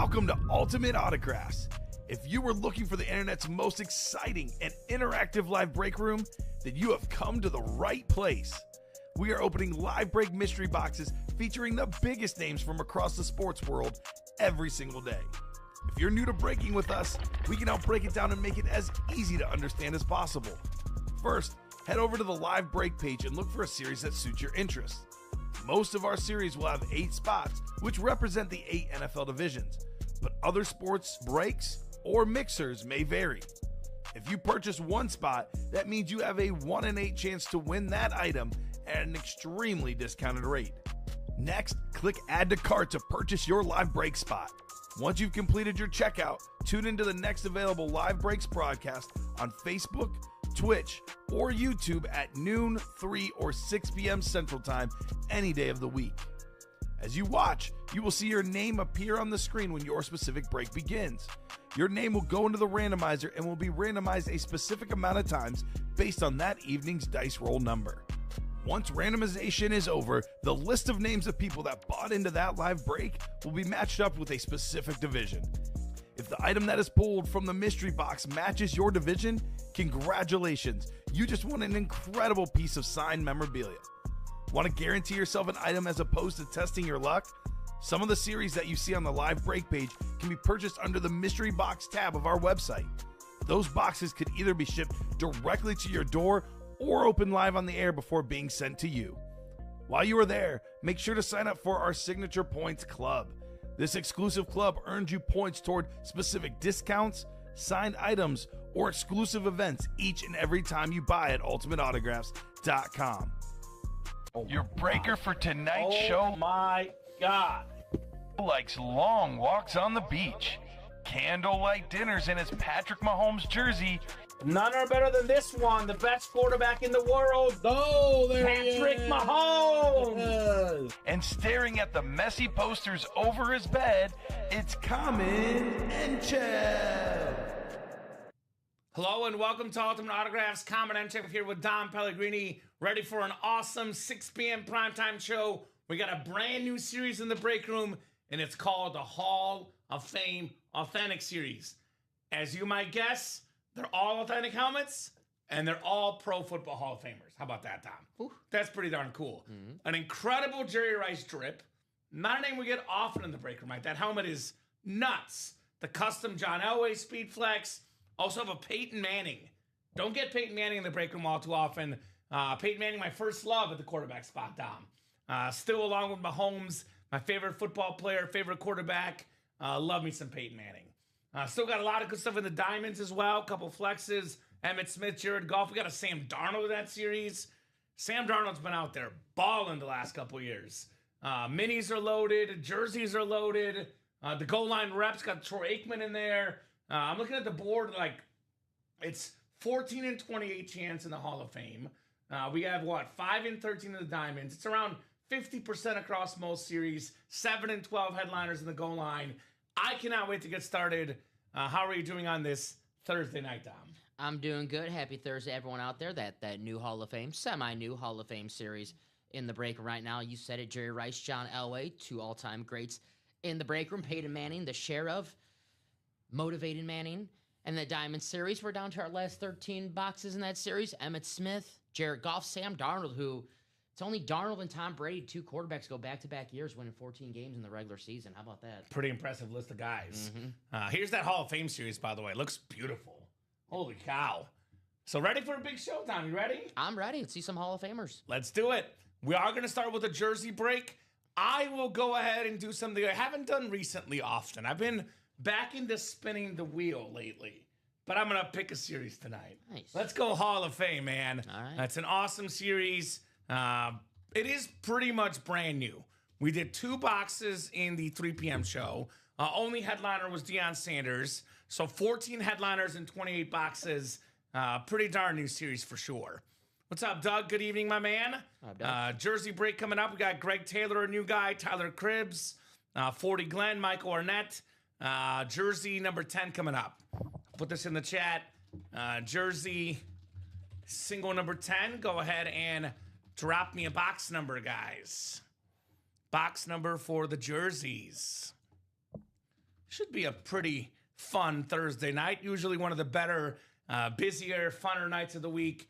Welcome to Ultimate Autographs. If you were looking for the internet's most exciting and interactive live break room, then you have come to the right place. We are opening live break mystery boxes featuring the biggest names from across the sports world every single day. If you're new to breaking with us, we can help break it down and make it as easy to understand as possible. First, head over to the live break page and look for a series that suits your interests. Most of our series will have 8 spots, which represent the 8 NFL divisions, but other sports breaks or mixers may vary. If you purchase one spot, that means you have a 1 in 8 chance to win that item at an extremely discounted rate. Next, click Add to Cart to purchase your live break spot. Once you've completed your checkout, tune into the next available live breaks broadcast on Facebook, Twitch, or YouTube at noon, 3, or 6 p.m. Central Time any day of the week. As you watch, you will see your name appear on the screen when your specific break begins. Your name will go into the randomizer and will be randomized a specific amount of times based on that evening's dice roll number. Once randomization is over, the list of names of people that bought into that live break will be matched up with a specific division. If the item that is pulled from the mystery box matches your division, congratulations, you just won an incredible piece of signed memorabilia. Want to guarantee yourself an item as opposed to testing your luck? Some of the series that you see on the live break page can be purchased under the mystery box tab of our website. Those boxes could either be shipped directly to your door or open live on the air before being sent to you. While you are there, make sure to sign up for our Signature Points Club. This exclusive club earns you points toward specific discounts, signed items, or exclusive events each and every time you buy at ultimateautographs.com. Your breaker for tonight's show. Oh my God. Likes long walks on the beach, candlelight dinners in his Patrick Mahomes jersey, None are better than this one, the best quarterback in the world. Oh, there Patrick Mahomes. and staring at the messy posters over his bed, it's Kamen Entchev. Hello and welcome to Ultimate Autographs. Kamen Entchev here with Dom Pellegrini, ready for an awesome 6 p.m. primetime show. We got a brand new series in the break room, and it's called the Hall of Fame Authentic Series. As you might guess, they're all authentic helmets, and they're all Pro Football Hall of Famers. How about that, Tom? Ooh. That's pretty darn cool. Mm-hmm. An incredible Jerry Rice drip. Not a name we get often in the break room, right? That helmet is nuts. The custom John Elway Speed Flex. Also have a Peyton Manning. Don't get Peyton Manning in the break room all too often. Peyton Manning, my first love at the quarterback spot, Dom. Still along with Mahomes, my favorite football player, favorite quarterback. Love me some Peyton Manning. Still got a lot of good stuff in the diamonds as well. A couple flexes. Emmitt Smith, Jared Goff. We got a Sam Darnold in that series. Sam Darnold's been out there balling the last couple years. Minis are loaded. Jerseys are loaded. The goal line reps got Troy Aikman in there. I'm looking at the board like it's 14 and 28 chance in the Hall of Fame. We have 5 and 13 in the diamonds. It's around 50% across most series. 7 and 12 headliners in the goal line. I cannot wait to get started. How are you doing on this Thursday night, Dom? I'm doing good. Happy Thursday, everyone out there. That new Hall of Fame, semi-new Hall of Fame series in the break right now. You said it, Jerry Rice, John Elway, 2 all-time greats in the break room. Peyton Manning, the sheriff, motivated Manning. And the Diamond Series, we're down to our last 13 boxes in that series. Emmitt Smith, Jared Goff, Sam Darnold, who... It's only Darnold and Tom Brady, 2 quarterbacks, go back-to-back years, winning 14 games in the regular season. How about that? Pretty impressive list of guys. Mm-hmm. Here's that Hall of Fame series, by the way. It looks beautiful. Holy cow. So ready for a big show, Tom? You ready? I'm ready. Let's see some Hall of Famers. Let's do it. We are going to start with a jersey break. I will go ahead and do something I haven't done recently often. I've been back into spinning the wheel lately, but I'm going to pick a series tonight. Nice. Let's go Hall of Fame, man. All right. That's an awesome series. It is pretty much brand new. We did 2 boxes in the 3 p.m. show. Only headliner was Deion Sanders. So 14 headliners and 28 boxes. Pretty darn new series for sure. What's up, Doug? Good evening, my man. Jersey break coming up. We got Greg Taylor, a new guy. Tyler Cribbs. 40 Glenn, Michael Arnett. Jersey number 10 coming up. Put this in the chat. Jersey single number 10. Go ahead and drop me a box number, guys. Box number for the jerseys. should be a pretty fun Thursday night. Usually one of the better, busier, funner nights of the week.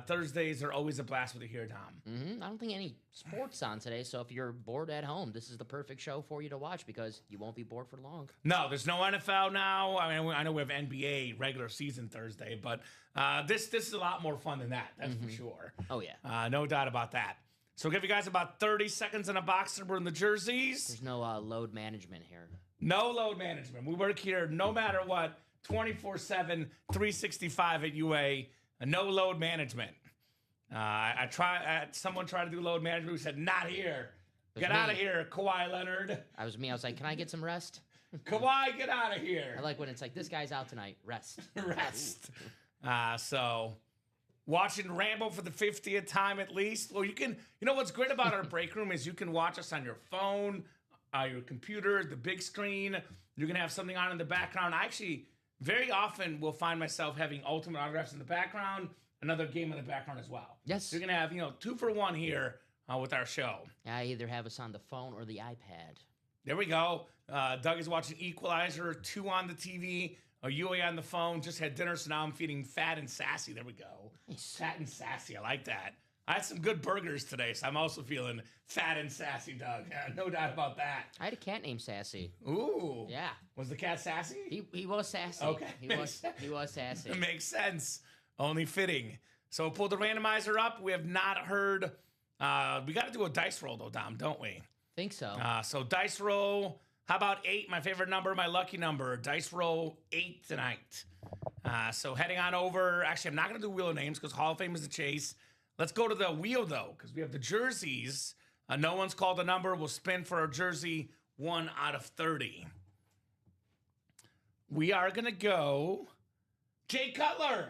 Thursdays are always a blast with you here, Tom. I don't think any sports on today, so if you're bored at home, this is the perfect show for you to watch because you won't be bored for long. No, there's no NFL now. I mean, I know we have NBA regular season Thursday, but this is a lot more fun than that. That's for sure. Oh, yeah. No doubt about that. So we'll give you guys about 30 seconds in a box and we're in the jerseys. There's no load management here. No load management. We work here no matter what, 24/7, 365 at UA. No load management. Someone tried to do load management. We said, not here. Get out of here, Kawhi Leonard. I was can I get some rest? Kawhi, get out of here. I like when it's like, this guy's out tonight. Rest. Rest. So watching Rambo for the 50th time at least. Well, you know what's great about our break room is you can watch us on your phone, your computer, the big screen. You can have something on in the background. I actually very often will find myself having Ultimate Autographs in the background, another game in the background as well. Yes. You're going to have, 2 for 1 here with our show. I either have us on the phone or the iPad. There we go. Doug is watching Equalizer, 2 on the TV, a UA on the phone. Just had dinner, so now I'm feeling fat and sassy. There we go. Nice. Fat and sassy. I like that. I had some good burgers today, so I'm also feeling fat and sassy, Doug. No doubt about that. I had a cat named Sassy. Ooh. Yeah. Was the cat sassy? He was sassy. Okay. He was sassy. It makes sense. Only fitting. So pull the randomizer up. We have not heard. We got to do a dice roll, though, Dom, don't we? Think so. So dice roll. How about 8? My favorite number, my lucky number. Dice roll 8 tonight. So heading on over. Actually, I'm not going to do Wheel of Names because Hall of Fame is the chase. Let's go to the wheel, though, because we have the jerseys. No one's called a number. We'll spin for our jersey 1 out of 30. We are going to go Jay Cutler.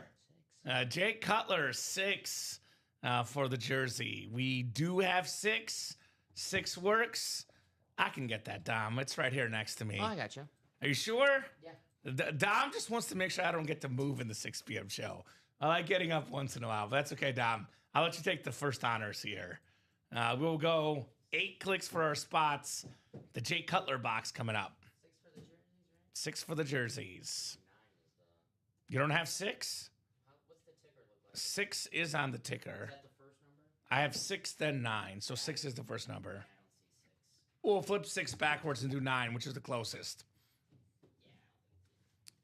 Jay Cutler, 6 for the jersey. We do have 6. 6 works. I can get that, Dom. It's right here next to me. Oh, I got you. Are you sure? Yeah. Dom just wants to make sure I don't get to move in the 6 p.m. show. I like getting up once in a while, but that's okay, Dom. I'll let you take the first honors here. We'll go 8 clicks for our spots. The Jay Cutler box coming up. 6 for the jerseys. You don't have 6? What's the ticker look like? 6 is on the ticker. Is that the first number? I have 6, then 9. So 6 is the first number. I don't see 6. We'll flip 6 backwards and do 9, which is the closest.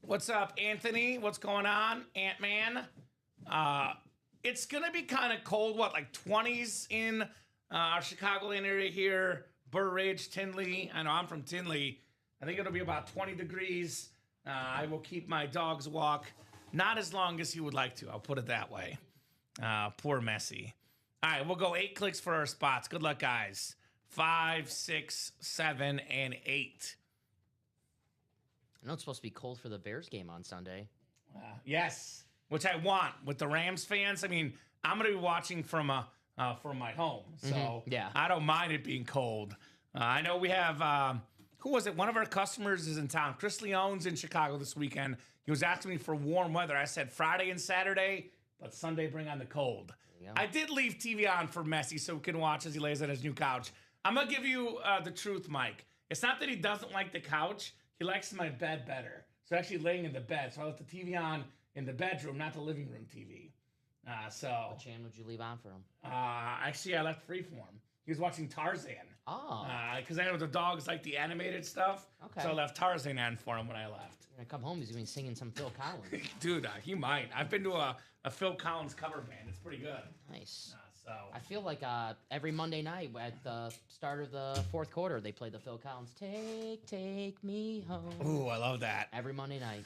What's up, Anthony? What's going on, Ant-Man? It's going to be kind of cold, like 20s in our Chicagoland area here. Burr Ridge, Tinley. I know I'm from Tinley. I think it'll be about 20 degrees. I will keep my dog's walk not as long as he would like to. I'll put it that way. Poor Messi. All right, we'll go 8 clicks for our spots. Good luck, guys. 5, 6, 7, and 8. I know it's supposed to be cold for the Bears game on Sunday. Yes, which I want with the Rams fans. I mean, I'm going to be watching from my home, so yeah. I don't mind it being cold. I know we have, who was it? One of our customers is in town. Chris Leone's in Chicago this weekend. He was asking me for warm weather. I said Friday and Saturday, but Sunday bring on the cold. I did leave TV on for Messi so we can watch as he lays on his new couch. I'm going to give you the truth, Mike. It's not that he doesn't like the couch. He likes my bed better. So actually laying in the bed. So I left the TV on in the bedroom, not the living room TV. What channel would you leave on for him? Actually, I left Freeform. He was watching Tarzan. Oh. Because I know the dogs like the animated stuff. Okay. So I left Tarzan on for him when I left. When I come home, he's going to be singing some Phil Collins. Dude, he might. I've been to a Phil Collins cover band. It's pretty good. Nice. So I feel like every Monday night at the start of the fourth quarter, they play the Phil Collins, Take Me Home. Ooh, I love that. Every Monday night.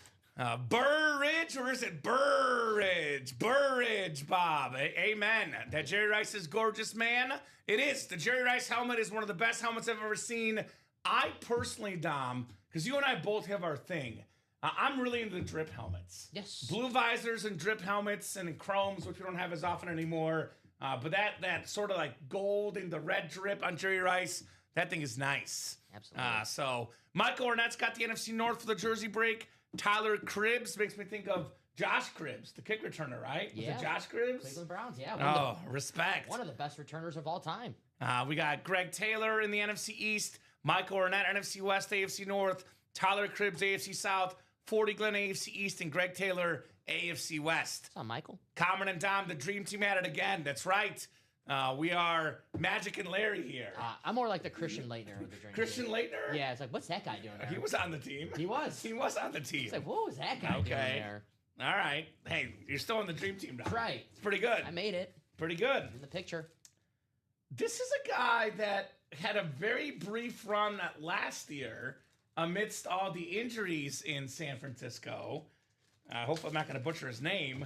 Burridge, or is it Burridge? Burridge, Bob. Amen. That Jerry Rice is gorgeous, man. It is. The Jerry Rice helmet is one of the best helmets I've ever seen. I personally, Dom, because you and I both have our thing, I'm really into the drip helmets. Yes. Blue visors and drip helmets and chromes, which we don't have as often anymore. But that sort of like gold and the red drip on Jerry Rice, that thing is nice. Absolutely. So Michael Ornett's got the NFC North for the jersey break. Tyler Cribbs makes me think of Josh Cribbs, the kick returner, right? Yeah. Was it Josh Cribbs? Cleveland Browns, yeah. Respect. One of the best returners of all time. We got Greg Taylor in the NFC East, Michael Ornett, NFC West, AFC North, Tyler Cribbs, AFC South, 40 Glenn, AFC East, and Greg Taylor, AFC West. What's up, Michael? Kamen and Dom, the Dream Team at it again. That's right. We are Magic and Larry here. I'm more like the Christian Leitner of the Dream Christian Team. Leitner? Yeah, it's like, what's that guy doing there? He was on the team. He was. He was on the team. It's like, what was that guy doing there? All right. Hey, you're still on the Dream Team now. That's right. It's pretty good. I made it Pretty good. in the picture. This is a guy that had a very brief run last year amidst all the injuries in San Francisco. I hope I'm not going to butcher his name.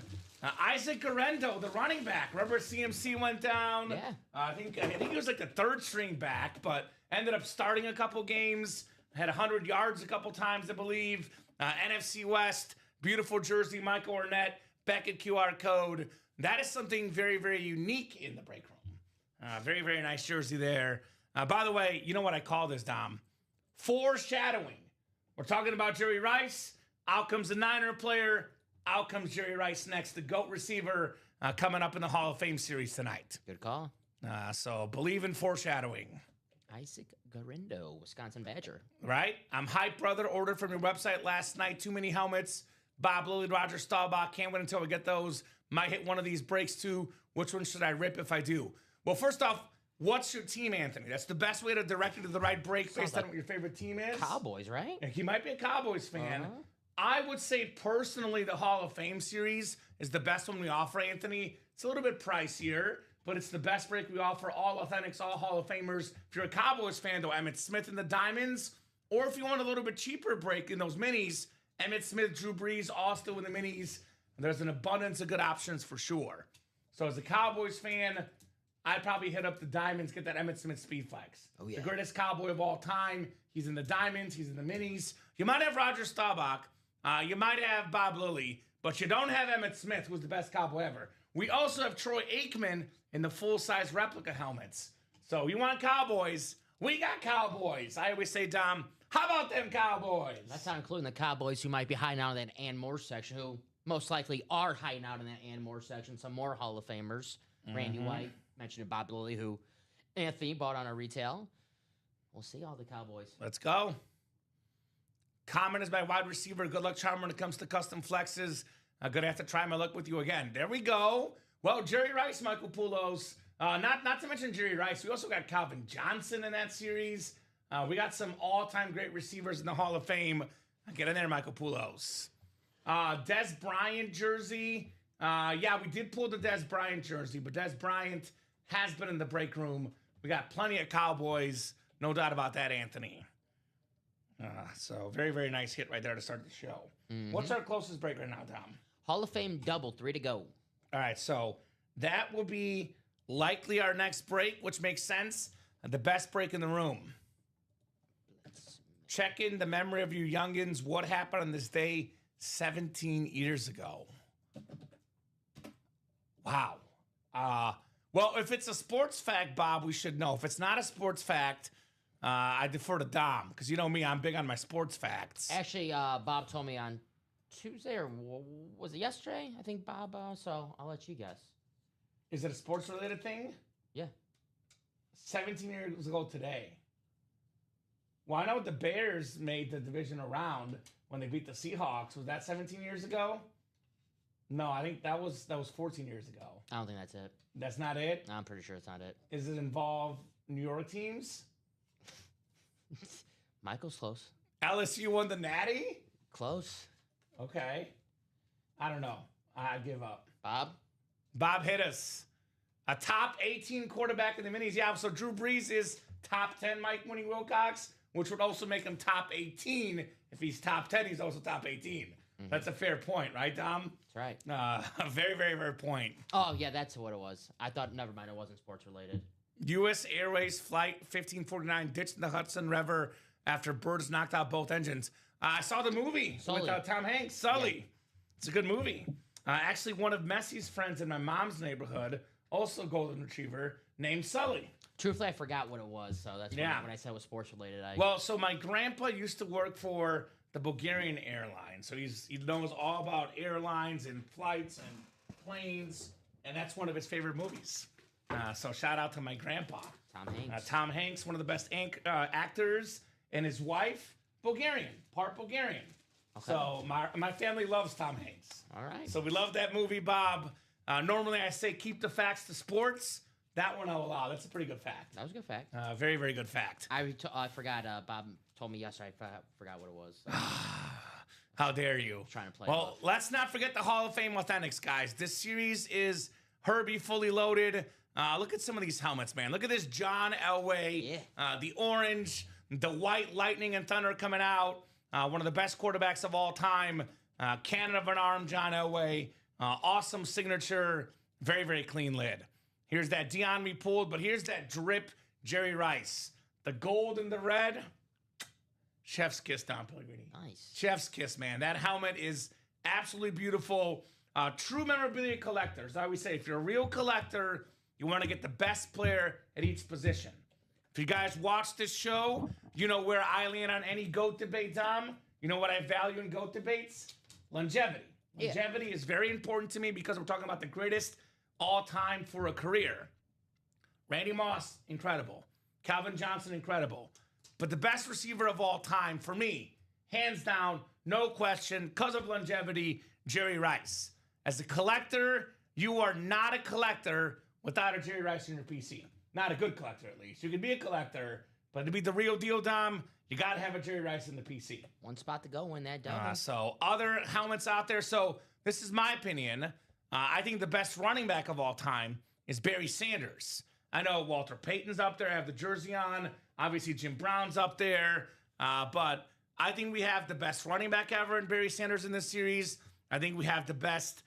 Isaac Garendo, the running back. Remember CMC went down? Yeah. I think he was like the third string back, but ended up starting a couple games. Had 100 yards a couple times, I believe. NFC West, beautiful jersey, Michael Ornette, Beckett QR code. That is something very, very unique in the break room. Very, very nice jersey there. By the way, you know what I call this, Dom? Foreshadowing. We're talking about Jerry Rice. Out comes the Niner player. Out comes Jerry Rice next, the GOAT receiver, coming up in the Hall of Fame series tonight. Good call. So believe in foreshadowing. Isaac Garendo, Wisconsin Badger. Right? I'm hyped, brother. Ordered from your website last night. Too many helmets. Bob Lilly, Roger Staubach. Can't wait until we get those. Might hit one of these breaks too. Which one should I rip if I do? Well, first off, what's your team, Anthony? That's the best way to direct you to the right break based on what your favorite team is. Cowboys, right? He might be a Cowboys fan. Uh-huh. I would say personally the Hall of Fame series is the best one we offer, Anthony. It's a little bit pricier, but it's the best break we offer. All Authentics, all Hall of Famers. If you're a Cowboys fan, though, Emmitt Smith and the Diamonds. Or if you want a little bit cheaper break in those minis, Emmitt Smith, Drew Brees, all still in the minis. There's an abundance of good options for sure. So as a Cowboys fan, I'd probably hit up the Diamonds, get that Emmitt Smith Speed Flex. Oh, yeah. The greatest Cowboy of all time. He's in the Diamonds. He's in the minis. You might have Roger Staubach. You might have Bob Lilly, but you don't have Emmitt Smith, who's the best Cowboy ever. We also have Troy Aikman in the full-size replica helmets. So you want Cowboys? We got Cowboys. I always say, Dom, how about them Cowboys? That's not including the Cowboys who might be hiding out in that Ann Moore section, who most likely are hiding out in that Ann Moore section. Some more Hall of Famers. Randy White, mentioned Bob Lilly, who Anthony bought on a retail. We'll see all the Cowboys. Let's go. Kamen is my wide receiver. Good luck charm when it comes to custom flexes. I'm going to have to try my luck with you again. There we go. Well, Jerry Rice, Michael Poulos. Not to mention Jerry Rice. We also got Calvin Johnson in that series. We got some all-time great receivers in the Hall of Fame. Get in there, Michael Poulos. Des Bryant jersey. Yeah, we did pull the Des Bryant jersey, but Des Bryant has been in the break room. We got plenty of Cowboys. No doubt about that, Anthony. So very, very nice hit right there to start the show. Mm-hmm. What's our closest break right now, Tom? Hall of Fame double, 3 to go. All right, so that will be likely our next break, which makes sense. The best break in the room. Check in the memory of you youngins. What happened on this day 17 years ago? Wow. Well, if it's a sports fact, Bob, we should know. If it's not a sports fact, I defer to Dom, because you know me, I'm big on my sports facts. Actually, Bob told me on Tuesday, or was it yesterday? I think Bob, so I'll let you guess. Is it a sports-related thing? Yeah. 17 years ago today. Well, I know the Bears made the divisional round when they beat the Seahawks. Was that 17 years ago? No, I think that was 14 years ago. I don't think that's it. That's not it? I'm pretty sure it's not it. Does it involve New York teams? Michael's close. LSU won the Natty? Close. Okay. I don't know. I give up. Bob hit us. A top 18 quarterback in the minis. Yeah, so Drew Brees is top 10, Mike Winnie Wilcox, which would also make him top 18. If he's top 10, he's also top 18. Mm-hmm. That's a fair point, right, Dom? That's right. A very, very fair point. Oh, yeah, that's what it was. I thought, never mind, it wasn't sports-related. U.S. Airways Flight 1549 ditched the Hudson River after birds knocked out both engines. I saw the movie with Tom Hanks, Sully. Yeah. It's a good movie. Actually, one of Messi's friends in my mom's neighborhood, also golden retriever, named Sully. Truthfully, I forgot what it was, so that's when I said it was sports-related. Well, so my grandpa used to work for the Bulgarian airline, so he knows all about airlines and flights and planes, and that's one of his favorite movies. So shout out to my grandpa. Tom Hanks. Tom Hanks, one of the best actors, and his wife, Bulgarian, part Bulgarian. Okay. So my family loves Tom Hanks. All right. So we love that movie, Bob. Normally I say keep the facts to sports. That one I'll allow. That's a pretty good fact. That was a good fact. Very, very good fact. I forgot. Bob told me yesterday. I forgot what it was. So How dare you? trying to play. Well, let's not forget the Hall of Fame Authentics, guys. This series is Herbie fully loaded. Look at some of these helmets, man. Look at this John Elway. Yeah. The orange, the white lightning and thunder coming out. One of the best quarterbacks of all time. Cannon of an arm, John Elway. Awesome signature. Very, very clean lid. Here's that Dion we pulled, but here's that drip Jerry Rice. The gold and the red. Chef's kiss, Don Pellegrini. Nice. Chef's kiss, man. That helmet is absolutely beautiful. True memorabilia collectors. I always say, if you're a real collector, you want to get the best player at each position. If you guys watch this show, you know where I land on any GOAT debate, Dom. You know what I value in GOAT debates? Longevity. Yeah. Longevity is very important to me because we're talking about the greatest all time for a career. Randy Moss, incredible. Calvin Johnson, incredible. But the best receiver of all time for me, hands down, no question, because of longevity, Jerry Rice. As a collector, you are not a collector without a Jerry Rice in your PC. Not a good collector, at least. You can be a collector, but to be the real deal, Dom, you got to have a Jerry Rice in the PC. One spot to go win that double. So other helmets out there. So this is my opinion. I think the best running back of all time is Barry Sanders. I know Walter Payton's up there. I have the jersey on. Obviously, Jim Brown's up there. But I think we have the best running back ever in Barry Sanders in this series. I think we have the best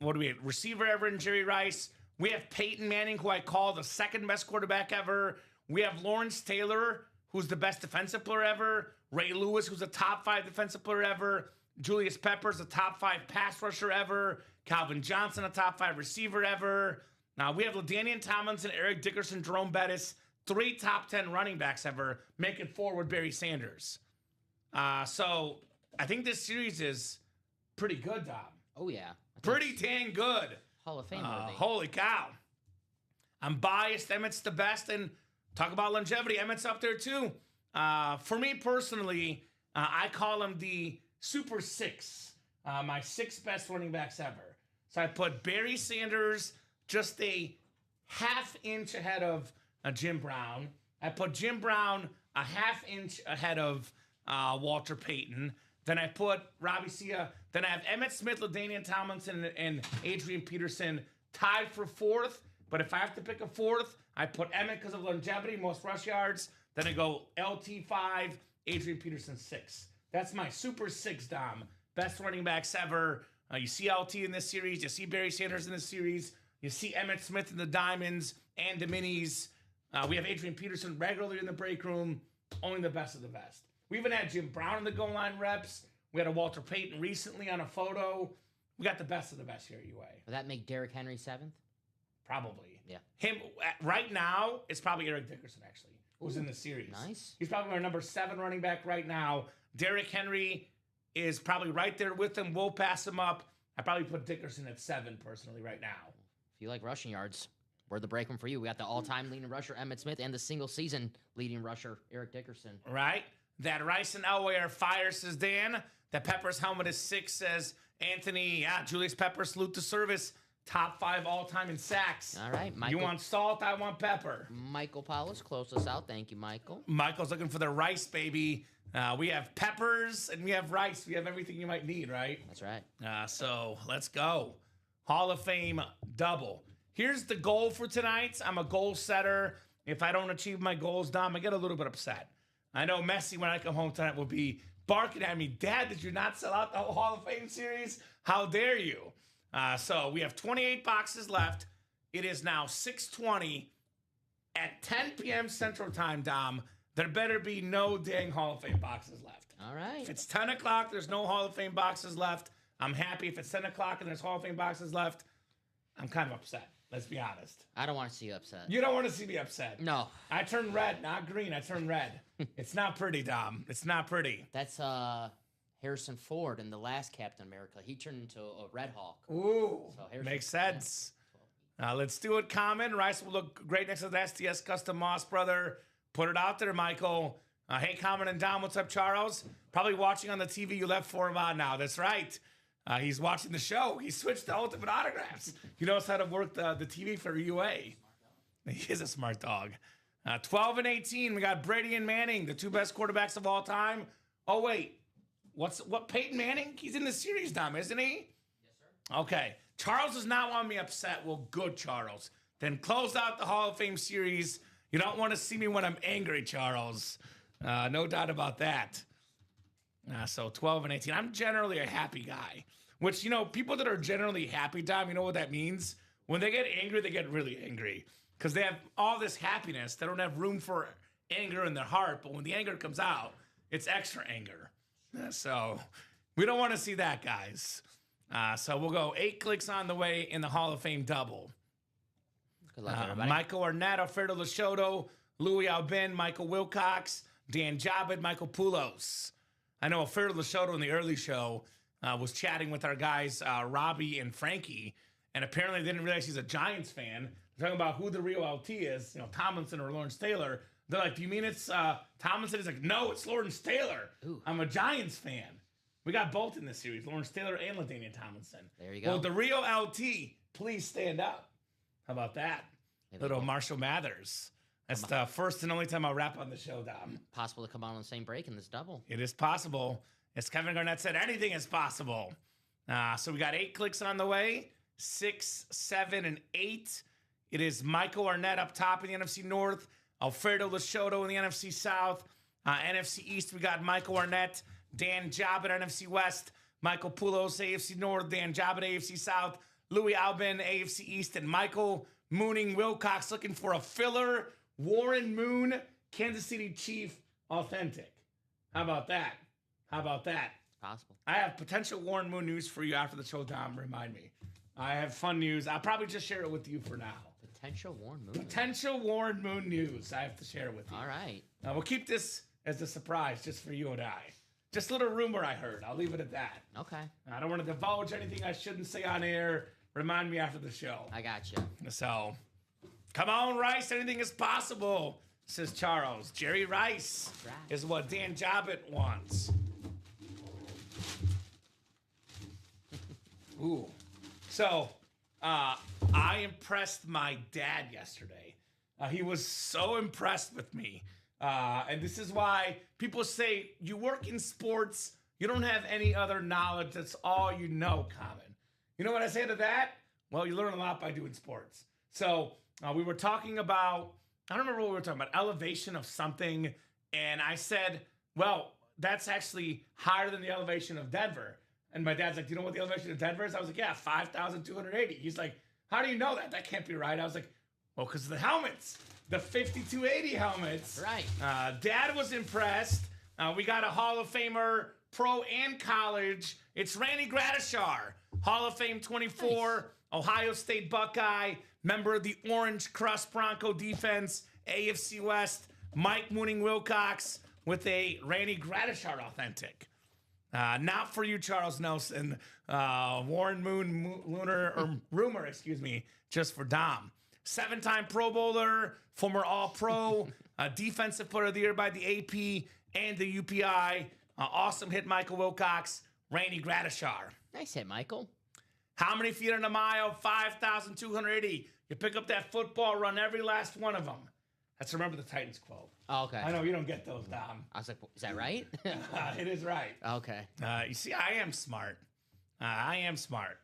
receiver ever in Jerry Rice. We have Peyton Manning, who I call the second best quarterback ever. We have Lawrence Taylor, who's the best defensive player ever. Ray Lewis, who's a top 5 defensive player ever. Julius Peppers, a top 5 pass rusher ever. Calvin Johnson, a top 5 receiver ever. Now, we have LaDainian Tomlinson, Eric Dickerson, Jerome Bettis, 3 top 10 running backs ever, making 4 with Barry Sanders. So I think this series is pretty good, Dom. Oh, yeah. Pretty dang good. Hall of Fame worthy. Holy cow. I'm biased. Emmett's the best. And talk about longevity. Emmett's up there, too. For me personally, I call him the Super 6. My 6 best running backs ever. So I put Barry Sanders just a half inch ahead of Jim Brown. I put Jim Brown a half inch ahead of Walter Payton. Then I put Robbie Sia. Then I have Emmitt Smith, LaDainian Tomlinson, and Adrian Peterson tied for 4th. But if I have to pick a 4th, I put Emmitt because of longevity, most rush yards. Then I go LT 5, Adrian Peterson 6. That's my Super 6, Dom. Best running backs ever. You see LT in this series. You see Barry Sanders in this series. You see Emmitt Smith in the Diamonds and the Minis. We have Adrian Peterson regularly in the break room. Only the best of the best. We even had Jim Brown in the goal line reps. We had a Walter Payton recently on a photo. We got the best of the best here at UA. Would that make Derrick Henry 7th? Probably. Yeah. Him right now, it's probably Eric Dickerson, actually, who's in the series. Nice. He's probably our number 7 running back right now. Derrick Henry is probably right there with him. We'll pass him up. I probably put Dickerson at 7 personally right now. If you like rushing yards, we're the break room for you. We got the all-time leading rusher, Emmitt Smith, and the single-season leading rusher, Eric Dickerson. Right? That Rice and Elway are fire, says Dan. That Peppers helmet is 6, says Anthony. Yeah, Julius Peppers, salute to service. Top 5 all-time in sacks. All right, Michael. You want salt, I want pepper. Michael Paulus, close us out. Thank you, Michael. Michael's looking for the Rice, baby. We have peppers and we have rice. We have everything you might need, right? That's right. So let's go. Hall of Fame double. Here's the goal for tonight. I'm a goal setter. If I don't achieve my goals, Dom, I get a little bit upset. I know Messi, when I come home tonight, will be barking at me, Dad, did you not sell out the whole Hall of Fame series? How dare you? So we have 28 boxes left. It is now 6:20 at 10 p.m. Central Time, Dom. There better be no dang Hall of Fame boxes left. All right. If it's 10 o'clock, there's no Hall of Fame boxes left. I'm happy. If it's 10 o'clock and there's Hall of Fame boxes left, I'm kind of upset. Let's be honest. I don't want to see you upset. You don't want to see me upset. No. I turn red, not green. I turn red. It's not pretty, Dom. It's not pretty. That's Harrison Ford in the last Captain America. He turned into a Red Hawk. Ooh, So makes sense. Let's do it, Kamen. Rice will look great next to the STS Custom Moss, brother. Put it out there, Michael. Hey, Kamen and Dom, what's up, Charles? Probably watching on the TV you left for him on now. That's right. He's watching the show. He switched to Ultimate Autographs. He knows how to work the TV for UA. He is a smart dog. 12 and 18, we got Brady and Manning, the two best quarterbacks of all time. Oh, wait. What Peyton Manning? He's in the series, Dom, isn't he? Yes, sir. Okay. Charles does not want me upset. Well, good, Charles. Then close out the Hall of Fame series. You don't want to see me when I'm angry, Charles. No doubt about that. So 12 and 18. I'm generally a happy guy, which, people that are generally happy, Dom, you know what that means? When they get angry, they get really angry because they have all this happiness. They don't have room for anger in their heart, but when the anger comes out, it's extra anger. So we don't want to see that, guys. So we'll go 8 clicks on the way in the Hall of Fame double. Good luck, everybody. Michael Arnett, Alfredo Lashoto, Louis Albin, Michael Wilcox, Dan Jabid, Michael Poulos. I know Alfredo Lashoto in the early show was chatting with our guys, Robbie and Frankie, and apparently they didn't realize he's a Giants fan. They're talking about who the real LT is, Tomlinson or Lawrence Taylor. They're like, do you mean it's Tomlinson? He's like, no, it's Lawrence Taylor. Ooh. I'm a Giants fan. We got both in this series, Lawrence Taylor and LaDainian Tomlinson. There you go. Well, the real LT, please stand up. How about that? Little Marshall Mathers. That's the first and only time I'll rap on the show, Dom. Possible to come on the same break in this double. It is possible. As Kevin Garnett said, anything is possible. So we got 8 clicks on the way. 6, 7, and 8. It is Michael Arnett up top in the NFC North. Alfredo Lashoto in the NFC South. NFC East, we got Michael Arnett. Dan Jabid, NFC West. Michael Poulos, AFC North. Dan Jabid, AFC South. Louis Albin, AFC East. And Michael Mooning Wilcox looking for a filler. Warren Moon, Kansas City Chief, authentic. How about that? How about that? Possible. I have potential Warren Moon news for you after the show, Dom. Remind me. I have fun news. I'll probably just share it with you for now. Potential Warren Moon. Potential Warren Moon news. I have to share it with you. All right. We'll keep this as a surprise just for you and I. Just a little rumor I heard. I'll leave it at that. Okay. I don't want to divulge anything I shouldn't say on air. Remind me after the show. I got you. So, come on, Rice. Anything is possible, says Charles. Jerry Rice is what Dan Jabit wants. Ooh. So, I impressed my dad yesterday. He was so impressed with me. And this is why people say you work in sports, you don't have any other knowledge. That's all you know, Common. You know what I say to that? Well, you learn a lot by doing sports. So we were talking about, I don't remember what we were talking about, elevation of something. And I said, well, that's actually higher than the elevation of Denver. And my dad's like, do you know what the elevation of Denver is? I was like, yeah, 5,280. He's like, how do you know that? That can't be right. I was like, well, because of the helmets. The 5280 helmets. Right. Dad was impressed. We got a Hall of Famer, pro and college. It's Randy Gradishar, Hall of Fame 24, nice. Ohio State Buckeye, member of the Orange Crust Bronco defense, AFC West, Mike Mooning Wilcox with a Randy Gradishar authentic. Not for you, Charles Nelson. Warren Moon, Lunar, or Rumor, excuse me, just for Dom. 7-time Pro Bowler, former All-Pro, Defensive Player of the Year by the AP and the UPI. Awesome hit, Michael Wilcox, Randy Gradishar. Nice hit, Michael. How many feet in a mile? 5,280. You pick up that football, run every last one of them. Let's remember the Titans quote. Oh, okay. I know you don't get those, Dom. I was like, is that right? It is right. Okay. You see, I am smart. I am smart.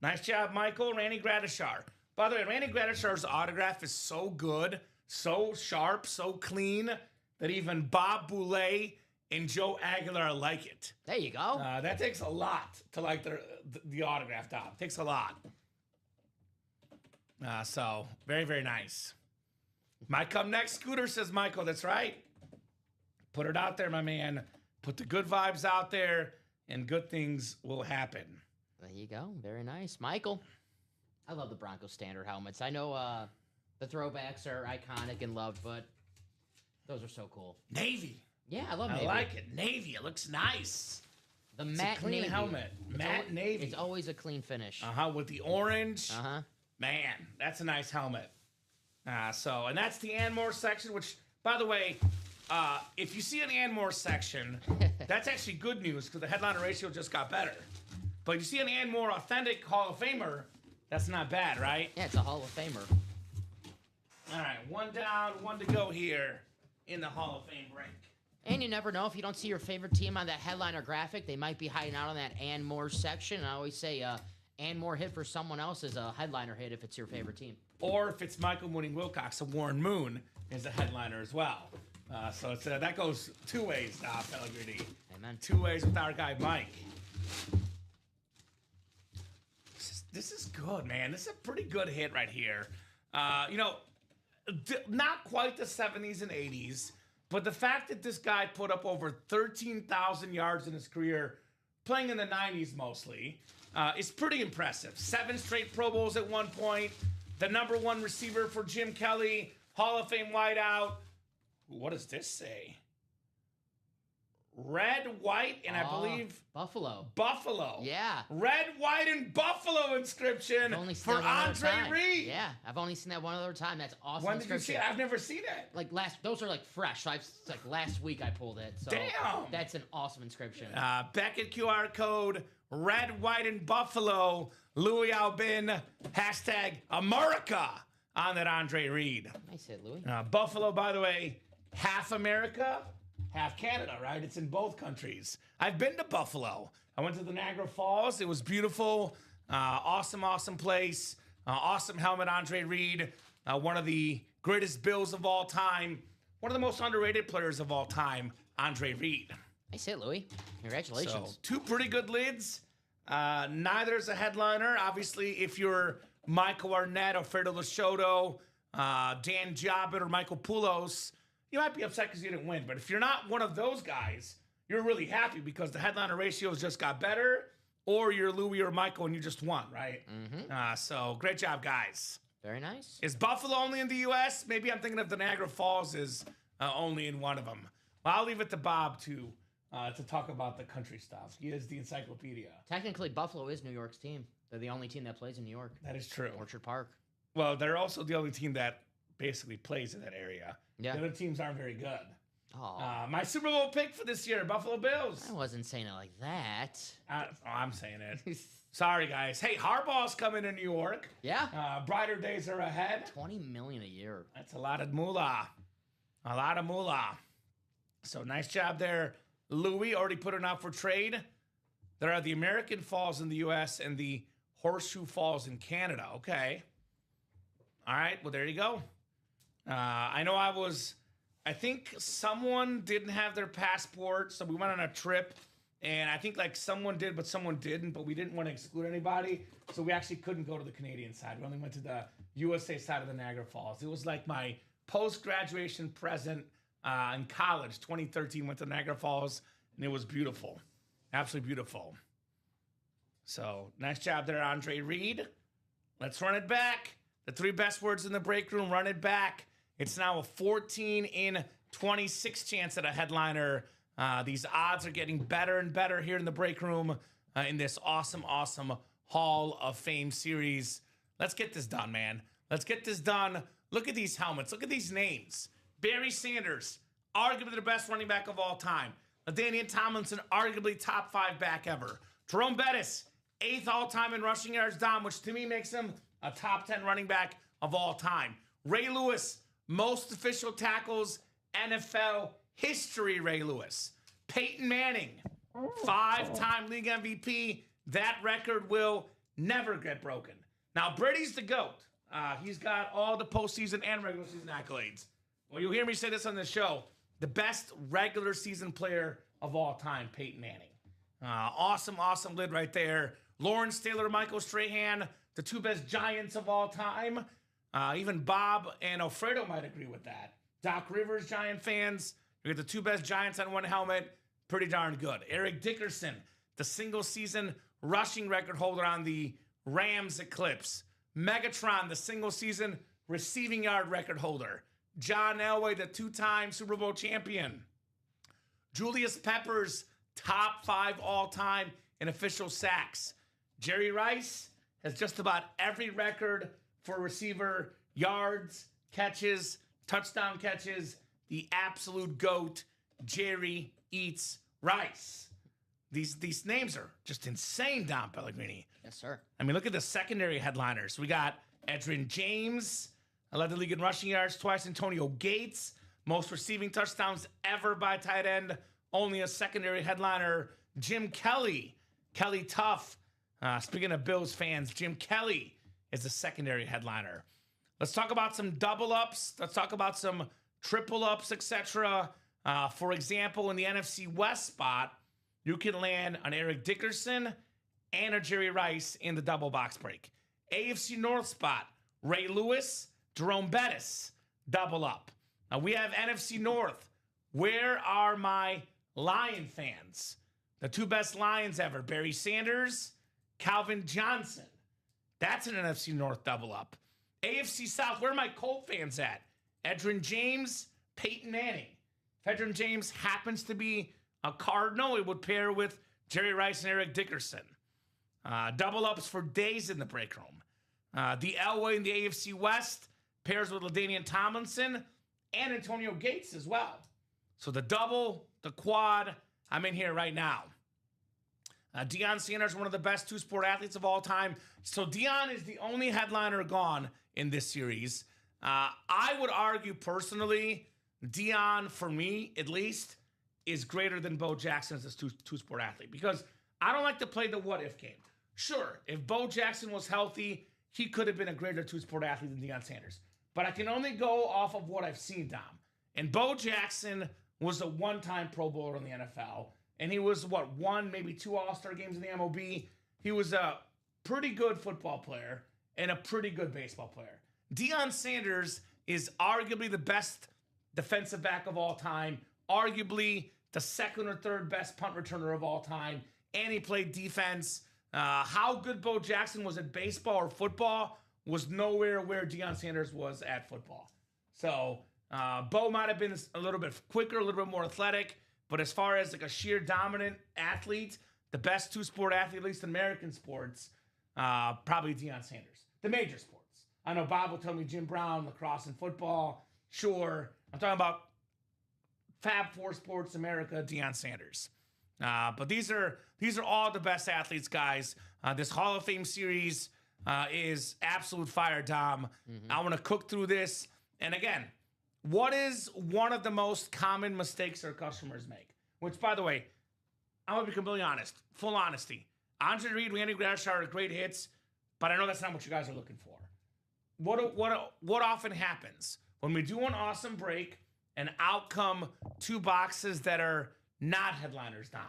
Nice job, Michael. Randy Gradishar. By the way, Randy Gradishar's autograph is so good, so sharp, so clean, that even Bob Boulay and Joe Aguilar like it. There you go. That takes a lot to like the autograph, Dom. Takes a lot. So, very, very nice. Might come next, Scooter, says Michael. That's right. Put it out there, my man. Put the good vibes out there, and good things will happen. There you go. Very nice. Michael. I love the Broncos standard helmets. I know the throwbacks are iconic and loved, but those are so cool. Navy. Yeah, I love Navy. I like it. Navy. It looks nice. The matte clean Navy. helmet. Matte Navy. It's always a clean finish. With the orange. Man, that's a nice helmet. And that's the Anmore section, which, by the way, if you see an and more section, that's actually good news because the headliner ratio just got better. But you see an and more authentic Hall of Famer, that's not bad, right? Yeah, it's a Hall of Famer. All right, one down, one to go here in the Hall of Fame break. And you never know, if you don't see your favorite team on that headliner graphic, they might be hiding out on that and more section. And I always say, and more hit for someone else is a headliner hit if it's your favorite team. Or if it's Michael Mooning Wilcox, a Warren Moon is a headliner as well. So it's, that goes two ways, Pellegrini. Amen. Two ways with our guy Mike. This is good, man. This is a pretty good hit right here. Not quite the 70s and 80s, but the fact that this guy put up over 13,000 yards in his career, playing in the 90s mostly, is pretty impressive. 7 straight Pro Bowls at one point, the #1 receiver for Jim Kelly, Hall of Fame wideout. What does this say? Red, white, and I believe Buffalo. Yeah. Red, white, and Buffalo inscription for Andre Reed. Yeah, I've only seen that one other time. That's awesome. When did you see it? I've never seen it. Like those are like fresh. So last week I pulled it. So damn. That's an awesome inscription. Beckett QR code, red, white, and Buffalo. Louis Albin, #America on that Andre Reed. Nice hit, Louis. Buffalo, by the way, half America, half Canada, right? It's in both countries. I've been to Buffalo. I went to the Niagara Falls. It was beautiful. Awesome place. Awesome helmet, Andre Reed. One of the greatest Bills of all time. One of the most underrated players of all time, Andre Reed. Nice hit, Louis. Congratulations. So, 2 pretty good lids. Neither's a headliner. Obviously, if you're Michael Arnett, Alfredo Lashoto, Dan Jobbitt, or Michael Poulos, you might be upset because you didn't win. But if you're not one of those guys, you're really happy because the headliner ratios just got better, or you're Louis or Michael and you just won, right? Mm-hmm. So great job, guys. Very nice. Is Buffalo only in the U.S.? Maybe I'm thinking of the Niagara Falls is only in one of them. Well, I'll leave it to Bob to talk about the country stuff. He is the encyclopedia. Technically, Buffalo is New York's team. They're the only team that plays in New York. That is true. Orchard Park. Well, they're also the only team that basically plays in that area. Yeah. The other teams aren't very good. Oh. My Super Bowl pick for this year, Buffalo Bills. I wasn't saying it like that. I'm saying it. Sorry, guys. Hey, Harbaugh's coming to New York. Yeah. Brighter days are ahead. $20 million a year. That's a lot of moolah. A lot of moolah. So nice job there. Louis already put it out for trade. There are the American Falls in the U.S. and the Horseshoe Falls in Canada. Okay. All right. Well, there you go. I know I think someone didn't have their passport, so we went on a trip, and I think like someone did, but someone didn't, but we didn't want to exclude anybody, so we actually couldn't go to the Canadian side. We only went to the USA side of the Niagara Falls. It was like my post-graduation present in college, 2013, went to Niagara Falls, and it was beautiful. Absolutely beautiful. So, nice job there, Andre Reed. Let's run it back. The 3 best words in the break room, run it back. It's now a 14 in 26 chance at a headliner. These odds are getting better and better here in the break room in this awesome Hall of Fame series. Let's get this done, man. Let's get this done. Look at these helmets. Look at these names. Barry Sanders, arguably the best running back of all time. LaDainian Tomlinson, arguably top 5 back ever. Jerome Bettis, 8th all-time in rushing yards down, which to me makes him a top 10 running back of all time. Ray Lewis, most official tackles, NFL history, Ray Lewis. Peyton Manning, 5-time league MVP. That record will never get broken. Now, Brady's the GOAT. He's got all the postseason and regular season accolades. Well, you'll hear me say this on the show. The best regular season player of all time, Peyton Manning. Awesome lid right there. Lawrence Taylor, Michael Strahan, the 2 best Giants of all time. Even Bob and Alfredo might agree with that. Doc Rivers, Giant fans. You get the 2 best Giants on one helmet. Pretty darn good. Eric Dickerson, the single season rushing record holder on the Rams Eclipse. Megatron, the single season receiving yard record holder. John Elway, the 2-time Super Bowl champion. Julius Peppers, top 5 all-time in official sacks. Jerry Rice has just about every record for receiver yards, catches, touchdown catches, the absolute GOAT, Jerry Eats Rice. These names are just insane, Dom Pellegrini. Yes, sir. I mean, look at the secondary headliners. We got Edgerrin James, led the league in rushing yards twice. Antonio Gates, most receiving touchdowns ever by tight end. Only a secondary headliner. Jim Kelly, Kelly Tough. Speaking of Bills fans, Jim Kelly is the secondary headliner. Let's talk about some double ups. Let's talk about some triple ups, etc. For example, in the NFC West spot, you can land an Eric Dickerson and a Jerry Rice in the double box break. AFC North spot, Ray Lewis, Jerome Bettis, double up. Now we have NFC North. Where are my Lion fans? The two best Lions ever, Barry Sanders, Calvin Johnson. That's an NFC North double up. AFC South, where are my Colt fans at? Edgerrin James, Peyton Manning. If Edgerrin James happens to be a Cardinal, it would pair with Jerry Rice and Eric Dickerson. Double ups for days in the break room. The Elway in the AFC West pairs with LaDainian Tomlinson and Antonio Gates as well. So the double, the quad, I'm in here right now. Deion Sanders, one of the best two-sport athletes of all time. So Deion is the only headliner gone in this series. I would argue personally, Deion, for me at least, is greater than Bo Jackson as a two-sport athlete, because I don't like to play the what-if game. Sure, if Bo Jackson was healthy, he could have been a greater two-sport athlete than Deion Sanders. But I can only go off of what I've seen, Dom. And Bo Jackson was a one-time Pro Bowler in the NFL. And he was, one, maybe two All-Star games in the MLB. He was a pretty good football player and a pretty good baseball player. Deion Sanders is arguably the best defensive back of all time, arguably the second or third best punt returner of all time, and he played defense. How good Bo Jackson was at baseball or football was nowhere where Deion Sanders was at football. So Bo might have been a little bit quicker, a little bit more athletic, but as far as like a sheer dominant athlete, the best two-sport athlete, at least in American sports, probably Deion Sanders. The major sports. I know Bob will tell me Jim Brown, lacrosse and football. Sure. I'm talking about Fab Four Sports America, Deion Sanders. But these are all the best athletes, guys. This Hall of Fame series is absolute fire, Dom. I want to cook through this. And again, what is one of the most common mistakes our customers make? Which, by the way, I'm going to be completely honest. Full honesty. Andre Reed, Randy Gresh are great hits, but I know that's not what you guys are looking for. What often happens? When we do an awesome break and out come two boxes that are not headliners, Dom,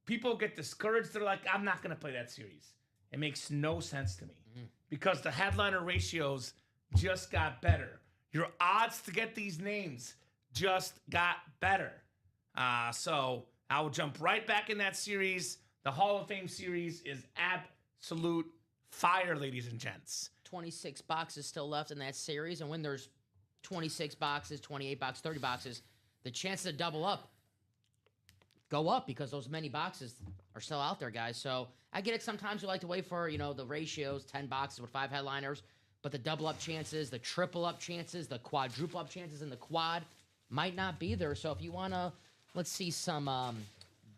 people get discouraged. They're like, I'm not going to play that series. It makes no sense to me because the headliner ratios just got better. Your odds to get these names just got better. So I will jump right back in that series. The Hall of Fame series is absolute fire, ladies and gents. 26 boxes still left in that series, and when there's 26 boxes, 28 boxes, 30 boxes, the chances to double up go up because those many boxes are still out there, guys. So I get it. Sometimes you like to wait for, the ratios, 10 boxes with 5 headliners, but the double up chances, the triple up chances, the quadruple up chances in the quad might not be there. So if you want to, let's see some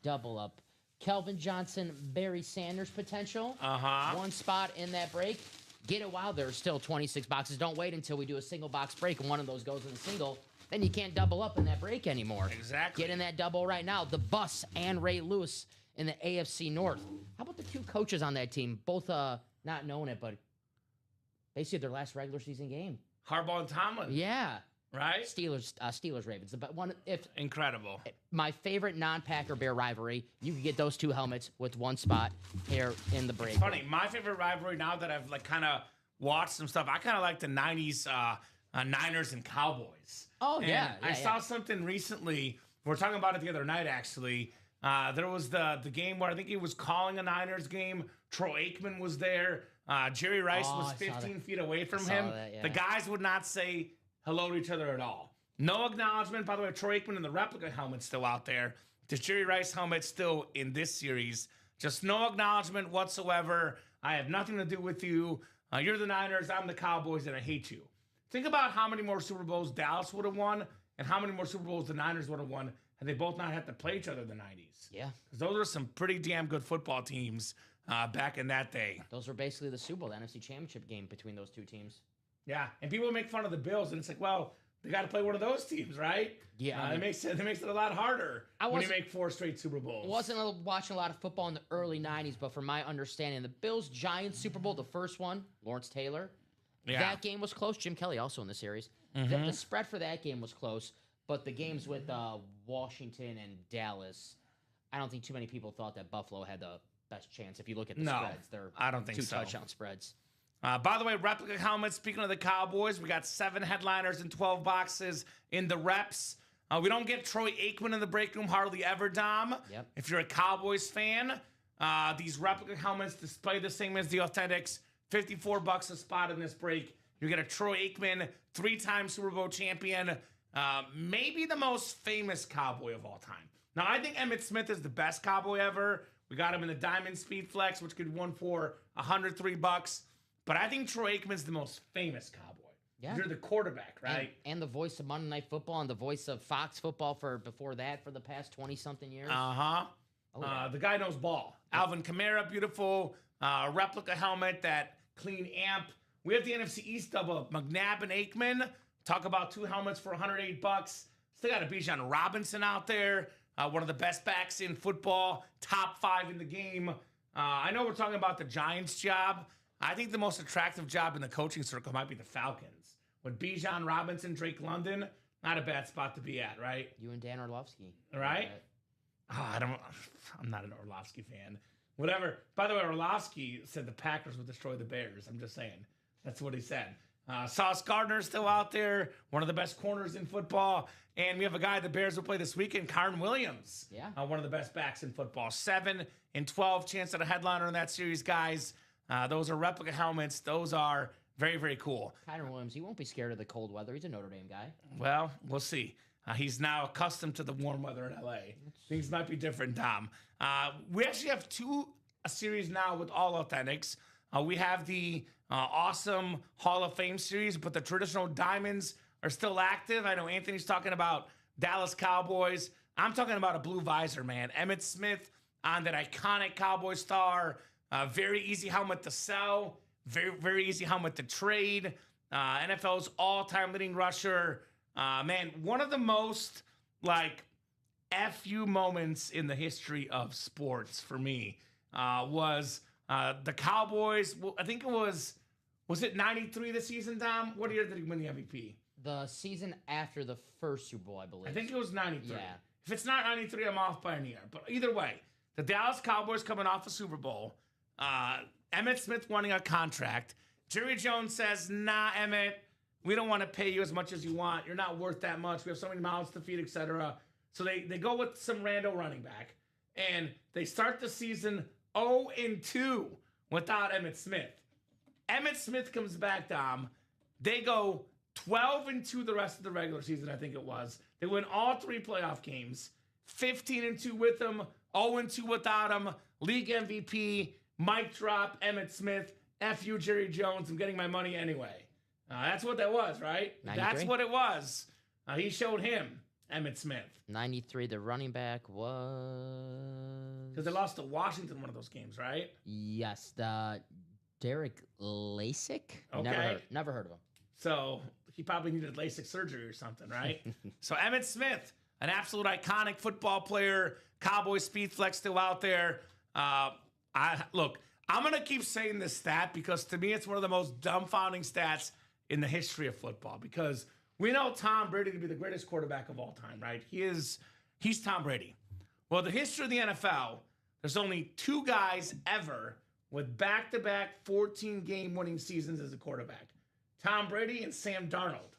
double up. Kelvin Johnson, Barry Sanders potential. One spot in that break. Get it while there's still 26 boxes. Don't wait until we do a single box break and one of those goes in the single. Then you can't double up in that break anymore. Exactly. Get in that double right now. The Bus and Ray Lewis in the AFC North. How about the two coaches on that team? Both not knowing it, but basically their last regular season game. Harbaugh and Tomlin. Yeah. Right? Steelers Ravens. But incredible. My favorite non-Packer Bear rivalry. You can get those two helmets with one spot here in the break. It's funny. My favorite rivalry now that I've kind of watched some stuff, I kind of like the 90s Niners and Cowboys. Oh, and yeah. I saw something recently. We were talking about it the other night, actually. There was the game where I think he was calling a Niners game. Troy Aikman was there. Jerry Rice was 15 feet away from him. The guys would not say hello to each other at all. No acknowledgement. By the way, Troy Aikman and the replica helmet's still out there. The Jerry Rice helmet still in this series. Just no acknowledgement whatsoever. I have nothing to do with you. You're the Niners. I'm the Cowboys, and I hate you. Think about how many more Super Bowls Dallas would have won and how many more Super Bowls the Niners would have won had they both not had to play each other in the 90s. Yeah. Because those are some pretty damn good football teams back in that day. Those were basically the Super Bowl, the NFC Championship game between those two teams. Yeah, and people make fun of the Bills, and it's like, well, they got to play one of those teams, right? Yeah, it makes it a lot harder when you make 4 straight Super Bowls. I wasn't watching a lot of football in the early 90s, but from my understanding, the Bills-Giants Super Bowl, the first one, Lawrence Taylor, that game was close. Jim Kelly also in the series. The spread for that game was close, but the games with Washington and Dallas, I don't think too many people thought that Buffalo had the best chance. If you look at the spreads, they're I don't think 2 so. touchdown spreads. By the way, replica helmets, speaking of the Cowboys, we got 7 headliners and 12 boxes in the reps. We don't get Troy Aikman in the break room hardly ever, Dom. Yep. If you're a Cowboys fan, these replica helmets display the same as the authentics. $54 a spot in this break. You get a Troy Aikman, 3-time Super Bowl champion, maybe the most famous Cowboy of all time. Now, I think Emmitt Smith is the best Cowboy ever. We got him in the Diamond Speed Flex, which could one for $103. But I think Troy Aikman's the most famous Cowboy. Yeah. You're the quarterback, right? And the voice of Monday Night Football and the voice of Fox Football for the past 20-something years. Uh-huh. Oh, yeah. The guy knows ball. Alvin Kamara, beautiful replica helmet, that clean amp. We have the NFC East double, McNabb and Aikman. Talk about 2 helmets for $108. Still got a Bijan Robinson out there. One of the best backs in football. Top 5 in the game. I know we're talking about the Giants job. I think the most attractive job in the coaching circle might be the Falcons. With Bijan Robinson, Drake London, not a bad spot to be at, right? You and Dan Orlovsky. Right? I'm not an Orlovsky fan. Whatever. By the way, Orlovsky said the Packers would destroy the Bears. I'm just saying. That's what he said. Sauce Gardner's still out there, one of the best corners in football. And we have a guy the Bears will play this weekend, Kyron Williams. Yeah. One of the best backs in football. 7 and 12 chance at a headliner in that series, guys. Those are replica helmets. Those are very, very cool. Kyron Williams, he won't be scared of the cold weather. He's a Notre Dame guy. Well, we'll see. He's now accustomed to the warm weather in LA. Things might be different, Dom. We actually have 2 series now with all authentics. We have the awesome Hall of Fame series, but the traditional diamonds are still active. I know Anthony's talking about Dallas Cowboys. I'm talking about a blue visor, man. Emmitt Smith on that iconic Cowboy star. Very easy helmet to sell. Very, very easy helmet to trade. NFL's all-time leading rusher. Man, one of the most, FU moments in the history of sports for me was the Cowboys. I think it was it 93 this season, Dom? What year did he win the MVP? The season after the first Super Bowl, I believe. I think it was 93. Yeah. If it's not 93, I'm off by a year. But either way, the Dallas Cowboys coming off a Super Bowl. Emmitt Smith wanting a contract. Jerry Jones says, nah, Emmitt, we don't want to pay you as much as you want. You're not worth that much. We have so many mouths to feed, etc. So they go with some rando running back. And they start the season 0-2 without Emmitt Smith. Emmitt Smith comes back, Dom. They go 12-2 the rest of the regular season, I think it was. They win all 3 playoff games. 15-2 with him, 0-2 without him. League MVP, mic drop, Emmitt Smith. F you, Jerry Jones. I'm getting my money anyway. That's what that was, right? 93? That's what it was. He showed him, Emmitt Smith. 93, the running back was... Because they lost to Washington one of those games, right? Yes, the Derek Lasik? Okay. Never heard of him. So he probably needed LASIK surgery or something, right? So Emmitt Smith, an absolute iconic football player. Cowboy Speed Flex still out there. Look, I'm going to keep saying this stat because to me it's one of the most dumbfounding stats in the history of football because we know Tom Brady to be the greatest quarterback of all time, right? He's Tom Brady. Well, the history of the NFL, there's only 2 guys ever with back-to-back 14-game winning seasons as a quarterback. Tom Brady and Sam Darnold.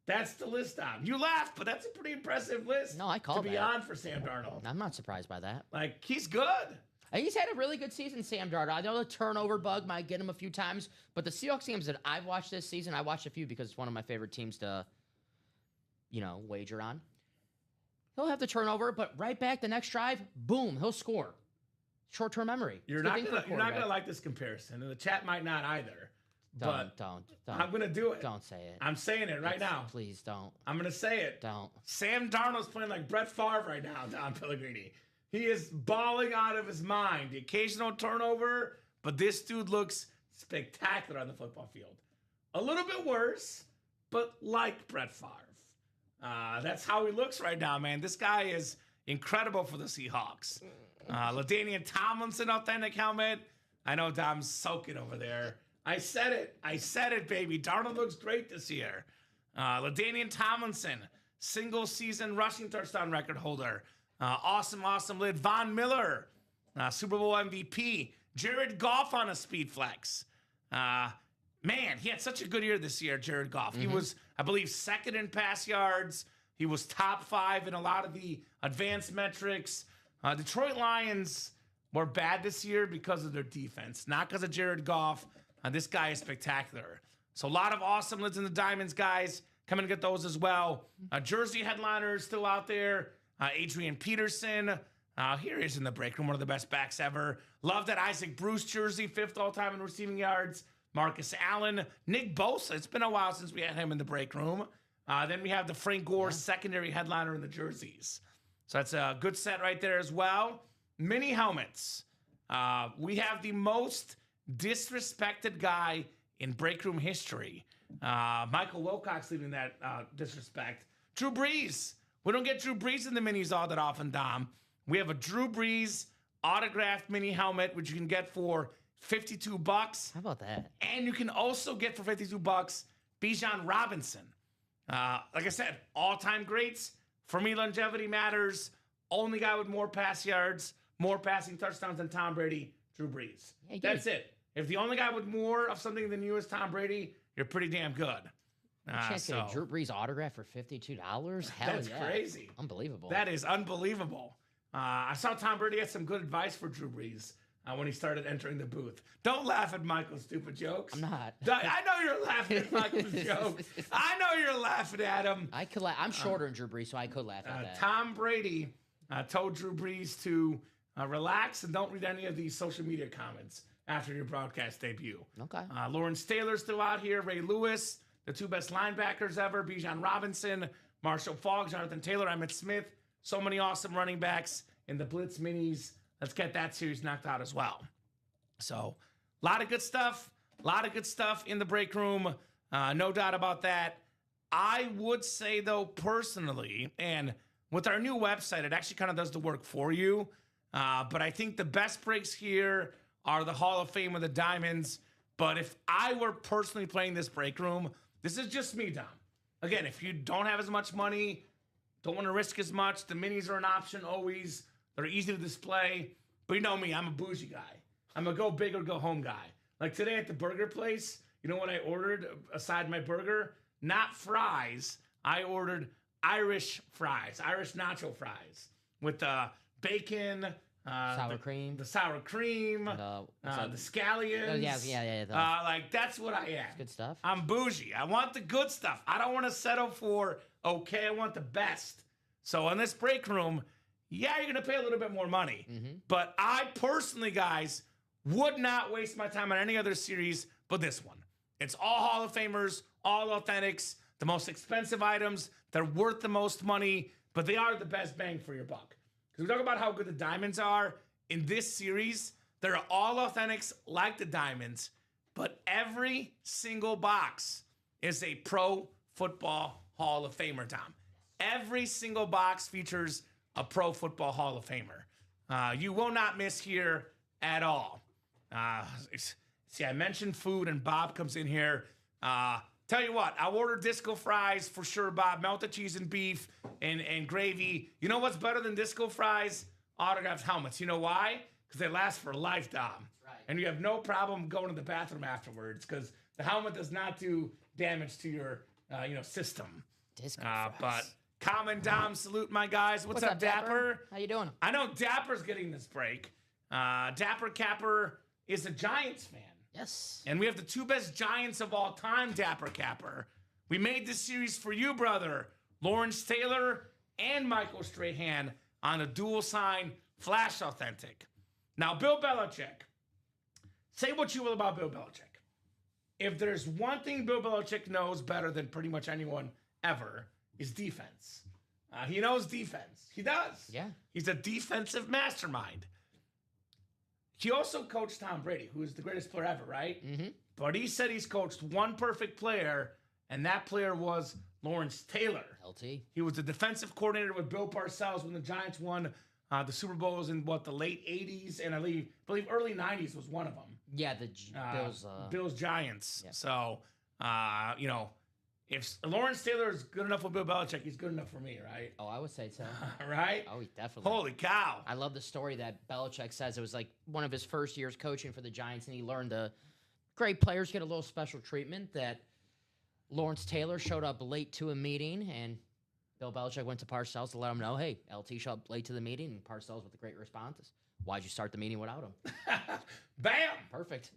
That's the list, Dom. You laugh, but that's a pretty impressive list. No, I call to be on for Sam Darnold. I'm not surprised by that. He's good. He's had a really good season, Sam Darnold. I know the turnover bug might get him a few times, but the Seahawks games that I've watched this season, I watched a few because it's one of my favorite teams to, wager on. He'll have the turnover, but right back the next drive, boom, he'll score. Short-term memory. You're not gonna like this comparison, and the chat might not either. Don't. I'm going to do it. Don't say it. I'm saying it right now. Please don't. I'm going to say it. Don't. Sam Darnold's playing like Brett Favre right now, Don Pellegrini. He is balling out of his mind. The occasional turnover, but this dude looks spectacular on the football field. A little bit worse, but like Brett Favre. That's how he looks right now, man. This guy is incredible for the Seahawks. LaDainian Tomlinson, authentic helmet. I know Dom's soaking over there. I said it, baby. Darnold looks great this year. LaDainian Tomlinson, single season rushing touchdown record holder. Awesome lid. Von Miller, Super Bowl MVP. Jared Goff on a speed flex. Man, he had such a good year this year, Jared Goff. He was, I believe, second in pass yards. He was top 5 in a lot of the advanced metrics. Detroit Lions were bad this year because of their defense, not because of Jared Goff. This guy is spectacular. So a lot of awesome lids in the diamonds, guys. Come and get those as well. Jersey headliners still out there. Adrian Peterson. Here he is in the break room, one of the best backs ever. Love that Isaac Bruce jersey, 5th all-time in receiving yards. Marcus Allen. Nick Bosa. It's been a while since we had him in the break room. Then we have the Frank Gore secondary headliner in the jerseys. So that's a good set right there as well. Mini helmets. We have the most disrespected guy in break room history. Michael Wilcox leading that disrespect. Drew Brees. We don't get Drew Brees in the minis all that often, Dom. We have a Drew Brees autographed mini helmet, which you can get for $52. How about that? And you can also get for $52 Bijan Robinson. Like I said, all-time greats. For me, longevity matters. Only guy with more pass yards, more passing touchdowns than Tom Brady, Drew Brees. Yeah, that's it. If the only guy with more of something than you is Tom Brady, you're pretty damn good. Chance to get a Drew Brees autograph for $52? Hell that's yeah. crazy. Unbelievable. That is unbelievable. I saw Tom Brady had some good advice for Drew Brees when he started entering the booth. Don't laugh at Michael's stupid jokes. I'm not. I know you're laughing at Michael's joke. I know you're laughing at him. I could I'm shorter than Drew Brees, so I could laugh at that. Tom Brady told Drew Brees to relax and don't read any of these social media comments after your broadcast debut. Okay. Lawrence Taylor's still out here. Ray Lewis, the 2 best linebackers ever. Bijan Robinson, Marshall Faulk, Jonathan Taylor, Emmitt Smith. So many awesome running backs in the Blitz minis. Let's get that series knocked out as well. So, a lot of good stuff. A lot of good stuff in the break room. No doubt about that. I would say, though, personally, and with our new website, it actually kind of does the work for you. But I think the best breaks here are the Hall of Fame of the Diamonds. But if I were personally playing this break room, this is just me, Dom. Again, if you don't have as much money, don't want to risk as much, the minis are an option always. They're easy to display. But you know me, I'm a bougie guy. I'm a go big or go home guy. Like today at the burger place, you know what I ordered aside my burger? Not fries. I ordered Irish fries, Irish nacho fries with bacon, sour cream. The sour cream, the scallions. Oh, yeah. Like, that's what I am. That's good stuff. I'm bougie. I want the good stuff. I don't want to settle for okay. I want the best. So in this break room, yeah, you're going to pay a little bit more money. But I personally, guys, would not waste my time on any other series but this one. It's all Hall of Famers, all authentics, the most expensive items. They're worth the most money, but they are the best bang for your buck. Because we talk about how good the diamonds are. In this series, they're all authentics like the diamonds, but every single box is a Pro Football Hall of Famer, Tom. Every single box features a Pro Football Hall of Famer. You will not miss here at all. See, I mentioned food, and Bob comes in here. Tell you what, I'll order disco fries for sure, Bob. Melted cheese and beef and gravy. You know what's better than disco fries? Autographed helmets. You know why? Because they last for a lifetime. Right. And you have no problem going to the bathroom afterwards because the helmet does not do damage to your system. Disco fries. But Kamen Dom, salute my guys. What's up, Dapper? How you doing? I know Dapper's getting this break. Dapper Capper is a Giants fan. Yes. And we have the 2 best Giants of all time, Dapper Capper. We made this series for you, brother. Lawrence Taylor and Michael Strahan on a dual sign Flash Authentic. Now, Bill Belichick. Say what you will about Bill Belichick. if there's one thing Bill Belichick knows better than pretty much anyone ever, is defense. He knows defense. He does. Yeah. He's a defensive mastermind. He also coached Tom Brady, who is the greatest player ever, right? Mm-hmm. But he said he's coached one perfect player, and that player was Lawrence Taylor. LT. He was the defensive coordinator with Bill Parcells when the Giants won the Super Bowls in the late 80s, and I believe early 90s was one of them. Yeah, the Bills Giants. Yeah. So, if Lawrence Taylor is good enough with Bill Belichick, he's good enough for me, right? Oh, I would say so. Right? Oh, he definitely. Holy cow. I love the story that Belichick says it was like one of his first years coaching for the Giants, and he learned the great players get a little special treatment. That Lawrence Taylor showed up late to a meeting, and Bill Belichick went to Parcells to let him know, hey, LT showed up late to the meeting, and Parcells with a great response is, why'd you start the meeting without him? Bam! Perfect.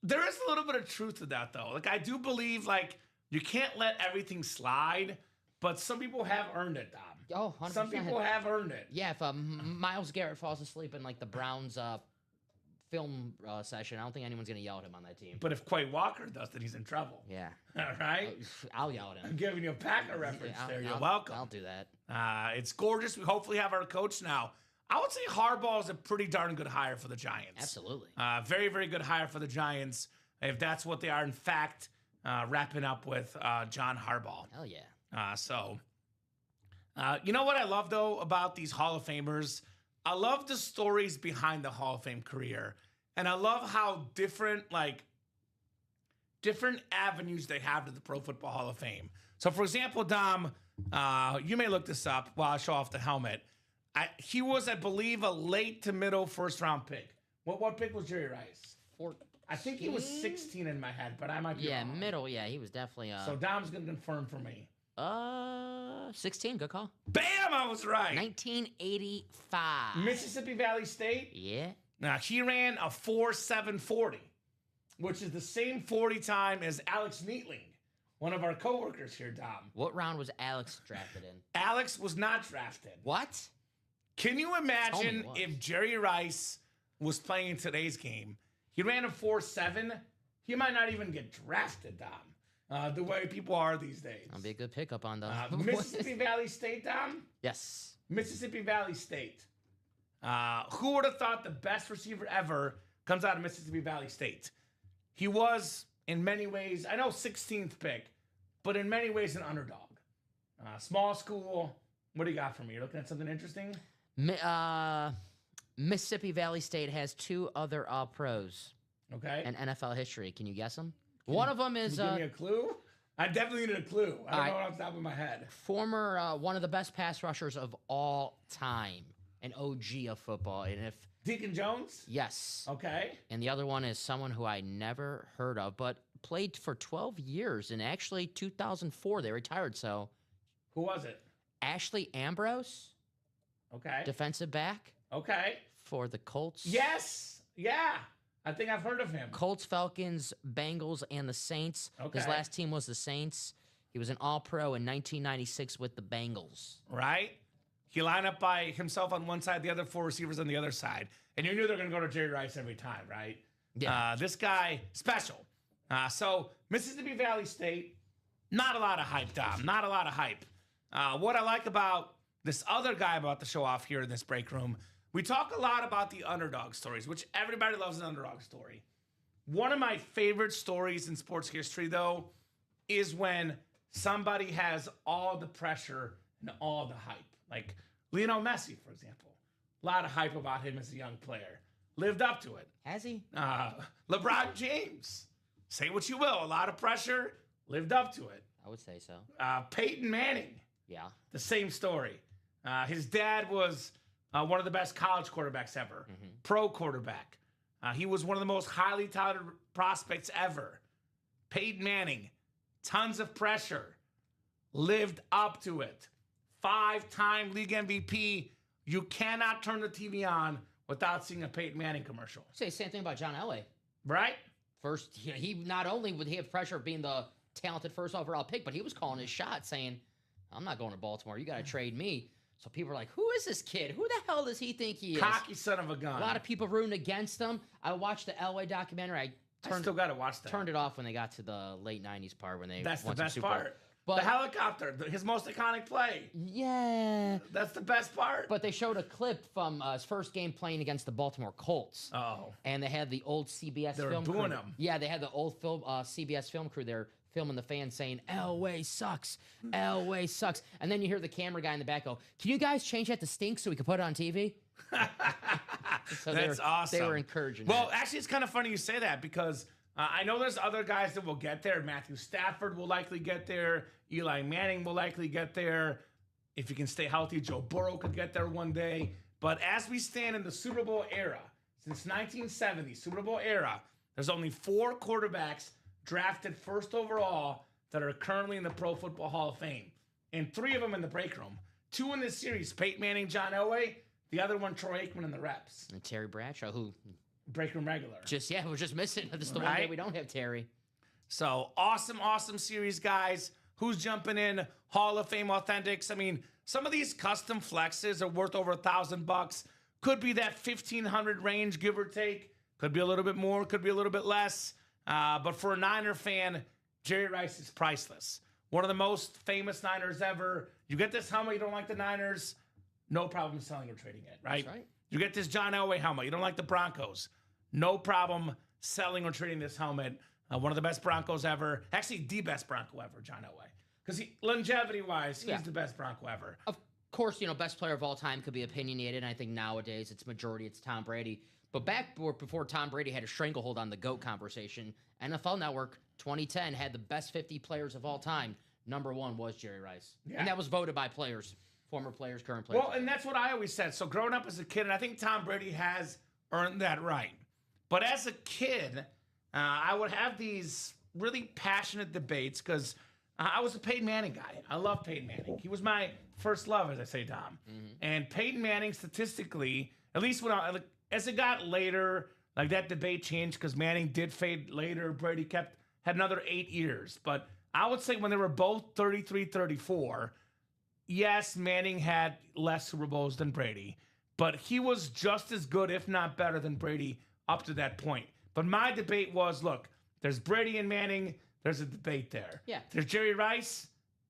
There is a little bit of truth to that, though. Like, I do believe, like, you can't let everything slide, but some people have earned it, Dom. Oh, 100%. Some people have earned it. Yeah, if Myles Garrett falls asleep in like the Browns film session, I don't think anyone's gonna yell at him on that team. But if Quay Walker does, then he's in trouble. Yeah. All right? I'll yell at I'm him. giving you a Packer reference Yeah, there. You're welcome. I'll do that. It's gorgeous. We hopefully have our coach now. I would say Harbaugh is a pretty darn good hire for the Giants. Absolutely. Very, very good hire for the Giants, if that's what they are, in fact, wrapping up with John Harbaugh. Hell yeah. You know what I love, though, about these Hall of Famers? I love the stories behind the Hall of Fame career. And I love how different avenues they have to the Pro Football Hall of Fame. So, for example, Dom, you may look this up while I show off the helmet. He was, I believe, a late to middle first-round pick. What pick was Jerry Rice? 14? I think he was 16 in my head, but I might be wrong. Middle. Yeah, he was definitely. So Dom's going to confirm for me. 16. Good call. Bam! I was right. 1985. Mississippi Valley State. Yeah. Now, he ran a 4.740, which is the same 40 time as Alex Neatling, one of our coworkers here, Dom. What round was Alex drafted in? Alex was not drafted. What? Can you imagine what? if Jerry Rice was playing in today's game? He ran a 4.7. He might not even get drafted, Dom. The way people are these days. That'll be a good pickup on those. Mississippi Valley State, Dom? Yes. Mississippi Valley State. Who would have thought the best receiver ever comes out of Mississippi Valley State? He was, in many ways, I know 16th pick, but in many ways an underdog. Small school. What do you got for me? You're looking at something interesting? Mississippi Valley State has 2 other All-Pros Okay. in NFL history. Can you guess them? One of them is Can you give me a clue? I definitely need a clue. I don't know what off the top of my head. former one of the best pass rushers of all time, an OG of football. And if Deacon Jones? yes, Okay. and the other one is someone who I never heard of, but played for 12 years. And actually, 2004 they retired. So Who was it? Ashley Ambrose, Okay. defensive back Okay. for the Colts. Yes. Yeah. I think I've heard of him. Colts, Falcons, Bengals, and the Saints. His Okay. last team was the Saints. He was an All-Pro in 1996 with the Bengals. Right? He lined up by himself on one side, the other 4 receivers on the other side. And you knew they were going to go to Jerry Rice every time, right? Yeah. This guy, special. So, Mississippi Valley State, not a lot of hype, Dom. Not a lot of hype. What I like about this other guy about to show off here in this break room, we talk a lot about the underdog stories, which everybody loves an underdog story. One of my favorite stories in sports history, though, is when somebody has all the pressure and all the hype. Like Lionel Messi, for example. A lot of hype about him as a young player. Lived up to it. Has he? LeBron James. Say what you will. A lot of pressure. Lived up to it. I would say so. Peyton Manning. Yeah. The same story. His dad was one of the best college quarterbacks ever. Pro quarterback. He was one of the most highly touted prospects ever. Peyton Manning. Tons of pressure. Lived up to it. 5-time league MVP. You cannot turn the TV on without seeing a Peyton Manning commercial. Say the same thing about John Elway. Right? First, he not only would he have pressure of being the talented first overall pick, but he was calling his shot, saying, "I'm not going to Baltimore. You got to trade me." So people are like, "Who is this kid? Who the hell does he think he is?" Cocky son of a gun. A lot of people rooting against him. I watched the Elway documentary. I I still got to watch that. Turned it off when they got to the late 90s part when they That's the won some best Super Bowl. part. But, the helicopter, his most iconic play. Yeah. That's the best part. But they showed a clip from his first game playing against the Baltimore Colts. Oh. And they had the old CBS They were film booing crew. him. Yeah, they had the old CBS film crew there filming the fans saying, Elway sucks. Elway sucks. And then you hear the camera guy in the back go, can you guys change that to stink so we can put it on TV? So That's awesome. They were encouraging Well, that. actually, it's kind of funny you say that because I know there's other guys that will get there. Matthew Stafford will likely get there. Eli Manning will likely get there. If he can stay healthy, Joe Burrow could get there one day. But as we stand in the Super Bowl era, since 1970, Super Bowl era, there's only 4 quarterbacks drafted first overall that are currently in the Pro Football Hall of Fame. And 3 of them in the break room. 2 in this series, Peyton Manning, John Elway. The other one, Troy Aikman in the reps. And Terry Bradshaw, who break room regular. we're just missing. This is the one day we don't have Terry. So awesome series, guys. Who's jumping in? Hall of Fame Authentics. I mean, some of these custom flexes are worth over $1,000. Could be that 1,500 range, give or take. Could be a little bit more. Could be a little bit less. But for a Niner fan, Jerry Rice is priceless. One of the most famous Niners ever. You get this helmet, you don't like the Niners, no problem selling or trading it, right? That's right. You get this John Elway helmet, you don't like the Broncos, no problem selling or trading this helmet. One of the best Broncos ever. Actually, the best Bronco ever, John Elway. Because longevity-wise, he's the best Bronco ever. Of course, best player of all time could be opinionated. And I think nowadays it's Tom Brady. But back before Tom Brady had a stranglehold on the GOAT conversation, NFL Network 2010 had the best 50 players of all time. Number 1 was Jerry Rice. Yeah. And that was voted by players, former players, current players. Well, and that's what I always said. So growing up as a kid, and I think Tom Brady has earned that right. But as a kid, I would have these really passionate debates because I was a Peyton Manning guy. I love Peyton Manning. He was my first love, as I say, Dom. Mm-hmm. And Peyton Manning, statistically, at least as it got later, like that debate changed because Manning did fade later. Brady had another 8 years. But I would say when they were both 33, 34, yes, Manning had less Super Bowls than Brady. But he was just as good, if not better, than Brady up to that point. But my debate was, look, there's Brady and Manning. There's a debate there. Yeah. There's Jerry Rice,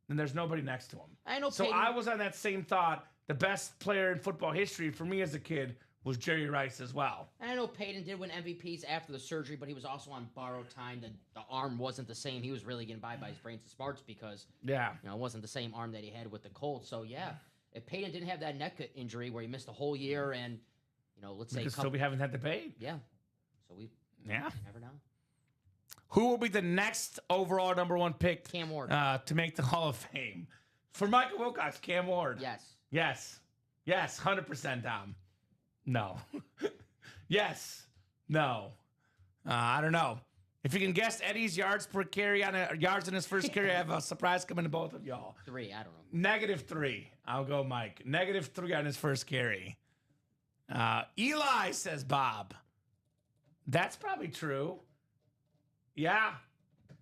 then there's nobody next to him. I know. So I was on that same thought. The best player in football history for me as a kid was Jerry Rice as well. I know Peyton did win MVPs after the surgery, but he was also on borrowed time. The arm wasn't the same. He was really getting by his brains and smarts because it wasn't the same arm that he had with the Colts. So yeah, if Peyton didn't have that neck injury where he missed a whole year and let's say we could still be having that debate. Yeah. So we never know. Who will be the next overall number 1 pick? Cam Ward. To make the Hall of Fame. For Michael Wilcox, Cam Ward. Yes. Yes, 100%, Dom. No. Yes. No. I don't know. If you can guess Eddie's yards per carry yards in his first carry, I have a surprise coming to both of y'all. 3, I don't know. -3. I'll go Mike. -3 on his first carry. Eli, says Bob. That's probably true. Yeah.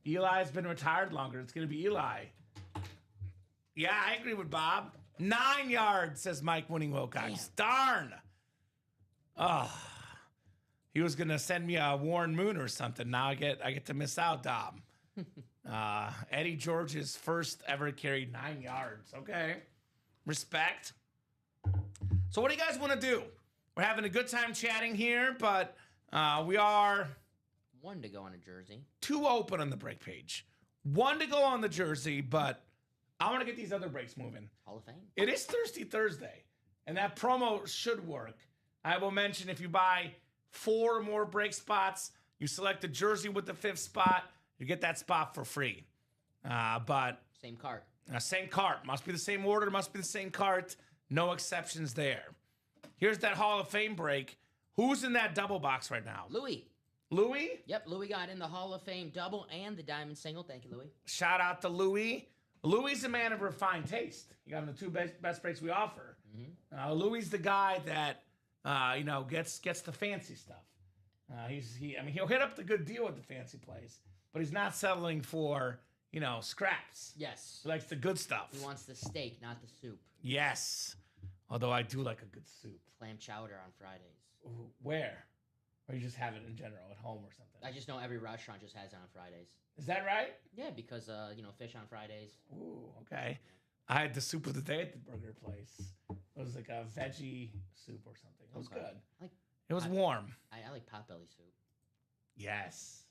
Eli's been retired longer. It's going to be Eli. Yeah, I agree with Bob. 9 yards, says Mike Winning Wilcox. Darn. Oh. He was going to send me a Warren Moon or something. Now I get to miss out, Dom. Eddie George's first ever carried 9 yards. Okay. Respect. So what do you guys want to do? We're having a good time chatting here, but we are 1 to go on a jersey. 2 open on the break page. 1 to go on the jersey, but I want to get these other breaks moving. Hall of Fame. It is Thirsty Thursday, and that promo should work. I will mention if you buy 4 or more break spots, you select a jersey with the 5th spot, you get that spot for free. But same cart. Same cart. Must be the same order, must be the same cart. No exceptions there. Here's that Hall of Fame break. Who's in that double box right now? Louis. Louis? Yep, Louis got in the Hall of Fame double and the diamond single. Thank you, Louis. Shout out to Louis. Louis is a man of refined taste. You got him the 2 best breaks we offer. Mm-hmm. Louis is the guy that gets the fancy stuff. He'll hit up the good deal with the fancy plays, but he's not settling for scraps. Yes. He likes the good stuff. He wants the steak, not the soup. Yes. Although I do like a good soup. Clam chowder on Fridays. Ooh, where? Or you just have it in general at home or something? I just know every restaurant just has it on Fridays. Is that right? Yeah, because fish on Fridays. Ooh, okay. I had the soup of the day at the burger place. It was like a veggie soup or something. It was good. It was warm. I like potbelly soup. Yes.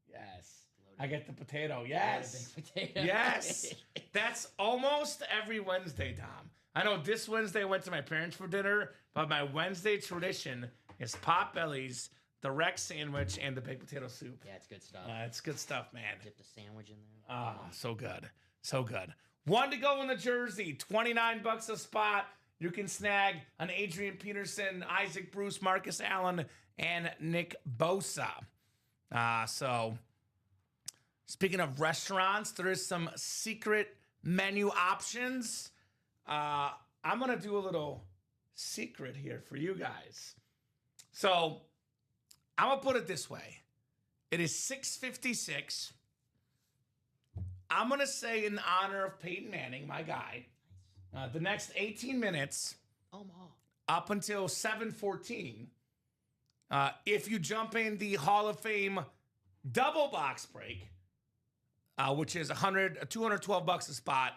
Yes. Loaded. I get the potato. Yes. Loaded baked potato. Yes. That's almost every Wednesday, Tom. I know this Wednesday I went to my parents for dinner, but my Wednesday tradition is potbellies, the Rex sandwich, and the baked potato soup. Yeah, it's good stuff. It's good stuff, man. Dip the sandwich in there. Ah, so good. So good. One to go in the jersey, $29 a spot. You can snag an Adrian Peterson, Isaac Bruce, Marcus Allen, and Nick Bosa. So, speaking of restaurants, there is some secret menu options. I'm going to do a little secret here for you guys. So, I'm going to put it this way. It is 6:56. I'm going to say in honor of Peyton Manning, my guy, the next 18 minutes up until 7:14, if you jump in the Hall of Fame double box break, which is $212 a spot,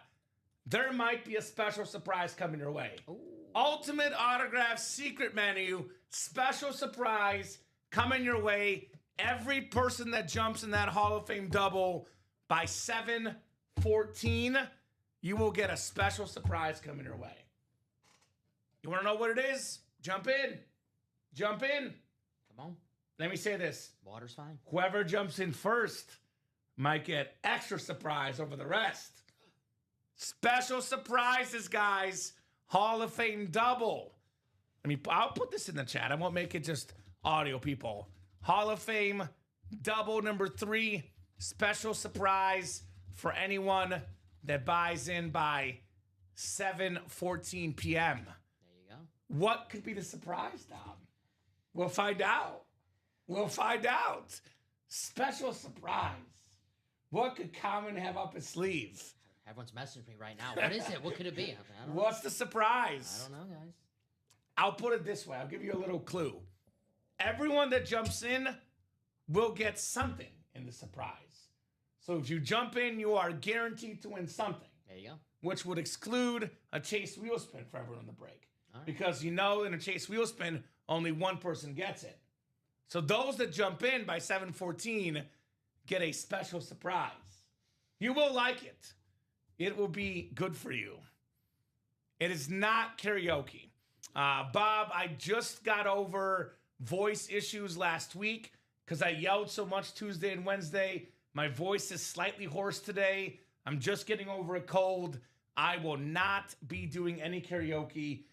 there might be a special surprise coming your way. Ooh. Ultimate Autograph Secret Menu, special surprise coming your way. Every person that jumps in that Hall of Fame double by 7:14, you will get a special surprise coming your way. You want to know what it is? Jump in. Jump in. Come on. Let me say this. Water's fine. Whoever jumps in first might get extra surprise over the rest. Special surprises, guys. Hall of Fame double. I'll put this in the chat. I won't make it just audio, people. Hall of Fame double number 3. Special surprise for anyone that buys in by 7:14 p.m. There you go. What could be the surprise, Dom? We'll find out. We'll find out. Special surprise. What could Kamen have up his sleeve? Everyone's messaging me right now. What is it? What could it be? I don't know. What's the surprise? I don't know, guys. I'll put it this way. I'll give you a little clue. Everyone that jumps in will get something in the surprise. So if you jump in, you are guaranteed to win something. There you go. Which would exclude a chase wheel spin for everyone in the break. All right. Because in a chase wheel spin, only one person gets it. So those that jump in by 7:14 get a special surprise. You will like it. It will be good for you. It is not karaoke. Bob, I just got over voice issues last week because I yelled so much Tuesday and Wednesday. My voice is slightly hoarse today. I'm just getting over a cold. I will not be doing any karaoke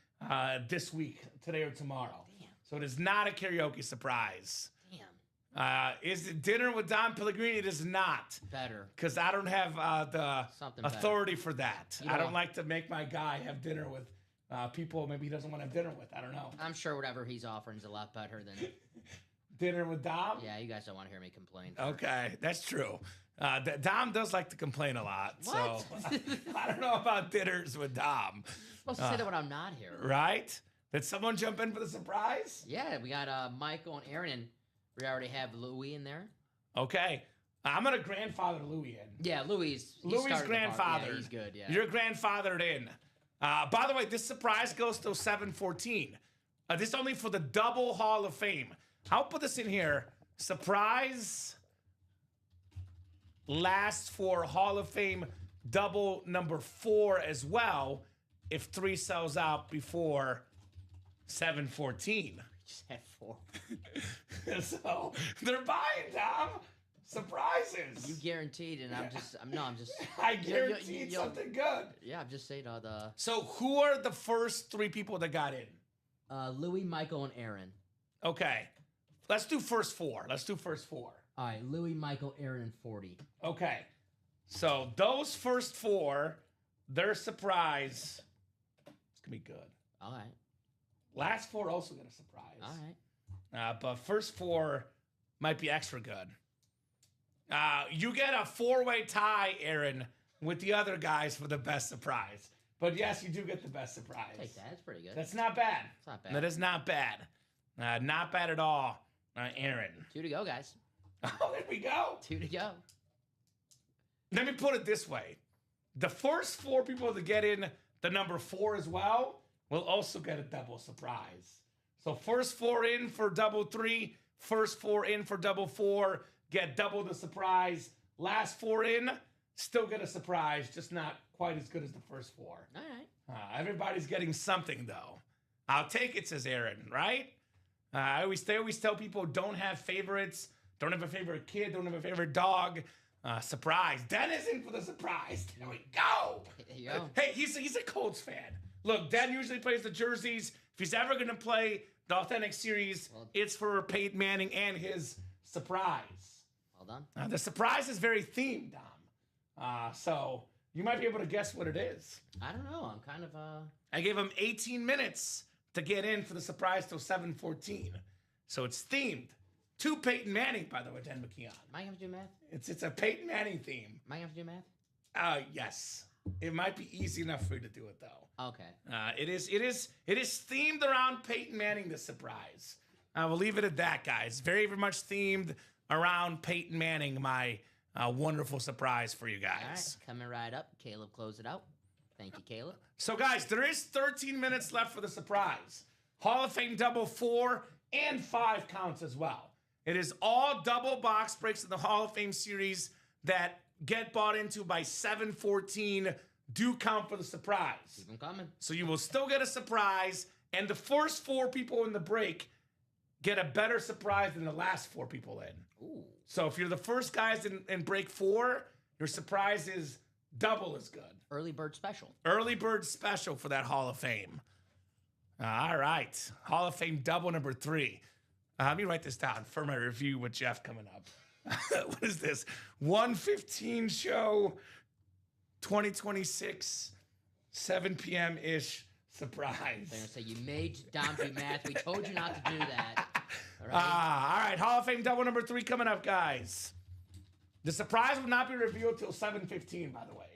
this week, today or tomorrow. Damn. So it is not a karaoke surprise. Damn. Is it dinner with Don Pellegrini? It is not. Better. Because I don't have the Something authority for that. You I don't don't- like to make my guy have dinner with people maybe he doesn't want to have dinner with. I don't know. I'm sure whatever he's offering is a lot better than. Dinner with Dom? Yeah, you guys don't want to hear me complain. Okay, that's true. Dom does like to complain a lot. What? So I don't know about dinners with Dom. I'm supposed to say that when I'm not here. Right? Did someone jump in for the surprise? Yeah, we got Michael and Aaron, and we already have Louis in there. Okay. I'm going to grandfather Louis in. Yeah, Louis' grandfather. Yeah, he's good, yeah. You're grandfathered in. By the way, this surprise goes till 7:14. This is only for the double Hall of Fame. I'll put this in here. Surprise lasts for Hall of Fame double number 4 as well if 3 sells out before 7:14. Just had 4. So they're buying, Tom. Surprises. You guaranteed, and I'm just. I guaranteed something good. Yeah, I'm just saying the. So who are the first 3 people that got in? Louis, Michael, and Aaron. Okay. Let's do first 4. All right, Louis, Michael, Aaron, and 40. Okay. So those first 4, their surprise, it's going to be good. All right. Last 4 also get a surprise. All right. But first 4 might be extra good. You get a 4-way tie, Aaron, with the other guys for the best surprise. But yes, you do get the best surprise. Take that. It's pretty good. That's not bad. It's not bad. That is not bad. Not bad at all. Aaron. 2 to go, guys. Oh, there we go. 2 to go. Let me put it this way. The first 4 people to get in the number 4 as well will also get a double surprise. So first 4 in for double 3, first 4 in for double 4, get double the surprise. Last 4 in, still get a surprise, just not quite as good as the first 4. All right. Everybody's getting something, though. I'll take it, says Aaron, right? I always tell people, don't have favorites. Don't have a favorite kid. Don't have a favorite dog. Surprise. Den is in for the surprise. There we go. There you go. Hey, he's a Colts fan. Look, Den usually plays the jerseys. If he's ever going to play the authentic series, it's for Peyton Manning and his surprise. Well done. The surprise is very themed, Dom. So you might be able to guess what it is. I don't know. I'm kind of I gave him 18 minutes to get in for the surprise till 7:14. So it's themed to Peyton Manning, by the way, Dan McKeon. Am I going to do math? It's a Peyton Manning theme. Am I going to do math? Yes. It might be easy enough for you to do it, though. Okay. It is themed around Peyton Manning, the surprise. We'll leave it at that, guys. Very, very much themed around Peyton Manning, my wonderful surprise for you guys. All right. Coming right up. Caleb, close it out. Thank you, Caleb. So, guys, there is 13 minutes left for the surprise. Hall of Fame double 4 and 5 counts as well. It is all double box breaks in the Hall of Fame series that get bought into by 7:14 do count for the surprise. Keep them coming. So you will still get a surprise, and the first 4 people in the break get a better surprise than the last 4 people in. Ooh. So if you're the first guys in break 4, your surprise is double as good. Early bird special. Early bird special for that Hall of Fame. All right. Hall of Fame double number 3. Let me write this down for my review with Jeff coming up. What is this? 1:15 show, 2026, 7 p.m.-ish surprise. They're going to say, you made Dom do math. We told you not to do that. All right. All right. Hall of Fame double number 3 coming up, guys. The surprise will not be revealed till 7:15, by the way.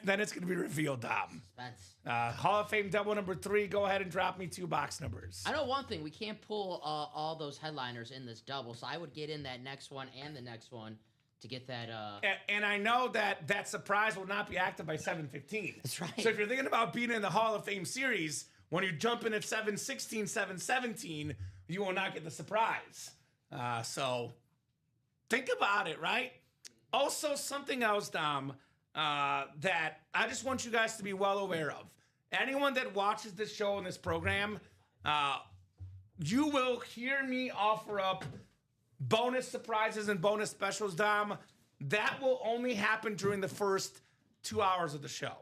Then it's going to be revealed, Dom. Suspense. Hall of Fame double number 3. Go ahead and drop me 2 box numbers. I know one thing. We can't pull all those headliners in this double, so I would get in that next one and the next one to get that. And I know that surprise will not be active by 7:15. That's right. So if you're thinking about being in the Hall of Fame series, when you jump in at 7:16, 7:17, you will not get the surprise. So think about it, right? Also, something else, Dom, that I just want you guys to be well aware of. Anyone that watches this show and this program, you will hear me offer up bonus surprises and bonus specials, Dom. That will only happen during the first 2 hours of the show.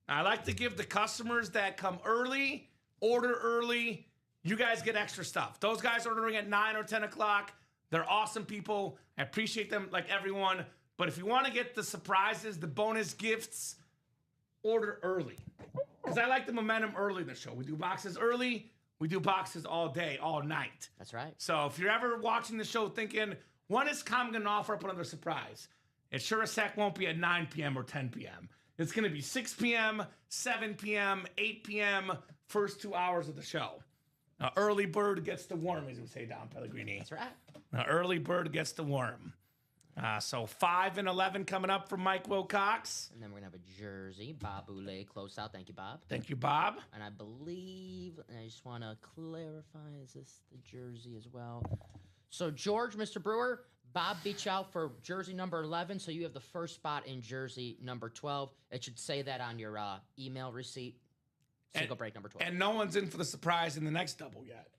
I like to give the customers that come early, order early, you guys get extra stuff. Those guys ordering at 9 or 10 o'clock, they're awesome people. I appreciate them like everyone. But if you want to get the surprises, the bonus gifts, order early. Because I like the momentum early in the show. We do boxes early. We do boxes all day, all night. That's right. So if you're ever watching the show thinking, when is Kamen going to offer up another surprise? It sure as heck won't be at 9 p.m. or 10 p.m. It's going to be 6 p.m., 7 p.m., 8 p.m., first 2 hours of the show. Early bird gets the worm, as we say, Don Pellegrini. That's right. Early bird gets the worm. So 5 and 11 coming up from Mike Wilcox. And then we're going to have a jersey. Bob Boulay, close out. Thank you, Bob. Thank you, Bob. And I believe, and I just want to clarify, is this the jersey as well? So, George, Mr. Brewer, Bob beat you out for jersey number 11, so you have the first spot in jersey number 12. It should say that on your email receipt. Single break number 12. And no one's in for the surprise in the next double yet.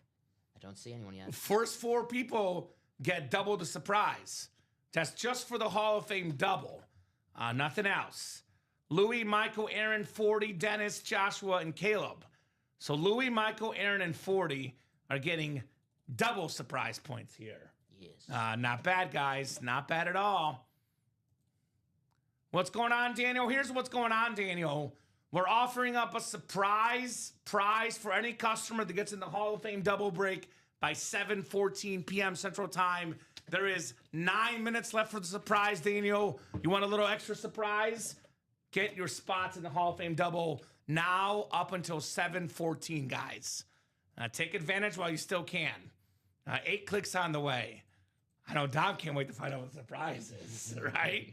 I don't see anyone yet. First 4 people get double the surprise. That's just for the Hall of Fame double. Nothing else. Louis, Michael, Aaron, 40, Dennis, Joshua, and Caleb. So Louis, Michael, Aaron, and 40 are getting double surprise points here. Yes. Not bad, guys. Not bad at all. What's going on, Daniel? Here's what's going on, Daniel. We're offering up a surprise prize for any customer that gets in the Hall of Fame double break by 7:14 p.m. Central Time. There is 9 minutes left for the surprise, Daniel. You want a little extra surprise? Get your spots in the Hall of Fame double now up until 7:14, guys. Take advantage while you still can. 8 clicks on the way. I know Dom can't wait to find out what the surprise is, right?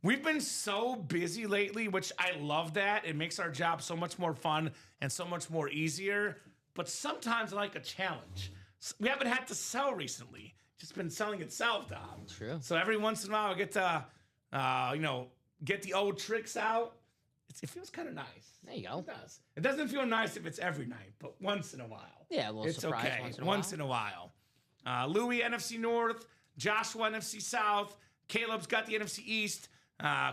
We've been so busy lately, which I love that. It makes our job so much more fun and so much more easier. But sometimes I like a challenge. We haven't had to sell recently. Just been selling itself, Dom. True. So every once in a while I get to, get the old tricks out. It feels kind of nice. There you go. It does. It doesn't feel nice if it's every night, but once in a while. Yeah, a little It's surprise okay. once in a while. Louis, NFC North. Joshua, NFC South. Caleb's got the NFC East.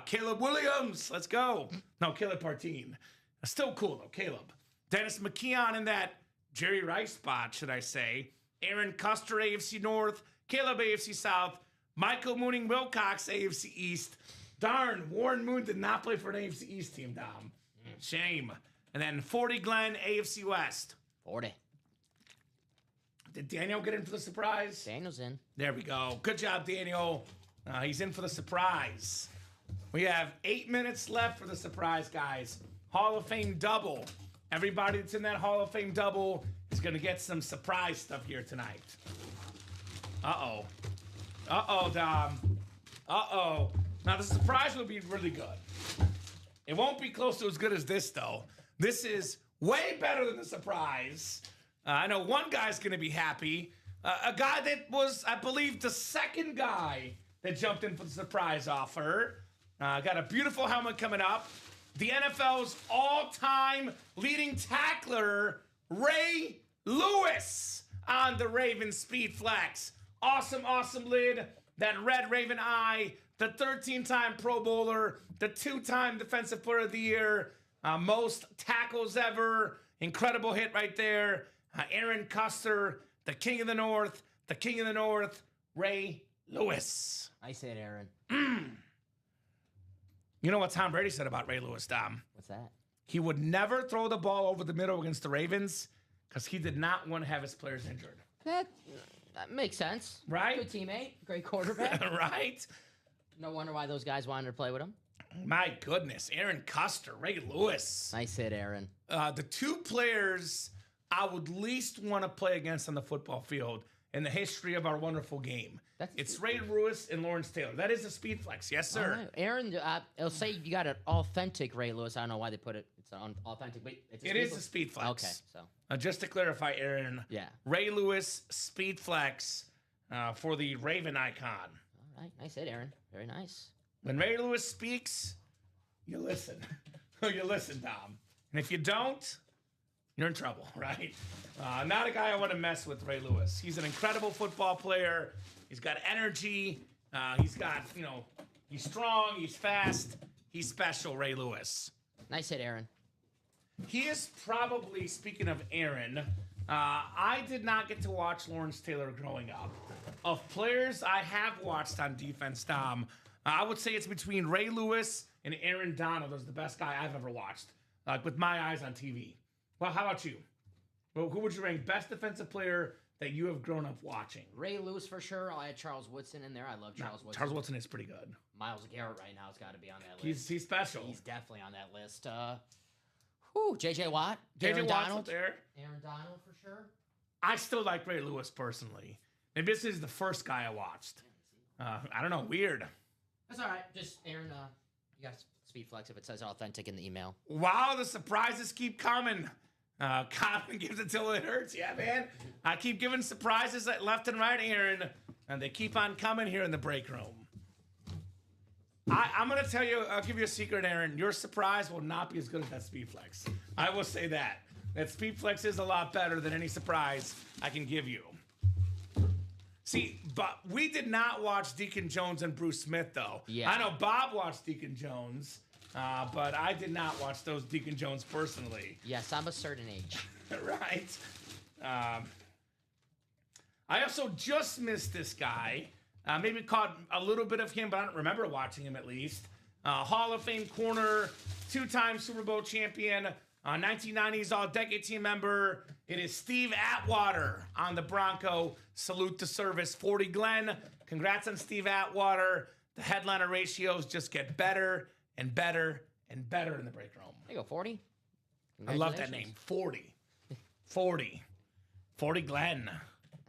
Caleb Williams, let's go. No, Caleb Partine. Still cool, though, Caleb. Dennis McKeon in that Jerry Rice spot, should I say. Aaron Custer, AFC North. Caleb, AFC South. Michael Mooning Wilcox, AFC East. Darn, Warren Moon did not play for an AFC East team, Dom. Shame. And then 40 Glenn, AFC West. 40. Did Daniel get in for the surprise? Daniel's in. There we go. Good job, Daniel. He's in for the surprise. We have 8 minutes left for the surprise, guys. Hall of Fame double. Everybody that's in that Hall of Fame double is going to get some surprise stuff here tonight. Uh-oh. Uh-oh, Dom. Uh-oh. Now, the surprise will be really good. It won't be close to as good as this, though. This is way better than the surprise. I know one guy's going to be happy. A guy that was, I believe, the second guy that jumped in for the surprise offer. Got a beautiful helmet coming up. The NFL's all-time leading tackler, Ray Lewis, on the Raven Speed Flex. Awesome, awesome lid. That red Raven eye. The 13-time Pro Bowler. The 2-time Defensive Player of the Year. Most tackles ever. Incredible hit right there. Aaron Custer, the King of the North. The King of the North, Ray Lewis. I said Aaron. You know what Tom Brady said about Ray Lewis, Dom? What's that? He would never throw the ball over the middle against the Ravens because he did not want to have his players injured. That makes sense. Right? Good teammate. Great quarterback. Right? No wonder why those guys wanted to play with him. My goodness. Aaron Custer, Ray Lewis. I said Aaron. The 2 players I would least want to play against on the football field in the history of our wonderful game. It's Ray Lewis and Lawrence Taylor. That is a speed flex. Yes, sir. Right. Aaron, it'll say you got an authentic Ray Lewis. I don't know why they put it. It's authentic, but it's a speed flex. Okay, so. Just to clarify, Aaron. Yeah. Ray Lewis, speed flex for the Raven icon. All right. I said Aaron. Very nice. When Ray Lewis speaks, you listen. You listen, Dom. And if you don't, you're in trouble, right? Not a guy I want to mess with, Ray Lewis. He's an incredible football player. He's got energy. He's got, he's strong. He's fast. He's special, Ray Lewis. Nice hit, Aaron. He is probably, speaking of Aaron, I did not get to watch Lawrence Taylor growing up. Of players I have watched on defense, Dom, I would say it's between Ray Lewis and Aaron Donald as the best guy I've ever watched, with my eyes on TV. Well, how about you? Well, who would you rank best defensive player that you have grown up watching? Ray Lewis for sure. I'll add Charles Woodson in there. I love Charles Woodson. Charles Woodson is pretty good. Miles Garrett right now has got to be on that list. He's special. He's definitely on that list. J.J. Watt. J.J. Aaron Watt's Donald. up there. Aaron Donald for sure. I still like Ray Lewis personally. Maybe this is the first guy I watched. I don't know. Weird. That's all right. Just Aaron. You got speed flex if it says authentic in the email. Wow, the surprises keep coming. Kamen gives it till it hurts. Yeah, man. I keep giving surprises left and right, Aaron, and they keep on coming here in the break room. I'm going to tell you, I'll give you a secret, Aaron. Your surprise will not be as good as that speed flex. I will say that. That speed flex is a lot better than any surprise I can give you. See, but we did not watch Deacon Jones and Bruce Smith, though. Yeah. I know Bob watched Deacon Jones, but I did not watch those Deacon Jones personally. Yes, I'm a certain age. Right. I also just missed this guy. Maybe caught a little bit of him, but I don't remember watching him at least. Hall of Fame corner, 2-time Super Bowl champion, 1990s All-Decade team member. It is Steve Atwater on the Bronco. Salute to service. 40 Glenn. Congrats on Steve Atwater. The headliner ratios just get better and better and better in the break room. There you go, 40. I love that name. 40. 40. 40 Glenn.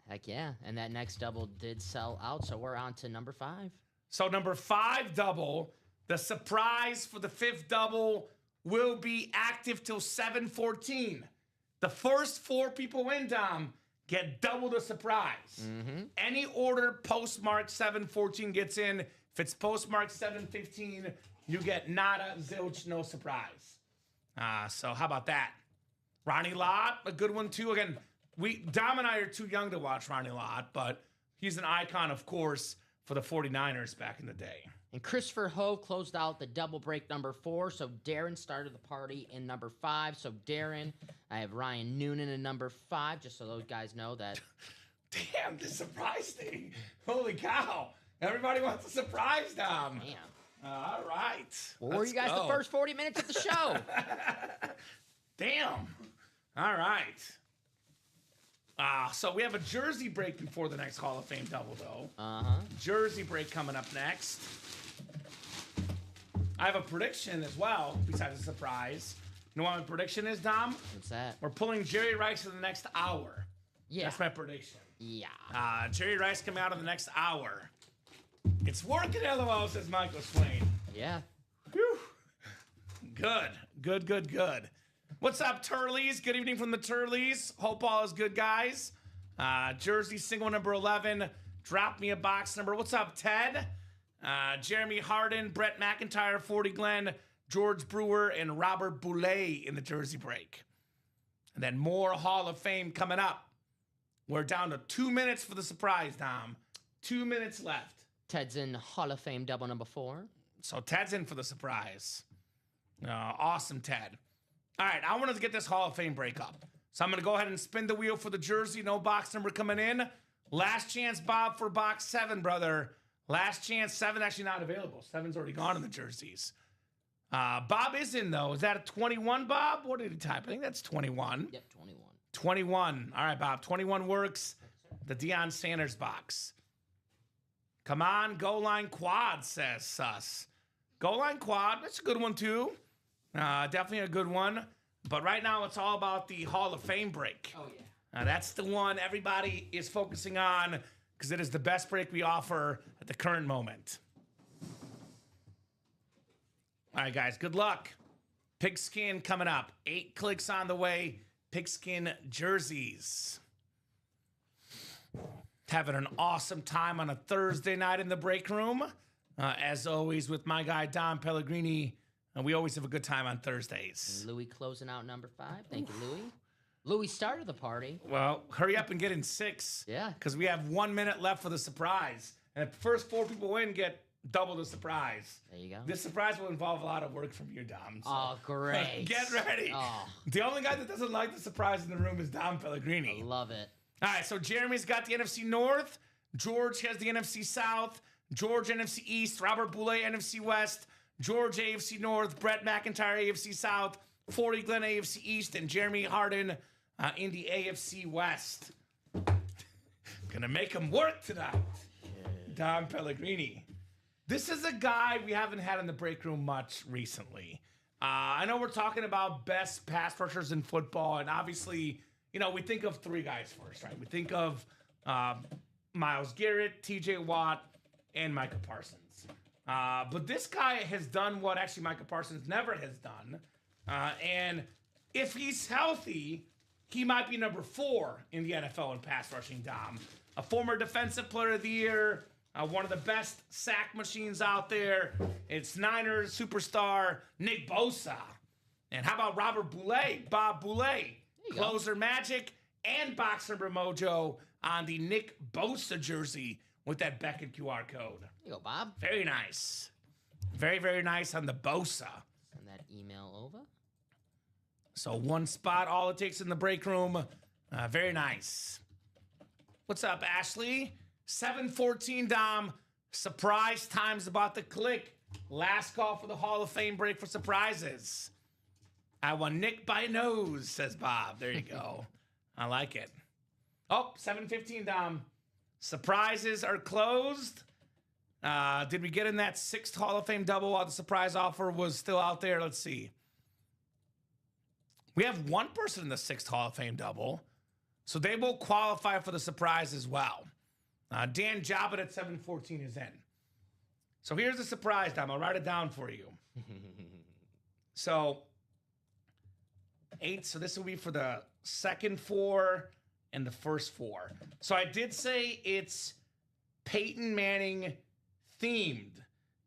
Heck yeah. And that next double did sell out, so we're on to number 5. So number 5 double, the surprise for the 5th double will be active till 7:14. The first 4 people in, Dom, get double the surprise. Any order postmarked 7:14 gets in. If it's postmarked 7:15, you get nada, zilch, no surprise. So how about that? Ronnie Lott, a good one too. Again, Dom and I are too young to watch Ronnie Lott, but he's an icon, of course, for the 49ers back in the day. And Christopher Ho closed out the double break number 4, so Darren started the party in number 5. So Darren, I have Ryan Noonan in number 5, just so those guys know that. Damn, the surprise thing. Holy cow. Everybody wants a surprise, Dom. Man. All right. Well, were you guys the first 40 minutes of the show? Damn. All right. So we have a jersey break before the next Hall of Fame double, though. Jersey break coming up next. I have a prediction as well, besides a surprise. You know what my prediction is, Dom? What's that? We're pulling Jerry Rice in the next hour. Yeah. That's my prediction. Yeah. Jerry Rice coming out in the next hour. It's working, LOL, says Michael Swain. Yeah. Whew. Good. What's up, Turleys? Good evening from the Turleys. Hope all is good, guys. Jersey single number 11. Drop me a box number. What's up, Ted? Jeremy Harden, Brett McIntyre, 40 Glenn, George Brewer, and Robert Boulay in the jersey break. And then more Hall of Fame coming up. We're down to 2 minutes for the surprise, Dom. 2 minutes left. Ted's in Hall of Fame double number 4. So Ted's in for the surprise. Awesome, Ted. All right, I wanted to get this Hall of Fame break up. So I'm going to go ahead and spin the wheel for the jersey. No box number coming in. Last chance, Bob, for box 7, brother. Last chance, 7 actually not available. 7's already gone in the jerseys. Bob is in, though. Is that a 21, Bob? What did he type? I think that's 21. Yep, 21. 21. All right, Bob. 21 works. The Deion Sanders box. Come on, goal line quad, says Sus. Goal line quad. That's a good one, too. Definitely a good one. But right now, it's all about the Hall of Fame break. Oh, yeah. That's the one everybody is focusing on because it is the best break we offer at the current moment. All right, guys, good luck. Pigskin coming up. 8 clicks on the way. Pigskin jerseys. Having an awesome time on a Thursday night in the break room. As always, with my guy, Dom Pellegrini. We always have a good time on Thursdays. And Louis closing out number 5. Thank you, Louis. Louis started the party. Well, hurry up and get in 6. Yeah. Because we have 1 minute left for the surprise. And the first 4 people in get double the surprise. There you go. This surprise will involve a lot of work from you, Dom. So Oh, great. get ready. Oh. The only guy that doesn't like the surprise in the room is Dom Pellegrini. I love it. All right, so Jeremy's got the NFC North. George has the NFC South. George, NFC East. Robert Boulay, NFC West. George, AFC North. Brett McIntyre, AFC South. 40 Glenn, AFC East. And Jeremy Harden in the AFC West. Gonna make him work tonight. Dom Pellegrini. This is a guy we haven't had in the break room much recently. I know we're talking about best pass rushers in football, and obviously, you know, we think of 3 guys first, right? We think of Myles Garrett, TJ Watt, and Micah Parsons. But this guy has done what actually Micah Parsons never has done. And if he's healthy, he might be number 4 in the NFL in pass rushing, Dom. A former Defensive Player of the Year, one of the best sack machines out there. It's Niners superstar Nick Bosa. And how about Robert Boulay, Bob Boulay? Closer magic and box number mojo on the Nick Bosa jersey with that Beckett QR code. There you go, Bob. Very nice. Very, very nice on the Bosa. Send that email over. So 1 spot, all it takes in the break room. Very nice. What's up, Ashley? 7:14, Dom. Surprise time's about to click. Last call for the Hall of Fame break for surprises. I want Nick by nose, says Bob. There you go. I like it. Oh, 7:15, Dom. Surprises are closed. Did we get in that 6th Hall of Fame double while the surprise offer was still out there? Let's see. We have 1 person in the 6th Hall of Fame double. So they will qualify for the surprise as well. Dan Jobbitt at 714 is in. So here's the surprise, Dom. I'll write it down for you. So 8. So this will be for the second 4 and the first 4. So I did say it's Peyton Manning themed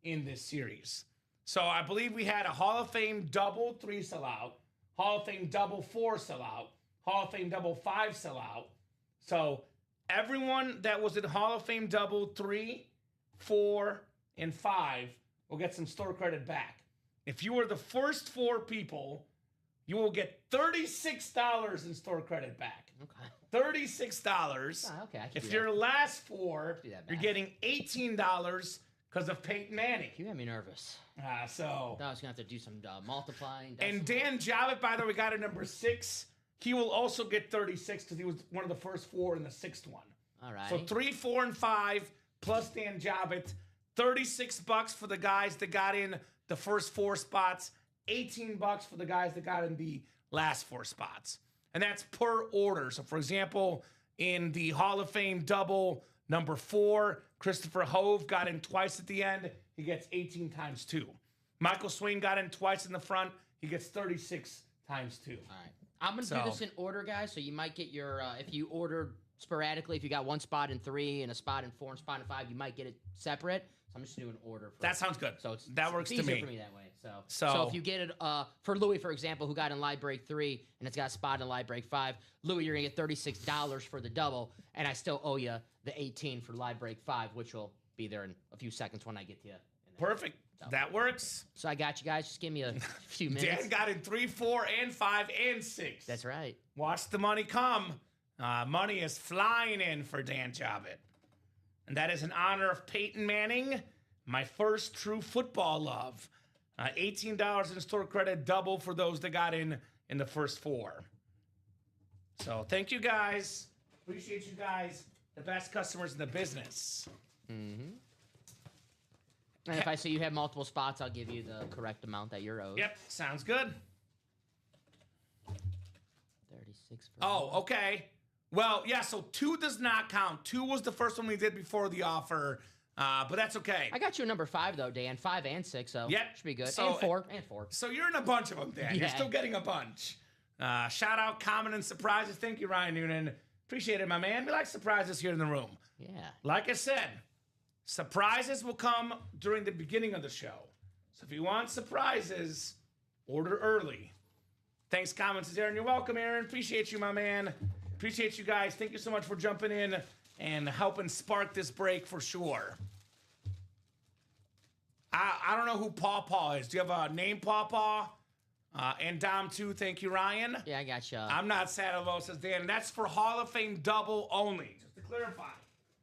in this series. So I believe we had a Hall of Fame double 3 sellout, Hall of Fame double 4 sellout, Hall of Fame double 5 sellout. So everyone that was in Hall of Fame double 3, 4, and 5 will get some store credit back. If you were the first 4 people, you will get $36 in store credit back. Okay. $36. Oh, okay. If you're last 4, do that you're math. getting $18 because of Peyton Manning. You had me nervous. So. I was going to have to do some multiplying. And Dan Jobbitt, by the way, got a number 6. He will also get 36 because he was one of the first 4 in the 6th one. All right. So 3, 4, and 5 plus Dan Jobbitt. $36 for the guys that got in the first 4 spots. $18 for the guys that got in the last 4 spots. And that's per order. So, for example, in the Hall of Fame double number 4, Christopher Hove got in twice at the end. He gets 18 times 2. Michael Swain got in twice in the front. He gets 36 times 2. All right. I'm going to do this in order, guys. So you might get your, if you ordered sporadically, if you got 1 spot in 3 and a spot in 4 and a spot in 5, you might get it separate. So I'm just doing order. That sounds good. So that works it's to easier me. for me that way. So if you get it for Louis, for example, who got in live break 3 and it's got a spot in live break 5, Louis, you're gonna get $36 for the double, and I still owe you the 18 for live break 5, which will be there in a few seconds when I get to you. Perfect. That works. So I got you guys. Just give me a few minutes. Dan got in 3, 4, and 5, and 6. That's right. Watch the money come. Money is flying in for Dan Jobbitt. And that is in honor of Peyton Manning, my first true football love. $18 in store credit, double for those that got in the first 4. So thank you guys. Appreciate you guys. The best customers in the business. Mm-hmm. And if I see you have multiple spots, I'll give you the correct amount that you're owed. Yep, sounds good. 36 for Oh, okay. Well, yeah, so 2 does not count. 2 was the first one we did before the offer, but that's okay. I got you a number 5, though, Dan. 5 and 6, so Yep. should be good. So, and 4. And 4. So you're in a bunch of them, Dan. You're Yeah. still getting a bunch. Shout out, Kamen and surprises. Thank you, Ryan Noonan. Appreciate it, my man. We like surprises here in the room. Yeah. Like I said, surprises will come during the beginning of the show. So if you want surprises, order early. Thanks, Kamen. Says Aaron. You're welcome, Aaron. Appreciate you, my man. Appreciate you guys. Thank you so much for jumping in and helping spark this break for sure. I don't know who Paw Paw is. Do you have a name, Paw Paw? And Dom, too. Thank you, Ryan. Yeah, I got you. I'm not Sadalo, says Dan. That's for Hall of Fame double only. Just to clarify.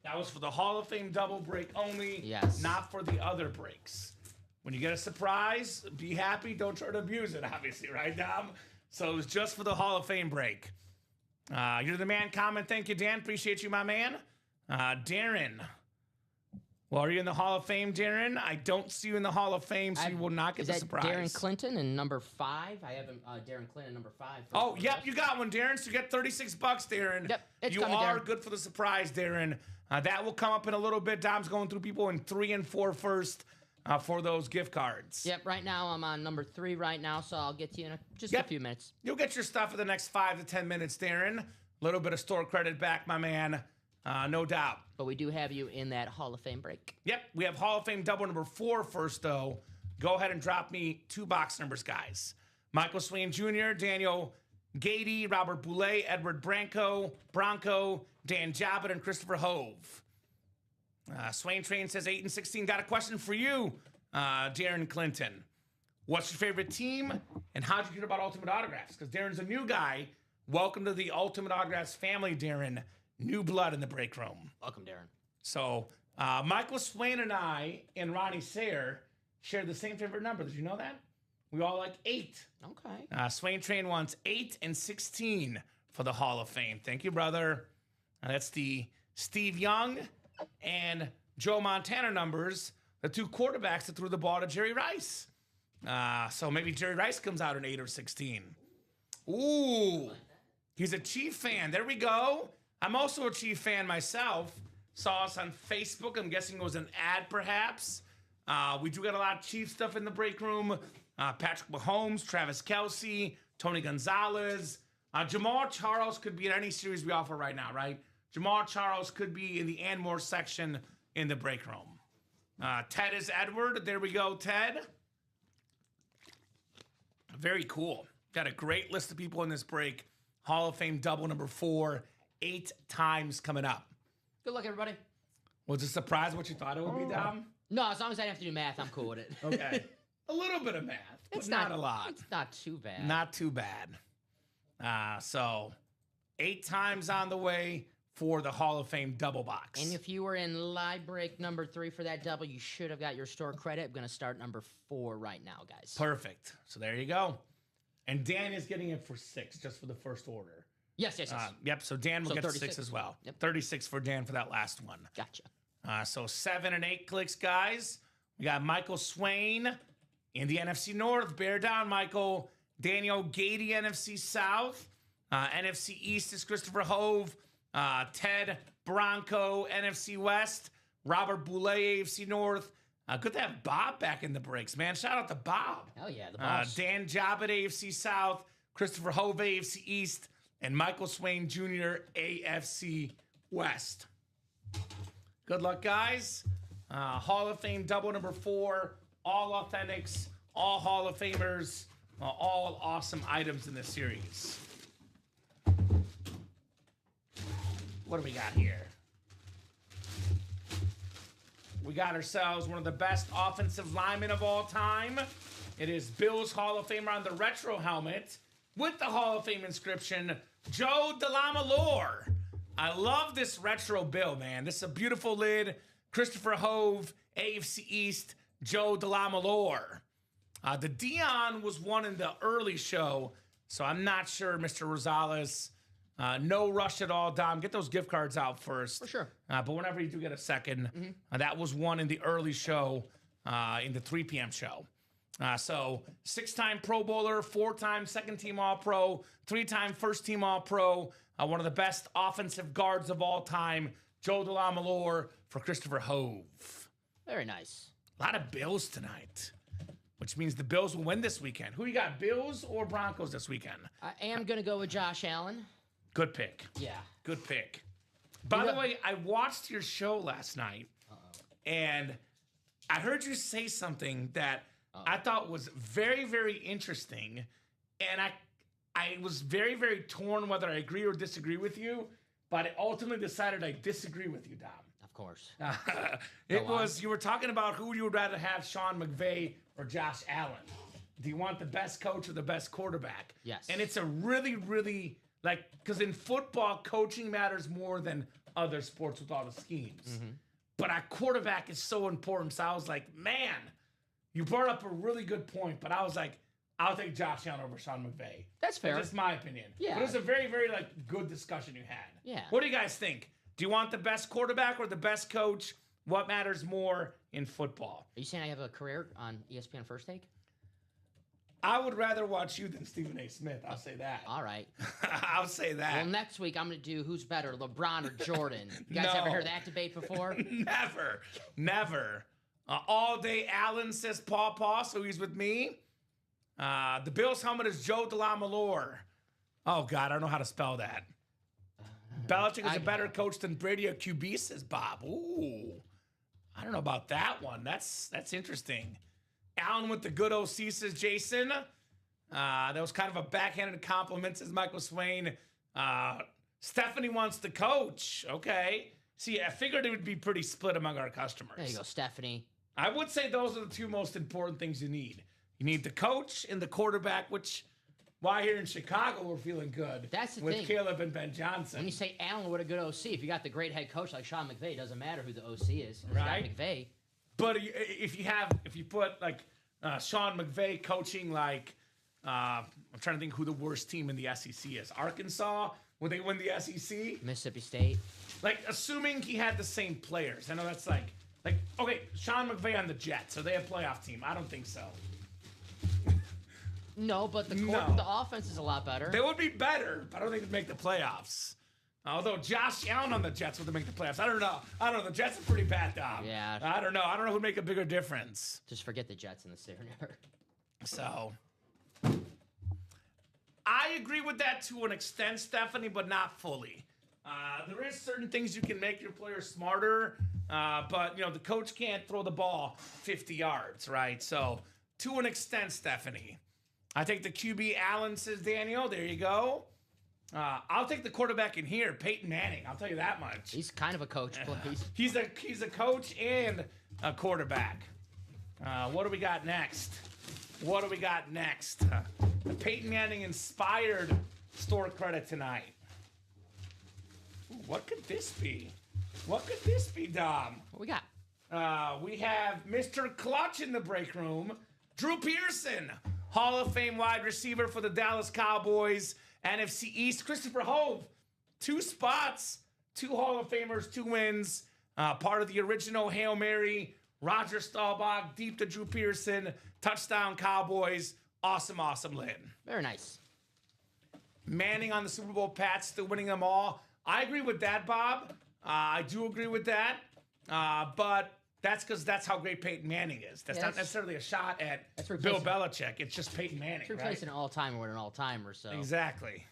That was for the Hall of Fame double break only. Yes. Not for the other breaks. When you get a surprise, be happy. Don't try to abuse it, obviously, right, Dom? So it was just for the Hall of Fame break. You're the man, Comment. Thank you, Dan. Appreciate you, my man. Darren. Well, are you in the Hall of Fame, Darren? I don't see you in the Hall of Fame, so you will not get the surprise. Darren Clinton in number 5? I have Darren Clinton number 5. Oh, yep, you got one, Darren. So you get $36, Darren. Yep, it's you coming, are Darren. good for the surprise, Darren. That will come up in a little bit. Dom's going through people in 3 and 4 first for those gift cards. Yep, right now I'm on number 3 right now, so I'll get to you in just a few minutes. You'll get your stuff in the next 5 to 10 minutes, Darren. A little bit of store credit back, my man. No doubt. But we do have you in that Hall of Fame break. Yep, we have Hall of Fame double number 4 first, though. Go ahead and drop me 2 box numbers, guys. Michael Swain Jr., Daniel Gady, Robert Boulay, Edward Bronco, Dan Jobbitt, and Christopher Hove. Swain Train says 8 and 16. Got a question for you, Darren Clinton. What's your favorite team, and how'd you hear about Ultimate Autographs? Because Darren's a new guy. Welcome to the Ultimate Autographs family, Darren. New blood in the break room. Welcome, Darren. So, Michael Swain and I and Ronnie Sayer share the same favorite number. Did you know that? We all like 8. Okay. Swain Train wants 8 and 16 for the Hall of Fame. Thank you, brother. That's the Steve Young and Joe Montana numbers, the 2 quarterbacks that threw the ball to Jerry Rice. So maybe Jerry Rice comes out in 8 or 16. Ooh. He's a Chief fan. There we go. I'm also a Chief fan myself. Saw us on Facebook. I'm guessing it was an ad, perhaps. We do got a lot of Chief stuff in the break room. Patrick Mahomes, Travis Kelce, Tony Gonzalez. Jamal Charles could be in any series we offer right now, right? Jamal Charles could be in the and more section in the break room. Ted is Edward. There we go, Ted. Very cool. Got a great list of people in this break. Hall of Fame double number 4, 8 times coming up. Good luck, everybody. Was it a surprise what you thought it would be, Dom? No, as long as I don't have to do math, I'm cool with it. Okay. A little bit of math, but It's not a lot. It's not too bad. Not too bad. So 8 times on the way for the Hall of Fame double box. And if you were in live break number 3 for that double, you should have got your store credit. I'm going to start number 4 right now, guys. Perfect. So there you go. And Dan is getting it for 6, just for the first order. Yes. Yep, so Dan will So get 36. 6 as well. Yep. 36 for Dan for that last one. Gotcha. So 7 and 8 clicks, guys. We got Michael Swain in the NFC North. Bear down, Michael. Daniel Gady, NFC South. NFC East is Christopher Hove. Ted Bronco, NFC West. Robert Boulay, AFC North. Good to have Bob back in the breaks, man. Shout out to Bob. Hell yeah, the boss. Dan Jobbitt, AFC South. Christopher Hove, AFC East. And Michael Swain Jr., AFC West. Good luck, guys. Hall of Fame double number 4. All authentics, all Hall of Famers, all awesome items in this series. What do we got here? We got ourselves one of the best offensive linemen of all time. It is Bills Hall of Famer on the retro helmet with the Hall of Fame inscription, Joe DeLamalore. I love this retro bill, man. This is a beautiful lid. Christopher Hove, AFC East, Joe DeLamalore. The Dion was one in the early show, so I'm not sure, Mr. Rosales. No rush at all, Dom. Get those gift cards out first. For sure. But whenever you do get a second, that was one in the early show, in the 3 p.m. show. So 6-time Pro Bowler, 4-time second-team All-Pro, 3-time first-team All-Pro, one of the best offensive guards of all time, Joe DeLamalore for Christopher Hove. Very nice. A lot of Bills tonight, which means the Bills will win this weekend. Who you got, Bills or Broncos this weekend? I am going to go with Josh Allen. Good pick. Yeah. Good pick. By the way, I watched your show last night, and I heard you say something that I thought was very, very interesting, and I was very, very torn whether I agree or disagree with you, but I ultimately decided I disagree with you, Dom. Of course. You were talking about who you would rather have, Sean McVay or Josh Allen. Do you want the best coach or the best quarterback? Yes. And it's a really, really, because in football, coaching matters more than other sports with all the schemes. But our quarterback is so important. So I was like, man, you brought up a really good point, but I was like, I'll take Josh Allen over Sean McVay. That's fair. That's just my opinion. Yeah. But it was a very, very good discussion you had. Yeah. What do you guys think? Do you want the best quarterback or the best coach? What matters more in football? Are you saying I have a career on ESPN First Take? I would rather watch you than Stephen A. Smith. I'll say that. All right. I'll say that. Well, next week I'm going to do who's better, LeBron or Jordan. You guys ever heard that debate before? Never. All day Allen, says Paw, so he's with me. The Bills helmet is Joe DeLamalore. Oh, God, I don't know how to spell that. Belichick is a better coach than Brady or QB, says Bob. Ooh, I don't know about that one. That's interesting. Allen with the good OC, says Jason. That was kind of a backhanded compliment, says Michael Swain. Stephanie wants to coach. Okay. See, I figured it would be pretty split among our customers. There you go, Stephanie. I would say those are the 2 most important things you need. You need the coach and the quarterback, which, why here in Chicago, we're feeling good. That's the with thing. Caleb and Ben Johnson. When you say Allen, what a good OC. If you got the great head coach like Sean McVay, it doesn't matter who the OC is. If Right. you got McVay. But if you put Sean McVay coaching I'm trying to think who the worst team in the SEC is. Arkansas, would they win the SEC? Mississippi State. Assuming he had the same players. I know that's okay, Sean McVay on the Jets. Are they a playoff team? I don't think so. No, but the offense is a lot better. They would be better, but I don't think they'd make the playoffs. Although Josh Allen on the Jets would make the playoffs. I don't know. The Jets are pretty bad, Dom. Yeah. I don't know. I don't know who'd make a bigger difference. Just forget the Jets in the series. So, I agree with that to an extent, Stephanie, but not fully. There is certain things you can make your players smarter, but, the coach can't throw the ball 50 yards, right? So, to an extent, Stephanie. I take the QB Allen, says Daniel. There you go. I'll take the quarterback in here, Peyton Manning. I'll tell you that much. He's kind of a coach, please. He's a coach and a quarterback. What do we got next? The Peyton Manning inspired store credit tonight. Ooh, what could this be? Dom? What we got? We have Mr. Clutch in the break room. Drew Pearson, Hall of Fame wide receiver for the Dallas Cowboys. NFC East, Christopher Hove, 2 spots, 2 Hall of Famers, 2 wins. Part of the original Hail Mary, Roger Staubach, deep to Drew Pearson, touchdown Cowboys. Awesome Lynn. Very nice. Manning on the Super Bowl Pats, still winning them all. I agree with that, Bob. I do agree with that. But that's because that's how great Peyton Manning is. That's not necessarily a shot at Bill Belichick. It's just Peyton Manning. It's replacing an all-timer with an all-timer. So exactly.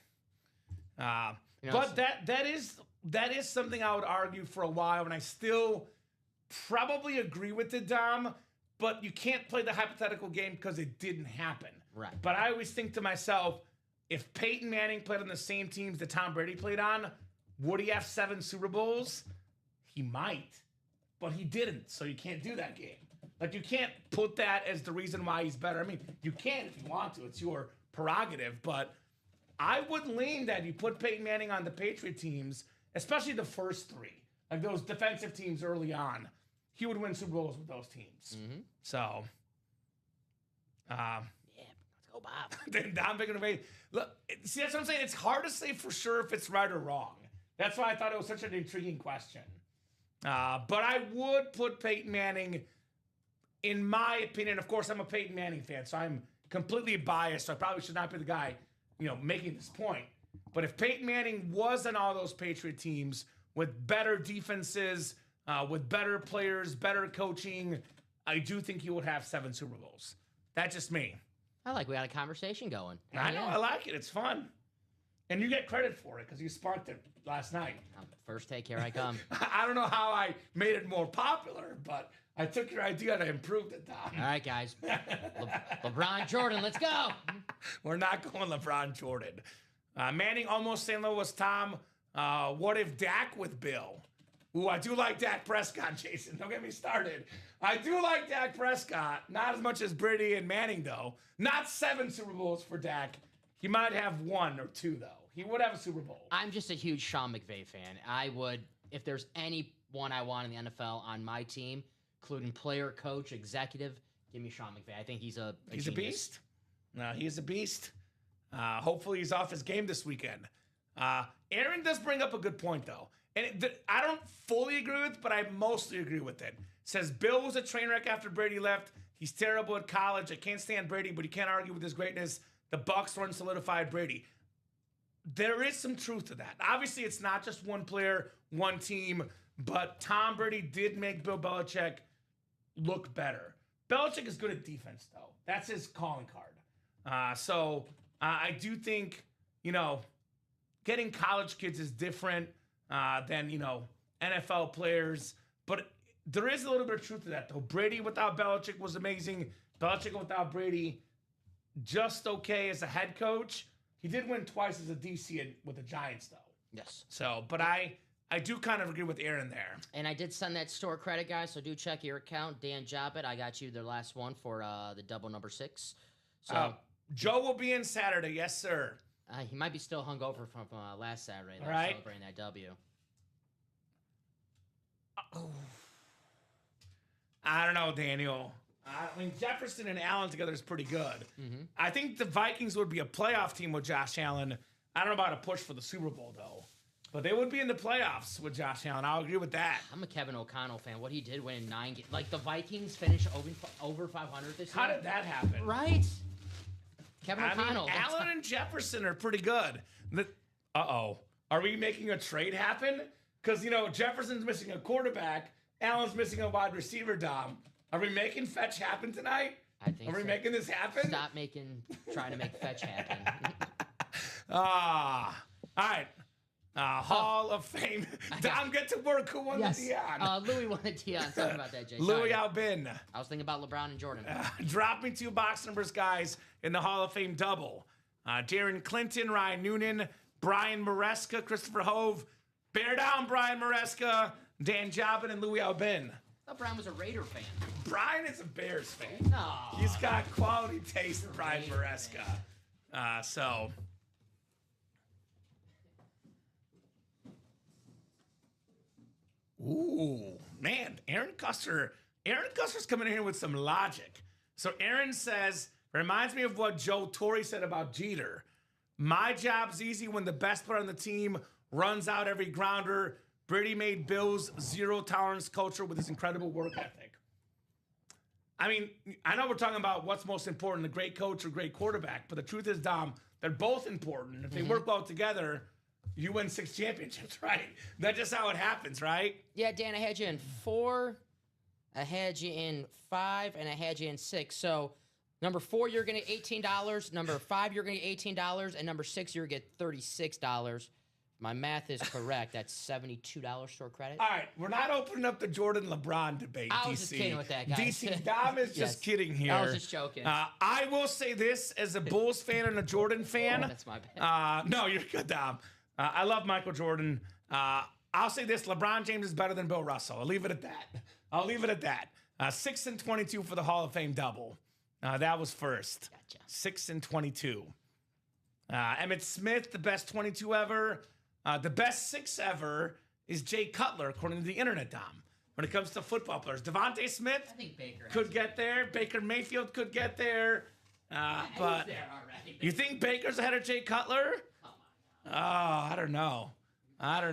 But that is something I would argue for a while, and I still probably agree with it, Dom. But you can't play the hypothetical game because it didn't happen. Right. But I always think to myself, if Peyton Manning played on the same teams that Tom Brady played on, would he have 7 Super Bowls? He might. But he didn't, so you can't do that game. Like, you can't put that as the reason why he's better. I mean, you can if you want to. It's your prerogative. But I would lean that you put Peyton Manning on the Patriot teams, especially the first 3. Like those defensive teams early on. He would win Super Bowls with those teams. Mm-hmm. So, yeah, let's go, Bob. Then Dom picking away. Look, see, that's what I'm saying. It's hard to say for sure if it's right or wrong. That's why I thought it was such an intriguing question. But I would put Peyton Manning, in my opinion. Of course, I'm a Peyton Manning fan, so I'm completely biased. So I probably should not be the guy, making this point. But if Peyton Manning was on all those Patriot teams with better defenses, with better players, better coaching, I do think he would have 7 Super Bowls. That's just me. I like we got a conversation going. I know. I like it. It's fun. And you get credit for it because you sparked it last night. First take, here I come. I don't know how I made it more popular, but I took your idea and I improved it, Dom. All right, guys. LeBron Jordan, let's go. We're not going LeBron Jordan. Manning almost St. Louis, Tom. What if Dak with Bill? Ooh, I do like Dak Prescott, Jason. Don't get me started. I do like Dak Prescott. Not as much as Brady and Manning, though. Not 7 Super Bowls for Dak. He might have 1 or 2, though. He would have a Super Bowl. I'm just a huge Sean McVay fan. I would, if there's anyone I want in the NFL on my team, including player, coach, executive, give me Sean McVay. I think he's a beast. No, he's a beast. Hopefully he's off his game this weekend. Aaron does bring up a good point, though. And I don't fully agree with it, but I mostly agree with it. Says Bill was a train wreck after Brady left. He's terrible at college. I can't stand Brady, but you can't argue with his greatness. The Bucs weren't solidified Brady. There is some truth to that. Obviously, it's not just one player, one team, but Tom Brady did make Bill Belichick look better. Belichick is good at defense, though. That's his calling card. So I do think, getting college kids is different than, NFL players. But there is a little bit of truth to that, though. Brady without Belichick was amazing. Belichick without Brady, just okay as a head coach. He did win twice as a DC with the Giants, though. Yes. So, but I do kind of agree with Aaron there. And I did send that store credit, guys, so do check your account. Dan Jobbett, I got you the last one for the double number 6. So Joe will be in Saturday. Yes, sir. He might be still hungover from last Saturday. All right. Celebrating that W. I don't know, Daniel. I mean, Jefferson and Allen together is pretty good. Mm-hmm. I think the Vikings would be a playoff team with Josh Allen. I don't know about a push for the Super Bowl, though. But they would be in the playoffs with Josh Allen. I'll agree with that. I'm a Kevin O'Connell fan. What he did win 9 games. Like, the Vikings finished over 500 this year. How did that happen? Right? Kevin I mean, O'Connell. Allen and Jefferson are pretty good. Uh-oh. Are we making a trade happen? Because, Jefferson's missing a quarterback. Allen's missing a wide receiver, Dom. Are we making fetch happen tonight? I think Are we so. making this happen? Stop trying to make fetch happen. All right. Hall of Fame. Dom, get to work. Who won the Dion? Louis won the Dion. Talk about that, Jay. Louis Sorry. Albin. I was thinking about LeBron and Jordan. Dropping 2 box numbers, guys, in the Hall of Fame double. Darren Clinton, Ryan Noonan, Brian Maresca, Christopher Hove. Bear down, Brian Maresca, Dan Jobin, and Louis Albin. I thought Brian was a Raider fan. Brian is a Bears fan. No. He's got quality taste, Brian Maresca. Ooh, man, Aaron Custer's coming in here with some logic. So Aaron says, reminds me of what Joe Torre said about Jeter. My job's easy when the best player on the team runs out every grounder. Brady made Bill's zero tolerance culture with his incredible work ethic. I mean, I know we're talking about what's most important, the great coach or great quarterback, but the truth is, Dom, they're both important. If they work well together, you win 6 championships, right? That's just how it happens, right? Yeah, Dan, I had you in 4, I had you in 5, and I had you in 6. So number 4, you're going to get $18. Number 5, you're going to get $18. And number 6, you're going to get $36. My math is correct. That's $72 store credit. All right, we're not opening up the Jordan-LeBron debate, DC. I was just kidding with that, guys. DC, Dom is just kidding here. I was just joking. I will say this, as a Bulls fan and a Jordan fan. Oh, that's my bad. No, you're good, Dom. I love Michael Jordan. I'll say this, LeBron James is better than Bill Russell. I'll leave it at that. 6 and 22 for the Hall of Fame double. That was first. Gotcha. 6 and 22. Emmitt Smith, the best 22 ever. The best 6 ever is Jay Cutler, according to the internet, Dom. When it comes to football players, Devontae Smith I think Baker could get there. Baker Mayfield could get there. But there already. you think Baker's ahead of Jay Cutler? Come on now. Oh, I don't know. Absence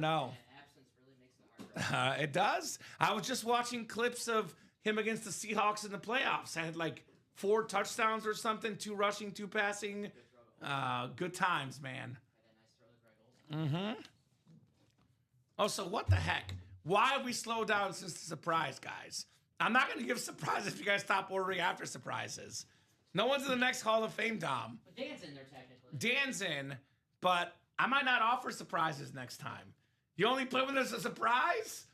really makes the heart grow. It does. I was just watching clips of him against the Seahawks in the playoffs. I had like 4 touchdowns or something, 2 rushing, 2 passing. Good times, man. Oh, so what the heck? Why have we slowed down since the surprise, guys? I'm not going to give surprises if you guys stop ordering after surprises. No one's in the next Hall of Fame, Dom. But Dan's in there technically. Dan's in, but I might not offer surprises next time. You only play when there's a surprise?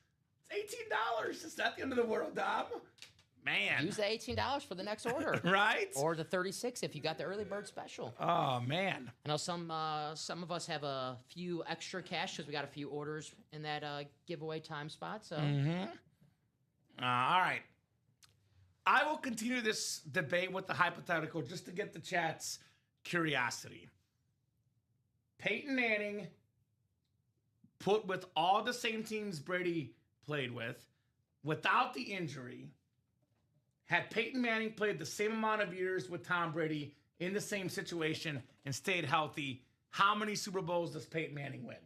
It's $18. It's not the end of the world, Dom. Man. Use the $18 for the next order. Right? Or the $36 if you got the early bird special. Oh, man. I know some of us have a few extra cash because we got a few orders in that giveaway time spot. So, All right. I will continue this debate with the hypothetical just to get the chat's curiosity. Peyton Manning put with all the same teams Brady played with, without the injury. Had Peyton Manning played the same amount of years with Tom Brady in the same situation and stayed healthy, how many Super Bowls does Peyton Manning win?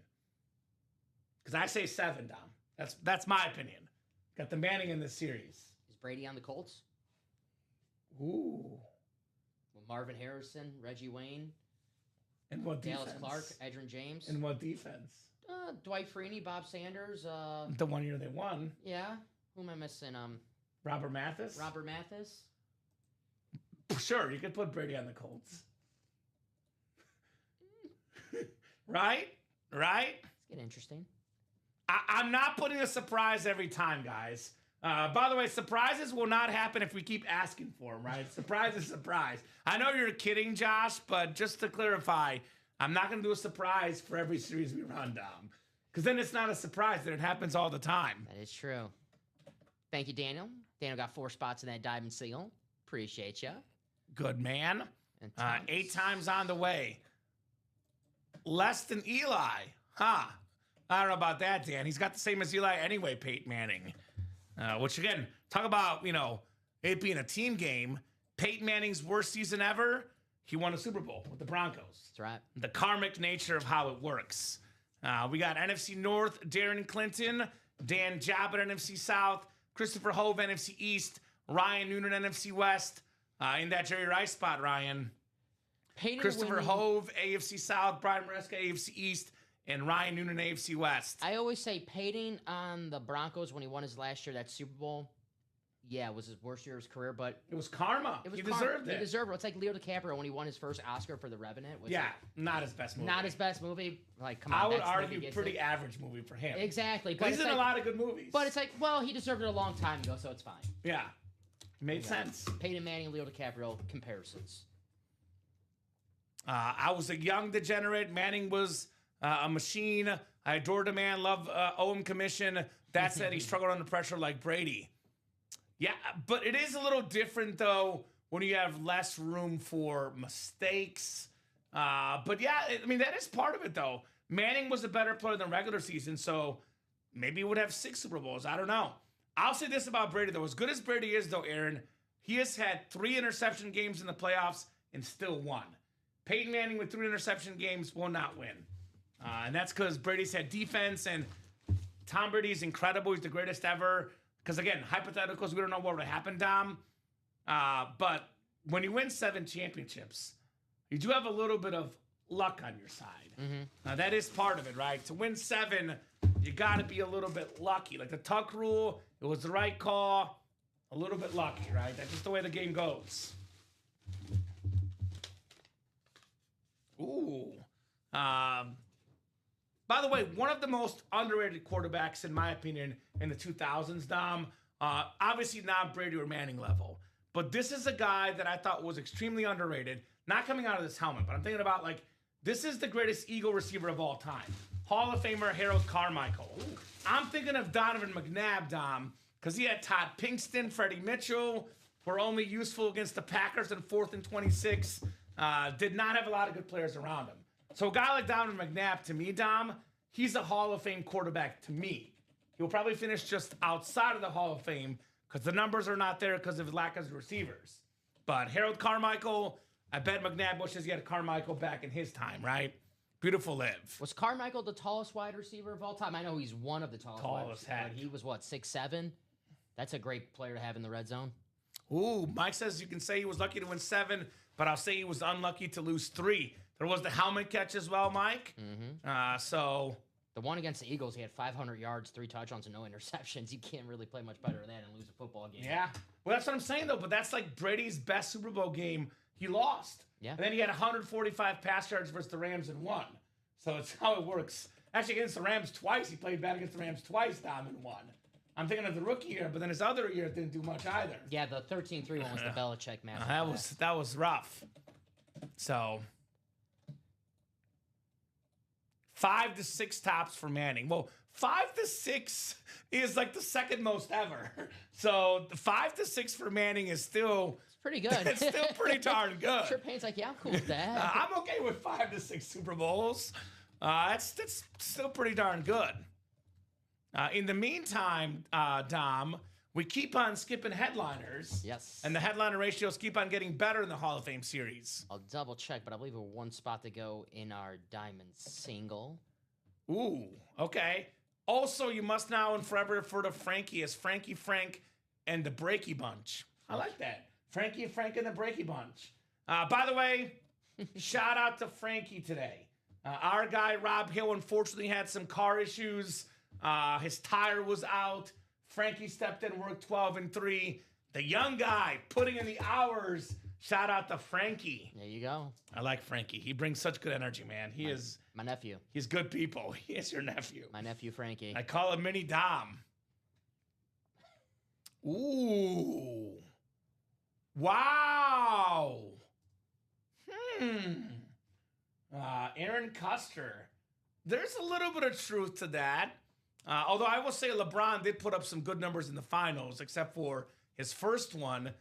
Because I say 7, Dom. That's my opinion. Got the Manning in this series. is Brady on the Colts? Ooh. With Marvin Harrison, Reggie Wayne, And what defense? Dallas Clark, Edgerrin James, And what defense? Dwight Freeney, Bob Sanders. The one year they won. Yeah. Who am I missing? Robert Mathis? Robert Mathis. Sure, you could put Brady on the Colts. Right? It's getting interesting. I'm not putting a surprise every time, guys. By the way, surprises will not happen if we keep asking for them, right? Surprise is surprise. I know you're kidding, Josh, but just to clarify, I'm not going to do a surprise for every series we run, Dom. Because then it's not a surprise, then it happens all the time. That is true. Thank you, Daniel. Daniel got 4 spots in that diamond seal. Appreciate you. Good man. And 8 times on the way. Less than Eli. Huh. I don't know about that, Dan. He's got the same as Eli anyway, Peyton Manning. Which, again, talk about, it being a team game. Peyton Manning's worst season ever, he won a Super Bowl with the Broncos. That's right. The karmic nature of how it works. We got NFC North, Darren Clinton, Dan Jabba, NFC South, Christopher Hove, NFC East, Ryan Noonan, NFC West. In that Jerry Rice spot, Ryan. Peyton Christopher winning- Hove, AFC South, Brian Maresca, AFC East, and Ryan Noonan, AFC West. I always say Peyton on the Broncos when he won his last year, that Super Bowl. Yeah, it was his worst year of his career, but It was karma. it was He karma. deserved it. He deserved it. It's like Leo DiCaprio when he won his first Oscar for The Revenant. Which Yeah, is not his best movie. not his best movie. Like, come on, I would that's the movie argue gets pretty it. average movie for him. Exactly, But but he's it's in like, a lot of good movies. but it's like, well, he deserved it a long time ago, so it's fine. Yeah, made Yeah. sense. Peyton Manning, Leo DiCaprio comparisons. I was a young degenerate. Manning was a machine. I adored the man, loved Owen Commission. That said, he struggled under pressure like Brady. Yeah, but it is a little different, though, when you have less room for mistakes. But yeah, I mean, that is part of it, though. Manning was a better player than regular season, so maybe he would have 6 Super Bowls. I don't know. I'll say this about Brady, though. As good as Brady is, though, Aaron, he has had 3 interception games in the playoffs and still won. Peyton Manning with 3 interception games will not win. And that's because Brady's had defense, and Tom Brady's incredible. He's the greatest ever. Because, again, hypotheticals, we don't know what would happen, Dom. But when you win 7 championships, you do have a little bit of luck on your side. That is part of it, right? To win 7, you got to be a little bit lucky. Like the Tuck rule, it was the right call. A little bit lucky, right? That's just the way the game goes. Ooh. By the way, one of the most underrated quarterbacks, in my opinion, in the 2000s, Dom. Obviously not Brady or Manning level. But this is a guy that I thought was extremely underrated. Not coming out of this helmet, but I'm thinking about, like, this is the greatest Eagle receiver of all time. Hall of Famer Harold Carmichael. I'm thinking of Donovan McNabb, Dom, because he had Todd Pinkston, Freddie Mitchell, were only useful against the Packers in 4th and 26. Did not have a lot of good players around him. So a guy like Donovan McNabb, to me, Dom, he's a Hall of Fame quarterback to me. He'll probably finish just outside of the Hall of Fame because the numbers are not there because of his lack of receivers. But Harold Carmichael, I bet McNabb wishes he had Carmichael back in his time, right? Beautiful live. Was Carmichael the tallest wide receiver of all time? I know he's one of the tallest wide Tallest receivers, heck. but he was, what, 6'7"? That's a great player to have in the red zone. Ooh, Mike says you can say he was lucky to win 7, but I'll say he was unlucky to lose 3. There was the helmet catch as well, Mike. So The one against the Eagles, he had 500 yards, 3 touchdowns, and no interceptions. You can't really play much better than that and lose a football game. yeah. Well, that's what I'm saying, though. But that's like Brady's best Super Bowl game. He lost. Yeah. And then he had 145 pass yards versus the Rams and won. So it's how it works. Actually, against the Rams twice. He played bad against the Rams twice, Dom, and won. I'm thinking of the rookie year, but then his other year didn't do much either. Yeah, the 13-3 one was the Belichick match. That was rough. So 5 to 6 tops for Manning. Well, 5 to 6 is like the second most ever. So the 5 to 6 for Manning is still It's pretty good. it's still pretty darn good. Sure, Payne's like, yeah, I'm cool with that. I'm okay with 5 to 6 Super Bowls. That's still pretty darn good. In the meantime, Dom, we keep on skipping headliners. Yes. And the headliner ratios keep on getting better in the Hall of Fame series. I'll double check, but I believe we're 1 spot to go in our diamond single. Ooh, okay. Also, you must now and forever refer to Frankie as Frankie Frank and the Breaky Bunch. I like that. Frankie Frank and the Breaky Bunch. By the way, shout out to Frankie today. Our guy, Rob Hill, unfortunately had some car issues. His tire was out. Frankie stepped in, worked 12 and 3. The young guy putting in the hours. Shout out to Frankie. There you go. I like Frankie. He brings such good energy, man. My nephew. He's good people. He is your nephew. My nephew, Frankie. I call him Mini Dom. Ooh. Wow. Aaron Custer. There's a little bit of truth to that. Although I will say LeBron did put up some good numbers in the finals, except for his first one.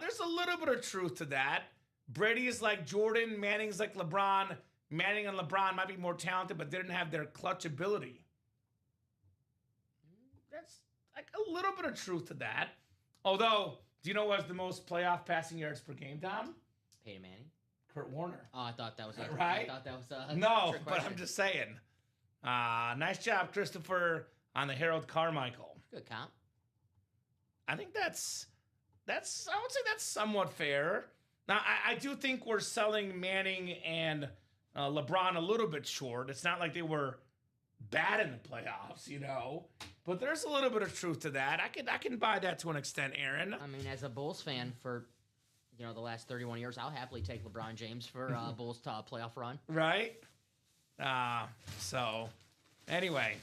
There's a little bit of truth to that. Brady is like Jordan. Manning's like LeBron. Manning and LeBron might be more talented, but didn't have their clutch ability. That's like a little bit of truth to that. Although, do you know who has the most playoff passing yards per game, Dom? Peyton Manning. Kurt Warner. Oh, I thought that was Right? I thought that was a No, trick but I'm question. just saying. Nice job, Christopher, on the Harold Carmichael. Good comp. I think that's I would say that's somewhat fair. Now, I do think we're selling Manning and LeBron a little bit short. It's not like they were bad in the playoffs, you know. But there's a little bit of truth to that. I can buy that to an extent, Aaron. I mean, as a Bulls fan for, the last 31 years, I'll happily take LeBron James for Bulls playoff run. Right? So, anyway,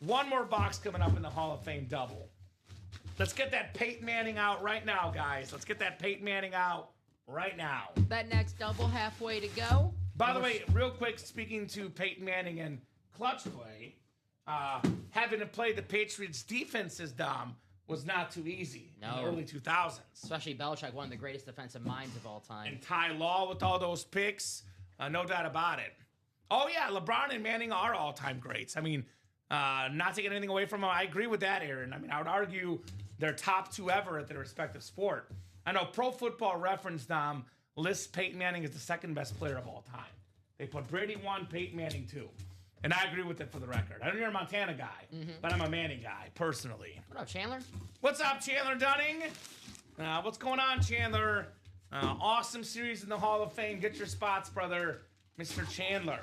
one more box coming up in the Hall of Fame double. Let's get that Peyton Manning out right now, guys. Let's get that Peyton Manning out right now. That next double halfway to go. By the way, real quick, speaking to Peyton Manning and clutch play, having to play the Patriots defenses, Dom, was not too easy in the early 2000s. Especially Belichick, one of the greatest defensive minds of all time. And Ty Law with all those picks, no doubt about it. Oh, yeah, LeBron and Manning are all-time greats. I mean, not taking anything away from them. I agree with that, Aaron. I mean, I would argue they're top two ever at their respective sport. I know Pro Football Reference, Dom, lists Peyton Manning as the second best player of all time. They put Brady 1, Peyton Manning 2. And I agree with it for the record. I know you're a Montana guy, but I'm a Manning guy, personally. What up, Chandler? What's up, Chandler Dunning? What's going on, Chandler? Awesome series in the Hall of Fame. Get your spots, brother, Mr. Chandler.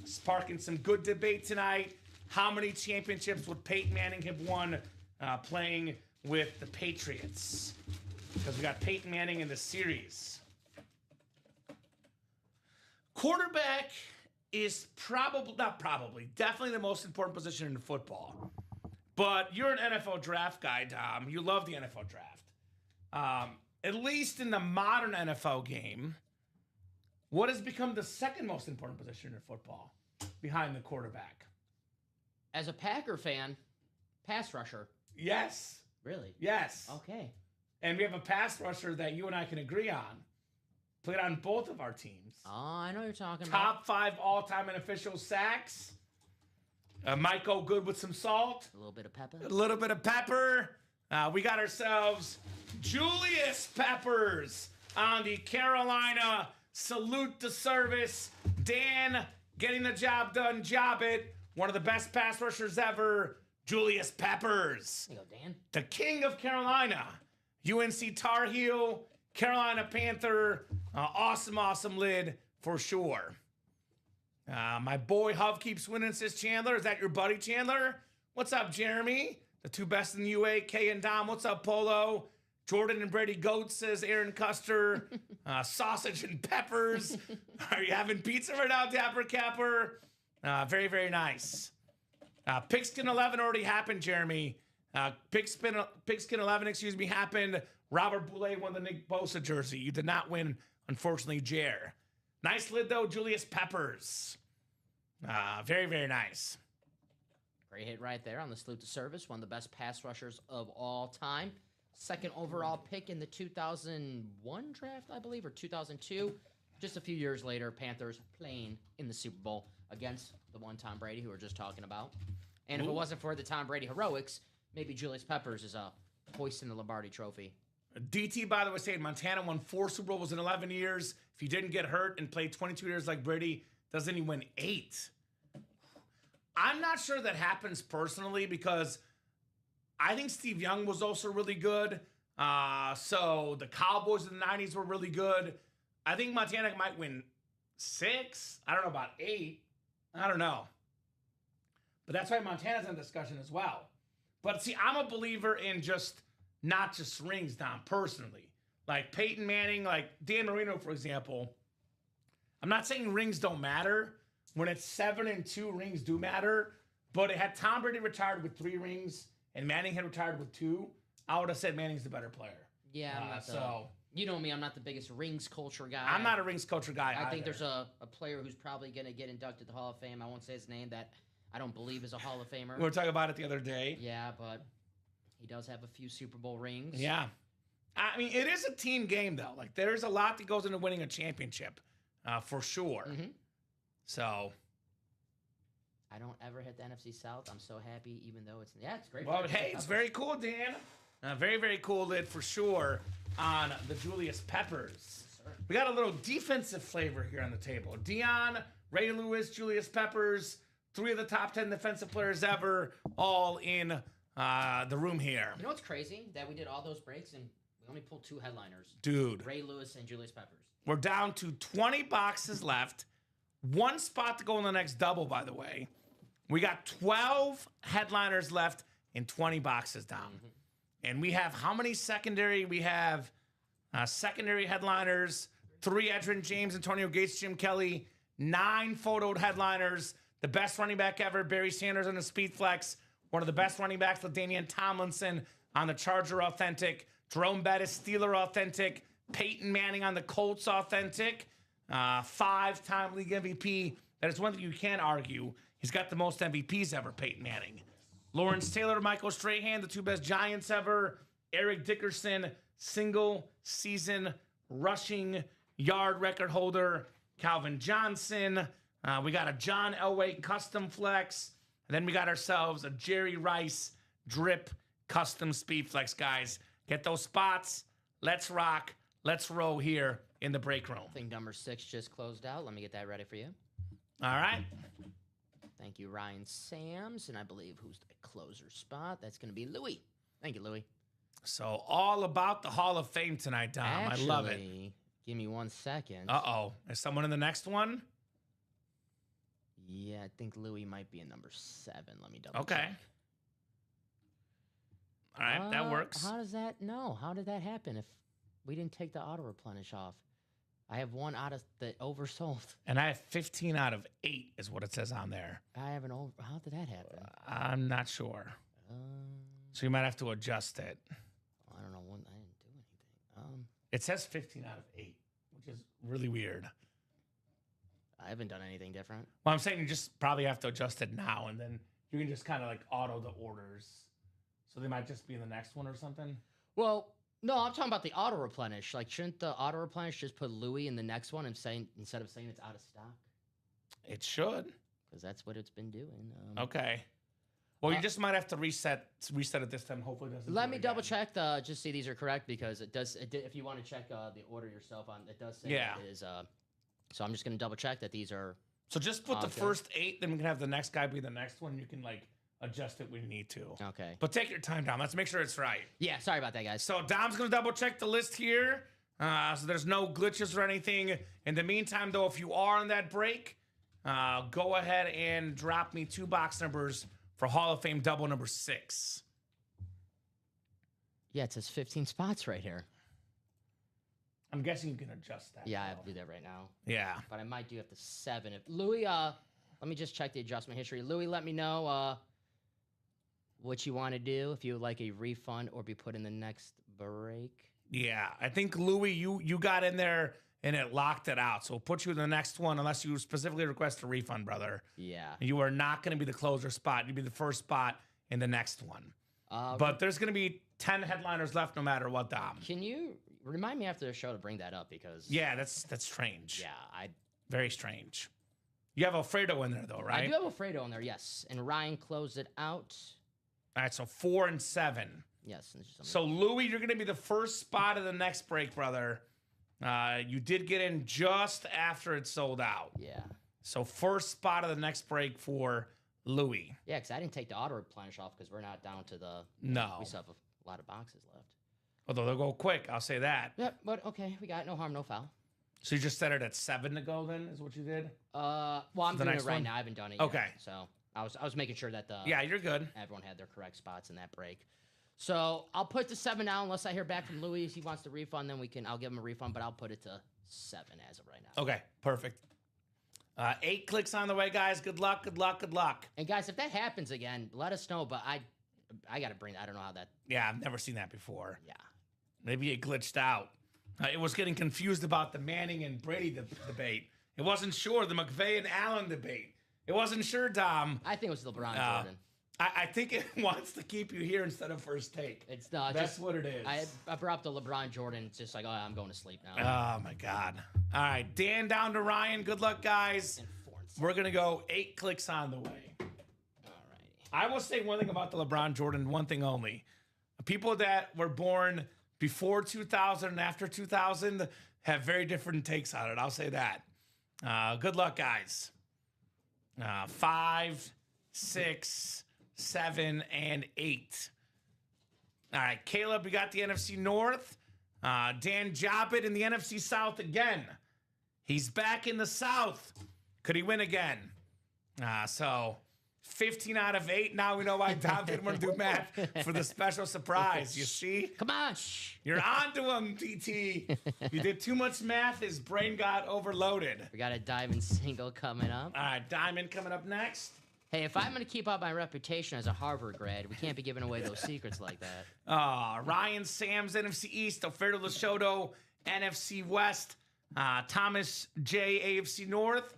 Sparking some good debate tonight. How many championships would Peyton Manning have won playing with the Patriots? Because we got Peyton Manning in the series. Quarterback is definitely the most important position in football. But you're an NFL draft guy, Dom. You love the NFL draft. At least in the modern NFL game, what has become the second most important position in football behind the quarterback? As a Packer fan, pass rusher. Yes. Really? Yes. Okay. And we have a pass rusher that you and I can agree on. Played on both of our teams. Oh, I know what you're talking about. Top 5 all-time in official sacks. Might go good with some salt. A little bit of pepper. A little bit of pepper. We got ourselves Julius Peppers on the Carolina Salute to Service. Dan getting the job done, job it. One of the best pass rushers ever, Julius Peppers. There you go, Dan. The king of Carolina. UNC Tar Heel, Carolina Panther. Awesome lid for sure. My boy Hov keeps winning, says Chandler. Is that your buddy, Chandler? What's up, Jeremy? The two best in the UA, K and Dom. What's up, Polo? Jordan and Brady Goat, says Aaron Custer. Sausage and peppers. Are you having pizza right now, Dapper Capper? Very, very nice. Pigskin 11 already happened, Jeremy. Pigskin 11, happened. Robert Boulay won the Nick Bosa jersey. You did not win, unfortunately, Jer. Nice lid, though, Julius Peppers. Very, very nice. Great hit right there on the salute to service. One of the best pass rushers of all time. Second overall pick in the 2001 draft, I believe, or 2002. Just a few years later, Panthers playing in the Super Bowl against the one Tom Brady, who we were just talking about. And if it wasn't for the Tom Brady heroics, maybe Julius Peppers is hoisting the Lombardi Trophy. DT, by the way, saying Montana won 4 Super Bowls in 11 years. If he didn't get hurt and played 22 years like Brady, doesn't he win 8? I'm not sure that happens personally because I think Steve Young was also really good. So the Cowboys in the 90s were really good. I think Montana might win 6. I don't know about 8. I don't know. But that's why Montana's in discussion as well. But see, I'm a believer in not just rings, Dom, personally. Like Peyton Manning, like Dan Marino, for example. I'm not saying rings don't matter. When it's 7 and 2, rings do matter. But it had Tom Brady retired with 3 rings and Manning had retired with 2, I would have said Manning's the better player. Yeah, I'm not you know me, I'm not the biggest rings culture guy. I'm not a rings culture guy I either. think there's a player who's probably going to get inducted to the Hall of Fame. I won't say his name, that I don't believe is a Hall of Famer. We were talking about it the other day. Yeah, but he does have a few Super Bowl rings. Yeah. I mean, it is a team game, though. Like, there's a lot that goes into winning a championship, for sure. Mm-hmm. So. I don't ever hit the NFC South. I'm so happy, even though it's great. Well, hey, it's very cool, Dan. Very, very cool lid for sure on the Julius Peppers. Yes, we got a little defensive flavor here on the table. Dion, Ray Lewis, Julius Peppers, 3 of the top 10 defensive players ever, all in the room here. You know what's crazy? That we did all those breaks and we Let me pull 2 headliners. Dude. Ray Lewis and Julius Peppers. We're down to 20 boxes left. 1 spot to go in the next double, by the way. We got 12 headliners left and 20 boxes down. And we have how many secondary? We have secondary headliners, 3 Edgerrin James, Antonio Gates, Jim Kelly, 9 photoed headliners, the best running back ever, Barry Sanders on the Speed Flex, one of the best running backs, LaDainian Tomlinson on the Charger Authentic, Jerome Bettis, Steeler Authentic, Peyton Manning on the Colts Authentic, 5-time league MVP. That is one thing you can't argue. He's got the most MVPs ever, Peyton Manning. Lawrence Taylor, Michael Strahan, the 2 best Giants ever. Eric Dickerson, single season rushing yard record holder. Calvin Johnson. We got a John Elway custom flex. And then we got ourselves a Jerry Rice drip custom speed flex, guys. Get those spots. Let's rock. Let's roll here in the break room. I think number 6 just closed out. Let me get that ready for you. All right. Thank you, Ryan Sams. And I believe who's the closer spot? That's going to be Louis. Thank you, Louis. So all about the Hall of Fame tonight, Dom. Actually, I love it. Give me 1 second. Uh-oh. Is someone in the next one? Yeah, I think Louis might be in number 7. Let me double Okay. check. All right, that works. How does that? No, how did that happen? If we didn't take the auto replenish off, I have 1 out of the oversold. And I have 15 out of 8 is what it says on there. I have an over. How did that happen? I'm not sure. So you might have to adjust it. I don't know. I didn't do anything. It says 15 out of 8, which is really weird. I haven't done anything different. Well, I'm saying you just probably have to adjust it now, and then you can just kind of like auto the orders. So they might just be in the next one or something. Well, no, I'm talking about the auto replenish. Like, shouldn't the auto replenish just put Louis in the next one and instead of saying it's out of stock? It should. Because that's what it's been doing. Okay. Well, you just might have to reset it this time. Hopefully, it doesn't. Let me double check just see these are correct because it does. If you want to check the order yourself on, it does say Yeah. that it is. So I'm just gonna double check that these are. So just put the Okay. first 8, then we can have the next guy be the next one. You can like adjust it when you need to. Okay. But take your time, Dom. Let's make sure it's right. Yeah. Sorry about that, guys. So Dom's gonna double check the list here, so there's no glitches or anything. In the meantime, though, if you are on that break, go ahead and drop me 2 box numbers for Hall of Fame double number 6. Yeah, it says 15 spots right here. I'm guessing you can adjust that. Yeah, I though. have to do that right now. Yeah. But I might do have to 7. If Louis, let me just check the adjustment history. Louis, let me know what you want to do. If you would like a refund or be put in the next break. Yeah. I think Louis, you got in there and it locked it out. So we'll put you in the next one unless you specifically request a refund, brother. Yeah. You are not going to be the closer spot. You'll be the first spot in the next one. But there's going to be 10 headliners left no matter what, Dom. Can you remind me after the show to bring that up because Yeah, that's strange. yeah, Very strange. You have Alfredo in there though, right? I do have Alfredo in there, yes. And Ryan closed it out. All right, so 4 and 7. Yes. And just So Louis, you're going to be the first spot of the next break, brother. You did get in just after it sold out. yeah. So first spot of the next break for Louis. Yeah, because I didn't take the auto replenish off because we're not down to the. No. We still have a lot of boxes left. Although they'll go quick, I'll say that. Yep, but okay, we got no harm, no foul. So you just set it at 7 to go then, is what you did? Well, I'm The doing it next right one? now. I haven't done it Okay. yet. So I was making sure that Yeah, you're good. everyone had their correct spots in that break. So I'll put the 7 now unless I hear back from Louis. If he wants to refund, then I'll give him a refund, but I'll put it to 7 as of right now. Okay, perfect. 8 clicks on the way, guys. Good luck, good luck, good luck. And guys, if that happens again, let us know. But I got to bring that. I don't know how that. Yeah, I've never seen that before. Yeah. Maybe it glitched out. It was getting confused about the Manning and Brady debate. It wasn't sure the McVay and Allen debate. It wasn't sure, Dom. I think it was LeBron Jordan. I think it wants to keep you here instead of first take. It's That's just what it is. I brought up the LeBron Jordan. It's just like, oh, I'm going to sleep now. Oh, my God. All right, Dan down to Ryan. Good luck, guys. And 4 and 7. We're going to go 8 clicks on the way. Alrighty. I will say one thing about the LeBron Jordan, one thing only. People that were born before 2000 and after 2000 have very different takes on it. I'll say that. Good luck, guys. 5, 6, 7, and 8. All right, Caleb, we got the NFC North. Dan Jobbett in the NFC South again. He's back in the South. Could he win again? So 15 out of 8. Now we know why Dom didn't want to do math for the special surprise. You see? Come on. You're on to him, DT. You did too much math. His brain got overloaded. We got a diamond single coming up. All right, diamond coming up next. Hey, if I'm going to keep up my reputation as a Harvard grad, we can't be giving away those secrets like that. Ryan Sams, NFC East. Alfredo Lashoto, NFC West. Thomas J, AFC North.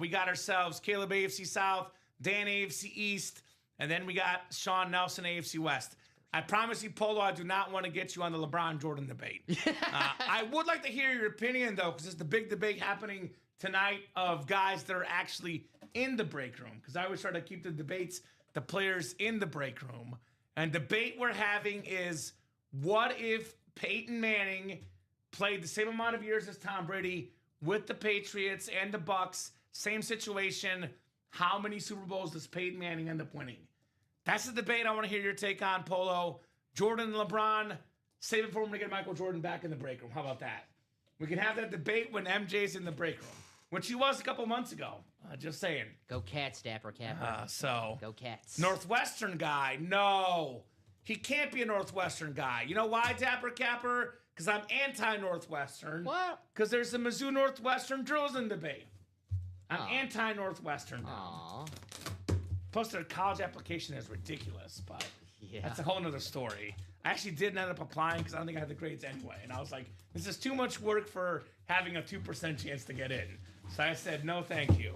We got ourselves Caleb, AFC South. Dan, AFC East. And then we got Sean Nelson, AFC West. I promise you, Polo, I do not want to get you on the LeBron Jordan debate. I would like to hear your opinion, though, because it's the big debate happening tonight of guys that are actually in the break room. Because I always try to keep the debates, the players in the break room. And debate we're having is, what if Peyton Manning played the same amount of years as Tom Brady with the Patriots and the Bucks, same situation? How many Super Bowls does Peyton Manning end up winning? That's the debate I want to hear your take on, Polo. Jordan and LeBron, save it for when we get Michael Jordan back in the break room. How about that? We can have that debate when MJ's in the break room, which he was a couple months ago. Just saying. Go Cats, Dapper Capper. Go Cats. Northwestern guy, no. He can't be a Northwestern guy. You know why, Dapper Capper? Because I'm anti-Northwestern. What? Because there's the Mizzou Northwestern Drills debate. I'm anti-Northwestern now. Aww. Plus, their college application is ridiculous, but that's a whole nother story. I actually did end up applying because I don't think I had the grades anyway. And I was like, this is too much work for having a 2% chance to get in. So I said, no, thank you.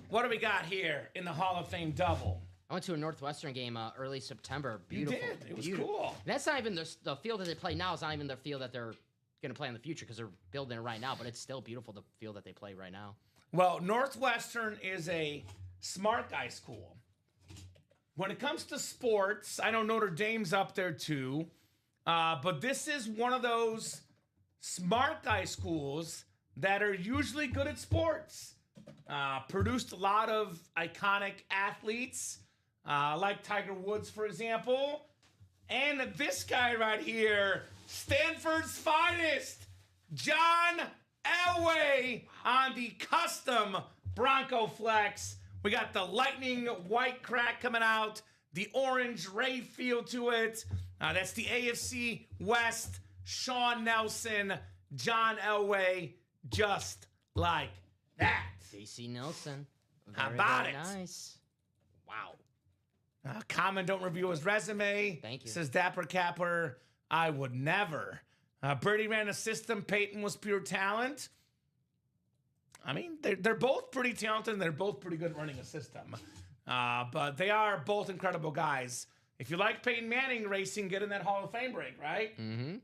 What do we got here in the Hall of Fame double? I went to a Northwestern game early September. Beautiful. You did. It was beautiful. cool. And that's not even the field that they play now. Is not even the field that they're going to play in the future because they're building it right now. But it's still beautiful, the field that they play right now. Well, Northwestern is a smart guy school. When it comes to sports, I know Notre Dame's up there too. But this is one of those smart guy schools that are usually good at sports. Produced a lot of iconic athletes, like Tiger Woods, for example. And this guy right here, Stanford's finest, John Elway on the custom Bronco Flex. We got the lightning white crack coming out, the orange ray feel to it. That's the AFC West, Sean Nelson, John Elway, just like that. JC Nelson. How about very it? Nice. Wow. Kamen don't review his resume. Thank you. Says Dapper Capper, I would never. Brady ran a system. Peyton was pure talent. I mean, they're both pretty talented and they're both pretty good at running a system. But they are both incredible guys. If you like Peyton Manning racing, get in that Hall of Fame break, right? Mm-hmm.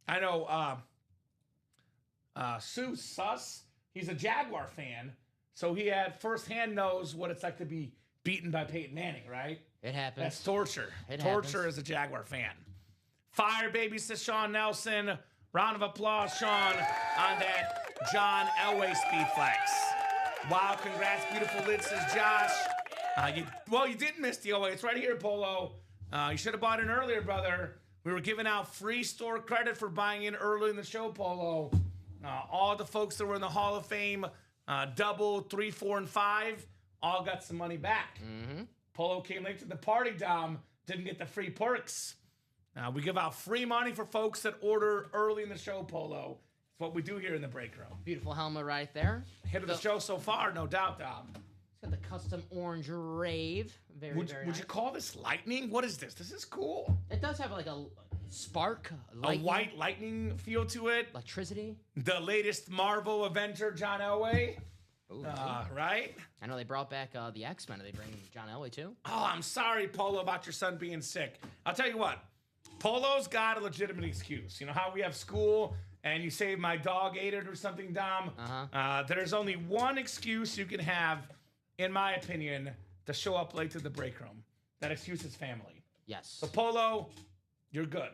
I know Sus, he's a Jaguar fan, so he had firsthand knows what it's like to be beaten by Peyton Manning, right? It happens. That's torture. It Torture happens. as a Jaguar fan. Fire, baby, says Sean Nelson. Round of applause, Sean, on that John Elway Speed Flex. Wow, congrats, beautiful lid, says Josh. You didn't miss the Elway. It's right here, Polo. You should have bought in earlier, brother. We were giving out free store credit for buying in early in the show, Polo. All the folks that were in the Hall of Fame, double, 3, 4, and 5, all got some money back. Mm-hmm. Polo came late to the party, Dom. Didn't get the free perks. We give out free money for folks that order early in the show, Polo. It's what we do here in the break room. Beautiful helmet right there. Hit of the show so far, no doubt, Dom. It's got the custom orange rave. Very Would nice. you call this lightning? What is this? This is cool. It does have like a spark, A white lightning feel to it. electricity. The latest Marvel Avenger, John Elway. Ooh, Right? I know they brought back the X-Men. Are they bring John Elway too? Oh, I'm sorry, Polo, about your son being sick. I'll tell you what. Polo's got a legitimate excuse. You know how we have school and you say my dog ate it or something, Dom? Uh-huh. There's only one excuse you can have, in my opinion, to show up late to the break room. That excuse is family. Yes. So, Polo, you're good.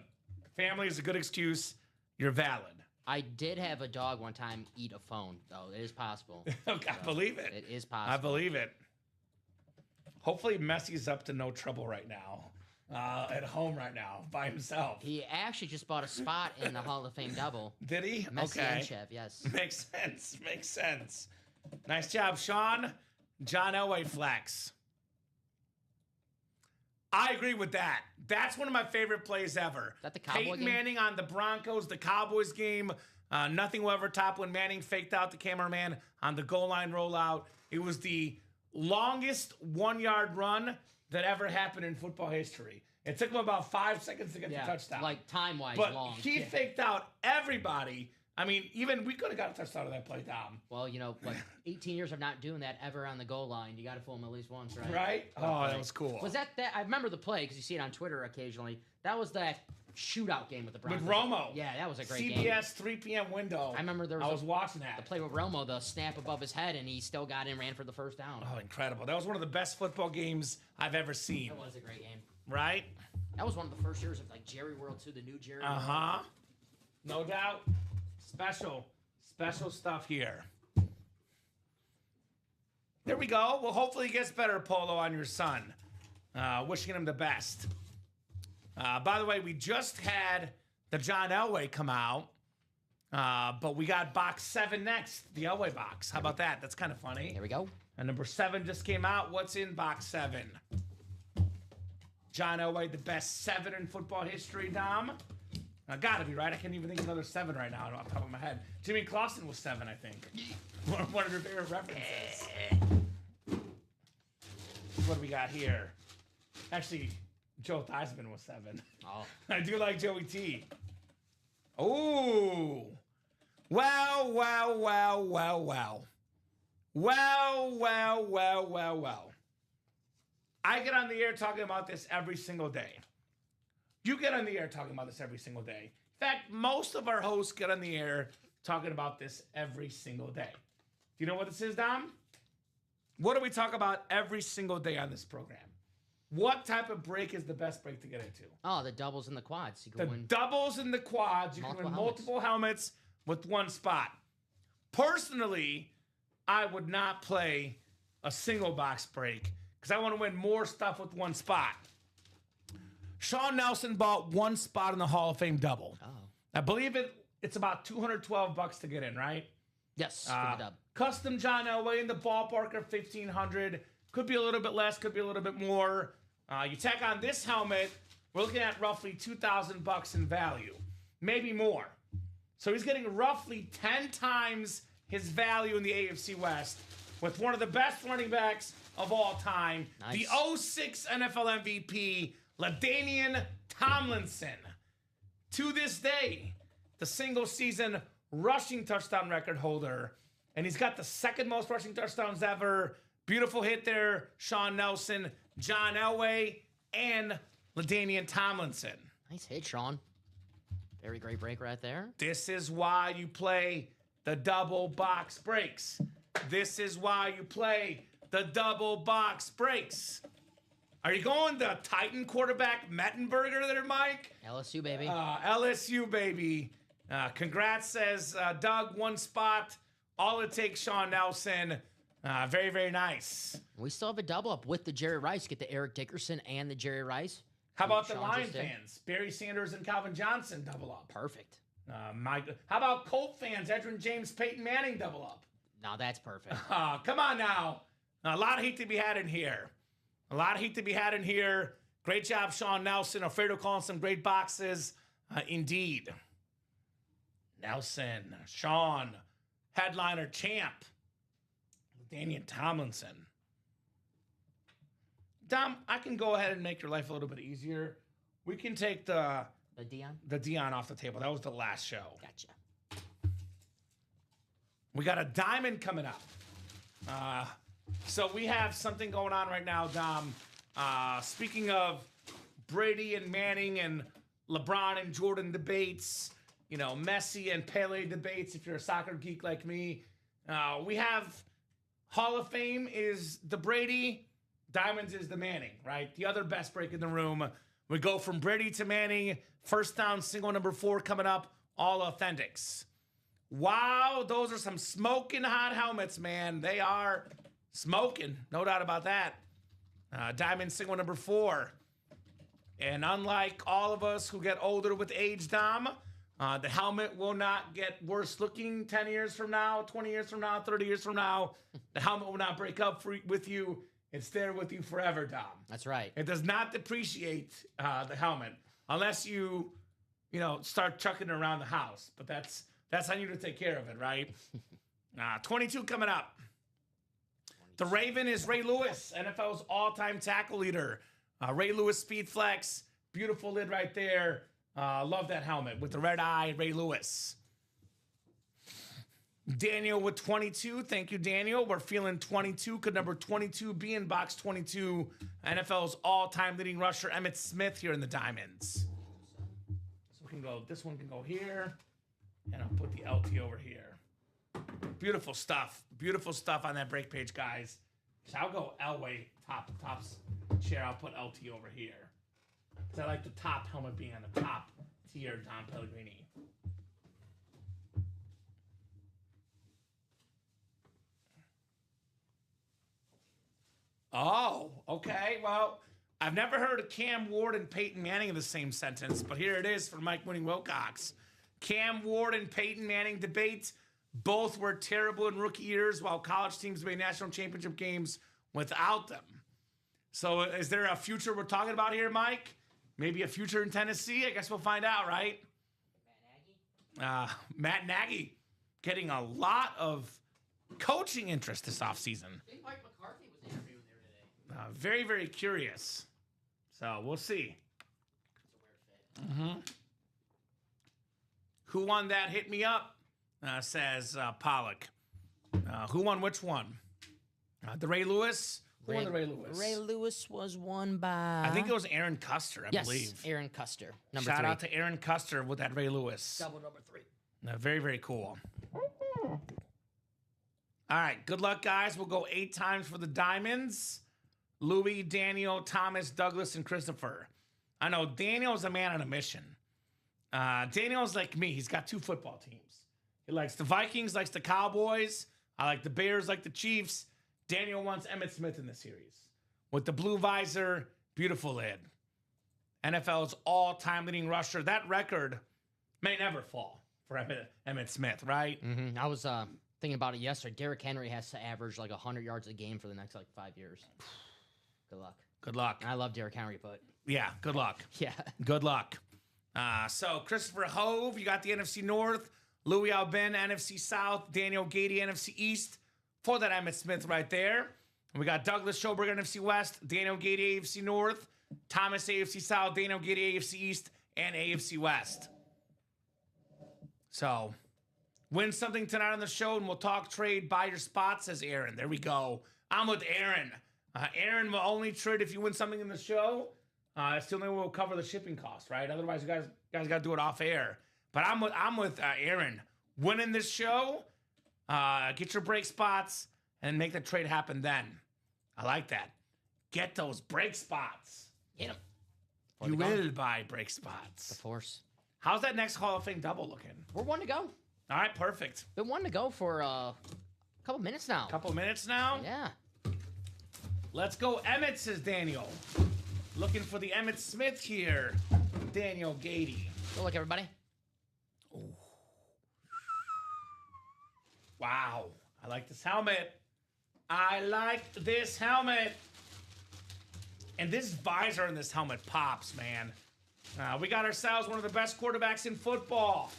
Family is a good excuse. You're valid. I did have a dog one time eat a phone, though. It is possible. Okay, I believe it. It is possible. I believe it. Hopefully, Messi's up to no trouble right now. at home right now by himself. He actually just bought a spot in the Hall of Fame double. Did he? Messi Okay. Entchev, yes. Makes sense. Makes sense. Nice job, Sean. John Elway flex. I agree with that. That's one of my favorite plays ever. That the Cowboy Peyton game? Manning on the Broncos, the Cowboys game. Nothing will ever top when Manning faked out the cameraman on the goal line rollout. It was the longest 1-yard run that ever happened in football history. It took him about 5 seconds to get the touchdown. Like time-wise but long. he faked out everybody. I mean, even we could have got a touchdown on that play, Dom. Well, 18 years of not doing that ever on the goal line. You got to fool him at least once, right? Right? Oh, that was cool. Was that? I remember the play because you see it on Twitter occasionally. That was that shootout game with the Broncos. With Romo. Yeah, that was a great game. CBS 3 p.m. window. I remember I was watching that. The play with Romo, the snap above his head, and he still got in, ran for the first down. Oh, incredible. That was one of the best football games I've ever seen. That was a great game. Right? That was one of the first years of like Jerry World 2, the new Jerry World. Uh-huh. No doubt. Special stuff here. There we go. Well, hopefully he gets better, Polo, on your son. Wishing him the best. By the way, we just had the John Elway come out, but we got box 7 next, the Elway box. How about that? That's kind of funny. There we go. And number 7 just came out. What's in box 7? John Elway, the best 7 in football history, Dom. Gotta be, right? I can't even think of another 7 right now off the top of my head. Jimmy Clausen was 7, I think. One of your favorite references. What do we got here? Actually, Joe Theismann was 7. Oh. I do like Joey T. Ooh. Well. I get on the air talking about this every single day. You get on the air talking about this every single day. In fact, most of our hosts get on the air talking about this every single day. Do you know what this is, Dom? What do we talk about every single day on this program? What type of break is the best break to get into? Oh, the doubles and the quads. You can The win. doubles and the quads. You can win multiple helmets with one spot. Personally, I would not play a single box break because I want to win more stuff with one spot. Sean Nelson bought one spot in the Hall of Fame double. Oh. I believe it's about $212 to get in, right? Yes, for the dub. Custom John Elway in the ballpark of $1,500. Could be a little bit less, could be a little bit more. You tack on this helmet, we're looking at roughly $2,000 in value, maybe more. So he's getting roughly 10 times his value in the AFC West with one of the best running backs of all time, Nice. the 06 NFL MVP, LaDainian Tomlinson. To this day, the single season rushing touchdown record holder, and he's got the second most rushing touchdowns ever. Beautiful hit there, Sean Nelson, John Elway, and LaDainian Tomlinson. Nice hit, Sean. Very great break right there. This is why you play the double box breaks. This is why you play the double box breaks. Are you going the Titan quarterback Mettenberger there, Mike? LSU, baby. LSU, baby. Congrats, says Doug. One spot. All it takes, Sean Nelson. Very, very nice. We still have a double up with the Jerry Rice. Get the Eric Dickerson and the Jerry Rice. How about the Sean Lion just did. fans? Barry Sanders and Calvin Johnson double up. Perfect. How about Colt fans? Edgerrin James, Peyton Manning double up. Now that's perfect. Come on now. A lot of heat to be had in here. A lot of heat to be had in here. Great job, Sean Nelson. Alfredo calling some great boxes. Indeed. Nelson, Sean, headliner champ. Daniel Tomlinson. Dom, I can go ahead and make your life a little bit easier. We can take the Dion off the table. That was the last show. Gotcha. We got a diamond coming up. So we have something going on right now, Dom. Speaking of Brady and Manning and LeBron and Jordan debates, Messi and Pele debates, if you're a soccer geek like me, we have Hall of Fame is the Brady, Diamonds is the Manning, right? The other best break in the room. We go from Brady to Manning, first down, single number 4 coming up, all authentics. Wow, those are some smoking hot helmets, man. They are smoking, no doubt about that. Diamond single number 4. And unlike all of us who get older with age, Dom, the helmet will not get worse looking 10 years from now, 20 years from now, 30 years from now. The helmet will not break up with you. It's there with you forever, Dom. That's right. It does not depreciate the helmet unless you start chucking it around the house. But that's on you to take care of it, right? 22 coming up. The Raven is Ray Lewis, NFL's all-time tackle leader. Ray Lewis Speed Flex, beautiful lid right there. Love that helmet with the red eye, Ray Lewis. Daniel with 22. Thank you, Daniel. We're feeling 22. Could number 22 be in box 22? NFL's all-time leading rusher, Emmitt Smith, here in the Diamonds. So this one can go here, and I'll put the LT over here. Beautiful stuff. Beautiful stuff on that break page, guys. So I'll go Elway, top chair. I'll put LT over here. Because I like the top helmet being on the top tier, Don Pellegrini. Oh, okay. Well, I've never heard of Cam Ward and Peyton Manning in the same sentence, but here it is for Mike Winning Wilcox. Cam Ward and Peyton Manning debate. Both were terrible in rookie years, while college teams made national championship games without them. So is there a future we're talking about here, Mike? Maybe a future in Tennessee? I guess we'll find out, right? Matt Nagy getting a lot of coaching interest this offseason. I think Mike McCarthy was interviewing there today. Very, very curious. So we'll see. It's a weird fit. Who won that? Hit me up, says Pollock. Who won which one? The Ray Lewis? Who won the Ray Lewis? Ray Lewis was won by... I think it was Aaron Custer, I believe. Yes, Aaron Custer, number Shout 3. out to Aaron Custer with that Ray Lewis. Double number 3. Very, very cool. All right, good luck, guys. We'll go 8 times for the Diamonds. Louis, Daniel, Thomas, Douglas, and Christopher. I know Daniel's a man on a mission. Daniel's like me. He's got 2 football teams. He likes the Vikings, likes the Cowboys. I like the Bears, like the Chiefs. Daniel wants Emmitt Smith in the series. With the blue visor, beautiful lid. NFL's all-time leading rusher. That record may never fall for Emmitt Smith, right? I was thinking about it yesterday. Derrick Henry has to average like 100 yards a game for the next 5 years. Good luck. Good luck. I love Derrick Henry, but... Yeah, good luck. Yeah. Good luck. So, Christopher Hove, you got the NFC North. Louis Albin, NFC South. Daniel Gady, NFC East. For that Emmitt Smith right there. And we got Douglas Schoberg, NFC West. Daniel Gady, AFC North. Thomas, AFC South. Daniel Gady, AFC East. And AFC West. So, win something tonight on the show, and we'll talk trade. Buy your spot, says Aaron. There we go. I'm with Aaron. Aaron will only trade if you win something in the show. It's the only way we'll cover the shipping cost, right? Otherwise, you guys got to do it off air. But I'm with Aaron. Winning this show, get your break spots, and make the trade happen then. I like that. Get those break spots. Get them. You will buy break spots. The force. How's that next Hall of Fame double looking? We're 1 to go. All right, perfect. Been 1 to go for a couple minutes now. Couple minutes now? Yeah. Let's go Emmitt, says Daniel. Looking for the Emmitt Smith here. Daniel Gady. Good luck, everybody. Ooh. Wow. I like this helmet. I like this helmet. And this visor in this helmet pops, man. We got ourselves one of the best quarterbacks in football.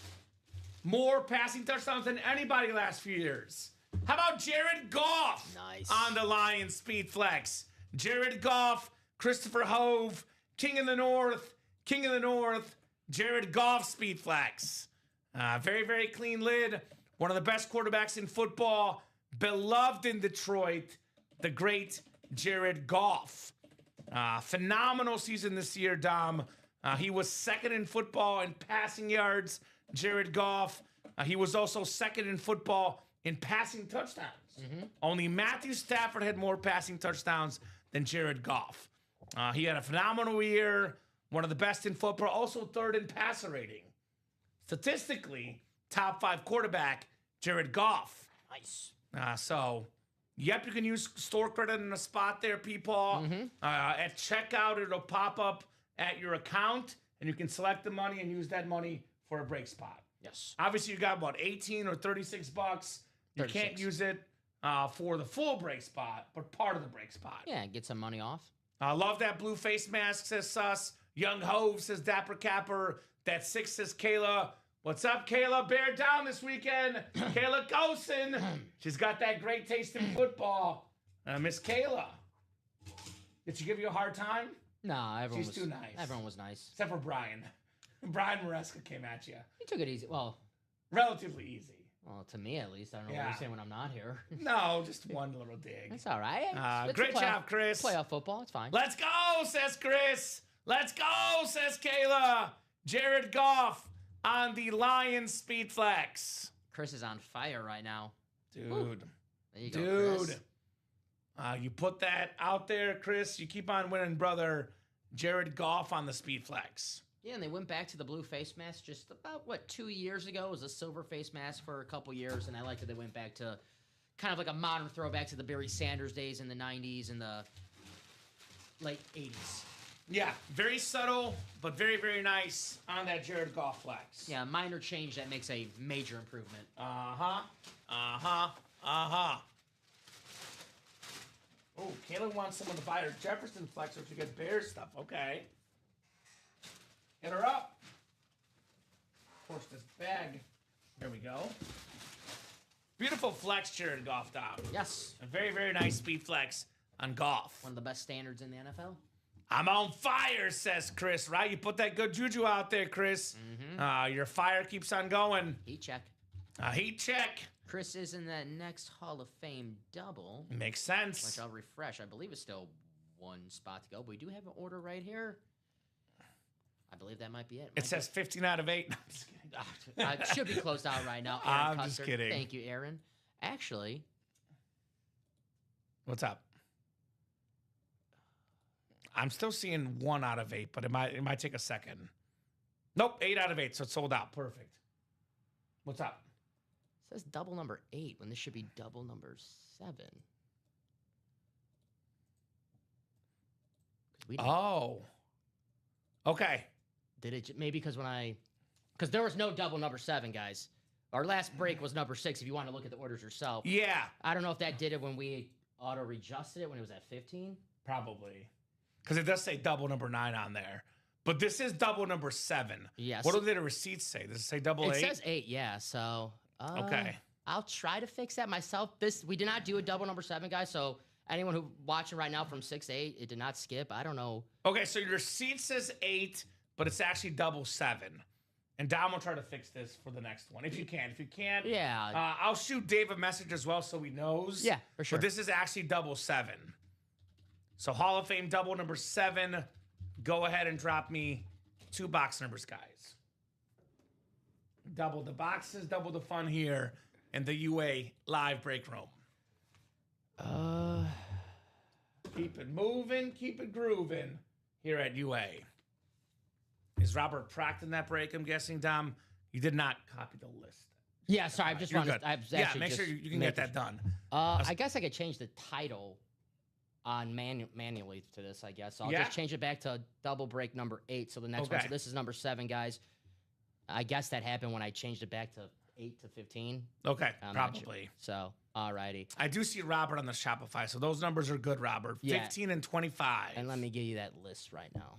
More passing touchdowns than anybody last few years. How about Jared Goff? Nice. On the Lions Speed Flex. Jared Goff, Christopher Hove, King of the North, Jared Goff Speed Flex. Very, very clean lid. One of the best quarterbacks in football. Beloved in Detroit, the great Jared Goff. Phenomenal season this year, Dom. He was second in football in passing yards, Jared Goff. He was also second in football in passing touchdowns. Only Matthew Stafford had more passing touchdowns than Jared Goff. He had a phenomenal year, one of the best in football, also third in passer rating. Statistically, top 5 quarterback, Jared Goff. Nice. So, yep, you can use store credit in a spot there, people. At checkout, it'll pop up at your account, and you can select the money and use that money for a break spot. Yes. Obviously, you got about 18 or 36 bucks. You 36. can't use it for the full break spot, but part of the break spot. Yeah, get some money off. I love that blue face mask, says Sus. Young Hove says Dapper Capper. That 6 says Kayla. What's up, Kayla? Bear down this weekend. Kayla Gosen. She's got that great taste in football. Miss Kayla. Did she give you a hard time? No, everyone She's was too nice. Everyone was nice. Except for Brian. Brian Maresca came at you. He took it easy. Well, Relatively easy. to me at least. I don't know what Yeah. you're saying when I'm not here. No, just one little dig. It's all right. It's Great job, Chris. Playoff football. It's fine. Let's go, says Chris. Let's go, says Kayla. Jared Goff on the Lions speed flex. Chris is on fire right now. Dude. There you go, Chris. You put that out there, Chris. You keep on winning, brother. Jared Goff on the speed flex. Yeah, and they went back to the blue face mask just about, 2 years ago? It was a silver face mask for a couple years, and I like that they went back to kind of like a modern throwback to the Barry Sanders days in the 90s and the late 80s. Yeah, very subtle, but very, very nice on that Jared Goff flex. Yeah, a minor change that makes a major improvement. Oh, Kayla wants someone to buy her Jefferson flexor to get Bears stuff. Okay. Hit her up. Force this bag. There we go. Beautiful flex, Jared Goff, Dom. Yes. A very, very nice speed flex on Goff. One of the best standards in the NFL. I'm on fire, says Chris, right? You put that good juju out there, Chris. Your fire keeps on going. Heat check. Heat check. Chris is in that next Hall of Fame double, Makes sense. which I'll refresh. I believe it's still one spot to go, but we do have an order right here. I believe that might be it. It says 15 out of 8. I'm just kidding. It should be closed out right now. Aaron I'm Custer. just kidding. Thank you, Aaron. Actually, What's up? I'm still seeing 1 out of 8, but it might take a second. Nope, 8 out of 8, so it's sold out. Perfect. What's up? it says double number 8 when this should be double number 7. Oh. Okay. Did it maybe because because there was no double number 7, guys. Our last break was number 6. If you want to look at the orders yourself, Yeah, I don't know if that did it when we auto readjusted it when it was at 15. probably. Because it does say double number 9 on there. But this is double number 7. Yes. What do the receipts say? Does it say double 8? It says 8, yeah. So Okay. I'll try to fix that myself. We did not do a double number 7, guys. So anyone who watching right now from 6 to 8, it did not skip. I don't know. Okay, so your receipt says 8, but it's actually double 7. And Dom will try to fix this for the next one, if you can. If you can't, Yeah. I'll shoot Dave a message as well so he knows. Yeah, for sure. But this is actually double 7. So Hall of Fame double number 7. Go ahead and drop me 2 box numbers, guys. Double the boxes, double the fun here in the UA live break room. Keep it moving, keep it grooving here at UA. Is Robert Pracht in that break, I'm guessing, Dom? You did not copy the list. Yeah, sorry. I just You're wanted. good. I was Yeah, actually make sure just you can get that done. I guess I could change the title on manually to this. I guess so I'll Yeah. just change it back to double break number 8. So the next one. Okay. So this is number 7, guys. I guess that happened when I changed it back to 8 to 15. Okay, I'm not sure. probably. So alrighty. I do see Robert on the Shopify, so those numbers are good, Robert. Yeah. 15 and 25. And let me give you that list right now.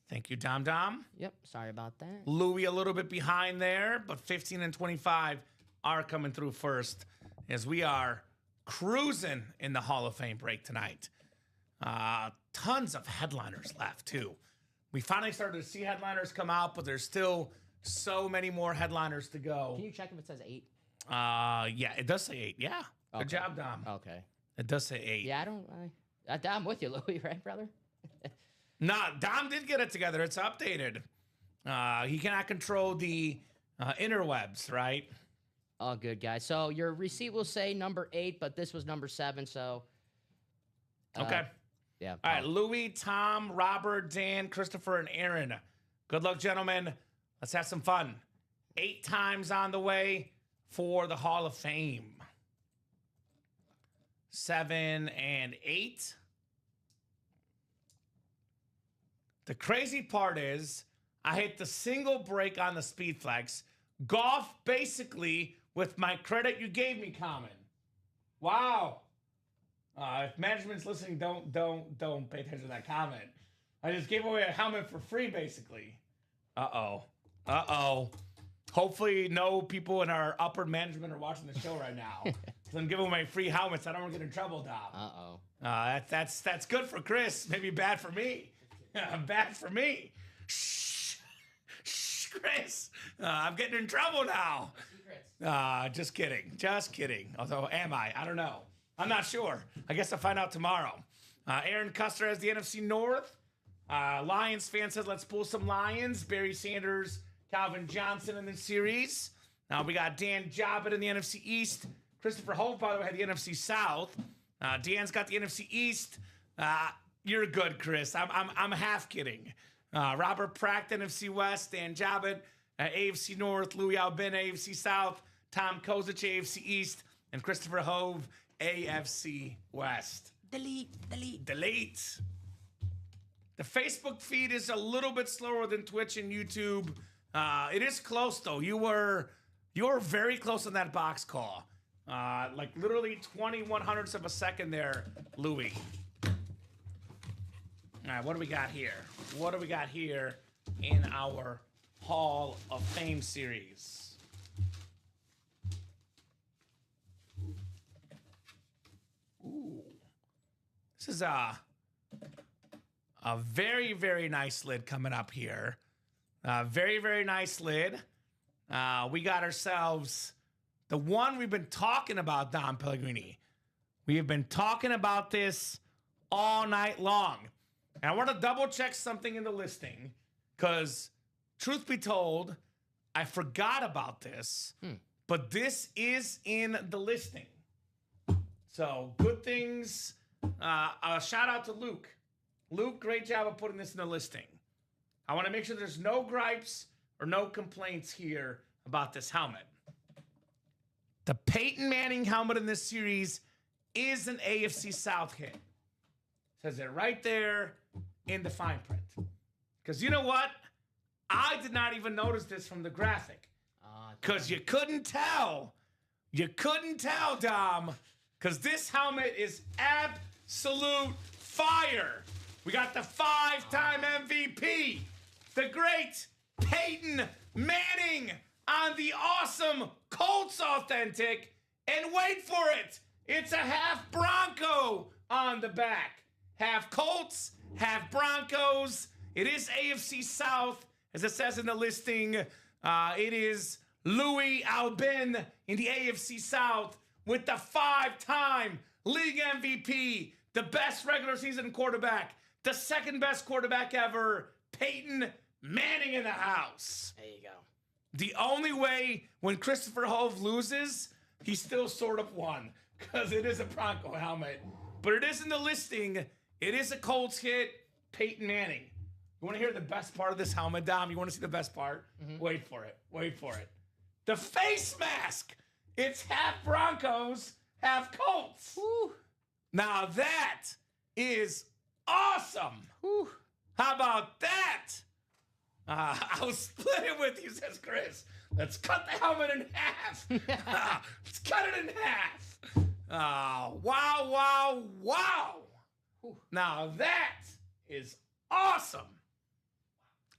Thank you, Dom. Yep. Sorry about that. Louis a little bit behind there, but 15 and 25 are coming through first as we are cruising in the Hall of Fame break tonight. Tons of headliners left, too. We finally started to see headliners come out, but there's still so many more headliners to go. Can you check if it says 8? Yeah, it does say 8. Yeah. Good Okay. job, Dom. Okay. It does say 8. Yeah, I'm with you, Louis. Right, brother? Nah, Dom did get it together. It's updated. He cannot control the interwebs, right? All good, guys. So your receipt will say number 8, but this was number 7. So Okay. yeah. All right, Louis, Tom, Robert, Dan, Christopher, and Aaron. Good luck, gentlemen. Let's have some fun. 8 times on the way for the Hall of Fame. 7 and 8. The crazy part is I hit the single break on the speed flex. Golf basically with my credit you gave me, Kamen. Wow. If management's listening, don't pay attention to that comment. I just gave away a helmet for free, basically. Uh-oh. Hopefully no people in our upper management are watching the show right now. Because I'm giving away free helmets. I don't want to get in trouble, Dom. That's good for Chris. Maybe bad for me. Bad for me. Shh, Chris. I'm getting in trouble now. Just kidding. Although, am I? I don't know. I'm not sure. I guess I'll find out tomorrow. Aaron Custer has the NFC North. Lions fan says, let's pull some Lions. Barry Sanders, Calvin Johnson in the series. Now we got Dan Jobbitt in the NFC East. Christopher Holt, by the way, had the NFC South. Dan's got the NFC East. You're good, Chris. I'm half kidding. Robert Pratt, NFC West. Dan Jobbitt, AFC North. Louis Albin, AFC South. Tom Kozich, AFC East. And Christopher Hove, AFC West. Delete. The Facebook feed is a little bit slower than Twitch and YouTube. It is close though. You were very close on that box call. Like literally 21/100ths of a second there, Louis. All right, what do we got here? What do we got here in our Hall of Fame series? Ooh. This is a very, very nice lid coming up here. Very, very nice lid. We got ourselves the one we've been talking about, Don Pellegrini. We have been talking about this all night long. And I want to double check something in the listing because, truth be told, I forgot about this, but this is in the listing. So, good things. A shout out to Luke. Luke, great job of putting this in the listing. I want to make sure there's no gripes or no complaints here about this helmet. The Peyton Manning helmet in this series is an AFC South hit. Says it right there in the fine print. Because you know what? I did not even notice this from the graphic. Because you couldn't tell. You couldn't tell, Dom. Because this helmet is absolute fire. We got the 5-time MVP, the great Peyton Manning on the awesome Colts Authentic. And wait for it, it's a half Bronco on the back. Half Colts, half Broncos. It is AFC South, as it says in the listing. It is Louis Albin in the AFC South with the 5-time league MVP, the best regular season quarterback, the second best quarterback ever, Peyton Manning in the house. There you go. The only way when Christopher Hove loses, he still sort of won because it is a Bronco helmet. But it is in the listing. It is a Colts hit, Peyton Manning. You want to hear the best part of this helmet, Dom? You want to see the best part? Mm-hmm. Wait for it. The face mask. It's half Broncos, half Colts. Woo. Now that is awesome. Woo. How about that? I'll split it with you, says Chris. Let's cut the helmet in half. Let's cut it in half. Wow. Now that is awesome.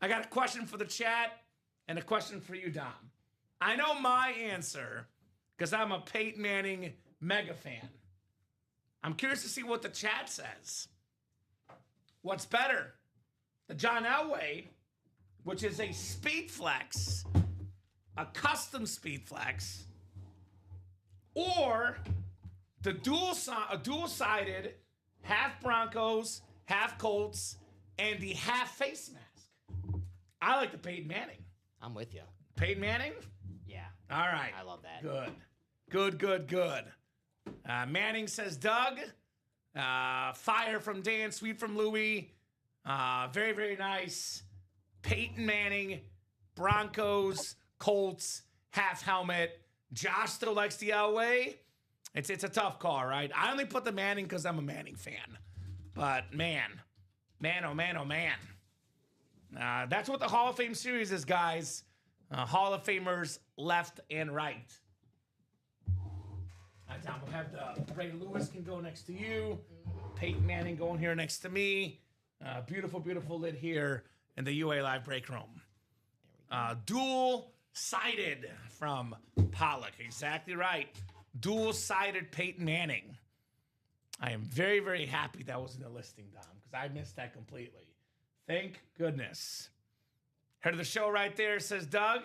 I got a question for the chat and a question for you, Dom. I know my answer because I'm a Peyton Manning mega fan. I'm curious to see what the chat says. What's better? The John Elway, which is a speed flex, a custom speed flex, or the dual-sided half Broncos, half Colts, and the half face mask. I like the Peyton Manning. I'm with you. Peyton Manning? Yeah. All right. I love that. Good. Manning says Doug. Fire from Dan, sweet from Louis. Very, very nice. Peyton Manning, Broncos, Colts, half helmet. Josh still likes the Elway. It's a tough call, right? I only put the Manning because I'm a Manning fan. But man. That's what the Hall of Fame series is, guys. Hall of Famers left and right. Tom, we'll have the Ray Lewis can go next to you. Peyton Manning going here next to me. Beautiful, beautiful lid here in the UA Live break room. Dual-sided from Pollock. Exactly right. Dual-sided Peyton Manning. I am very, very happy that was in the listing, Dom, because I missed that completely. Thank goodness. Head of the show right there says Doug.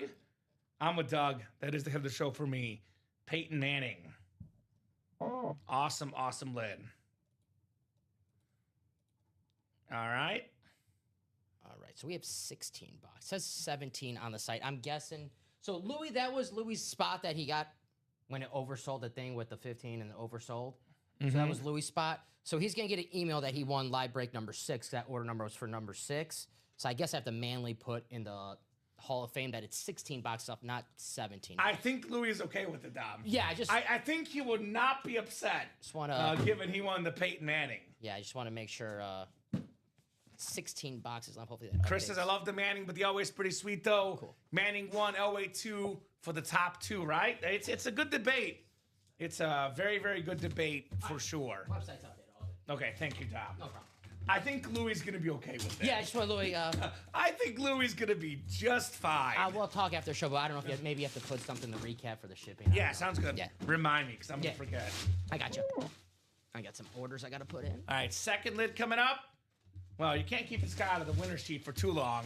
I'm with Doug. That is the head of the show for me. Peyton Manning. Awesome, awesome lid. All right. All right. So we have 16 bucks. It says 17 on the site. I'm guessing. So Louis, that was Louis' spot that he got when it oversold the thing with the 15 and the oversold. So that was Louis' spot. So he's going to get an email that he won live break number 6. That order number was for number 6. So I guess I have to manually put in the Hall of Fame that it's 16 box stuff, not 17. I think Louis is okay with it, Dom. Yeah, I think he would not be upset. Just want to given he won the Peyton Manning. Yeah, I just want to make sure 16 boxes. Hopefully Chris says I love the Manning, but the Elway's pretty sweet though. Cool. Manning 1, Elway 2 for the top 2, right? It's a good debate. It's a very, very good debate for sure. Website's updated all of it. Okay, thank you, Dom. No problem. I think Louis is going to be okay with that. Yeah, I just want Louis. I think Louis is going to be just fine. We'll talk after the show, but I don't know if maybe you have to put something in the recap for the shipping. Yeah, sounds good. Yeah. Remind me, because I'm going to forget. I got you. I got some orders I got to put in. All right, second lid coming up. Well, you can't keep this guy out of the winner's sheet for too long.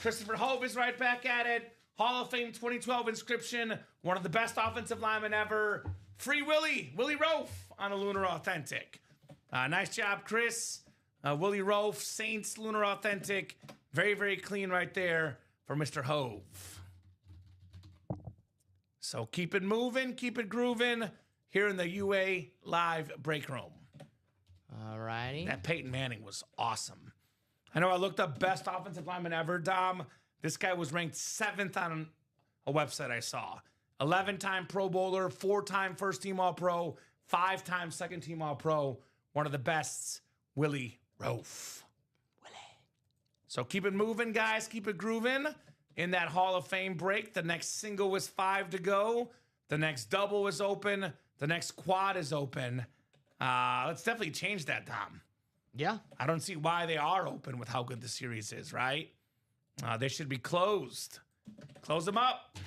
Christopher Hove is right back at it. Hall of Fame 2012 inscription. One of the best offensive linemen ever. Free Willie Rofe on a Lunar Authentic. Nice job, Chris. Willie Rofe, Saints Lunar Authentic. Very, very clean right there for Mr. Hove. So keep it moving, keep it grooving here in the UA Live break room. All righty. That Peyton Manning was awesome. I know I looked up best offensive lineman ever, Dom. This guy was ranked 7th on a website I saw. 11-time Pro Bowler, 4-time first-team All-Pro, 5-time second-team All-Pro. One of the best, Willie Rofe. So keep it moving, guys. Keep it grooving. In that Hall of Fame break, the next single was 5 to go. The next double is open. The next quad is open. Let's definitely change that, Tom. Yeah. I don't see why they are open with how good the series is, right? They should be closed. Close them up.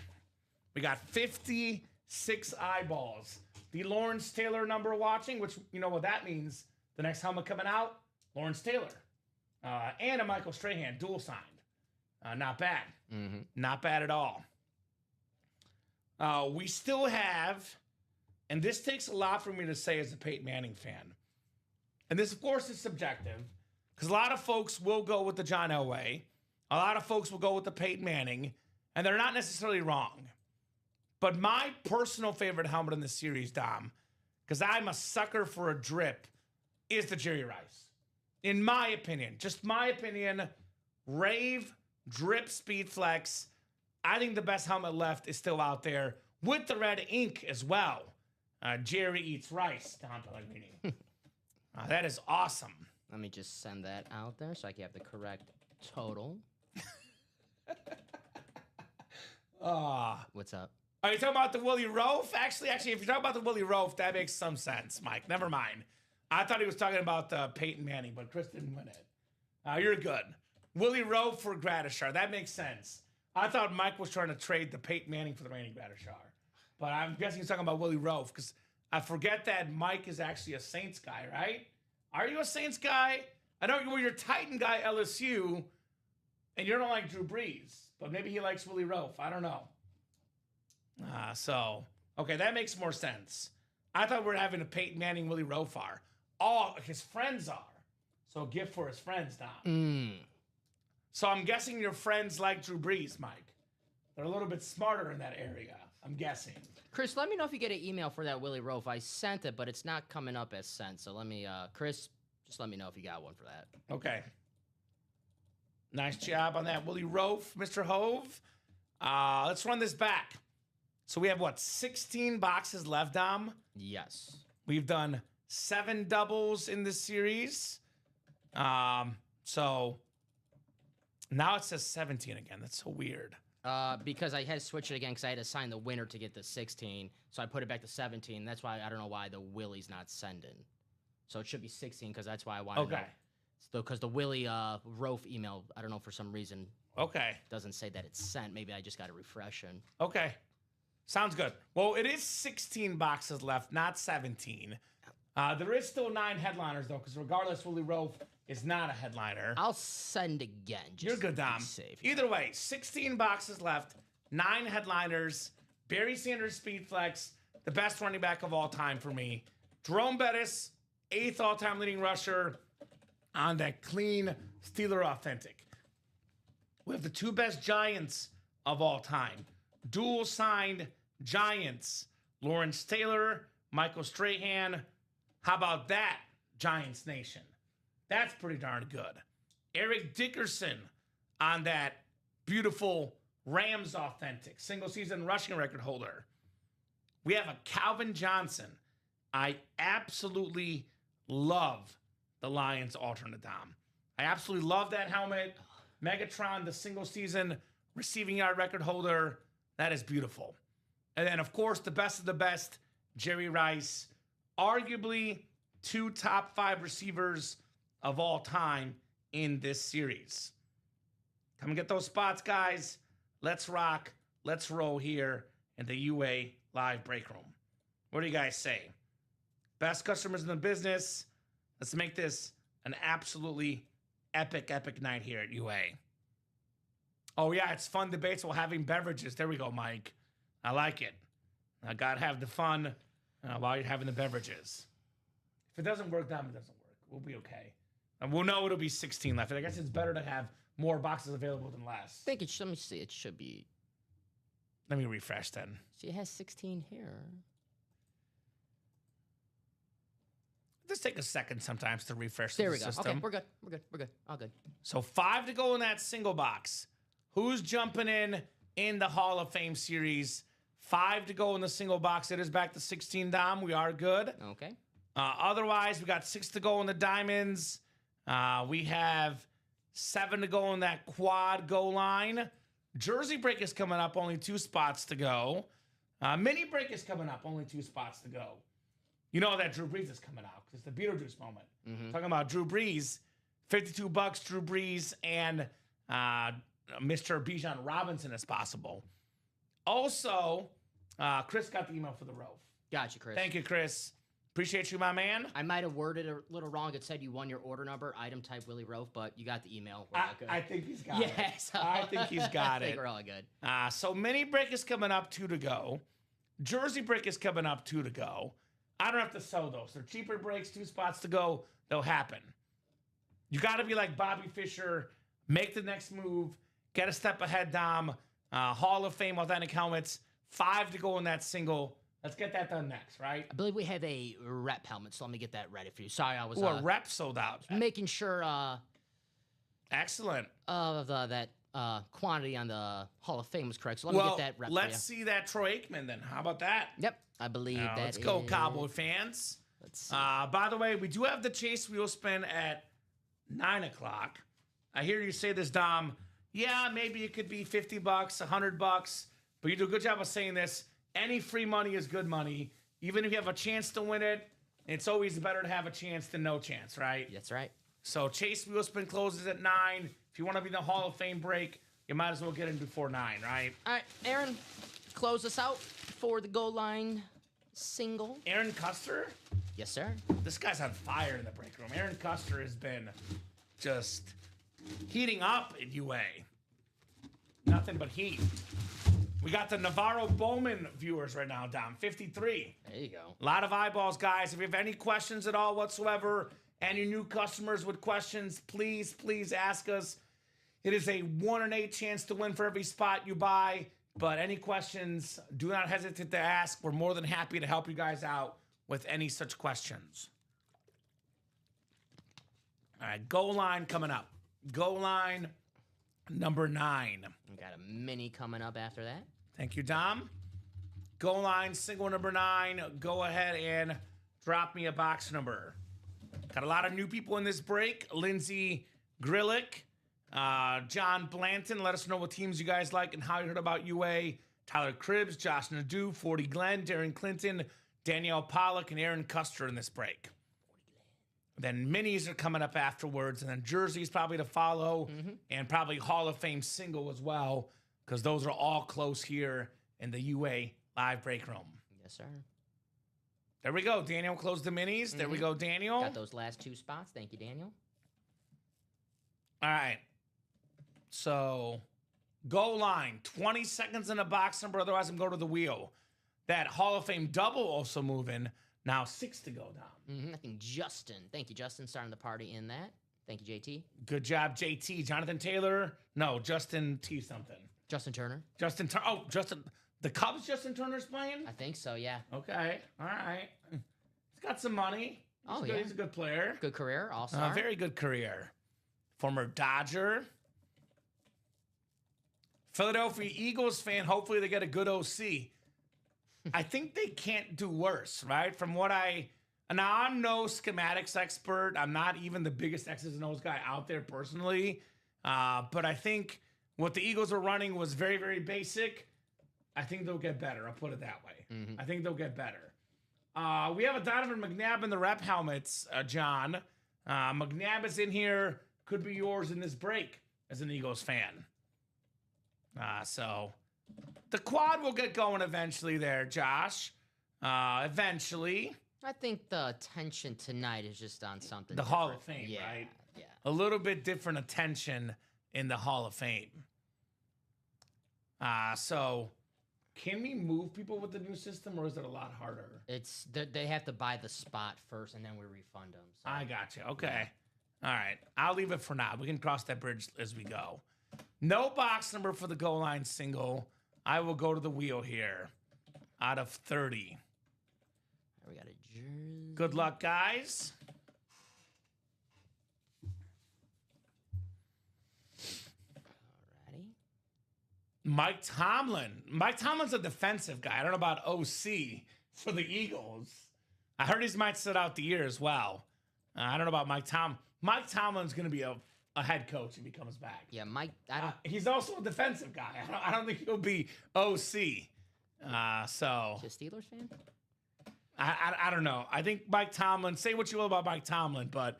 We got 56 eyeballs. The Lawrence Taylor number watching, which you know what that means. The next helmet coming out, Lawrence Taylor. And a Michael Strahan, dual signed. Not bad. Mm-hmm. Not bad at all. We still have, and this takes a lot for me to say as a Peyton Manning fan. And this, of course, is subjective, because a lot of folks will go with the John Elway. A lot of folks will go with the Peyton Manning, and they're not necessarily wrong. But my personal favorite helmet in the series, Dom, because I'm a sucker for a drip, is the Jerry Rice. In my opinion, just my opinion, Rave Drip Speed Flex. I think the best helmet left is still out there with the red ink as well. Jerry eats rice, Don Pellegrini. That is awesome. Let me just send that out there so I can have the correct total. What's up? Are you talking about the Willie Rofe? Actually, if you're talking about the Willie Rofe, that makes some sense, Mike. Never mind. I thought he was talking about Peyton Manning, but Chris didn't win it. You're good. Willie Rofe for Gradishar. That makes sense. I thought Mike was trying to trade the Peyton Manning for the Randy Gradishar. But I'm guessing he's talking about Willie Rofe, because I forget that Mike is actually a Saints guy, right? Are you a Saints guy? I know you were your Titan guy, LSU, and you don't like Drew Brees, but maybe he likes Willie Rofe. I don't know. Okay, that makes more sense. I thought we were having a Peyton Manning, Willie Rofe are. All his friends are. So a gift for his friends, Dom. So I'm guessing your friends like Drew Brees, Mike. They're a little bit smarter in that area, I'm guessing. Chris, let me know if you get an email for that Willie Rofe. I sent it, but it's not coming up as sent. So let me, Chris, just let me know if you got one for that. Okay. Nice job on that, Willie Rofe, Mr. Hove. Let's run this back. So we have, 16 boxes left, Dom? Yes. We've done 7 doubles in this series. So Now it says 17 again. That's so weird. Because I had to switch it again because I had to assign the winner to get the 16. So I put it back to 17. That's why I don't know why the Willie's not sending. So it should be 16 because that's why I wanted to know. Because the Willie Rofe email, I don't know, for some reason, doesn't say that it's sent. Maybe I just got to refresh it. Okay. Sounds good. Well, it is 16 boxes left, not 17. There is still 9 headliners, though, because regardless, Willie Rofe is not a headliner. I'll send again. You're good, Dom. Safe, Either way, 16 boxes left, 9 headliners. Barry Sanders Speed Flex, the best running back of all time for me. Jerome Bettis, 8th all-time leading rusher on that clean Steeler Authentic. We have the 2 best Giants of all time. Dual signed Giants. Lawrence Taylor, Michael Strahan. How about that, Giants Nation? That's pretty darn good. Eric Dickerson on that beautiful Rams Authentic, single season rushing record holder. We have a Calvin Johnson. I absolutely love the Lions alternate, Dom. I absolutely love that helmet. Megatron, the single season receiving yard record holder. That is beautiful. And then, of course, the best of the best, Jerry Rice. Arguably 2 top 5 receivers of all time in this series. Come and get those spots, guys. Let's rock. Let's roll here in the UA live break room. What do you guys say? Best customers in the business. Let's make this an absolutely epic night here at UA. Oh, yeah, it's fun debates while having beverages. There we go, Mike. I like it. I got to have the fun while you're having the beverages. If it doesn't work, Dom, it doesn't work. We'll be okay. And we'll know it'll be 16 left. I guess it's better to have more boxes available than less. I think it should, let me see. It should be. Let me refresh then. See, it has 16 here. Just take a second sometimes to refresh there the we go. system. Okay, we're good. All good. So 5 to go in that single box. Who's jumping in the Hall of Fame series? 5 to go in the single box. It is back to 16, Dom. We are good. Okay. Otherwise, we got 6 to go in the diamonds. We have 7 to go in that quad goal line. Jersey break is coming up, only 2 spots to go. Mini break is coming up, only 2 spots to go. You know that Drew Brees is coming out because it's the Beetlejuice moment. Talking about Drew Brees, $52, Drew Brees, and Mr. Bijan Robinson as possible. Also, Chris got the email for the Rove. Gotcha, Chris. Thank you, Chris. Appreciate you, my man. I might have worded it a little wrong. It said you won your order number, item type Willie Rofe, but you got the email. I think he's got it. Yes. I think he's got I it. think we're all good. So mini break is coming up, 2 to go. Jersey break is coming up, 2 to go. I don't have to sell those. They're cheaper breaks, 2 spots to go. They'll happen. You got to be like Bobby Fischer. Make the next move. Get a step ahead, Dom. Hall of Fame authentic helmets. 5 to go in that single. Let's get that done next, right? I believe we have a rep helmet, so let me get that ready for you. Sorry, I was a rep sold out. making sure Excellent. of that quantity on the Hall of Fame was correct. So let me get that rep let's for you. see that Troy Aikman then. How about that? Yep, I believe that Let's go, is- Cowboy fans. Let's see. By the way, we do have the Chase Wheel Spin at 9 o'clock. I hear you say this, Dom. Yeah, maybe it could be $50, $100, but you do a good job of saying this. Any free money is good money. Even if you have a chance to win it, it's always better to have a chance than no chance, right? That's right. So Chase Wheel Spin closes at 9. If you want to be in the Hall of Fame break, you might as well get in before 9, right? All right, Aaron, close us out for the goal line single. Aaron Custer? Yes, sir. This guy's on fire in the break room. Aaron Custer has been just heating up at UA. Nothing but heat. We got the Navarro Bowman viewers right now, Dom. 53. There you go. A lot of eyeballs, guys. If you have any questions at all whatsoever, any new customers with questions, please ask us. It is a 1 in 8 chance to win for every spot you buy. But any questions, do not hesitate to ask. We're more than happy to help you guys out with any such questions. All right, goal line coming up. Goal line number 9. We got a mini coming up after that. Thank you, Dom. Goal line, single number 9. Go ahead and drop me a box number. Got a lot of new people in this break. Lindsay Grillick, John Blanton, let us know what teams you guys like and how you heard about UA. Tyler Cribbs, Josh Nadeau, 40 Glenn, Darren Clinton, Danielle Pollock, and Aaron Custer in this break. Then minis are coming up afterwards, and then jerseys probably to follow, and probably Hall of Fame single as well, because those are all close here in the UA live break room. Yes, sir. There we go. Daniel closed the minis. There we go, Daniel. Got those last 2 spots. Thank you, Daniel. All right. So, goal line. 20 seconds in the box number. Otherwise, I'm going to the wheel. That Hall of Fame double also moving. Now 6 to go down. I think Justin. Thank you, Justin, starting the party in that. Thank you, JT. Good job, JT. Jonathan Taylor. No, Justin T something. Justin Turner. Justin Turner. Oh, Justin. The Cubs, Justin Turner's playing? I think so, yeah. Okay. All right. He's got some money. He's a good player. Good career, all-star. Very good career. Former Dodger. Philadelphia Eagles fan. Hopefully they get a good OC. I think they can't do worse, right? From what now I'm no schematics expert. I'm not even the biggest X's and O's guy out there personally. But I think what the Eagles are running was very, very basic. I think they'll get better. I'll put it that way. I think they'll get better. We have a Donovan McNabb in the rep helmets, John. McNabb is in here. Could be yours in this break as an Eagles fan. So the quad will get going eventually there, Josh. Eventually. I think the attention tonight is just on something The different. Hall of Fame, right? Yeah. A little bit different attention in the Hall of Fame. So can we move people with the new system, or is it a lot harder? It's they have to buy the spot first, and then we refund them. So. I got you. Okay. All right. I'll leave it for now. We can cross that bridge as we go. No box number for the goal line single. I will go to the wheel here out of 30. We got a jersey. Good luck, guys. Alrighty. Mike Tomlin. Mike Tomlin's a defensive guy. I don't know about OC for the Eagles. I heard he might sit out the year as well. I don't know about Mike Tomlin. Mike Tomlin's going to be a head coach if he comes back. Yeah, Mike. I don't. He's also a defensive guy. I don't think he'll be OC. So Is he a Steelers fan? I don't know. I think Mike Tomlin. Say what you will about Mike Tomlin, but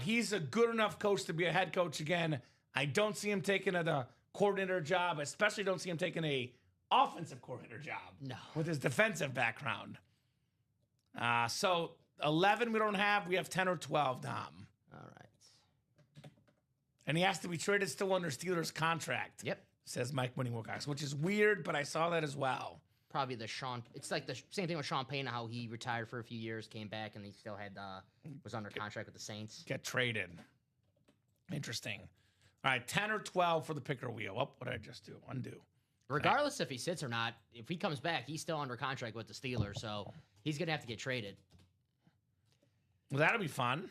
he's a good enough coach to be a head coach again. I don't see him taking the coordinator job. Especially don't see him taking a offensive coordinator job. No. With his defensive background. So 11 we don't have. We have 10 or 12, Dom. All right. And he has to be traded still under Steelers contract. Yep. Says Mike Winning Wilcox, which is weird, but I saw that as well. Probably the Sean. It's like the same thing with Sean Payne. How he retired for a few years, came back, and he still had was under contract with the Saints. Get traded. Interesting. All right, 10 or 12 for the picker wheel. Oh, what did I just do? Undo. Regardless if he sits or not, if he comes back, he's still under contract with the Steelers, so he's gonna have to get traded. Well, that'll be fun.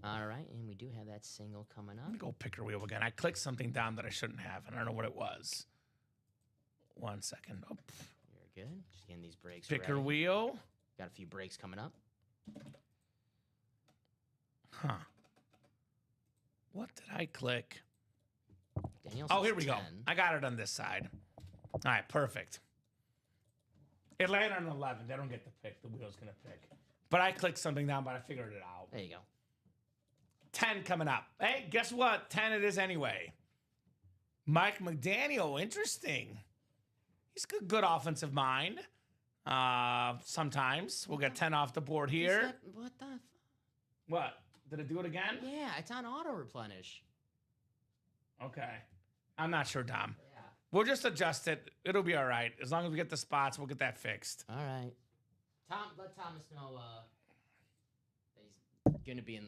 All right, and we do have that single coming up. Let me go picker wheel again. I clicked something down that I shouldn't have, and I don't know what it was. 1 second. Oh, You're good. Just getting these breaks. picker ready. wheel. Got a few breaks coming up. Huh. What did I click? Danielle Oh, says here we go. 10. I got it on this side. All right, perfect. It landed on 11. They don't get to pick. The wheel's going to pick. But I clicked something down, but I figured it out. There you go. 10 coming up. Hey, guess what? 10 it is anyway. Mike McDaniel, interesting. He's got good offensive mind. Sometimes. We'll get 10 off the board here. What the? What? Did it do it again? Yeah, it's on auto replenish. Okay. I'm not sure, Dom. Yeah. We'll just adjust it. It'll be all right. As long as we get the spots, we'll get that fixed. All right. Let Thomas know that he's going to be in.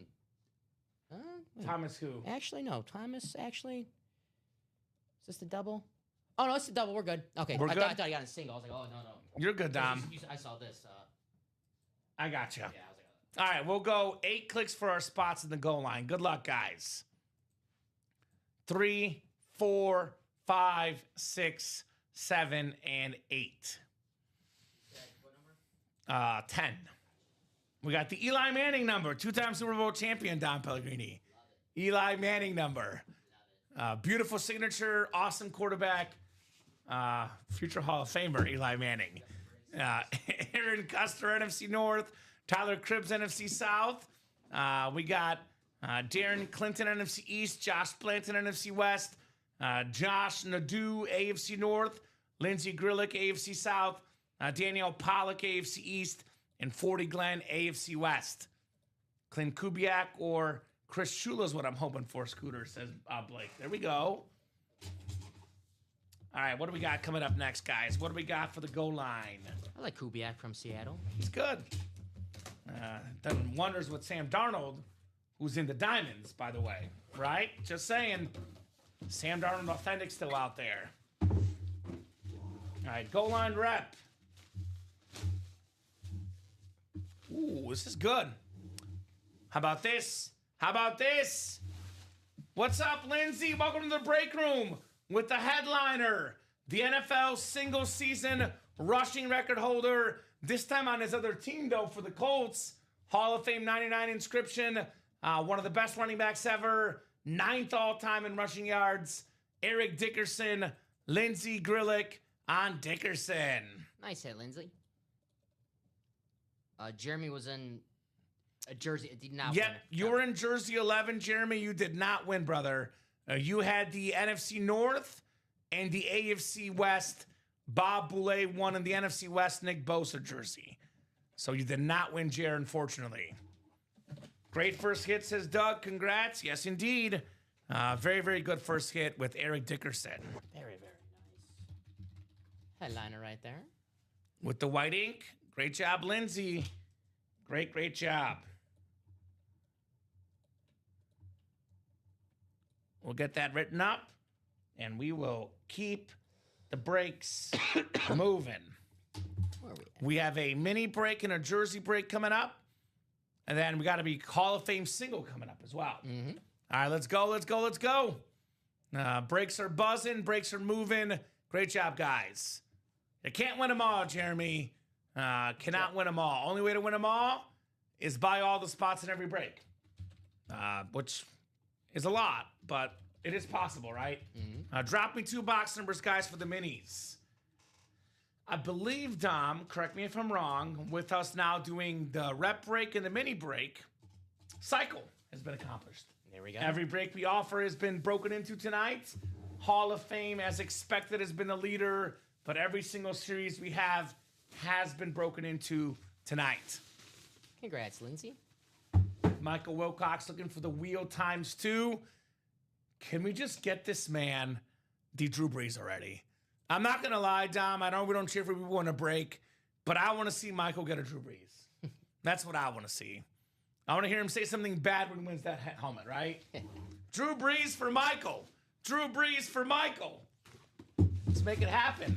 Wait. Thomas who? Actually, no. Thomas, actually. Is this the double? Oh, no, it's the double. We're good. Okay. We're I good? thought I got a single. I was like, oh, no. You're good, Dom. I saw this. I got you. Yeah, I was like, All right, we'll go 8 clicks for our spots in the goal line. Good luck, guys. 3, 4, 5, 6, 7, and 8. what number? 10. We got the Eli Manning number, 2-time Super Bowl champion, Don Pellegrini. Eli Manning number. Beautiful signature, awesome quarterback, future Hall of Famer, Eli Manning. Aaron Custer, NFC North. Tyler Cribbs, NFC South. We got Darren Clinton, NFC East. Josh Blanton, NFC West. Josh Nadeau, AFC North. Lindsey Grillick, AFC South. Daniel Pollock, AFC East. And 40 Glenn, AFC West. Clint Kubiak or Chris Shula is what I'm hoping for, Scooter, says Blake. There we go. All right, what do we got coming up next, guys? What do we got for the goal line? I like Kubiak from Seattle. He's good. Done wonders with Sam Darnold, who's in the Diamonds, by the way. Right? Just saying. Sam Darnold authentic still out there. All right, goal line rep. Ooh, this is good. How about this? How about this? What's up, Lindsay? Welcome to the break room with the headliner, the NFL single season rushing record holder, this time on his other team, though, for the Colts. Hall of Fame 99 inscription, one of the best running backs ever, 9th all-time in rushing yards, Eric Dickerson, Lindsey Grillick on Dickerson. Nice hit, Lindsay. Jeremy was in a jersey. It did not Yep, win. you were in jersey 11, Jeremy. You did not win, brother. You had the NFC North and the AFC West. Bob Boulay won in the NFC West, Nick Bosa jersey. So you did not win, Jer, unfortunately. Great first hit, says Doug. Congrats. Yes, indeed. Very, very good first hit with Eric Dickerson. Very, very nice. Headliner right there. With the white ink. Great job, Lindsay. Great, great job. We'll get that written up, and we will keep the breaks moving. Where are we at? We have a mini break and a jersey break coming up, and then we got to be Hall of Fame single coming up as well. Mm-hmm. All right, let's go, let's go, let's go. Breaks are buzzing, breaks are moving. Great job, guys. You can't win them all, Jeremy. Cannot win them all. Only way to win them all is buy all the spots in every break, which is a lot, but it is possible, right? Mm-hmm. Drop me 2 box numbers, guys, for the minis. I believe, Dom, correct me if I'm wrong, with us now doing the rep break and the mini break, cycle has been accomplished. There we go. Every break we offer has been broken into tonight. Hall of Fame, as expected, has been the leader, but every single series we have has been broken into tonight. Congrats, Lindsay. Michael Wilcox looking for the wheel ×2. Can we just get this man the Drew Brees already? I'm not going to lie, Dom. I know we don't cheer for people in a break, but I want to see Michael get a Drew Brees. That's what I want to see. I want to hear him say something bad when he wins that helmet, right? Drew Brees for Michael. Drew Brees for Michael. Let's make it happen.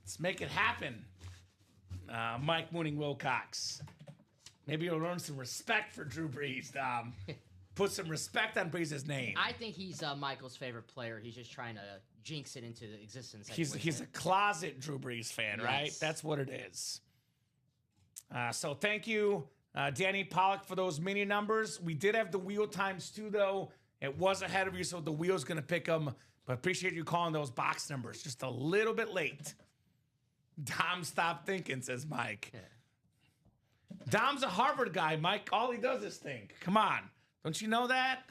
Let's make it happen. Mike Mooning Wilcox. Maybe you'll learn some respect for Drew Brees, Dom. Put some respect on Brees' name. I think he's Michael's favorite player. He's just trying to jinx it into existence. He's a closet Drew Brees fan, right? Yes. That's what it is. So thank you, Danny Pollock, for those mini numbers. We did have the wheel ×2, though. It was ahead of you, so the wheel's going to pick them. But appreciate you calling those box numbers just a little bit late. Dom, stop thinking, says Mike. Dom's a Harvard guy, Mike. All he does is think. Come on. Don't you know that?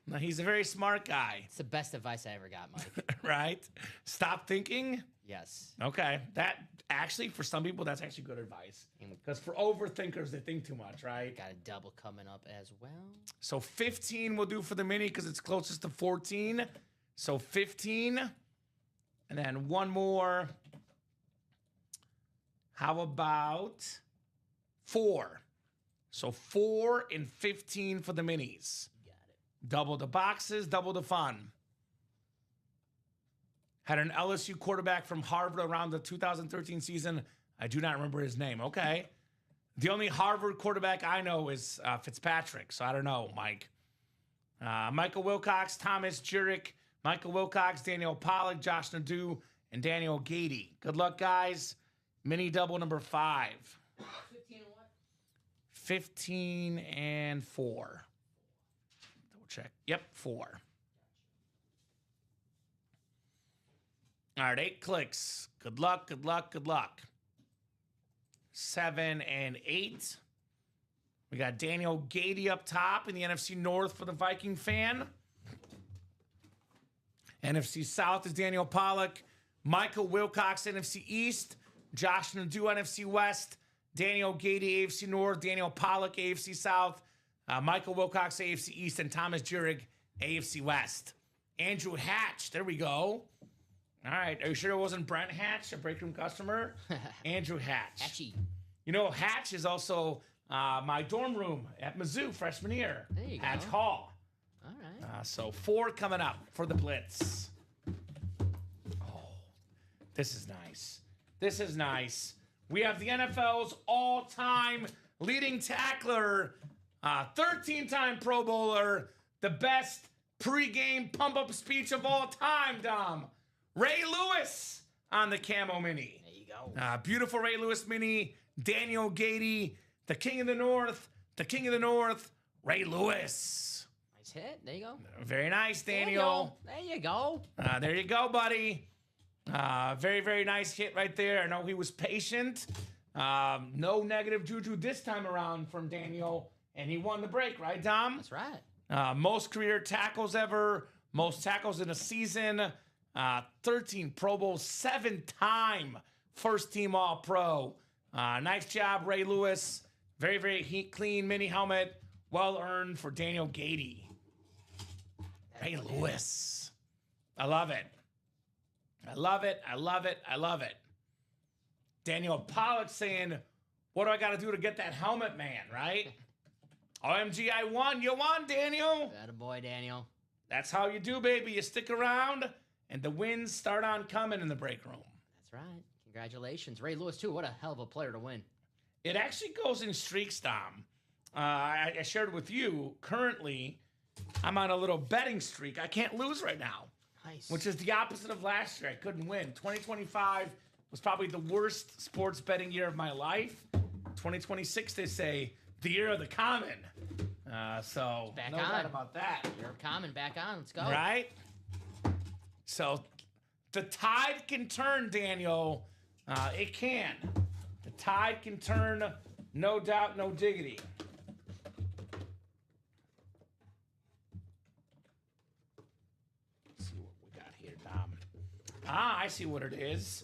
No, he's a very smart guy. It's the best advice I ever got, Mike. Right? Stop thinking? Yes. Okay. That actually, for some people, that's actually good advice. Because for overthinkers, they think too much, right? Got a double coming up as well. So 15 we'll do for the mini because it's closest to 14. So 15. And then one more. How about 4? So 4 and 15 for the minis. Got it. Double the boxes, double the fun. Had an LSU quarterback from Harvard around the 2013 season. I do not remember his name. Okay. The only Harvard quarterback I know is Fitzpatrick. So I don't know, Mike. Michael Wilcox, Thomas Jurek, Michael Wilcox, Daniel Pollock, Josh Nadeau, and Daniel Gady. Good luck, guys. Mini double number 5. 15 and what? 15 and 4. check. Yep, 4. All right, 8 clicks. Good luck, good luck, good luck. 7 and 8. We got Daniel Gady up top in the NFC North for the Viking fan. NFC South is Daniel Pollock. Michael Wilcox, NFC East. Josh Nadeau, NFC West. Daniel Gady, AFC North. Daniel Pollock, AFC South. Michael Wilcox, AFC East. And Thomas Jurek, AFC West. Andrew Hatch, there we go. All right, are you sure it wasn't Brent Hatch, a break room customer? Andrew Hatch. Hatchy. You know, Hatch is also my dorm room at Mizzou freshman year. There you go. Hatch Hall. All right. So 4 coming up for the Blitz. Oh, this is nice. This is nice. We have the NFL's all-time leading tackler, 13-time Pro Bowler, the best pregame pump-up speech of all time, Dom. Ray Lewis on the Camo Mini. There you go. Beautiful Ray Lewis Mini. Daniel Gady, the King of the North. The King of the North, Ray Lewis. Nice hit. There you go. Very nice, Daniel. There you go. There you go, buddy. Very, very nice hit right there. I know he was patient. No negative juju this time around from Daniel. And he won the break, right, Dom? That's right. Most career tackles ever. Most tackles in a season. 13 Pro Bowls, 7-time first-team All-Pro. Nice job, Ray Lewis. Very, very clean mini helmet. Well-earned for Daniel Gady. Ray Lewis. I love it. I love it. I love it. I love it. Daniel Pollock saying, what do I got to do to get that helmet, man, right? OMG, I won. You won, Daniel. Attaboy, Daniel. That's how you do, baby. You stick around, and the wins start on coming in the break room. That's right. Congratulations. Ray Lewis, too. What a hell of a player to win. It actually goes in streaks, Dom. I shared with you, currently, I'm on a little betting streak. I can't lose right now. Nice. Which is the opposite of last year. I couldn't win. 2025 was probably the worst sports betting year of my life. 2026, they say, the year of the Kamen. So, back no on. doubt about that. You're Kamen back on. Let's go. Right? So, the tide can turn, Daniel. It can. The tide can turn, no doubt, no diggity. Let's see what we got here, Dom. I see what it is.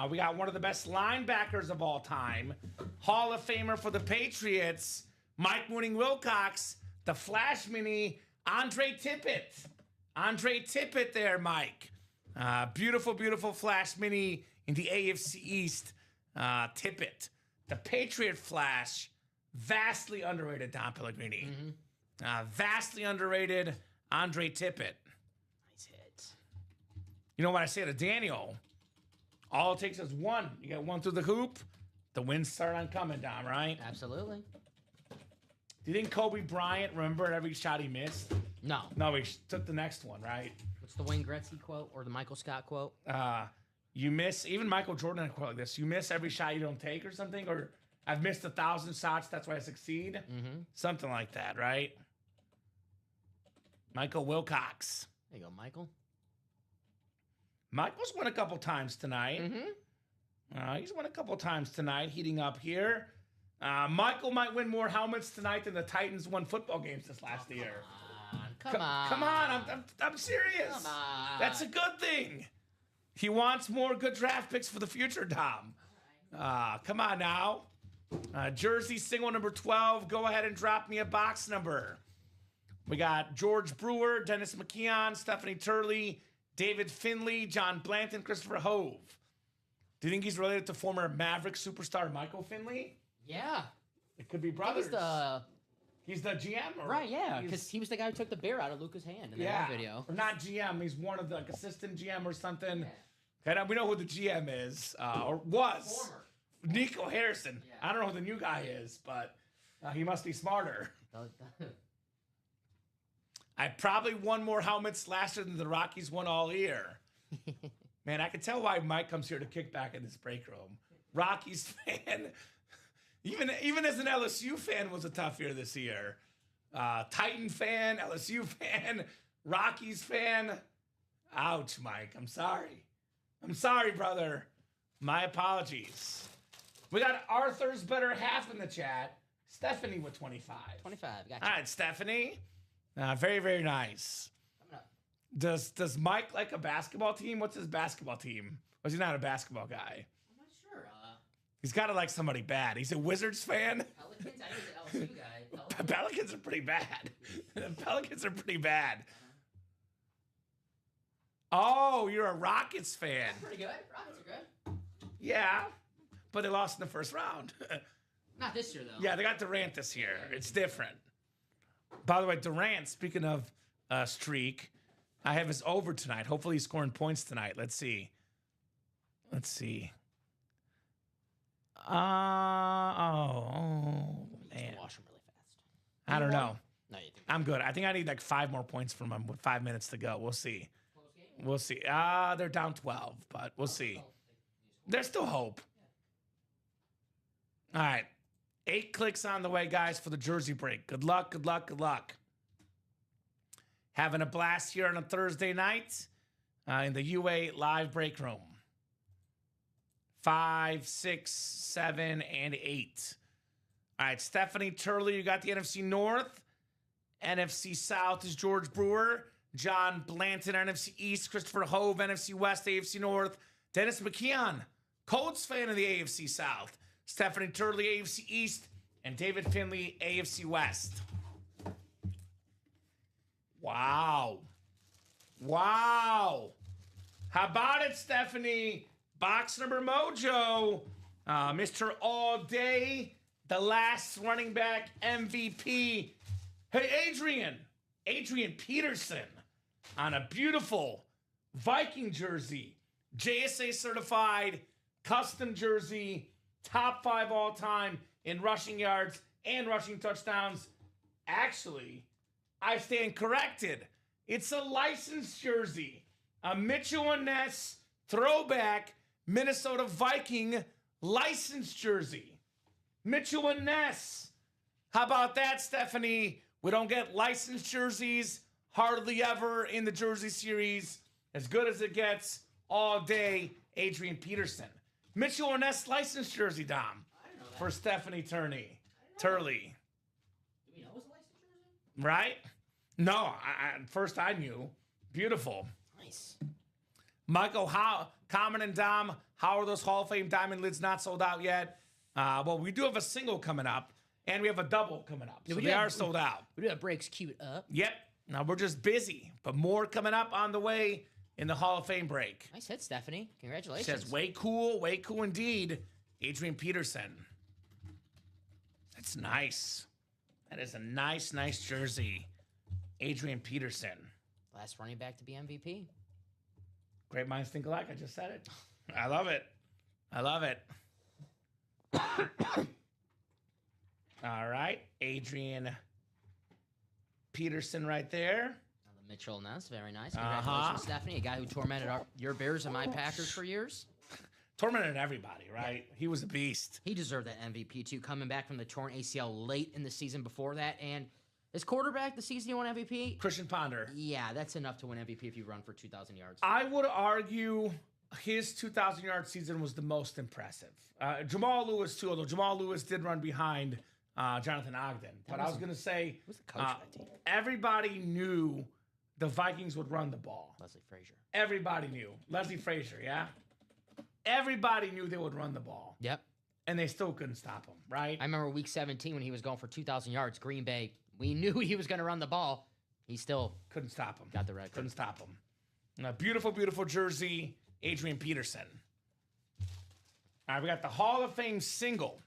We got one of the best linebackers of all time, Hall of Famer for the Patriots, Mike Winning Wilcox, the Flash Mini, Andre Tippett. Andre Tippett there, Mike. Beautiful, beautiful Flash Mini in the AFC East. Tippett. The Patriot Flash, vastly underrated, Don Pellegrini. Vastly underrated, Andre Tippett. Nice hit. You know what I say to Daniel? All it takes is one. You get one through the hoop, the wins start on coming, Dom, right? Absolutely. Do you think Kobe Bryant remembered every shot he missed? No. No, he took the next one, right? What's the Wayne Gretzky quote or the Michael Scott quote? You miss, even Michael Jordan had a quote like this, you miss every shot you don't take or something, or I've missed 1,000 shots, that's why I succeed. Something like that, right? Michael Wilcox. There you go, Michael. Michael's won a couple times tonight. He's won a couple times tonight, heating up here. Michael might win more helmets tonight than the Titans won football games this last year. Come on. Come on, I'm serious. Come on. That's a good thing. He wants more good draft picks for the future, Dom. Come on now. Jersey single number 12. Go ahead and drop me a box number. We got George Brewer, Dennis McKeon, Stephanie Turley, David Finley, John Blanton, Christopher Hove. Do you think he's related to former Maverick superstar Michael Finley? Yeah. It could be brothers. He's the GM, right, yeah, because he was the guy who took the beer out of Luca's hand in that video. Or not GM. He's one of the assistant GM or something. Yeah. And we know who the GM is, or was. Former. Nico Harrison. Yeah. I don't know who the new guy is, but he must be smarter. I probably won more helmets last year than the Rockies won all year. Man, I can tell why Mike comes here to kick back in this break room. Rockies fan, even as an LSU fan, was a tough year this year. Titan fan, LSU fan, Rockies fan. Ouch, Mike. I'm sorry. I'm sorry, brother. My apologies. We got Arthur's better half in the chat. Stephanie with 25. 25. Gotcha. All right, Stephanie. Very, very nice. Coming up. Does Mike like a basketball team? What's his basketball team? Was he not a basketball guy? I'm not sure. He's got to like somebody bad. He's a Wizards fan. Pelicans. I think he's an LSU guy. Pelicans are pretty bad. Pelicans are pretty bad. Oh, you're a Rockets fan. Pretty good. Rockets are good. Yeah, but they lost in the first round. Not this year, though. Yeah, they got Durant this year. It's different. By the way, Durant, speaking of streak, I have his over tonight. Hopefully he's scoring points tonight. Let's see. Oh, man. Wash him really fast. I don't know. No, you think I'm good. I think I need like 5 more points from him with 5 minutes to go. We'll see. close game? We'll see. They're down 12, but we'll see. There's still hope. All right. 8 clicks on the way, guys, for the jersey break. Good luck, good luck, good luck. Having a blast here on a Thursday night in the UA live break room. 5, 6, 7, and 8. All right, Stephanie Turley, you got the NFC North. NFC South is George Brewer. John Blanton, NFC East. Christopher Hove, NFC West, AFC North. Dennis McKeon, Colts fan of the AFC South. Stephanie Turley, AFC East. And David Finley, AFC West. Wow. Wow. How about it, Stephanie? Box number mojo. Mr. All Day, the last running back MVP. Hey, Adrian Peterson on a beautiful Viking jersey. JSA certified, custom jersey, top 5 all time in rushing yards and rushing touchdowns. Actually, I stand corrected. It's a licensed jersey. A Mitchell and Ness throwback Minnesota Viking licensed jersey. Mitchell and Ness. How about that, Stephanie? We don't get licensed jerseys hardly ever in the jersey series. As good as it gets all day, Adrian Peterson. Mitchell and Ness licensed jersey, Dom. I didn't know that. For Stephanie Turley. Do we know it was a licensed jersey? Right? No, first I knew. Beautiful. Nice. Michael, Kamen and Dom, how are those Hall of Fame diamond lids not sold out yet? Well, we do have a single coming up, and we have a double coming up. So they are sold out. We do have breaks queued up. Yep. Now we're just busy, but more coming up on the way in the Hall of Fame break. Nice hit, Stephanie. Congratulations. Says way cool indeed. Adrian Peterson. That's nice. That is a nice jersey. Adrian Peterson. Last running back to be MVP. Great minds think alike. I just said it. I love it. All right. Adrian Peterson right there. Now the Mitchell Ness, very nice. Congratulations, Stephanie, a guy who tormented your Bears and my Packers for years. Tormented everybody, right? He was a beast. He deserved that MVP too, coming back from the torn ACL late in the season before that. And his quarterback, the season he won MVP? Christian Ponder. Yeah, that's enough to win MVP if you run for 2,000 yards. I would argue his 2,000-yard season was the most impressive. Jamal Lewis, too, although Jamal Lewis did run behind Jonathan Ogden. But I was going to say, Who's the coach of that team? everybody knew the Vikings would run the ball. Leslie Frazier. Everybody knew. Leslie Frazier, yeah? Everybody knew they would run the ball. Yep. And they still couldn't stop him, right? I remember week 17 when he was going for 2,000 yards. Green Bay, we knew he was going to run the ball. He still Couldn't stop him. got the record. Couldn't stop him. And a beautiful, beautiful jersey, Adrian Peterson. All right, we got the Hall of Fame single.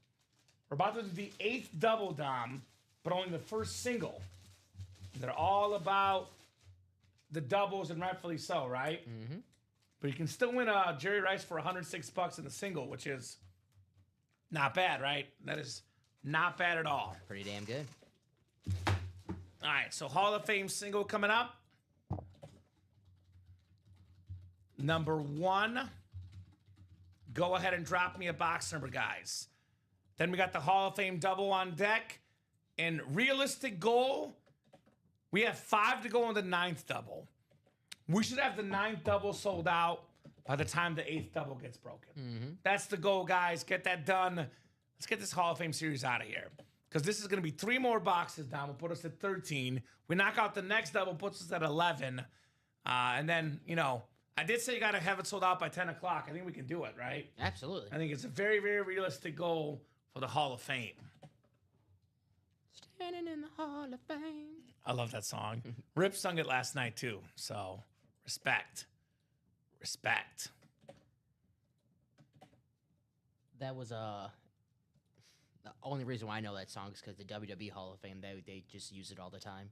We're about to do the 8th double, Dom, but only the first single. They're all about the doubles, and rightfully so, right? Mm-hmm. But you can still win a Jerry Rice for $106 in the single, which is not bad, right? That is not bad at all. Pretty damn good. All right, so Hall of Fame single coming up. Number 1. Go ahead and drop me a box number, guys. Then we got the Hall of Fame double on deck. And realistic goal, we have 5 to go on the 9th double. We should have the 9th double sold out by the time the 8th double gets broken. That's the goal, guys. Get that done. Let's get this Hall of Fame series out of here. Because this is going to be 3 more boxes down. Will put us at 13. We knock out the next double, puts us at 11. And then, you know, I did say you got to have it sold out by 10 o'clock. I think we can do it, right? Absolutely. I think it's a very, very realistic goal for the Hall of Fame. Standing in the Hall of Fame. I love that song. Rip sung it last night, too. So, respect. Respect. That was the only reason why I know that song is because the WWE Hall of Fame, they just use it all the time.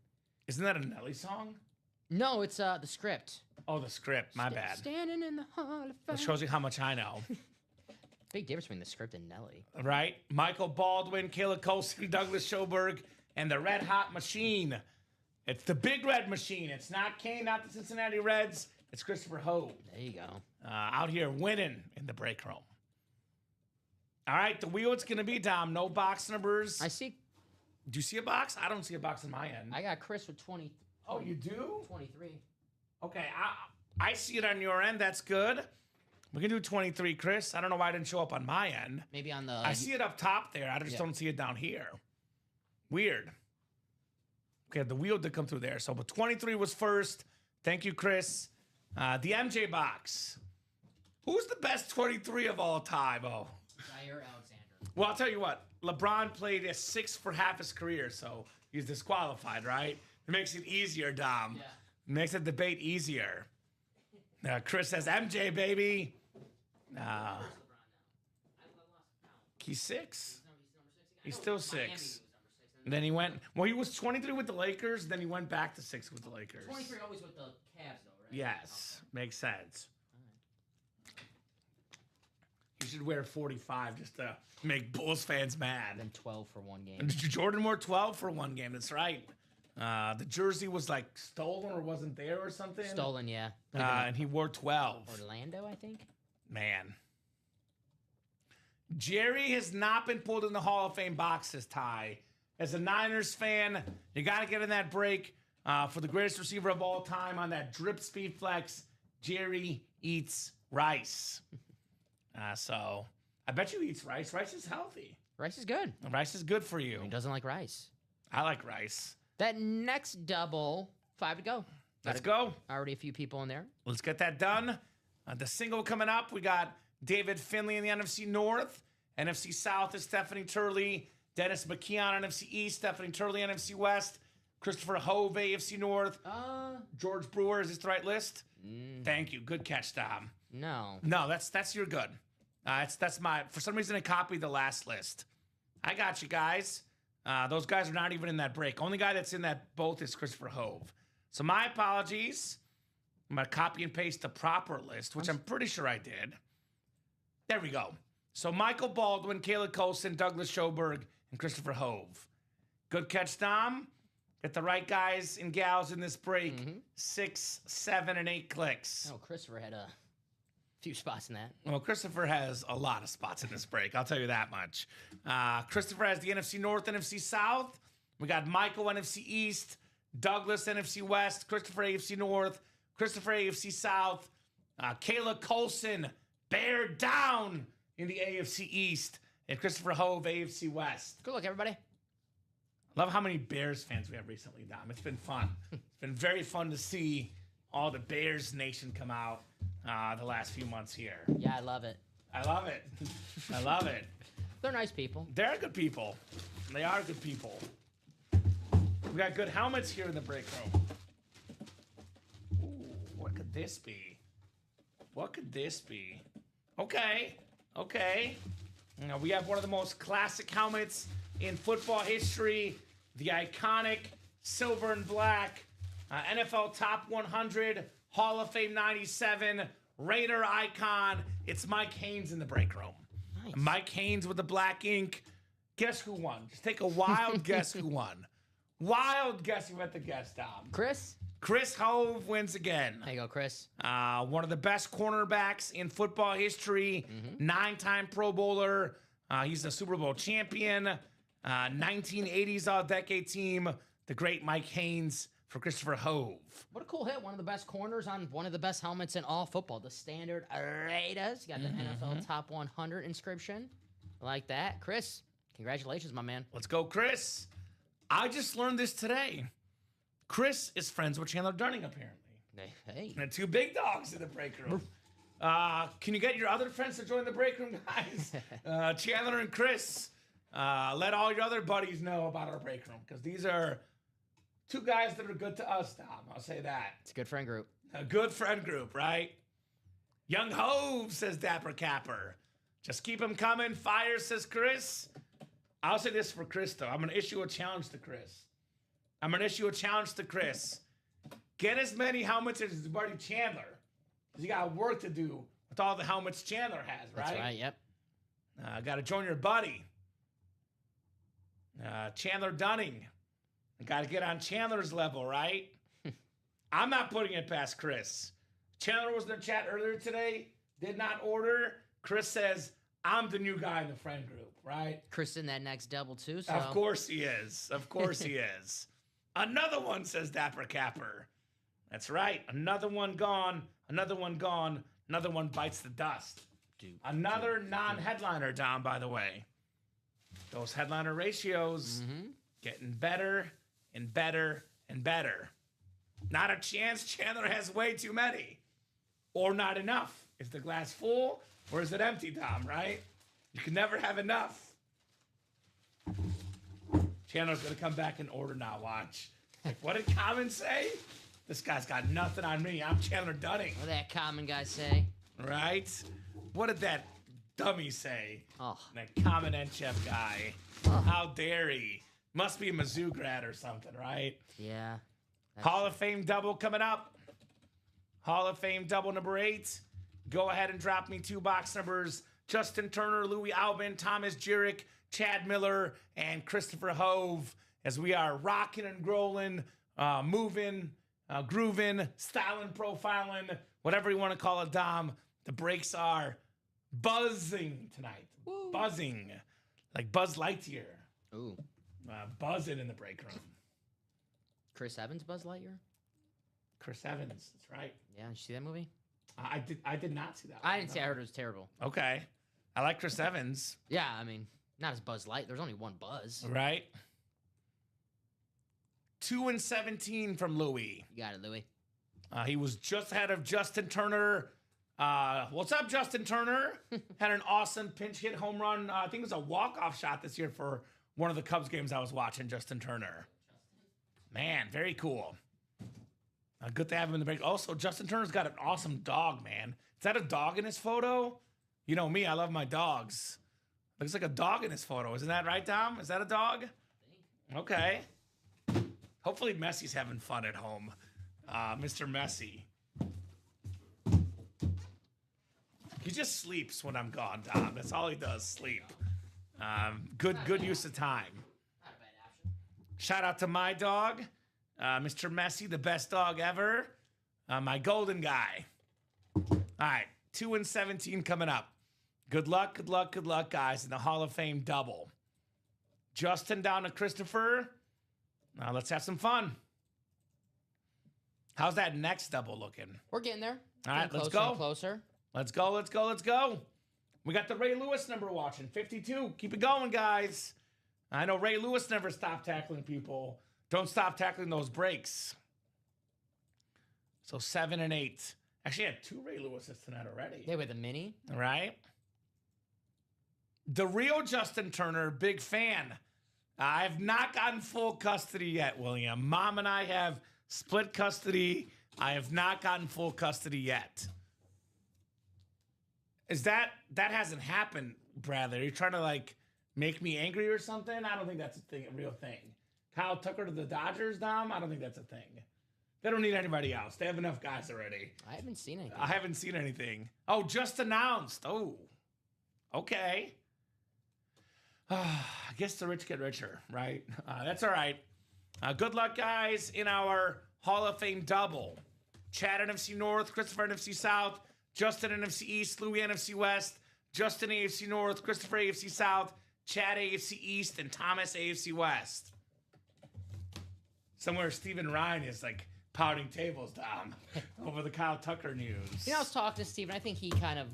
Isn't that a Nelly song? No, it's the script. Oh, the script. My bad. Standing in the Hall of Fame. That shows you how much I know. Big difference between the script and Nelly. Right? Michael Baldwin, Kayla Colson, Douglas Schoberg, and the Red Hot Machine. It's the Big Red Machine. It's not Kane, not the Cincinnati Reds. It's Christopher Hove. There you go. Out here winning in the break room. All right, the wheel it's going to be, Dom. No box numbers. I see. Do you see a box? I don't see a box on my end. I got Chris with 20. Oh, you do? 23. Okay, I see it on your end. That's good. We can do 23, Chris. I don't know why it didn't show up on my end. Maybe on the. I see it up top there. I just don't see it down here. Weird. Okay, the wheel did come through there. So, but 23 was first. Thank you, Chris. The MJ box. Who's the best 23 of all time? Oh. Jair Alexander. Well, I'll tell you what. LeBron played a 6 for half his career, so he's disqualified, right? It makes it easier, Dom. Yeah. It makes the debate easier. Chris says, MJ, baby. He's 6. He's still 6. And then he went, well, he was 23 with the Lakers, then he went back to 6 with the Lakers. 23 always with the Cavs, though, right? Yes, makes sense. You should wear 45 just to make Bulls fans mad. And 12 for one game. And Jordan wore 12 for one game, that's right. The jersey was like stolen or wasn't there or something. Stolen, yeah. And he wore 12. Orlando, I think. Man. Jerry has not been pulled in the Hall of Fame boxes, Ty. As a Niners fan, you got to get in that break for the greatest receiver of all time on that drip speed flex. Jerry eats rice. So I bet you he eats rice. Rice is healthy. Rice is good. Rice is good for you. Who doesn't like rice? I like rice. That next double, 5 to go. Let's go. Already a few people in there. Let's get that done. The single coming up, we got David Finley in the NFC North. NFC South is Stephanie Turley. Dennis McKeon, NFC East. Stephanie Turley, NFC West. Christopher Hove, AFC North. George Brewer, is this the right list? Thank you. Good catch, Dom. No. No, that's your good. That's my, for some reason I copied the last list. I got you guys. Those guys are not even in that break. Only guy that's in that both is Christopher Hove. So my apologies. I'm going to copy and paste the proper list, which I'm pretty sure I did. There we go. So Michael Baldwin, Kayla Colson, Douglas Schoberg, and Christopher Hove. Good catch, Dom. Get the right guys and gals in this break. 6, 7, and 8 clicks. Oh, Christopher had a few spots in that. Well, Christopher has a lot of spots in this break. I'll tell you that much. Christopher has the NFC North, NFC South. We got Michael, NFC East. Douglas, NFC West. Christopher, AFC North. Christopher, AFC South. Kayla Colson, bear down in the AFC East. And Christopher Hove, AFC West. Good luck, everybody. Love how many Bears fans we have recently, Dom. It's been fun. It's been very fun to see all the Bears Nation come out the last few months here. Yeah, I love it. I love it. I love it. They're nice people. They're good people. They are good people. We got good helmets here in the break room. Ooh, what could this be? What could this be? Okay. Okay. Now, we have one of the most classic helmets in football history. The iconic silver and black NFL Top 100 Hall of Fame 97 Raider icon. It's Mike Haynes in the break room. Nice. Mike Haynes with the black ink. Guess who won? Just take a wild guess who won. Wild guess who had the guess, Dom. Chris? Chris Hove wins again. There you go, Chris. One of the best cornerbacks in football history. 9-time Pro Bowler. He's a Super Bowl champion. 1980s All-Decade Team, the great Mike Haynes for Christopher Hove. What a cool hit. One of the best corners on one of the best helmets in all football. The standard Raiders. Got the NFL Top 100 inscription. I like that. Chris, congratulations, my man. Let's go, Chris. I just learned this today. Chris is friends with Chandler Dunning, apparently. Hey. And two big dogs in the break room. Can you get your other friends to join the break room, guys? Chandler and Chris, let all your other buddies know about our break room, because these are two guys that are good to us, Tom. I'll say that. It's a good friend group. A good friend group, right? Young Hove, says Dapper Capper. Just keep them coming. Fire, says Chris. I'll say this for Chris, though. I'm going to issue a challenge to Chris. Get as many helmets as his buddy Chandler, because you got work to do with all the helmets Chandler has, right? That's right, yep. Got to join your buddy, Chandler Dunning. Got to get on Chandler's level, right? I'm not putting it past Chris. Chandler was in the chat earlier today, did not order. Chris says, I'm the new guy in the friend group, right? Chris in that next double, too. So. Of course he is. Of course he is. Another one, says Dapper Capper. That's right. Another one gone. Another one gone. Another one bites the dust. Another non-headliner down, by the way. Those headliner ratios getting better and better and better. Not a chance. Chandler has way too many. Or not enough. Is the glass full or is it empty, Tom, right? You can never have enough. Chandler's going to come back in order now, watch. Like, what did Kamen say? This guy's got nothing on me. I'm Chandler Dunning. What did that Kamen guy say? Right? What did that dummy say? Oh. That Kamen Entchev guy. Oh. How dare he? Must be a Mizzou grad or something, right? Yeah. Hall of Fame double coming up. Hall of Fame double number 8. Go ahead and drop me 2 box numbers. Justin Turner, Louis Albin, Thomas Jurek, Chad Miller, and Christopher Hove, as we are rocking and growling, moving, grooving, styling, profiling, whatever you want to call it, Dom. The breaks are buzzing tonight. Woo. Buzzing. Like Buzz Lightyear. Ooh. Buzzing in the break room. Chris Evans, Buzz Lightyear? Chris Evans, that's right. Yeah, did you see that movie? I did not see that I one, didn't see it. I heard it was terrible. Okay. I like Chris Evans. Yeah, I mean, not as Buzz Light. There's only one Buzz. Right? 2-17 from Louis. You got it, Louis. He was just ahead of Justin Turner. What's up, Justin Turner? Had an awesome pinch hit home run. I think it was a walk-off shot this year for one of the Cubs games I was watching, Justin Turner. Man, very cool. Good to have him in the break. Also, Justin Turner's got an awesome dog, man. Is that a dog in his photo? You know me, I love my dogs. Looks like a dog in his photo. Isn't that right, Tom? Is that a dog? Okay. Hopefully Messi's having fun at home. Mr. Messi. He just sleeps when I'm gone, Tom. That's all he does, sleep. Good use of time. Not a bad option. Shout out to my dog, Mr. Messi, the best dog ever. My golden guy. All right, 2-17 coming up. Good luck, guys, in the Hall of Fame double. Justin down to Christopher. Now let's have some fun. How's that next double looking? We're getting there. All right, Getting let's closer go. and closer. Let's go. We got the Ray Lewis number watching, 52. Keep it going, guys. I know Ray Lewis never stopped tackling people. Don't stop tackling those breaks. So 7 and 8. Actually, I had 2 Ray Lewises tonight already. Yeah, with a mini. All right. The real Justin Turner, big fan. I have not gotten full custody yet, William. Mom and I have split custody. I have not gotten full custody yet. Is that hasn't happened, Bradley? Are you trying to like make me angry or something? I don't think that's a real thing. Kyle Tucker to the Dodgers, Dom? I don't think that's a thing. They don't need anybody else. They have enough guys already. I haven't seen anything. I haven't seen anything. Oh, just announced. Oh, okay. I guess the rich get richer, right? That's all right. Good luck, guys, in our Hall of Fame double. Chad NFC North, Christopher NFC South, Justin NFC East, Louis NFC West, Justin AFC North, Christopher AFC South, Chad AFC East, and Thomas AFC West. Somewhere Stephen Ryan is like pounding tables, Dom, over the Kyle Tucker news. You know, I was talking to Steven. I think he kind of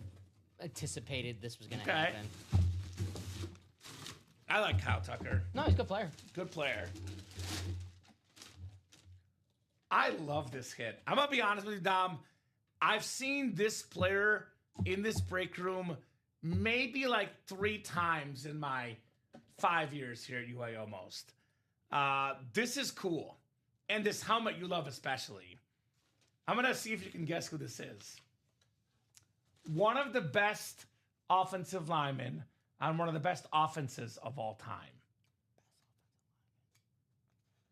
anticipated this was going to happen. I like Kyle Tucker. No, he's a good player. Good player. I love this hit. I'm going to be honest with you, Dom. I've seen this player in this break room maybe like 3 times in my 5 years here at UA almost. This is cool. And this helmet you love especially. I'm going to see if you can guess who this is. One of the best offensive linemen on one of the best offenses of all time.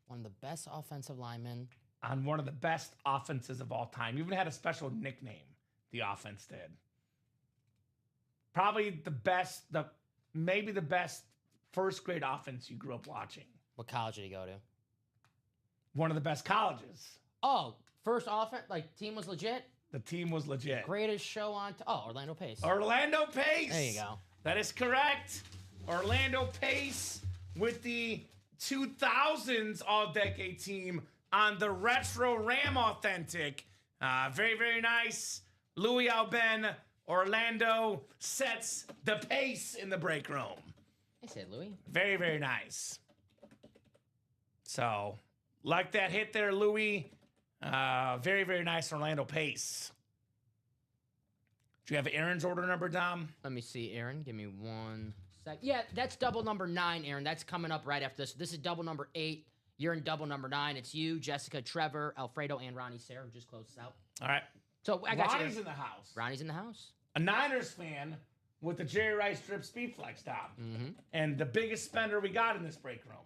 One of the best offensive linemen. On one of the best offenses of all time. Even had a special nickname, the offense did. Probably the best, maybe the best first grade offense you grew up watching. What college did he go to? One of the best colleges. Oh, first offense, like team was legit? The team was legit. Greatest show on, Orlando Pace. Orlando Pace. There you go. That is correct. Orlando Pace with the 2000s All-Decade team on the Retro Ram Authentic. Very, very nice. Louis Alben, Orlando sets the pace in the break room. I said Louis. Very, very nice. So, like that hit there, Louis. Very, very nice Orlando Pace. Do you have Aaron's order number, Dom? Let me see, Aaron. Give me 1 sec. Yeah, that's double number 9, Aaron. That's coming up right after this. This is double number 8. You're in double number 9. It's you, Jessica, Trevor, Alfredo, and Ronnie Sarah, who just closed us out. All right. So I got Ronnie's you. in the house. Ronnie's in the house. A Niners fan with the Jerry Rice Drip Speed Flex, Dom. Mm-hmm. And the biggest spender we got in this break room.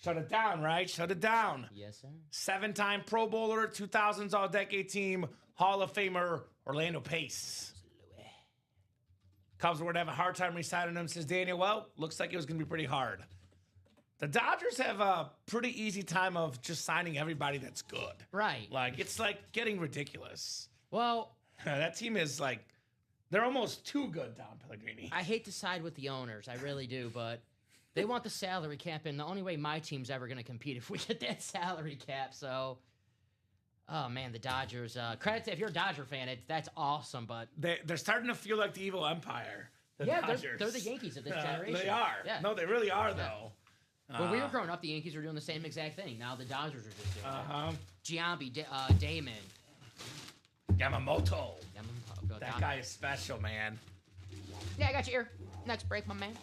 Shut it down, right? Shut it down. Yes, sir. 7-time Pro Bowler, 2000s All-Decade team, Hall of Famer, Orlando Pace. Cubs were going to have a hard time re-signing him, says Daniel. Well, looks like it was going to be pretty hard. The Dodgers have a pretty easy time of just signing everybody that's good. Right. Like, it's like getting ridiculous. Well, That team is like, they're almost too good, Don Pellegrini. I hate to side with the owners. I really do, but they want the salary cap, and the only way my team's ever going to compete if we get that salary cap. So, oh, man, the Dodgers. Credit to, if you're a Dodger fan, that's awesome, but... They're starting to feel like the evil empire. Dodgers. They're the Yankees of this generation. They are. Yeah. No, they really are, though. When we were growing up, the Yankees were doing the same exact thing. Now the Dodgers are just doing it. Giambi, Damon. Yamamoto. Go That Don. guy is special, man. Yeah, I got you here. Next break, my man.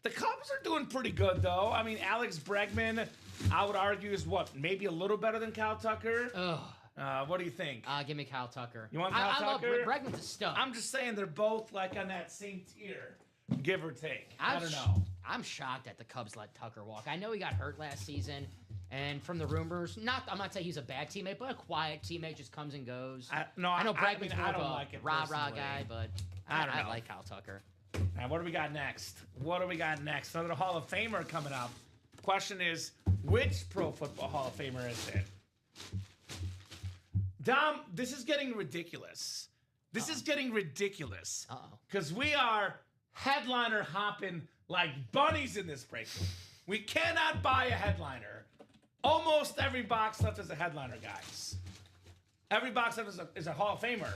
The Cubs are doing pretty good, though. I mean, Alex Bregman, I would argue, is what? Maybe a little better than Kyle Tucker? Ugh. What do you think? Give me Kyle Tucker. You want Kyle Tucker? Bregman's a stud. I'm just saying they're both like on that same tier, give or take. I don't know. I'm shocked that the Cubs let Tucker walk. I know he got hurt last season, and from the rumors, I'm not saying he's a bad teammate, but a quiet teammate just comes and goes. I know Bregman's more of a rah-rah guy, but I don't know. I like Kyle Tucker. All right, what do we got next? Another Hall of Famer coming up. Question is, which Pro Football Hall of Famer is it? Dom, this is getting ridiculous. Uh-oh. Because we are headliner hopping like bunnies in this break room. We cannot buy a headliner. Almost every box left is a headliner, guys. Every box left is a Hall of Famer.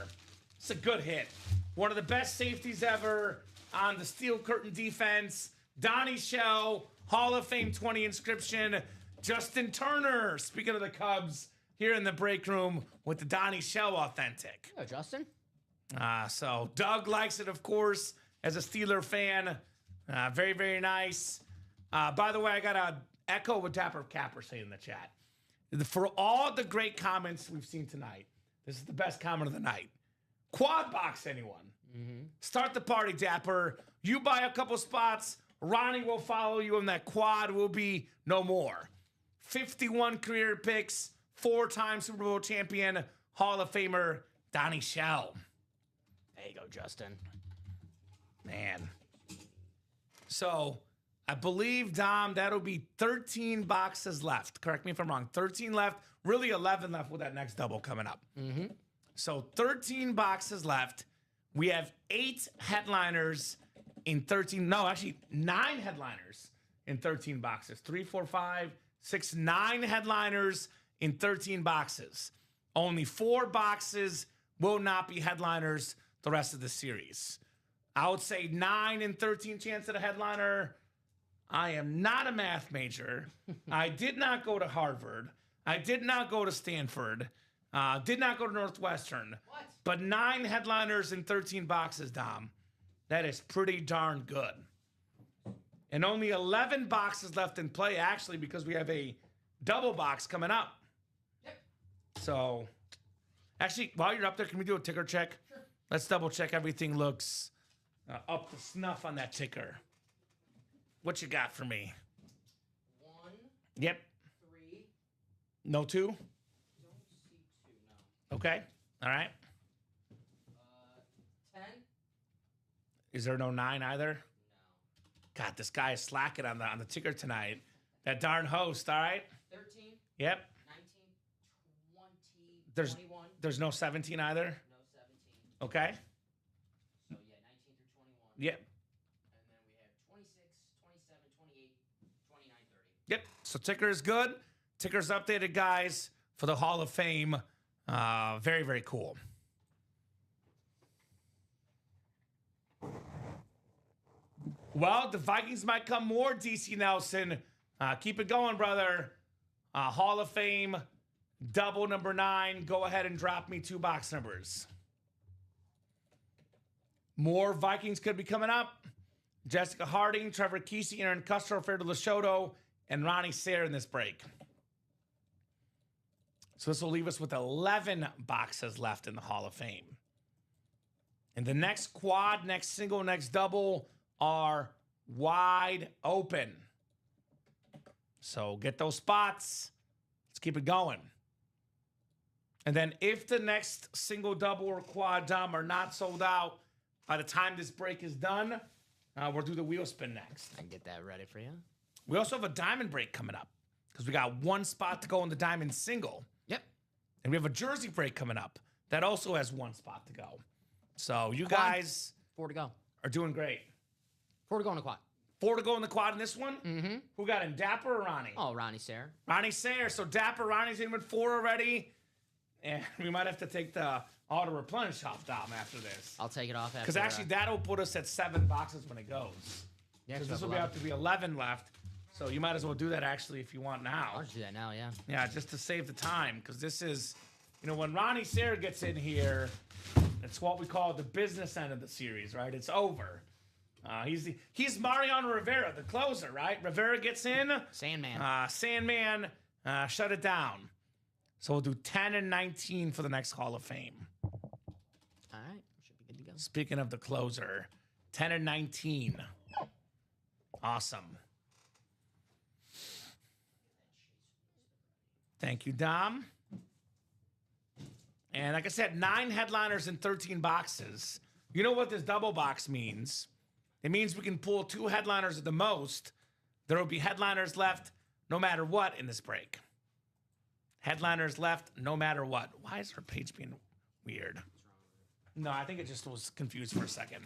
It's a good hit. One of the best safeties ever on the Steel Curtain defense. Donnie Shell, Hall of Fame 20 inscription. Justin Turner, speaking of the Cubs, here in the break room with the Donnie Shell authentic. Oh, Justin. So Doug likes it, of course, as a Steeler fan. Very, very nice. By the way, I got to echo what Dapper Capper saying in the chat. For all the great comments we've seen tonight, this is the best comment of the night. Quad box, anyone? Mm-hmm. Start the party, Dapper. You buy a couple spots, Ronnie will follow you, and that quad will be no more. 51 career picks, 4-time Super Bowl champion, Hall of Famer, Donnie Shell. There you go, Justin. Man. So, I believe, Dom, that'll be 13 boxes left. Correct me if I'm wrong. 13 left. Really 11 left with that next double coming up. Mm-hmm. So, 13 boxes left. We have 8 headliners in 13. No, actually 9 headliners in 13 boxes. 3, 4, 5, 6, 9 headliners in 13 boxes. Only 4 boxes will not be headliners the rest of the series. I would say 9 in 13 chance at a headliner. I am not a math major. I did not go to Harvard. I did not go to Stanford. Did not go to Northwestern. What? But 9 headliners in 13 boxes, Dom. That is pretty darn good. And only 11 boxes left in play, actually, because we have a double box coming up. Yep. So, actually, while you're up there, can we do a ticker check? Sure. Let's double check everything looks up to snuff on that ticker. What you got for me? 1, Yep. 3. No 2? Don't see 2. No. Okay. All right. 10. Is there no 9 either? No. God, this guy is slacking on the ticker tonight. That darn host, all right? 13. Yep. 19. 20. There's 21. there's no 17 either? No 17. Okay. So yeah, 19 through 21. Yep. And then we have 26, 27, 28, 29, 30. Yep. So ticker is good. Ticker's updated, guys, for the Hall of Fame. Very, very cool. Well, the Vikings might come more, DC Nelson. Keep it going, brother. Hall of Fame, double number 9. Go ahead and drop me 2 box numbers. More Vikings could be coming up. Jessica Harding, Trevor Kesey, Aaron Custer, Alfredo Lashoto, and Ronnie Sayre in this break. So this will leave us with 11 boxes left in the Hall of Fame. And the next quad, next single, next double are wide open. So get those spots. Let's keep it going. And then if the next single, double, or quad, Dom, are not sold out by the time this break is done, we'll do the wheel spin next. I can get that ready for you. We also have a diamond break coming up because we got 1 spot to go in the diamond single. Yep. And we have a jersey break coming up that also has 1 spot to go. So you Quad. guys 4 to go. are doing great. 4 to go in the quad. 4 to go in the quad in this one? Mm-hmm. Who got in, Dapper or Ronnie? Oh, Ronnie Sayre. Ronnie Sayre. So Dapper, Ronnie's in with 4 already. And we might have to take the auto replenish off, Dom, after this. I'll take it off after. Because actually, that'll put us at 7 boxes when it goes. Yeah, Because this will have to be 11 left. So you might as well do that actually if you want now. I'll just do that now, yeah. Yeah, just to save the time. Because this is, when Ronnie Sayre gets in here, it's what we call the business end of the series, right? It's over. He's Mariano Rivera, the closer, right? Rivera gets in. Sandman. Sandman, shut it down. So we'll do 10 and 19 for the next Hall of Fame. All right. Should be good to go. Speaking of the closer, 10 and 19. Awesome. Thank you, Dom. And like I said, 9 headliners in 13 boxes. You know what this double box means? It means we can pull 2 headliners at the most. There will be headliners left no matter what in this break. Headliners left no matter what. Why is our page being weird? No, I think it just was confused for a second.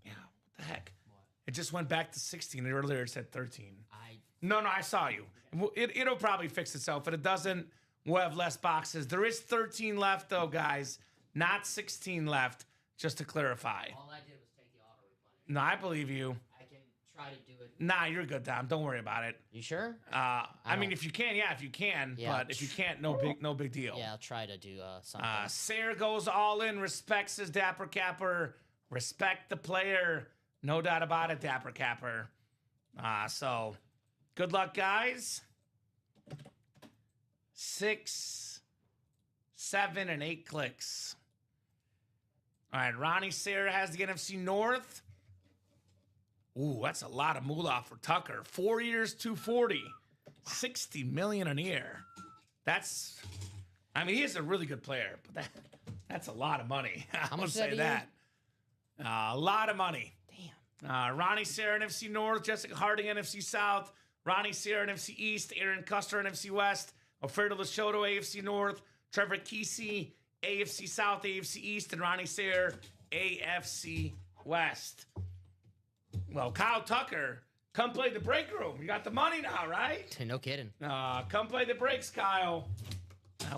Yeah, what the heck? It just went back to 16. Earlier it said 13. No, I saw you. It'll probably fix itself. If it doesn't, we'll have less boxes. There is 13 left, though, guys. Not 16 left, just to clarify. All I did was take the auto replenish. No, I believe you. I can try to do it. Nah, you're good, Dom. Don't worry about it. You sure? I mean, if you can, yeah, if you can. Yeah. But if you can't, no big deal. Yeah, I'll try to do something. Sayre goes all in, respects his Dapper Capper. Respect the player. No doubt about it, Dapper Capper. So, good luck, guys. 6, 7, and 8 clicks. All right, Ronnie Sayre has the NFC North. Ooh, that's a lot of moolah for Tucker. 4 years, 240. $60 million a year. He is a really good player, but that's a lot of money. I'm going to say that. A lot of money. Damn. Ronnie Sayre, NFC North. Jessica Harding, NFC South. Ronnie Sayre, NFC East. Aaron Custer, NFC West. Alfredo Lashoto, AFC North. Trevor Kesey, AFC South, AFC East. And Ronnie Sayre, AFC West. Well, Kyle Tucker, come play the break room. You got the money now, right? No kidding. Come play the breaks, Kyle.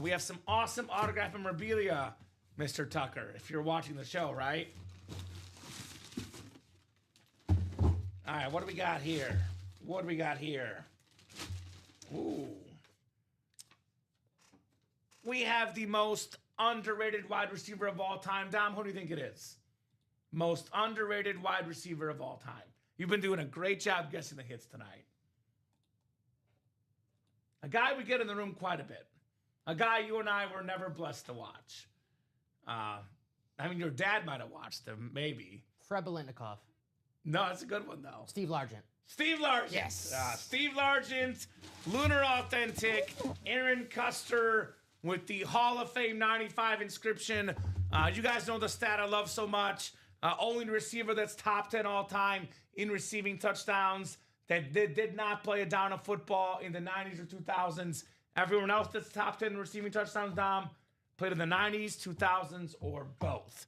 We have some awesome autograph memorabilia, Mr. Tucker, if you're watching the show, right? All right, what do we got here? What do we got here? Ooh. We have the most underrated wide receiver of all time. Dom, who do you think it is? Most underrated wide receiver of all time. You've been doing a great job guessing the hits tonight. A guy we get in the room quite a bit. A guy you and I were never blessed to watch. I mean, your dad might have watched him, maybe. Fred Biletnikoff. No, that's a good one, though. Steve Largent. Steve Largent. Yes. Steve Largent, Lunar Authentic, Aaron Custer with the Hall of Fame 95 inscription. You guys know the stat I love so much. Only receiver that's top 10 all time in receiving touchdowns that did not play a down of football in the 90s or 2000s. Everyone else that's top 10 in receiving touchdowns, Dom, played in the 90s, 2000s, or both.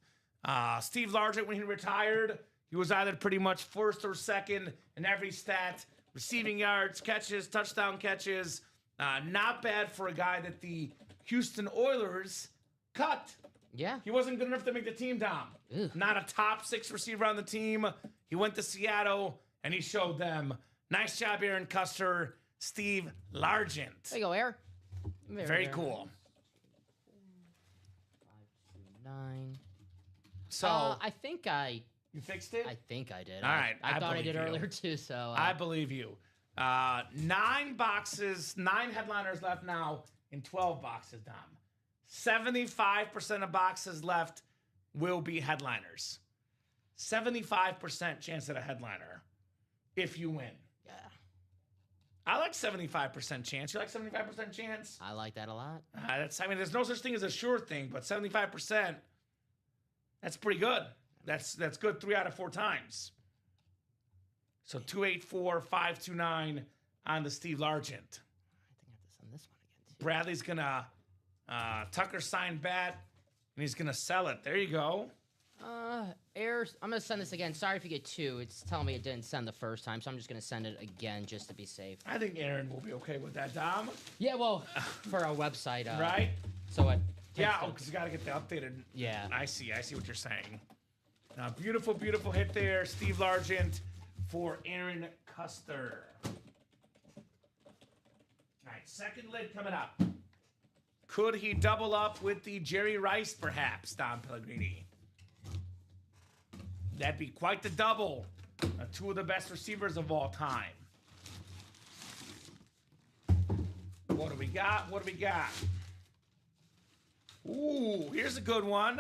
Steve Largent, when he retired, he was either pretty much first or second in every stat. Receiving yards, catches, touchdown catches. Not bad for a guy that the Houston Oilers cut. Yeah. He wasn't good enough to make the team, Dom. Ew. Not a top 6 receiver on the team. He went to Seattle, and he showed them. Nice job, Aaron Custer. Steve Largent. There you go, Air. Very cool. 529. So I think you fixed it? I think I did. All right, I thought I believe did you. earlier too. So I believe you. 9 boxes, 9 headliners left now in 12 boxes, Dom. 75% of boxes left will be headliners. 75% chance at a headliner if you win. yeah, I like 75% chance. You like 75% chance? I like that a lot. I mean, there's no such thing as a sure thing, but 75%, that's pretty good. That's good 3 out of 4 times. So 284, 529 on the Steve Largent. I think I have to send this one again too. Bradley's gonna Tucker signed bat, and he's gonna sell it. There you go. Air, I'm gonna send this again. Sorry if you get 2. It's telling me it didn't send the first time, so I'm just gonna send it again just to be safe. I think Aaron will be okay with that, Dom. Yeah, well, for our website, Right? So it. Yeah, because you gotta get the updated. Yeah. I see what you're saying. Beautiful, beautiful hit there, Steve Largent for Aaron Custer. All right, second lid coming up. Could he double up with the Jerry Rice, perhaps, Dom Pellegrini? That'd be quite the double. 2 of the best receivers of all time. What do we got? What do we got? Ooh, here's a good one.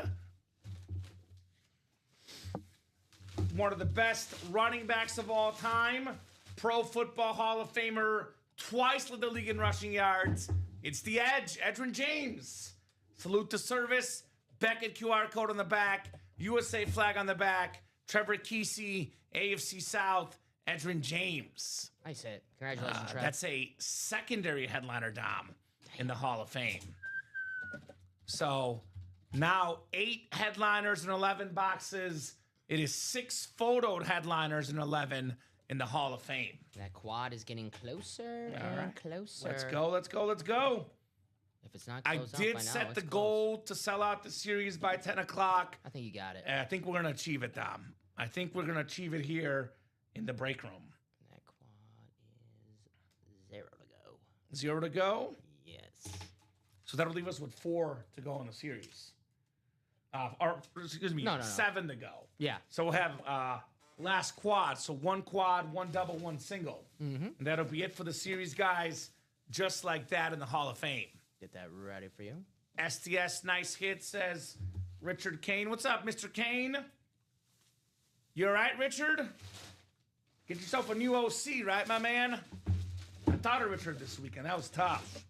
One of the best running backs of all time. Pro Football Hall of Famer. Twice led the league in rushing yards. It's the Edge, Edgerrin James. Salute to service. Beckett QR code on the back. USA flag on the back. Trevor Kesey, AFC South, Edgerrin James. Nice hit. Congratulations, Trev. That's a secondary headliner, Dom, in the Hall of Fame. So now 8 headliners and 11 boxes. It is 6 photoed headliners and 11 in the Hall of Fame. That quad is getting closer All and right. closer. Let's go, let's go, let's go. If it's not I closed out did by now, set it's the close. goal to sell out the series by 10 o'clock. I think you got it. And I think we're going to achieve it, Dom. I think we're going to achieve it here in the break room. That quad is 0 to go. 0 to go. Yes. So that'll leave us with 4 to go in the series. Or, excuse me, No. 7 to go. Yeah. So we'll have last quad. So 1 quad, 1 double, 1 single. Mm-hmm. And that'll be it for the series, guys. Just like that in the Hall of Fame. Get that ready for you. STS, nice hit, says Richard Kane. What's up, Mr. Kane? You all right, Richard? Get yourself a new OC, right, my man? I thought of Richard this weekend. That was tough.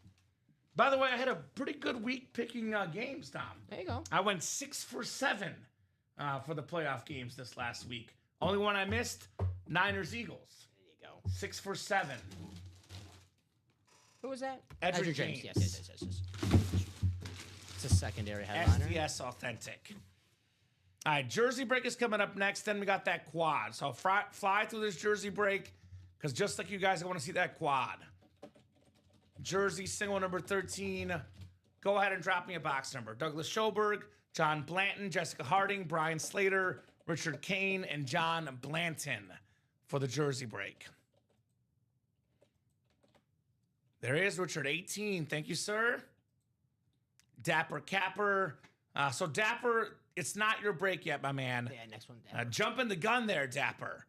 By the way, I had a pretty good week picking games, Tom. There you go. I went 6 for 7 for the playoff games this last week. Only one I missed, Niners-Eagles. There you go. 6 for 7. Who was that? Edgerrin James. James. Yes. It's a secondary headliner. STS Authentic. All right, jersey break is coming up next. Then we got that quad. So fly through this jersey break because just like you guys, I want to see that quad. Jersey single number 13. Go ahead and drop me a box number. Douglas Schoberg, John Blanton, Jessica Harding, Brian Slater, Richard Kane, and John Blanton for the jersey break. There is Richard, 18. Thank you, sir. Dapper Capper. So Dapper, it's not your break yet, my man. Yeah, next one, Dapper. Jumping the gun there, Dapper.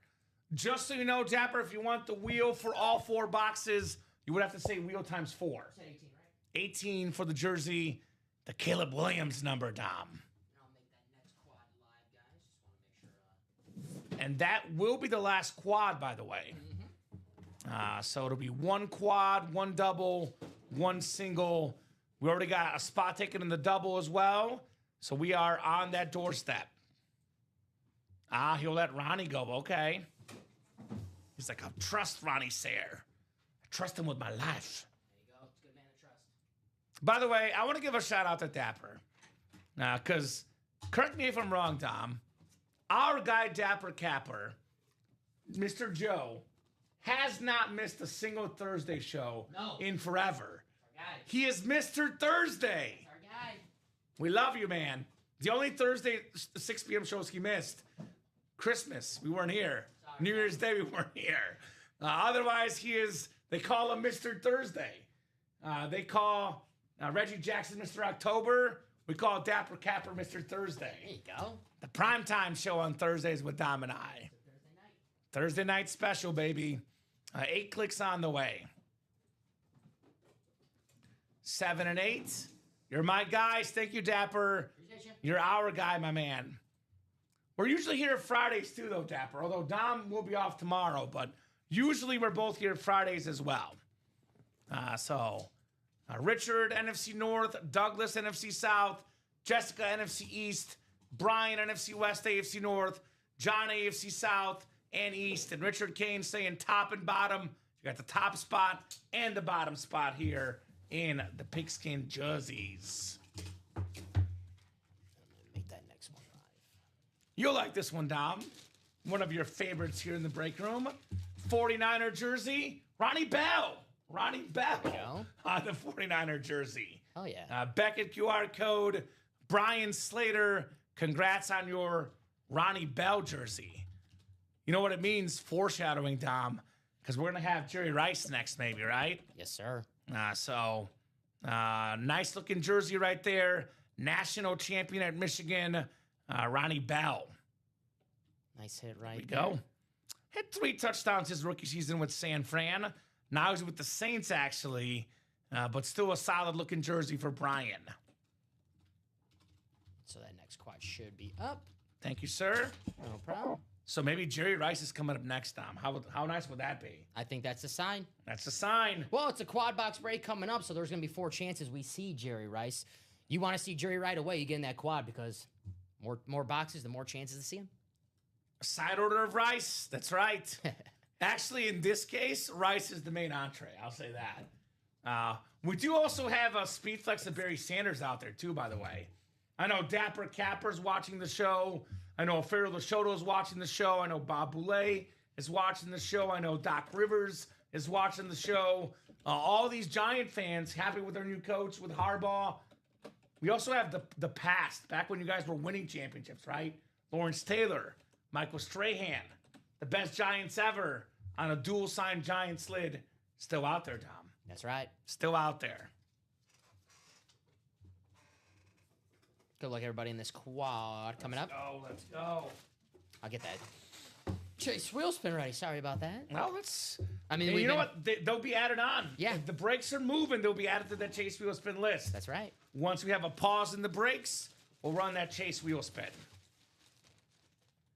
Just so you know, Dapper, if you want the wheel for all 4 boxes, you would have to say wheel times 4. 18, right? 18 for the jersey. The Caleb Williams number, Dom. And I'll make that next quad live, guys. Just want to make sure. And that will be the last quad, by the way. So it'll be 1 quad, 1 double, 1 single. We already got a spot taken in the double as well. So we are on that doorstep. He'll let Ronnie go. Okay. He's like, I trust Ronnie Sayre. I trust him with my life. There you go. It's a good man to trust. By the way, I want to give a shout out to Dapper. Because, correct me if I'm wrong, Dom. Our guy, Dapper Capper, Mr. Joe, has not missed a single Thursday show in forever. He is Mr. Thursday. Our guy. We love you, man. The only Thursday 6 p.m. shows he missed. Christmas, we weren't here. Sorry. New Year's Day, we weren't here. Otherwise, they call him Mr. Thursday. They call Reggie Jackson Mr. October. We call Dapper Capper Mr. Thursday. There you go. The primetime show on Thursdays with Dom and I. Thursday night. Thursday night special, baby. 8 clicks on the way. 7 and 8. You're my guys. Thank you, Dapper. Appreciate you. You're our guy, my man. We're usually here Fridays too, though, Dapper. Although Dom will be off tomorrow, but usually we're both here Fridays as well. Richard, NFC North. Douglas, NFC South. Jessica, NFC East. Brian, NFC West, AFC North. John, AFC South and East. And Richard Kane saying top and bottom. You got the top spot and the bottom spot here in the pigskin jerseys. I'm gonna make that next one live. You'll like this one, Dom. One of your favorites here in the break room. 49er jersey, Ronnie Bell. Ronnie Bell go. on the 49er jersey. Oh, yeah. Beckett QR code, Brian Slater. Congrats on your Ronnie Bell jersey. You know what it means? Foreshadowing, Dom. Because we're going to have Jerry Rice next, maybe, right? Yes, sir. Nice looking jersey right there. National champion at Michigan, Ronnie Bell. Nice hit right There we go. Hit 3 touchdowns his rookie season with San Fran. Now he's with the Saints, actually. But still a solid looking jersey for Brian. So that next quad should be up. Thank you, sir. No problem. So maybe Jerry Rice is coming up next, Dom. How nice would that be? I think that's a sign. That's a sign. Well, it's a quad box break coming up, so there's going to be 4 chances we see Jerry Rice. You want to see Jerry right away, you get in that quad because more boxes, the more chances to see him. Side order of Rice. That's right. Actually, in this case, Rice is the main entree. I'll say that. We do also have a Speed Flex of Barry Sanders out there, too, by the way. I know Dapper Capper's watching the show. I know Farrell Lashoto is watching the show. I know Bob Boulay is watching the show. I know Doc Rivers is watching the show. All these Giant fans happy with their new coach, with Harbaugh. We also have the past, back when you guys were winning championships, right? Lawrence Taylor, Michael Strahan, the best Giants ever on a dual-signed Giant slid. Still out there, Tom. That's right. Still out there. Good luck, everybody, in this quad coming up. Let's go. I'll get that Chase wheel spin ready. Sorry about that. Well, let's... I mean, you know what? They'll be added on. Yeah. If the brakes are moving, they'll be added to that Chase wheel spin list. That's right. Once we have a pause in the brakes, we'll run that Chase wheel spin.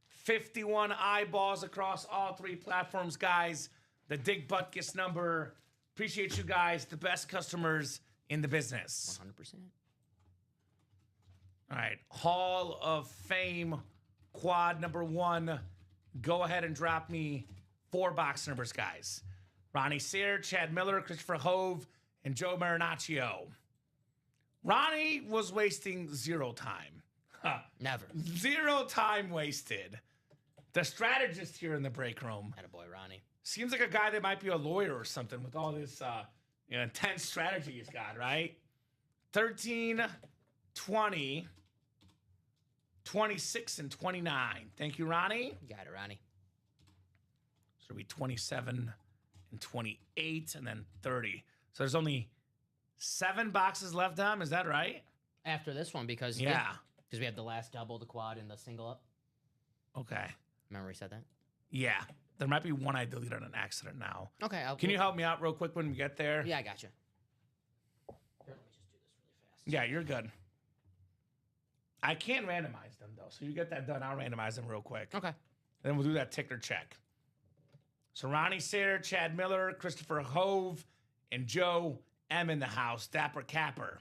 51 eyeballs across all 3 platforms, guys. The Dig Butkus number. Appreciate you guys, the best customers in the business. 100%. All right, Hall of Fame quad number 1. Go ahead and drop me 4 box numbers, guys. Ronnie Sayre, Chad Miller, Christopher Hove, and Joe Marinaccio. Ronnie was wasting 0 time. Never. Zero time wasted. The strategist here in the break room. Attaboy, Ronnie. Seems like a guy that might be a lawyer or something with all this intense strategy he's got, right? 13, 20, 26, and 29. Thank you, Ronnie. You got it, Ronnie. So it'll be 27 and 28 and then 30. So there's only 7 boxes left, Dom. Is that right? After this one, because we have the last double, the quad, and the single up. Okay. Remember we said that? Yeah. There might be one I deleted on an accident now. Okay. Can you help me out real quick when we get there? Yeah, I got you. Here, let me just do this really fast. Yeah, you're good. I can't randomize them, though. So you get that done. I'll randomize them real quick. Okay. Then we'll do that ticker check. So Ronnie Sayre, Chad Miller, Christopher Hove, and Joe M in the house. Dapper Capper.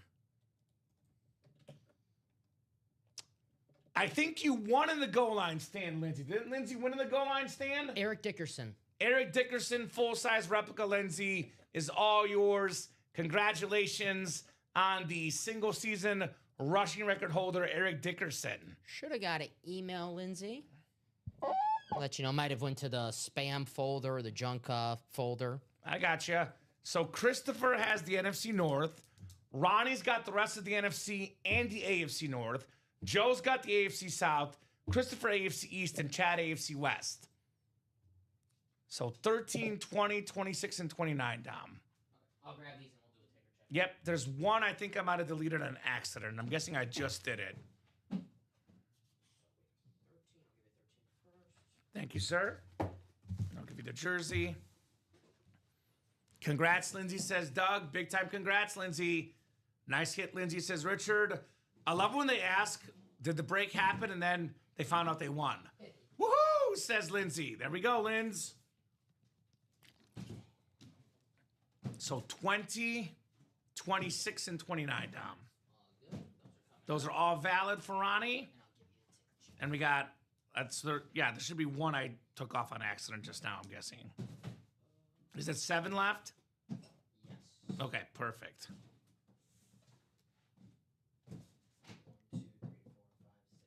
I think you won in the goal line stand, Lindsay. Didn't Lindsay win in the goal line stand? Eric Dickerson. Eric Dickerson, full-size replica, Lindsay, is all yours. Congratulations on the single-season rushing record holder, Eric Dickerson. Should have got an email, Lindsay. I'll let you know. Might have went to the spam folder or the junk folder. I got you. So Christopher has the NFC North. Ronnie's got the rest of the NFC and the AFC North. Joe's got the AFC South. Christopher AFC East and Chad AFC West. So 13, 20, 26, and 29, Dom. I'll grab these and we'll do a ticker check. Yep, there's one I think I might have deleted on accident. I'm guessing I just did it. Thank you, sir. I'll give you the jersey. Congrats, Lindsay, says Doug. Big time congrats, Lindsay. Nice hit, Lindsay, says Richard. I love when they ask, did the break happen? And then they found out they won. Woohoo, says Lindsay. There we go, Linz. So 20, 26, and 29, Dom. Those are all valid for Ronnie. And we got, there should be one I took off on accident just now, I'm guessing. Is it 7 left? Yes. Okay, perfect. 1, 2, 3, 4, 5, 6,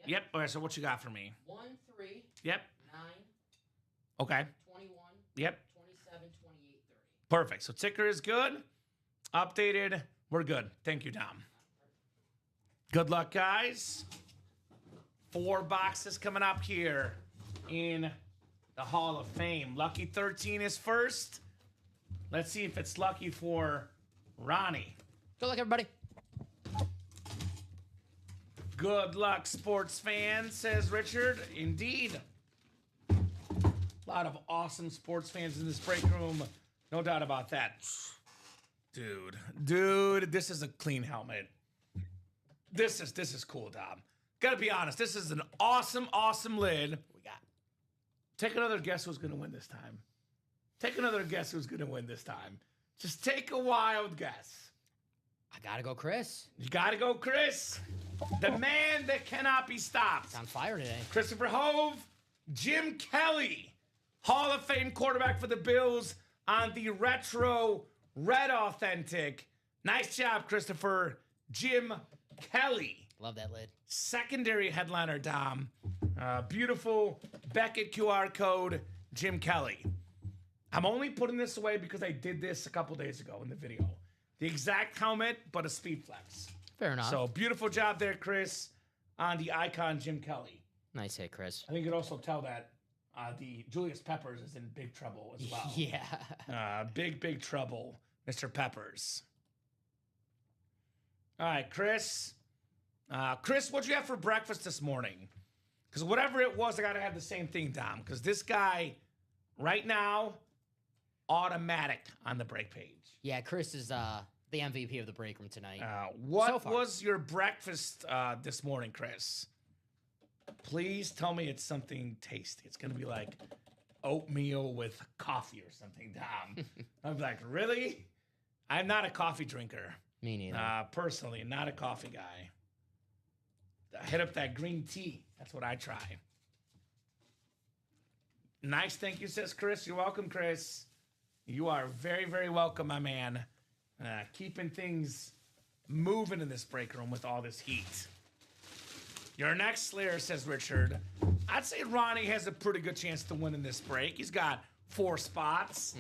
7. Yep. All right, so what you got for me? 1, 3, Yep. 9, Okay. 21, Yep. 27, 28, 30. Perfect. So ticker is good. Updated. We're good. Thank you, Dom. Good luck, guys. 4 boxes coming up here in the Hall of Fame. Lucky 13 is first. Let's see if it's lucky for Ronnie. Good luck, everybody. Good luck, sports fans, says Richard. Indeed. A lot of awesome sports fans in this break room. No doubt about that. Dude, this is a clean helmet. This is cool, Dom. Gotta be honest, this is an awesome lid. We got. Take another guess who's gonna win this time. Take another guess who's gonna win this time. Just take a wild guess. I gotta go, Chris. You gotta go, Chris. The man that cannot be stopped. It's on fire today. Christopher Hove, Jim Kelly, Hall of Fame quarterback for the Bills on the retro red authentic. Nice job, Christopher. Jim Kelly. Love that lid. Secondary headliner, Dom. Beautiful Beckett QR code, Jim Kelly. I'm only putting this away because I did this a couple days ago in the video. The exact helmet, but a speed flex. Fair enough. So beautiful job there, Chris, on the icon Jim Kelly. Nice hit, Chris. I think you could also tell that the Julius Peppers is in big trouble as well. Yeah. Big trouble, Mr. Peppers. All right, Chris. Chris, what'd you have for breakfast this morning? Because whatever it was, I got to have the same thing, Dom. Because this guy, right now, automatic on the break page. Yeah, Chris is the MVP of the break room tonight. What was your breakfast this morning, Chris? Please tell me it's something tasty. It's going to be like oatmeal with coffee or something, Dom. I'm like, really? I'm not a coffee drinker. Me neither. Personally, not a coffee guy. Hit up that green tea. That's what I try. Nice, thank you, says Chris. You're welcome, Chris. You are very, very welcome, my man. Keeping things moving in this break room with all this heat. Your next Slayer, says Richard. I'd say Ronnie has a pretty good chance to win in this break. He's got 4 spots.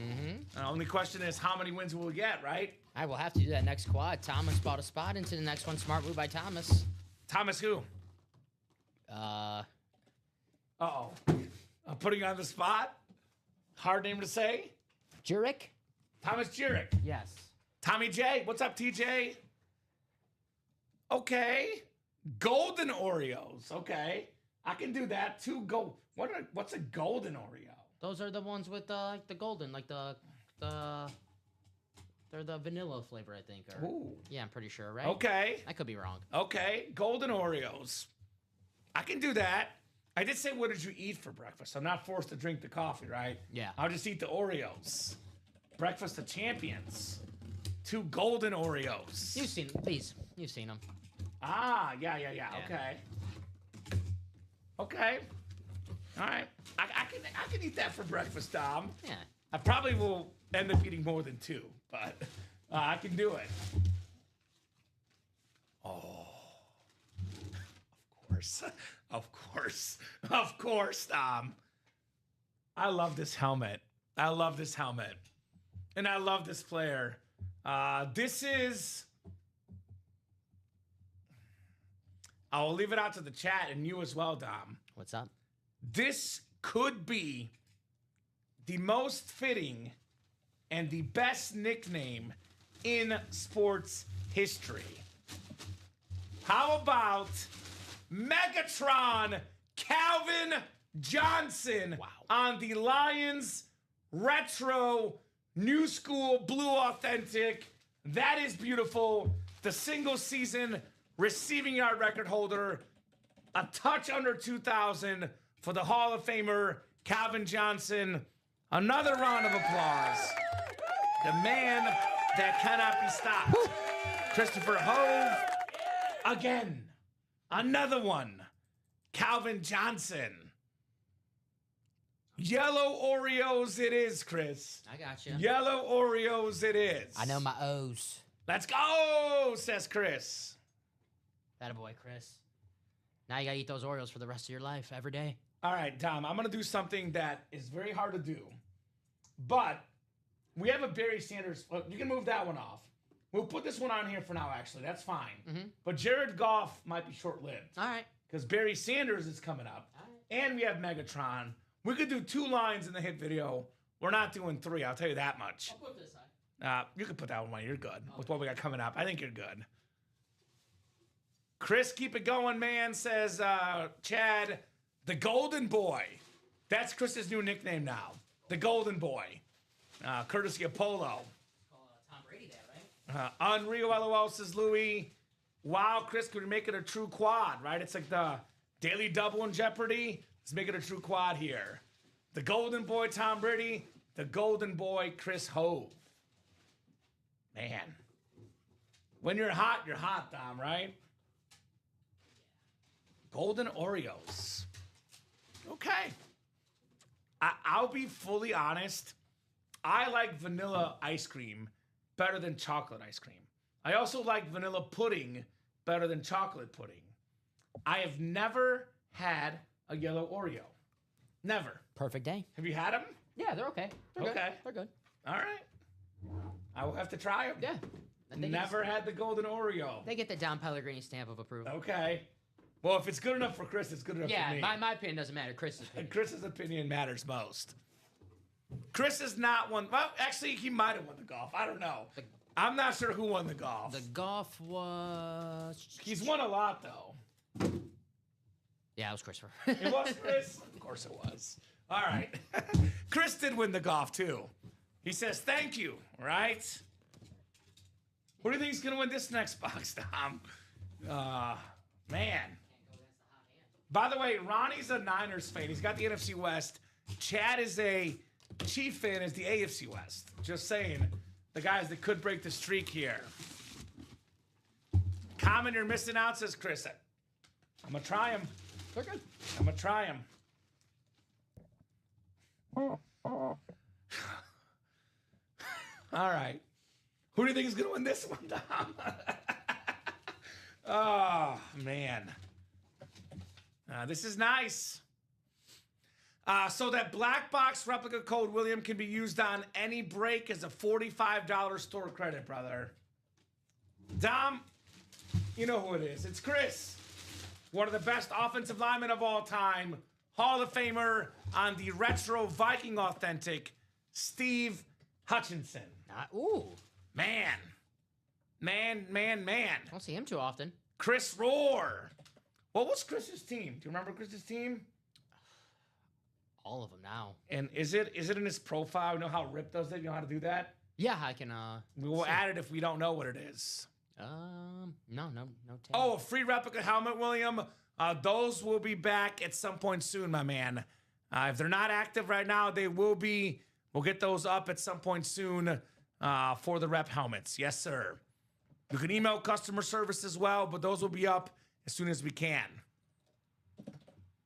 The only question is how many wins will we get, right? I will have to do that next quad. Thomas bought a spot into the next one. Smart move by Thomas. Thomas who? Uh, Uh-oh. I'm putting you on the spot. Hard name to say. Jurek? Thomas Jurek. Yes. Tommy J. What's up, TJ? Okay. Golden Oreos. Okay. I can do that. 2 gold. What's a golden Oreo? Those are the ones with like the golden, like the they're the vanilla flavor, I think. Or, Ooh. yeah, I'm pretty sure, right? Okay. I could be wrong. Okay. Golden Oreos. I can do that. I did say, what did you eat for breakfast? I'm not forced to drink the coffee, right? Yeah. I'll just eat the Oreos. Breakfast of champions. 2 golden Oreos. You've seen these. You've seen them. Ah, yeah. Okay. Okay. All right. I can eat that for breakfast, Dom. Yeah. I probably will end up eating more than 2, but I can do it. Oh. Of course, Dom. I love this helmet. And I love this player. This is... I will leave it out to the chat and you as well, Dom. What's up? This could be the most fitting and the best nickname in sports history. How about Megatron Calvin Johnson on the Lions Retro New School Blue Authentic? That is beautiful. The single season receiving yard record holder, a touch under 2,000 for the Hall of Famer Calvin Johnson. Another round of applause. The man that cannot be stopped. Christopher Hove. Again. Another one. Calvin Johnson. Yellow Oreos it is, Chris. I got you. Yellow Oreos it is. I know my O's. Let's go, says Chris. That a boy, Chris. Now you gotta eat those Oreos for the rest of your life, every day. All right, Tom, I'm going to do something that is very hard to do. But we have a Barry Sanders. Well, you can move that one off. We'll put this one on here for now, actually. That's fine. But Jared Goff might be short-lived. All right. Because Barry Sanders is coming up. And we have Megatron. We could do 2 lines in the hit video. We're not doing 3, I'll tell you that much. I'll put this side. You can put that one away. You're good. With what we got coming up, I think you're good. Chris, keep it going, man, says Chad. The Golden Boy. That's Chris's new nickname now. The Golden Boy. Courtesy of Polo. Tom Brady that, right? Unreal LOL, says Louis. Wow, Chris, could we make it a true quad, right? It's like the Daily Double in Jeopardy. Let's make it a true quad here. The Golden Boy, Tom Brady. The Golden Boy, Chris Hove. Man. When you're hot, Dom, right? Golden Oreos. Okay. I'll be fully honest. I like vanilla ice cream better than chocolate ice cream. I also like vanilla pudding better than chocolate pudding. I have never had a yellow Oreo. Never. Perfect day. Have you had them? Yeah, they're okay. They're Okay. good. They're good. All right. I will have to try them. Yeah. Never had the golden Oreo. They get the Don Pellegrini stamp of approval. Okay. Well, if it's good enough for Chris, it's good enough for me. Yeah, my opinion doesn't matter. Chris's opinion. And Chris's opinion matters most. Chris is not one. Well, actually, he might have won the golf. I don't know. I'm not sure who won the golf. The golf was... He's won a lot, though. Yeah, it was Christopher. It was Chris? Of course it was. All right. Chris did win the golf, too. He says, thank you, right? What do you think is going to win this next box, Tom? Man. By the way, Ronnie's a Niners fan. He's got the NFC West. Chad is a Chief fan, is the AFC West. Just saying. The guys that could break the streak here. Kamen, you're missing out, says Chris. I'm going to try him. They're good. I'm going to try him. All right. Who do you think is going to win this one, Tom? Oh, man. This is nice. So that black box replica code, William, can be used on any break as a $45 store credit, brother. Dom, you know who it is. It's Chris, one of the best offensive linemen of all time, Hall of Famer on the retro Viking authentic, Steve Hutchinson. Ooh. Man. I don't see him too often. Chris Roar. What was Chris's team? Do you remember Chris's team? All of them now. And is it in his profile? You know how Rip does it? You know how to do that? Yeah, I can. We will add it if we don't know what it is. No. Oh, a free replica helmet, William. Those will be back at some point soon, my man. If they're not active right now, they will be. We'll get those up at some point soon for the rep helmets. Yes, sir. You can email customer service as well, but those will be up as soon as we can.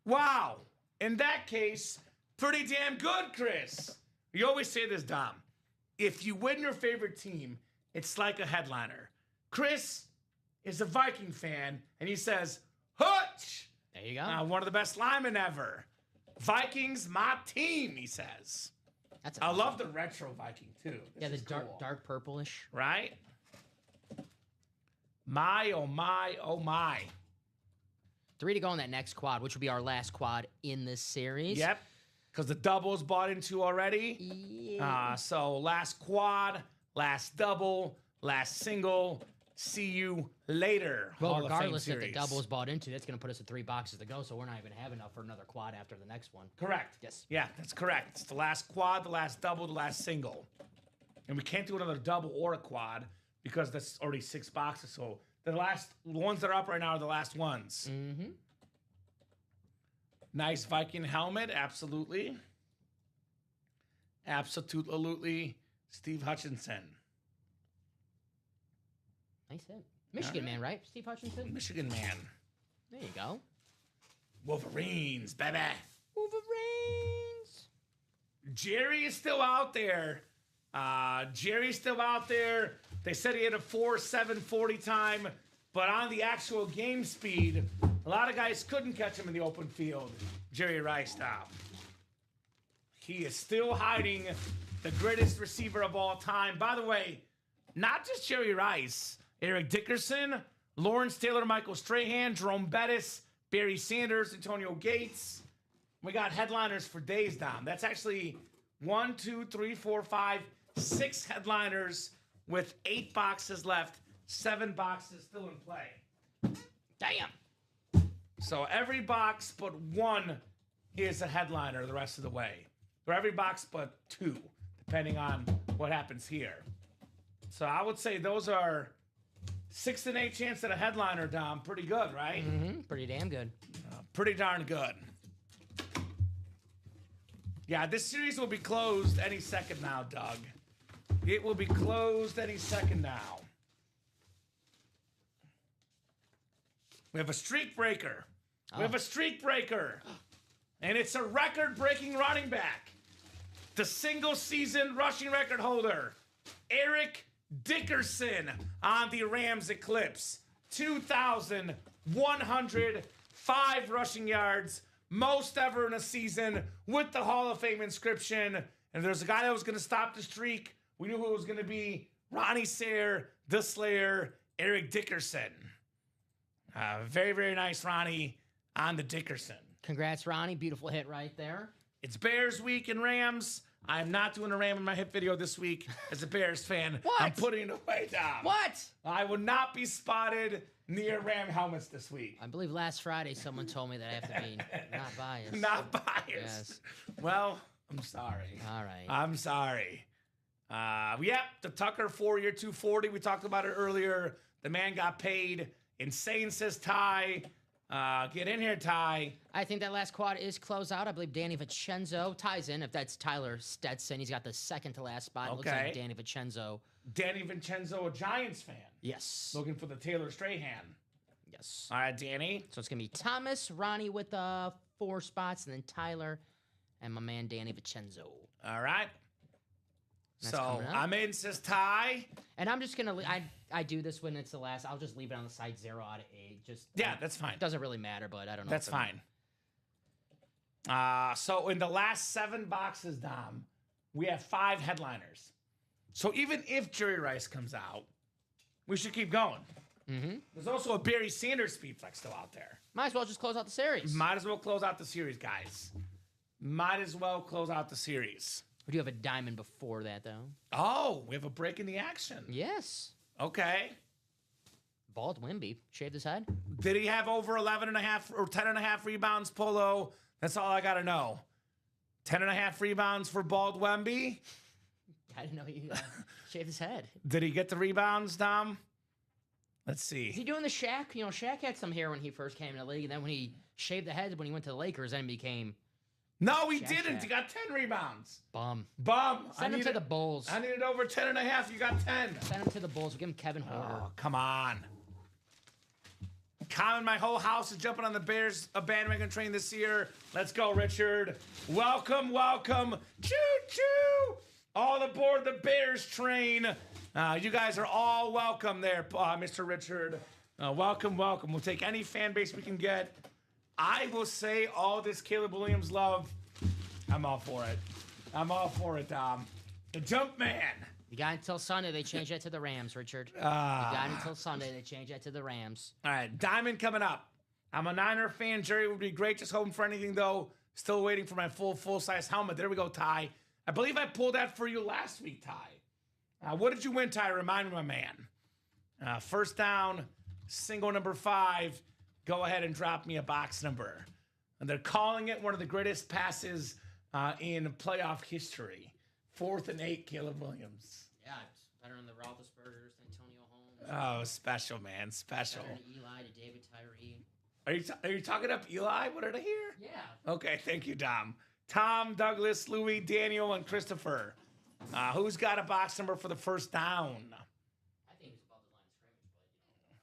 Wow. In that case, pretty damn good, Chris. You always say this, Dom. If you win your favorite team, it's like a headliner. Chris is a Viking fan, and he says, Hutch! There you go. One of the best linemen ever. Vikings, my team, he says. That's I awesome. love the retro Viking, too. Yeah, the This is cool. dark purplish. Right? My, oh my, oh my. 3 to go on that next quad, which will be our last quad in this series. Yep. Because the double's bought into already. Yeah. So last quad, last double, last single. See you later. Well, Hall of Fame regardless if the series. double is bought into, that's going to put us at 3 boxes to go, so we're not even have enough for another quad after the next one. Correct. Yes. Yeah, that's correct. It's the last quad, the last double, the last single. And we can't do another double or a quad because that's already 6 boxes. So the ones that are up right now are the last ones. Mm-hmm. Nice Viking helmet, absolutely. Absolutely. Steve Hutchinson. Nice hit. Michigan man, right? Steve Hutchinson? Michigan man. There you go. Wolverines, baby. Wolverines. Jerry is still out there. Jerry's still out there. They said he had a 4.7 40 time, but on the actual game speed, a lot of guys couldn't catch him in the open field. Jerry Rice now. He is still hiding the greatest receiver of all time. By the way, not just Jerry Rice. Eric Dickerson, Lawrence Taylor, Michael Strahan, Jerome Bettis, Barry Sanders, Antonio Gates. We got headliners for days, Dom. That's actually 1, 2, 3, 4, 5, 6 headliners with 8 boxes left, 7 boxes still in play. Damn. So every box but 1 is a headliner the rest of the way. Or every box but 2, depending on what happens here. So I would say those are 6 and 8 chance at a headliner, Dom. Pretty good, right? Mm-hmm. Pretty damn good. Pretty darn good. Yeah, this series will be closed any second now, Doug. It will be closed any second now. We have a streak breaker. We have a streak breaker. And it's a record-breaking running back. The single-season rushing record holder, Eric Dickerson on the Rams Eclipse. 2,105 rushing yards, most ever in a season with the Hall of Fame inscription. And there's a guy that was going to stop the streak. We knew who it was going to be. Ronnie Sayre, the Slayer, Eric Dickerson. Very, very nice, Ronnie, on the Dickerson. Congrats, Ronnie. Beautiful hit right there. It's Bears week and Rams. I am not doing a Ram in my hit video this week as a Bears fan. What? I'm putting it away, Dom. What? I will not be spotted near Ram helmets this week. I believe last Friday someone told me that I have to be not biased. Not biased. Yes. Well, I'm sorry. All right. I'm sorry. Yep, the Tucker 4-year 240. We talked about it earlier. The man got paid. Insane, says Ty. Get in here, Ty. I think that last quad is closed out. I believe Danny Vincenzo ties in. If that's Tyler Stetson, he's got the second to last spot. It looks Okay. like Danny Vincenzo. Danny Vincenzo, a Giants fan. Yes. Looking for the Taylor Strahan. Yes. All right, Danny. So it's going to be Thomas, Ronnie with 4 spots, and then Tyler and my man Danny Vincenzo. All right. That's So coming up. I'm in, says Ty. And I'm just going to, I do this when it's the last. I'll just leave it on the side 0 out of 8. Just Yeah, that's fine. It doesn't really matter, but I don't know. That's if I'm fine. So in the last 7 boxes, Dom, we have 5 headliners. So even if Jerry Rice comes out, we should keep going. There's also a Barry Sanders speed flex still out there. Might as well just close out the series. Might as well close out the series, guys. Might as well close out the series. We do have a diamond before that, though. Oh, we have a break in the action. Yes. Okay. Bald Wimby shaved his head. Did he have over 11.5 or 10.5 rebounds, Polo? That's all I got to know. 10.5 rebounds for Bald Wemby. I didn't know he shaved his head. Did he get the rebounds, Dom? Let's Is see. he doing the Shaq? You know, Shaq had some hair when he first came in the league, and then when he shaved the head when he went to the Lakers, then became No, he Shaq, didn't. Shaq. He got 10 rebounds. bum. Bum. Send him to the Bulls. I needed over 10.5. You got 10. Send him to the Bulls. We'll give him Kevin Horner. Oh, come on. Common, my whole house is jumping on the Bears bandwagon train this year. Let's go, Richard. Welcome, welcome. Choo-choo. All aboard the Bears train. You guys are all welcome there, Mr. Richard. Welcome, welcome. We'll take any fan base we can get. I will say all this Caleb Williams love. I'm all for it. I'm all for it, Dom. The jump man. You got until Sunday. They change that to the Rams, Richard. You got until Sunday. They change that to the Rams. All right, Diamond coming up. I'm a Niner fan. Jerry would be great. Just hoping for anything, though. Still waiting for my full-size helmet. There we go, Ty. I believe I pulled that for you last week, Ty. What did you win, Ty? Remind me, my man. First down, single number 5. Go ahead and drop me a box number. And they're calling it one of the greatest passes in playoff history. 4th and 8, Caleb Williams. Yeah, it's better than the Roethlisbergers, Antonio Holmes. Oh, special, man. Special. Better than Eli to David Tyree. Are you talking up Eli? What did I hear? Yeah. Okay, thank you, Dom. Tom, Douglas, Louis, Daniel, and Christopher. Who's got a box number for the first down? I think it's above the line of scrimmage,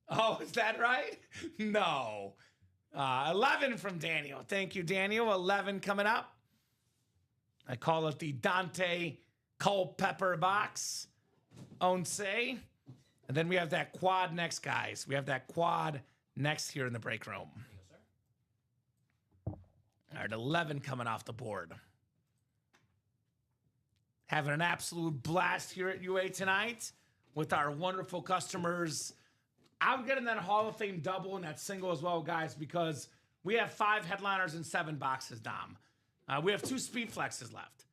but Oh, is that right? No. 11 from Daniel. Thank you, Daniel. 11 coming up. I call it the Dante Culpepper box. Once. And then we have that quad next, guys. We have that quad next here in the break room. All right, 11 coming off the board. Having an absolute blast here at UA tonight with our wonderful customers. I'm getting that Hall of Fame double and that single as well, guys, because we have 5 headliners and 7 boxes, Dom. We have 2 speed flexes left.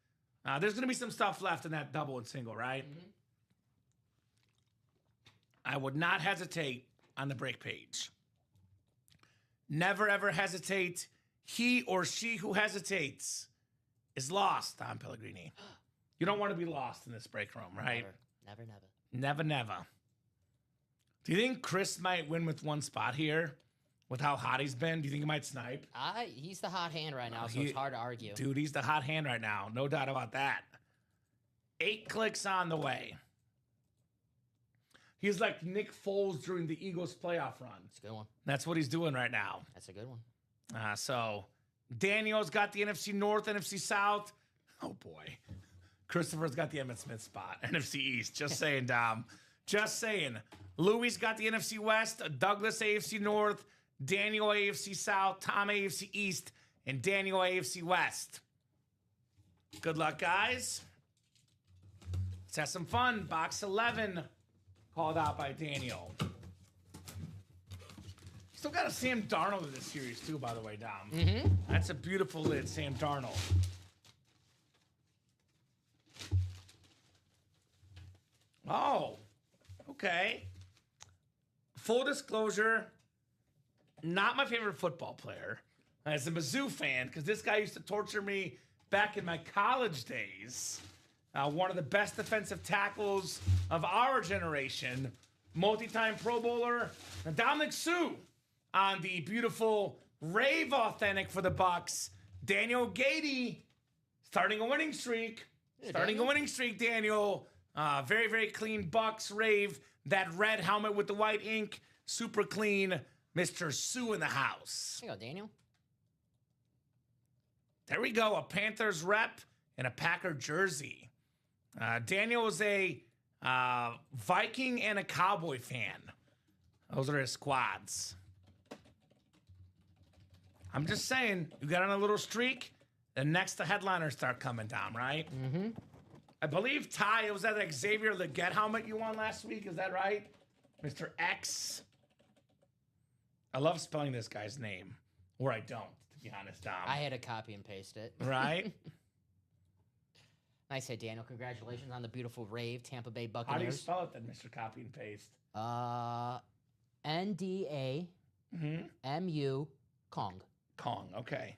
There's going to be some stuff left in that double and single, right? I would not hesitate on the break page. Never, ever hesitate. He or she who hesitates is lost, Don Pellegrini. You don't want to be lost in this break room, right? Never, never. Never, never. Do you think Chris might win with 1 spot here? With how hot he's been, do you think he might snipe? He's the hot hand right now, so it's hard to argue. Dude, he's the hot hand right now. No doubt about that. 8 clicks on the way. He's like Nick Foles during the Eagles playoff run. That's a good one. That's what he's doing right now. That's a good one. So Daniel's got the NFC North, NFC South. Oh, boy. Christopher's got the Emmitt Smith spot. NFC East. Just saying, Dom. Just saying. Louis got the NFC West. Douglas AFC North. Daniel AFC South, Tom AFC East, and Daniel AFC West. Good luck, guys. Let's have some fun. Box 11 called out by Daniel. Still got a Sam Darnold in this series, too, by the way, Dom. That's a beautiful lid, Sam Darnold. Oh, okay. Full disclosure, not my favorite football player. As a Mizzou fan, because this guy used to torture me back in my college days. One of the best defensive tackles of our generation. Multi-time Pro Bowler, Dominic Sue. On the beautiful Rave Authentic for the Bucks, Daniel Gady starting a winning streak. Daniel. Very, very clean Bucks Rave. That red helmet with the white ink. Super clean. Mr. Sue in the house. There you go, Daniel. There we go. A Panthers rep and a Packer jersey. Daniel is a Viking and a Cowboy fan. Those are his squads. I'm just saying, you got on a little streak, the next the headliners start coming down, right? Mm-hmm. I believe, Ty, it was that Xavier Leggett helmet you won last week. Is that right? Mr. X. I love spelling this guy's name. Or I don't, to be honest, Dom. I had to copy and paste it. Right? Nice hit, Daniel. Congratulations on the beautiful rave, Tampa Bay How do you Buccaneers. spell it then, Mr. Copy and Paste? NDAMU Kong. Kong, okay.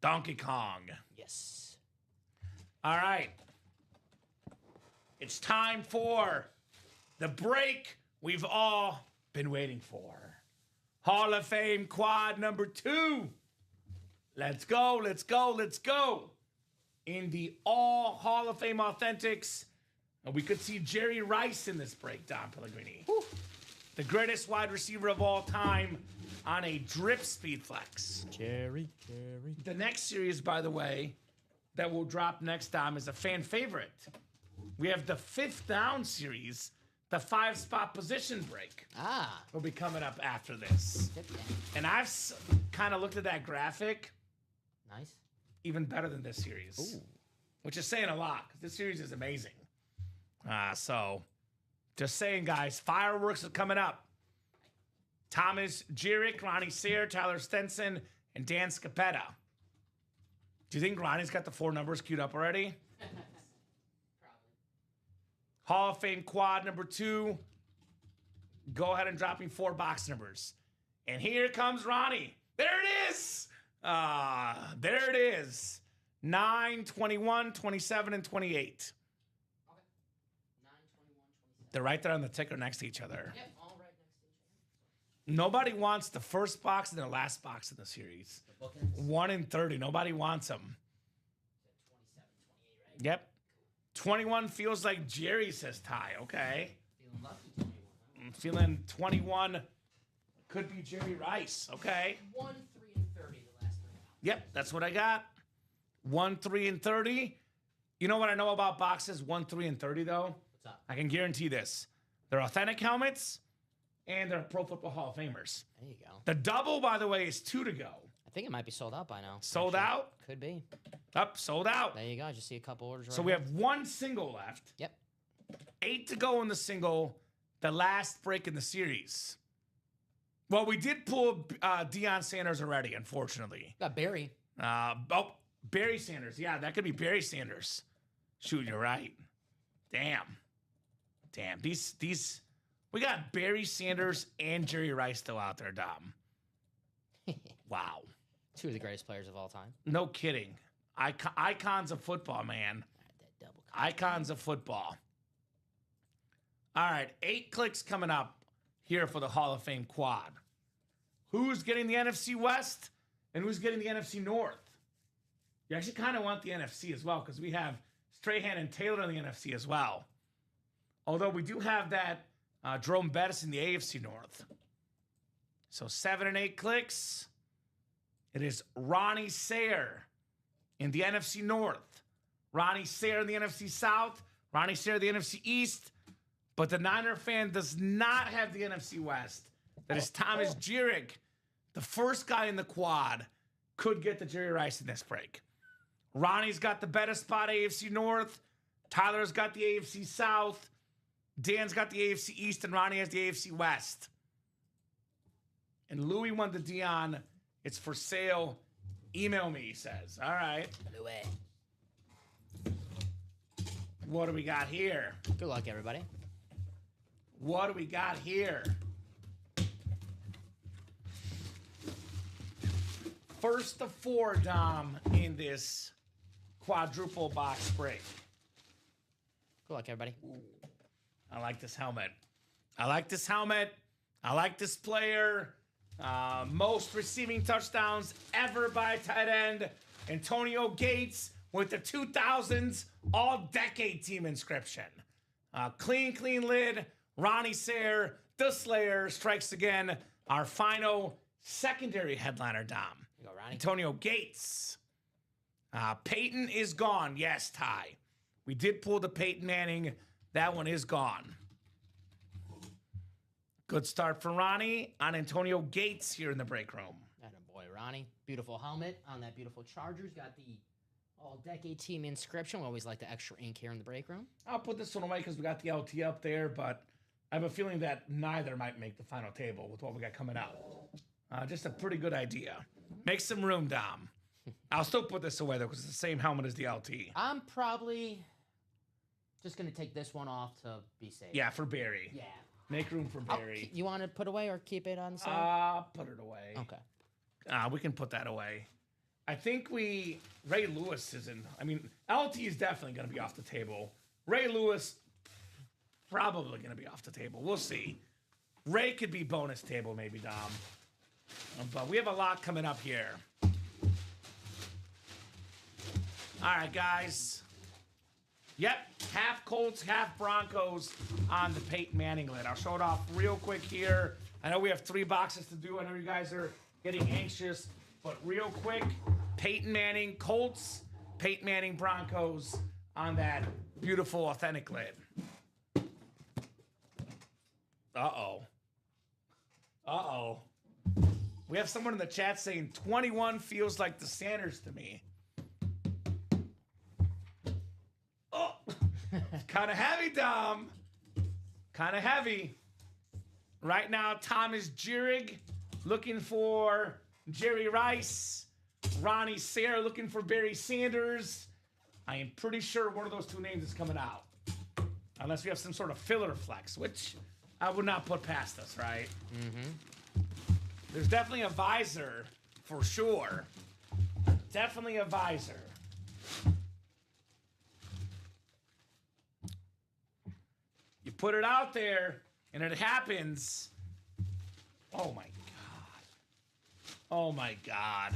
Donkey Kong. Yes. All right. It's time for the break we've all been waiting for. Hall of Fame quad number 2. Let's go, let's go, let's go. In the all Hall of Fame Authentics, we could see Jerry Rice in this break, Don Pellegrini. Whew. The greatest wide receiver of all time on a drip speed flex. Jerry. The next series, by the way, that will drop next time is a fan favorite. We have the 5th down series, the 5-spot position break. Will be coming up after this. And I've kind of looked at that graphic. Nice. Even better than this series. Ooh. Which is saying a lot, because this series is amazing. So, just saying, guys, fireworks are coming up. Thomas Jirick, Ronnie Sayre, Tyler Stenson, and Dan Scapetta. Do you think Ronnie's got the 4 numbers queued up already? Probably. Hall of Fame quad number 2. Go ahead and drop me 4 box numbers. And here comes Ronnie. There it is. There it is. 9, 21, 27, and 28. Okay. 9, 21, 27. They're right there on the ticker next to each other. Yep, all right next to each other. Nobody wants the first box and the last box in the series. The bookends. 1 in 30. Nobody wants them. 27, 28, right? Yep. 21 feels like Jerry, says Ty. Okay. Feeling lucky, 21, huh? I'm feeling 21 could be Jerry Rice. Okay. 1, 3, and 30, the last 3 out. Yep, that's what I got. 1, 3, and 30. You know what I know about boxes 1, 3, and 30, though? What's up? I can guarantee this. They're authentic helmets, and they're Pro Football Hall of Famers. There you go. The double, by the way, is 2 to go. I think it might be sold out by now. Sold actually. out? Could be. Up, sold out. There you go. I just see a couple orders right So we now. have 1 single left. Yep. 8 to go in the single. The last break in the series. Well, we did pull Deion Sanders already, unfortunately. Got Barry. Barry Sanders. Yeah, that could be Barry Sanders. Shoot, you're right. Damn. These. We got Barry Sanders and Jerry Rice still out there, Dom. Wow. 2 of the greatest players of all time. No kidding. Icons of football, man. That double. Icons of football. All right, 8 clicks coming up here for the Hall of Fame quad. Who's getting the NFC West and who's getting the NFC North? You actually kind of want the NFC as well because we have Strahan and Taylor in the NFC as well. Although we do have that Jerome Bettis in the AFC North. So 7 and 8 clicks. It is Ronnie Sayre in the NFC North. Ronnie Sayre in the NFC South. Ronnie Sayre in the NFC East. But the Niner fan does not have the NFC West. That is Thomas Jirick. The first guy in the quad could get the Jerry Rice in this break. Ronnie's got the better spot, AFC North. Tyler's got the AFC South. Dan's got the AFC East, and Ronnie has the AFC West. And Louis won the Dion. It's for sale. Email me, he says. All right. Louis. What do we got here? Good luck, everybody. What do we got here? First of 4, Dom, in this quadruple box break. Good luck, everybody. I like this helmet. I like this helmet. I like this player. Most receiving touchdowns ever by a tight end. Antonio Gates with the 2000s all-decade team inscription. Clean lid. Ronnie Sayre, the Slayer, strikes again. Our final secondary headliner, Dom. You go, Ronnie. Antonio Gates. Peyton is gone. Yes, Ty. We did pull the Peyton Manning. That one is gone. Good start for Ronnie on Antonio Gates here in the break room. Attaboy, Ronnie. Beautiful helmet on that beautiful Chargers. Got the all-decade team inscription. We always like the extra ink here in the break room. I'll put this one away because we got the LT up there, but I have a feeling that neither might make the final table with what we got coming out. Just a pretty good idea. Make some room, Dom. I'll still put this away, though, because it's the same helmet as the LT. I'm probably just going to take this one off to be safe. Yeah, for Barry. Yeah. Make room for Barry. You want to put away or keep it on the side? Put it away. Okay. We can put that away. I think Ray Lewis isn't. I mean, LT is definitely going to be off the table. Ray Lewis, probably going to be off the table. We'll see. Ray could be bonus table, maybe, Dom. But we have a lot coming up here. All right, guys. Yep, half Colts, half Broncos on the Peyton Manning lid. I'll show it off real quick here. I know we have 3 boxes to do. I know you guys are getting anxious, but real quick, Peyton Manning Colts, Peyton Manning Broncos on that beautiful, authentic lid. Uh-oh. Uh-oh. We have someone in the chat saying 21 feels like the Sanders to me. Oh, kind of heavy, Dom. Kind of heavy. Right now, Thomas Jierig looking for Jerry Rice. Ronnie Sayre looking for Barry Sanders. I am pretty sure one of those 2 names is coming out. Unless we have some sort of filler flex, which I would not put past us, right? Mm-hmm. There's definitely a visor, for sure. Definitely a visor. You put it out there, and it happens. Oh, my God. Oh, my God.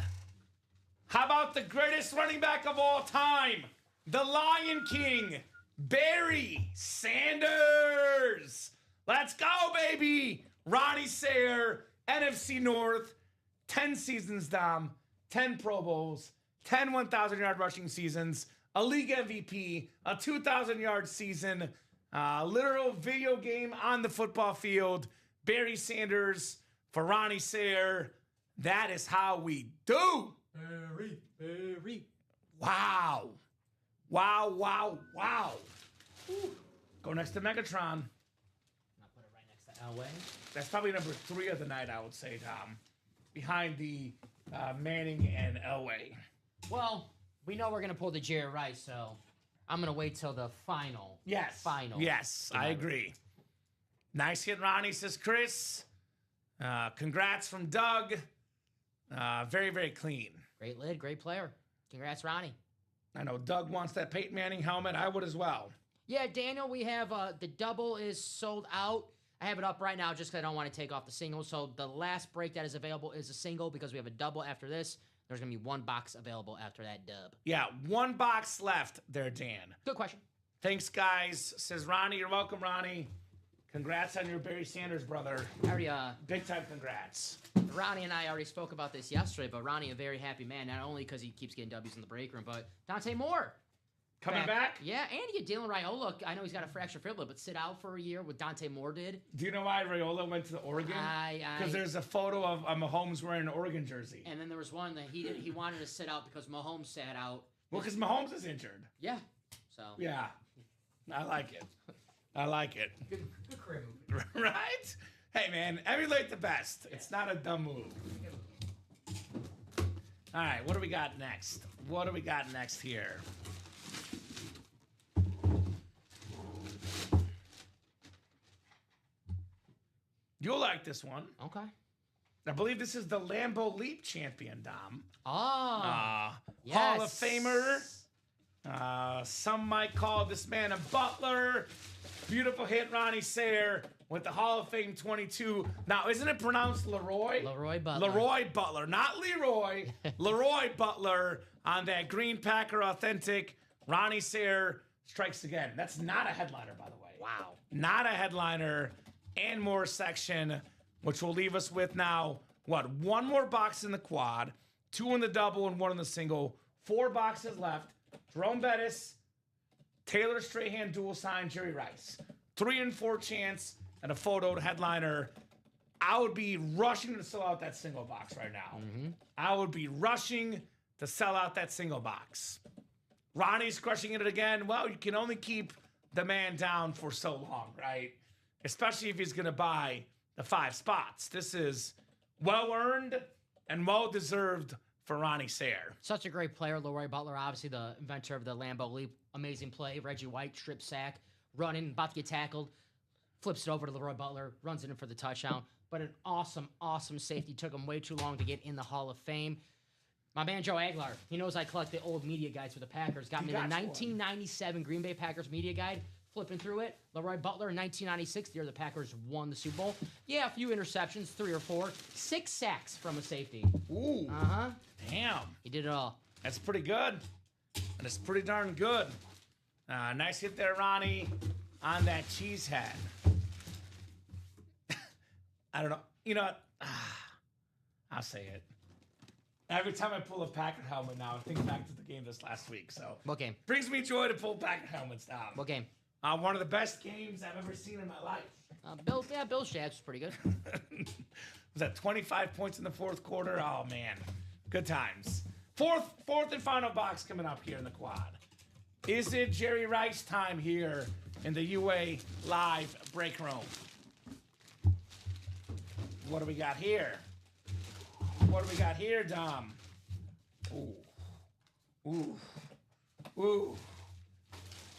How about the greatest running back of all time? The Lion King, Barry Sanders. Let's go, baby. Ronnie Sayre, NFC North, 10 seasons, Dom, 10 Pro Bowls, 10 1,000-yard rushing seasons, a league MVP, a 2,000-yard season, literal video game on the football field. Barry Sanders for Ronnie Sayre. That is how we do. Barry. Wow. Wow, wow, wow. Ooh. Go next to Megatron. I'll put it right next to Elway. That's probably number 3 of the night, I would say, Tom. Behind the Manning and Elway. Well, we know we're going to pull the Jerry Rice, so I'm going to wait till the final. Yes. Final. Yes, I agree. Nice hit, Ronnie, says Chris. Congrats from Doug. Very, very clean. Great lid, great player. Congrats, Ronnie. I know Doug wants that Peyton Manning helmet. I would as well. Yeah, Daniel, we have the double is sold out. I have it up right now just because I don't want to take off the single. So the last break that is available is a single because we have a double after this. There's going to be 1 box available after that dub. Yeah, 1 box left there, Dan. Good question. Thanks, guys. Says Ronnie. You're welcome, Ronnie. Congrats on your Barry Sanders, brother. I already, Big time congrats. Ronnie and I already spoke about this yesterday, but Ronnie, a very happy man, not only because he keeps getting W's in the break room, but Dante Moore. Coming back? Yeah, and you get Dylan Raiola. I know he's got a fractured fibula, but sit out for a year, what Dante Moore did. Do you know why Raiola went to Oregon? Because there's a photo of Mahomes wearing an Oregon jersey. And then there was one that he wanted to sit out because Mahomes sat out. Well, because Mahomes is injured. Yeah. So. Yeah. I like it. I like it. Good career move. Right? Hey, man, emulate the best. It's not a dumb move. All right, what do we got next? What do we got next here? You'll like this one. Okay. I believe this is the Lambeau Leap champion, Dom. Oh. Yes. Hall of Famer. Some might call this man a butler. Beautiful hit, Ronnie Sayre with the Hall of Fame 22. Now, isn't it pronounced Leroy? Leroy Butler. Leroy Butler, not Leroy. Leroy Butler on that Green Packer authentic. Ronnie Sayre strikes again. That's not a headliner, by the way. Wow. Not a headliner. And more section, which will leave us with now, what, 1 more box in the quad, 2 in the double, and 1 in the single. 4 boxes left. Jerome Bettis, Taylor Strahan dual sign, Jerry Rice. 3 and 4 chance and a photo headliner I would be rushing to sell out that single box right now. I would be rushing to sell out that single box. Ronnie's crushing it again. Well, you can only keep the man down for so long, right? Especially if he's going to buy the 5 spots. This is well-earned and well-deserved for Ronnie Sayre. Such a great player, Leroy Butler, obviously the inventor of the Lambeau Leap. Amazing play. Reggie White, strip sack, running, about to get tackled. Flips it over to Leroy Butler, runs it in for the touchdown. But an awesome, awesome safety. Took him way too long to get in the Hall of Fame. My man Joe Aguilar, he knows I collect the old media guides for the Packers. Got me the 1997 Green Bay Packers media guide. Flipping through it, Leroy Butler in 1996, the year the Packers won the Super Bowl. Yeah, a few interceptions, 3 or 4. 6 sacks from a safety. Ooh. Uh-huh. Damn. He did it all. That's pretty good. And it's pretty darn good. Nice hit there, Ronnie, on that cheese head. I don't know. You know what? I'll say it. Every time I pull a Packer helmet now, I think back to the game this last week. So What game? brings me joy to pull Packer helmets down. What game? One of the best games I've ever seen in my life. Bill's Jags was pretty good. Was that 25 points in the fourth quarter? Oh, man. Good times. Fourth and final box coming up here in the quad. Is it Jerry Rice time here in the UA Live break room? What do we got here? What do we got here, Dom? Ooh. Ooh. Ooh.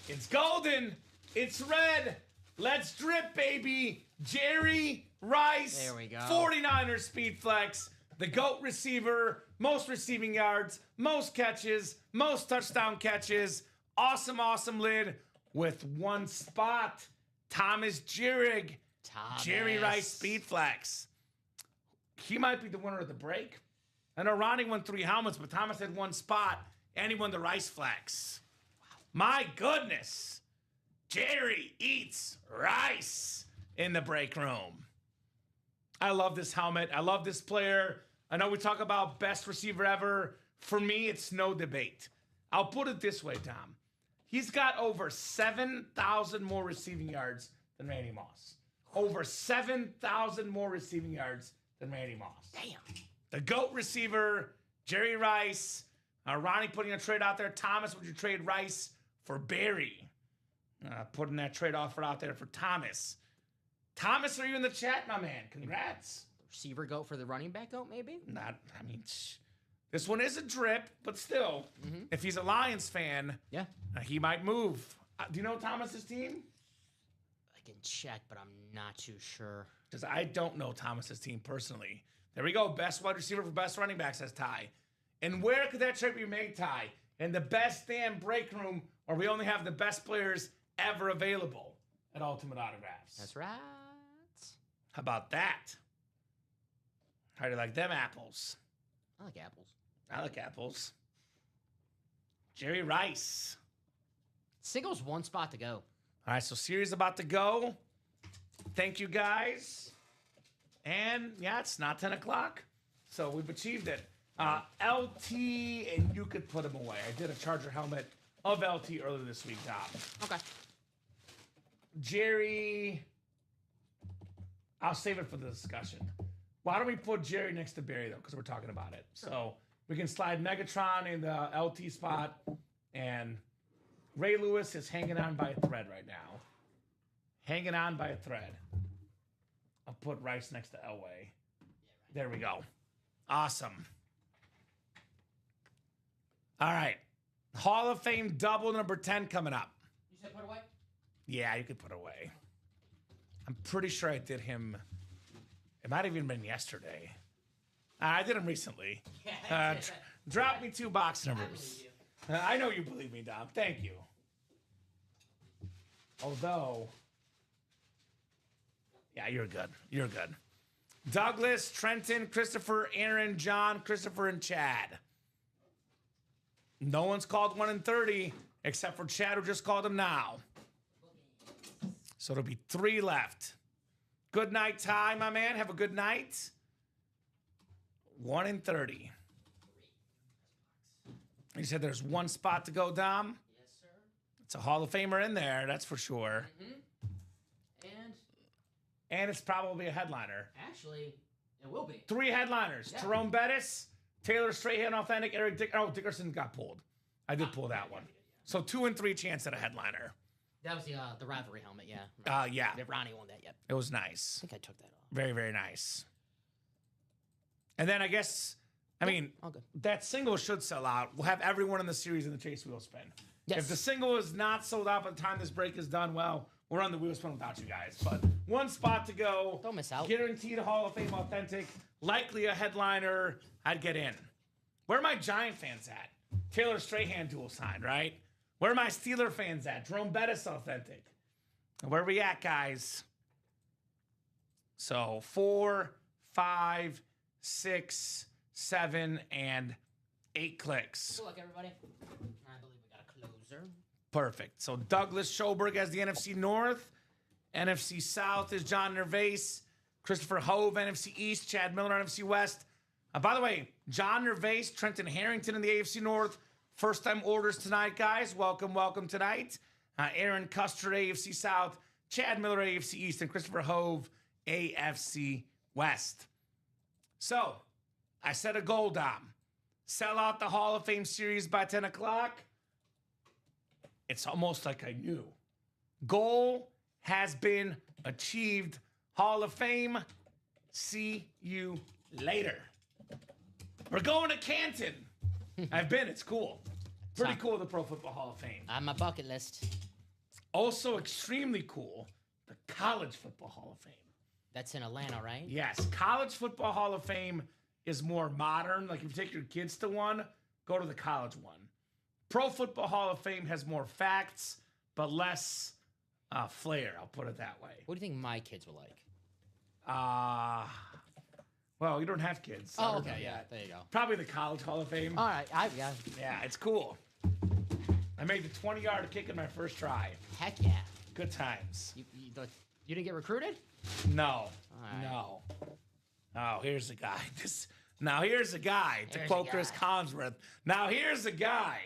It's golden. It's red. Let's drip, baby. Jerry Rice. There we go. 49ers speed flex. The GOAT receiver. Most receiving yards. Most catches. Most touchdown catches. Awesome, awesome lid with 1 spot. Thomas Jehrig. Jerry Rice speed flex. He might be the winner of the break. I know Ronnie won 3 helmets, but Thomas had 1 spot, and he won the Rice flex. Wow. My goodness. Jerry eats rice in the break room. I love this helmet. I love this player. I know we talk about best receiver ever. For me, it's no debate. I'll put it this way, Tom. He's got over 7,000 more receiving yards than Randy Moss. Over 7,000 more receiving yards than Randy Moss. Damn. The GOAT receiver, Jerry Rice. Ronnie putting a trade out there. Thomas, would you trade Rice for Barry? Putting that trade offer out there for Thomas. Thomas, are you in the chat, my man? Congrats. Receiver GOAT for the running back GOAT, maybe? This one is a drip, but still, if he's a Lions fan, Yeah. He might move. Do you know Thomas's team? I can check, but I'm not too sure. Because I don't know Thomas's team personally. There we go. Best wide receiver for best running back, says Ty. And where could that trade be made, Ty? In the best damn break room, where we only have the best players ever available at Ultimate Autographs. That's right. How about that? How do you like them apples? I like apples. I like apples. Jerry Rice. Singles 1 spot to go. All right, so series about to go. Thank you, guys. And, yeah, it's not 10 o'clock, so we've achieved it. LT, and you could put him away. I did a Charger helmet of LT earlier this week, Dom. Okay. Jerry, I'll save it for the discussion. Why don't we put Jerry next to Barry, though, because we're talking about it. So we can slide Megatron in the LT spot, and Ray Lewis is hanging on by a thread right now. Hanging on by a thread. I'll put Rice next to Elway. There we go. Awesome. All right. Hall of Fame double number 10 coming up. You said put away? Yeah, you could put away. I'm pretty sure I did him. It might have even been yesterday. I did him recently. Drop me 2 box numbers. I know you believe me, Dom. Thank you. Although, yeah, you're good. You're good. Douglas, Trenton, Christopher, Aaron, John, Christopher, and Chad. No one's called 1 in 30 except for Chad, who just called him now. So it'll be 3 left. Good night, Ty, my man. Have a good night. 1 in 30. You said there's 1 spot to go, Dom? Yes, sir. It's a Hall of Famer in there, that's for sure. And and it's probably a headliner. Actually, it will be. 3 headliners. Yeah. Jerome Bettis, Taylor Strahan Authentic, Dickerson got pulled. I did pull that one. So 2 and 3 chance at a headliner. That was the rivalry helmet, yeah. Yeah. Ronnie won that yet. It was nice. I think I took that off. Very, very nice. And then I guess, All good. that single should sell out. We'll have everyone in the series in the Chase Wheel Spin. Yes. If the single is not sold out by the time this break is done, well, we're on the Wheel Spin without you guys. But 1 spot to go. Don't miss out. Guaranteed Hall of Fame Authentic. Likely a headliner. I'd get in. Where are my Giant fans at? Taylor Strahan dual signed, right? Where are my Steeler fans at? Jerome Bettis Authentic. Where are we at, guys? So 4, 5, 6, 7, and 8 clicks. Good luck, everybody. I believe we got a closer. Perfect. So Douglas Schoberg has the NFC North. NFC South is John Nervase. Christopher Hove, NFC East. Chad Miller, NFC West. By the way, John Nervase, Trenton Harrington in the AFC North. First-time orders tonight, guys. Welcome, welcome tonight. Aaron Custer, AFC South. Chad Miller, AFC East. And Christopher Hove, AFC West. So, I set a goal, Dom. Sell out the Hall of Fame series by 10 o'clock. It's almost like I knew. Goal has been achieved. Hall of Fame. See you later. We're going to Canton. I've been. It's cool. Pretty cool, the Pro Football Hall of Fame. On my bucket list. Also extremely cool, the College Football Hall of Fame. That's in Atlanta, right? Yes, College Football Hall of Fame is more modern. Like if you take your kids to one, go to the college one. Pro Football Hall of Fame has more facts, but less flair. I'll put it that way. What do you think my kids will like? Well, you don't have kids. So I Oh, don't know okay, yeah. yet. There you go. Probably the College Hall of Fame. All right, yeah. Yeah, it's cool. I made the 20-yard kick in my first try. Heck yeah. Good times. You didn't get recruited? No. right. No. Oh, here's a guy. Now here's a guy, to Here's quote a Chris guy. Collinsworth. Now here's a guy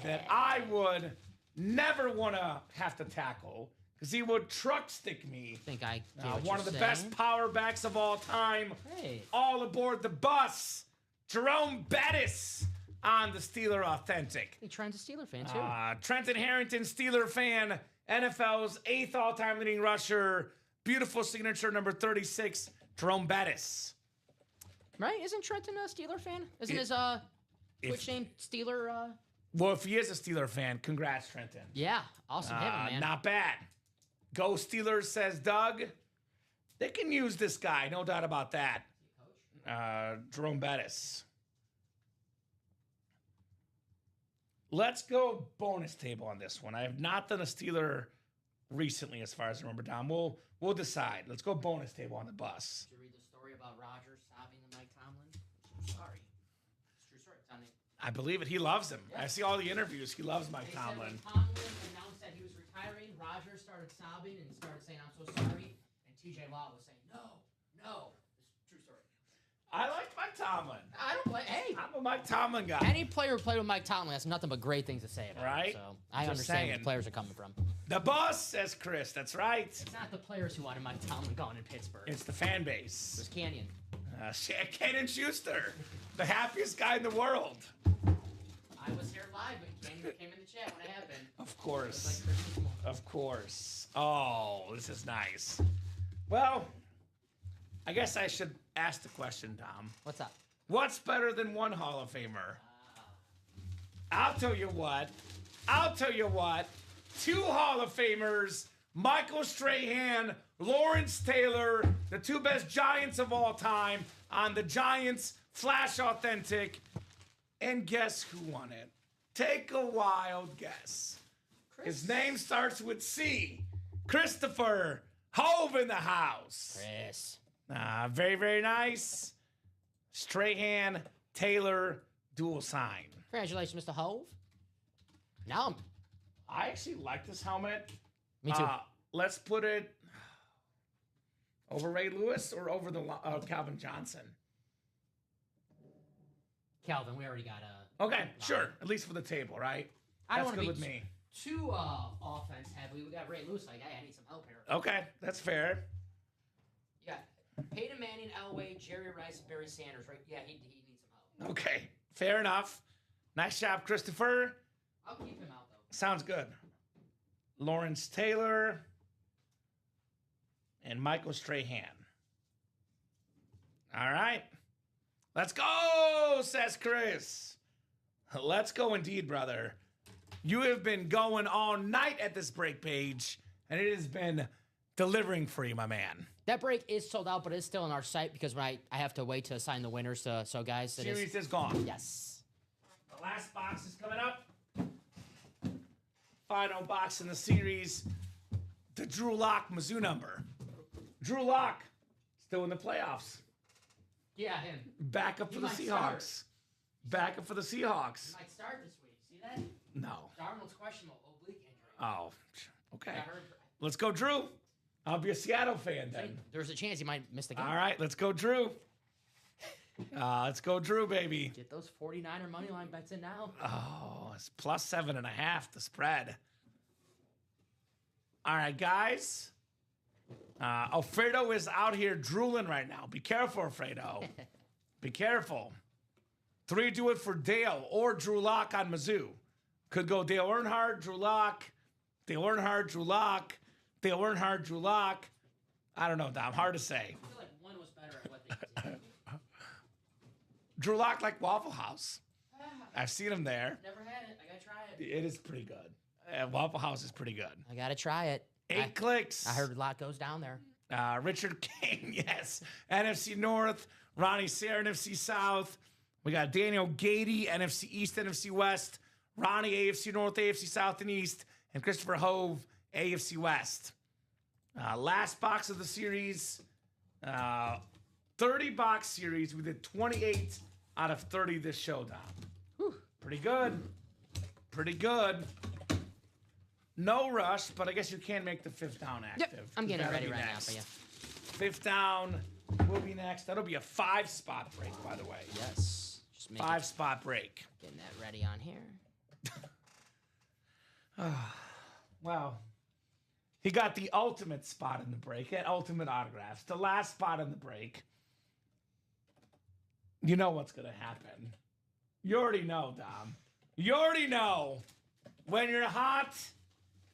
that I would never want to have to tackle because he would truck stick me. I think I get what One of you're the saying. best power backs of all time. Hey. All aboard the bus. Jerome Bettis on the Steeler Authentic. Hey, Trent's a Steeler fan, too. Trenton Harrington, Steeler fan, NFL's 8th all-time leading rusher. Beautiful signature, number 36, Jerome Bettis. Right? Isn't Trenton a Steeler fan? Isn't his Twitch name Steeler? Well, if he is a Steeler fan, congrats, Trenton. Yeah, awesome him, man. Not bad. Go Steelers, says Doug. They can use this guy, no doubt about that. Jerome Bettis. Let's go bonus table on this one. I have not done a Steeler recently, as far as I remember, Dom. We'll decide. Let's go bonus table on the bus. Did you read the story about Roger sobbing to Mike Tomlin? I'm sorry. It's a true story. It's on the I believe it. He loves him. I see all the interviews. He loves Mike They said when Tomlin. Tomlin announced that he was retiring, Roger started sobbing and started saying, "I'm so sorry." And TJ Watt was saying, "No. It's a true story." I like Mike Tomlin. I don't play. Hey, I'm a Mike Tomlin guy. any player who played with Mike Tomlin has nothing but great things to say about Right? him. So I Just understand where saying. the players are coming from. The bus, says Chris. That's right. It's not the players who wanted Mike Tomlin gone in Pittsburgh. It's the fan It base. was Canyon. Cannon Schuster, the happiest guy in the world. I was here live when Canyon came in the chat when it happened. Of It was course. like Christmas morning. Of course. Oh, this is nice. Well, I guess I should ask the question, Tom. What's up? What's better than one Hall of Famer? I'll tell you what. 2 Hall of Famers, Michael Strahan, Lawrence Taylor, the 2 best Giants of all time on the Giants Flash Authentic. And guess who won it? Take a wild guess. His name starts with C. Christopher Hove in the house. Chris. Very, very nice. Strahan, Taylor, dual sign. Congratulations, Mr. Hove. Now I actually like this helmet. Me too. Let's put it over Ray Lewis or over the Calvin Johnson. Calvin, we already got a. Okay, sure. At least for the table, right? I don't That's want good to be with me. too offense heavy. We got Ray Lewis. Like, hey, I need some help here. Okay, that's fair. You got Peyton Manning, Elway, Jerry Rice, and Barry Sanders. Right? Yeah, he needs some help. Okay, fair enough. Nice job, Christopher. I'll keep him out though. Sounds good. Lawrence Taylor and Michael Strahan. All right. Let's go, says Chris. Let's go indeed, brother. You have been going all night at this break page, and it has been delivering for you, my man. That break is sold out, but it's still on our site because when I have to wait to assign the winners. So guys, it Series is gone. Yes. The last box is coming up. Final box in the series. The Drew Lock Mizzou number. Drew Lock still in the playoffs. Yeah, him. Backup for the might Seahawks. start. Backup for the Seahawks. He might start this week. See that? No. Darnold's questionable oblique injury. Oh, okay. I heard. Let's go, Drew. I'll be a Seattle fan then. There's a chance he might miss the game. All right, let's go, Drew. Let's go, Drew, baby. Get those 49er money line bets in now. Oh, it's plus 7.5, the spread. All right, guys. Alfredo is out here drooling right now. Be careful, Alfredo. Be careful. 3 do it for Dale or Drew Lock on Mizzou. Could go Dale Earnhardt, Drew Lock, Dale Earnhardt, Drew Lock, Dale Earnhardt, Drew Lock. I don't know, Dom. Hard to say. I feel like one was better at what they did. Drew Lock like Waffle House. I've seen him there. Never had it. I gotta try it. It is pretty good. Waffle House is pretty good. I gotta try it. 8 clicks. I heard a lot goes down there. Richard King, yes. NFC North. Ronnie Sayre, NFC South. We got Daniel Gady, NFC East, NFC West. Ronnie, AFC North, AFC South and East. And Christopher Hove, AFC West. Last box of the series. 30-box series. We did 28 out of 30 this showdown. Whew. Pretty good. Pretty good. No rush, but I guess you can make the 5th down active. Yep, I'm getting it ready right now next. for you. 5th down will be next. That'll be a 5-spot break, by the way. Yes. Just make 5-spot break. Getting that ready on here. Wow. He got the ultimate spot in the break. He had ultimate autographs. The last spot in the break. You know what's going to happen. You already know, Dom. You already know. When you're hot,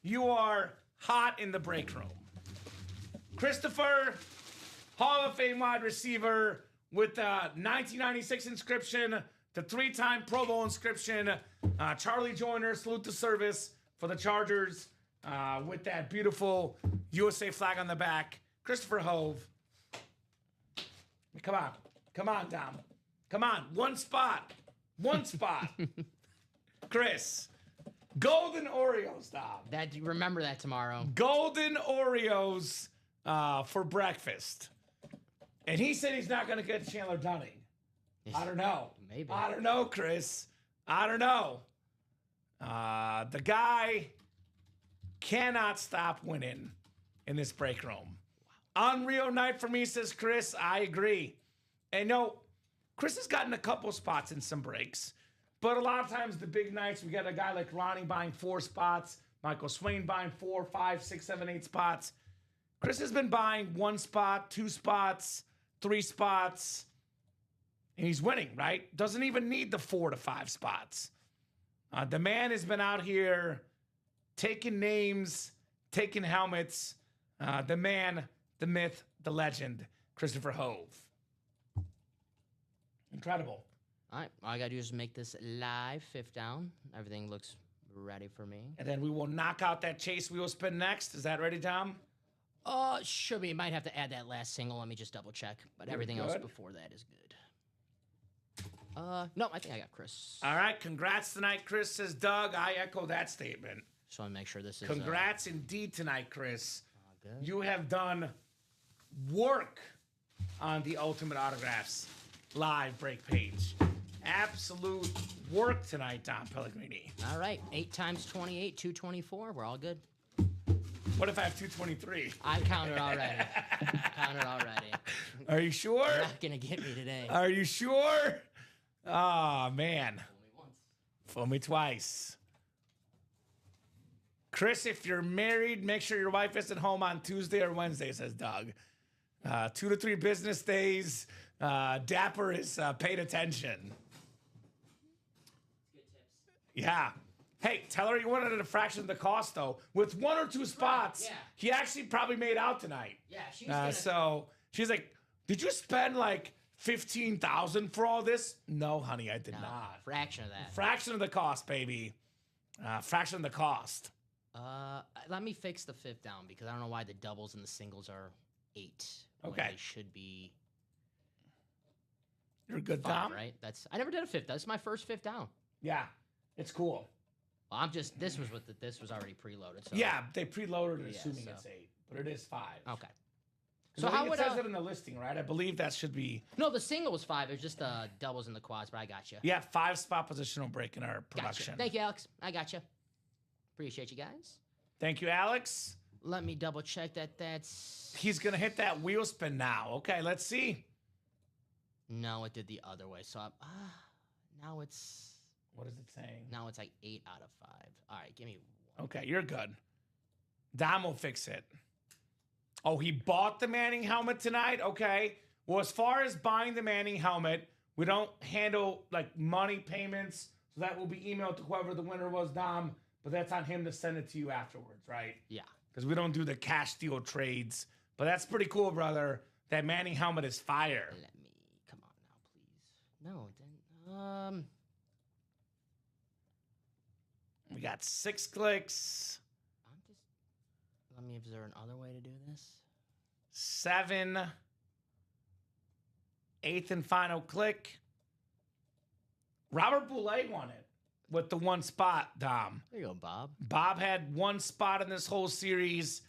you are hot in the break room. Christopher, Hall of Fame wide receiver with the 1996 inscription, the 3-time Pro Bowl inscription. Charlie Joyner, salute to service for the Chargers with that beautiful USA flag on the back. Christopher Hove. Come on. Come on, Dom. Come on. One spot. One spot. Chris. Golden Oreos, Dom. Remember that tomorrow. Golden Oreos for breakfast. And he said he's not going to get Chandler Dunning. I don't know. Maybe. I don't know, Chris. I don't know. The guy cannot stop winning in this break room. Wow. Unreal night for me, says Chris. I agree. And no, Chris has gotten a couple spots in some breaks. But a lot of times the big nights, we got a guy like Ronnie buying 4 spots, Michael Swain buying 4, 5, 6, 7, 8 spots. Chris has been buying 1 spot, 2 spots, 3 spots, and he's winning, right? Doesn't even need the 4 to 5 spots. The man has been out here taking names, taking helmets. The man, the myth, the legend, Christopher Hove. Incredible. All right, all I gotta do is make this live 5th down. Everything looks ready for me. And then we will knock out that chase wheel spin next. Is that ready, Tom? Should be. Might have to add that last single. Let me just double check. But everything else before that is good. No, I think I got Chris. All right, congrats tonight, Chris, says Doug. I echo that statement. Just want to make sure this is... Congrats indeed tonight, Chris. Good. You have done work on the Ultimate Autographs live break page. Absolute work tonight, Don Pellegrini. All right, 8 times 28, 224. We're all good. What if I have 223? I counted already. Counted already. Are you sure? You're not gonna get me today. Are you sure? Oh, man. Fool me once. Fool me twice. Chris, if you're married, make sure your wife isn't home on Tuesday or Wednesday, says Doug. 2 to 3 business days. Dapper is paid attention. Good tips. Yeah. Hey, tell her you wanted it a fraction of the cost, though. With 1 or 2 spots, yeah. he actually probably made out tonight. Yeah, she's gonna... So she's like, did you spend like $15,000 for all this? No, honey, I did not. Fraction of that. Fraction of the cost, baby. Fraction of the cost. Let me fix the 5th down because I don't know why the doubles and the singles are 8. when Okay. They should be You're a good 5, Tom, right? I never did a 5th. That's my first 5th down. Yeah, it's cool. Well, this was already preloaded. So Yeah, they preloaded it Yeah, assuming so- it's 8, but it is 5. Okay. So So how it would says it in the listing, right? I believe that should be. No, the single was 5. It was just the doubles and the quads, but I got you. Yeah, 5 spot positional break in our Gotcha. production. Thank you, Alex. I got you. Appreciate you guys. Thank you, Alex. Let me double check that. That's He's gonna hit that wheel spin now. Okay, let's see. no, it did the other way. So now it's What is it saying? like 8 out of 5. All right, give me one. Okay, you're good. Dom will fix it. Oh, he bought the Manning helmet tonight? Okay. Well, as far as buying the Manning helmet, we don't handle like money payments. So that will be emailed to whoever the winner was, Dom. But that's on him to send it to you afterwards, right? Yeah. Because we don't do the cash deal trades. But that's pretty cool, brother. That Manning helmet is fire. Let me come on now, please. No, it didn't. We got 6 clicks. Let me. Is there another way to do this? 7. 8th and final click. Robert Boulay won it with the 1 spot, Dom. There you go, Bob. Bob had 1 spot in this whole series.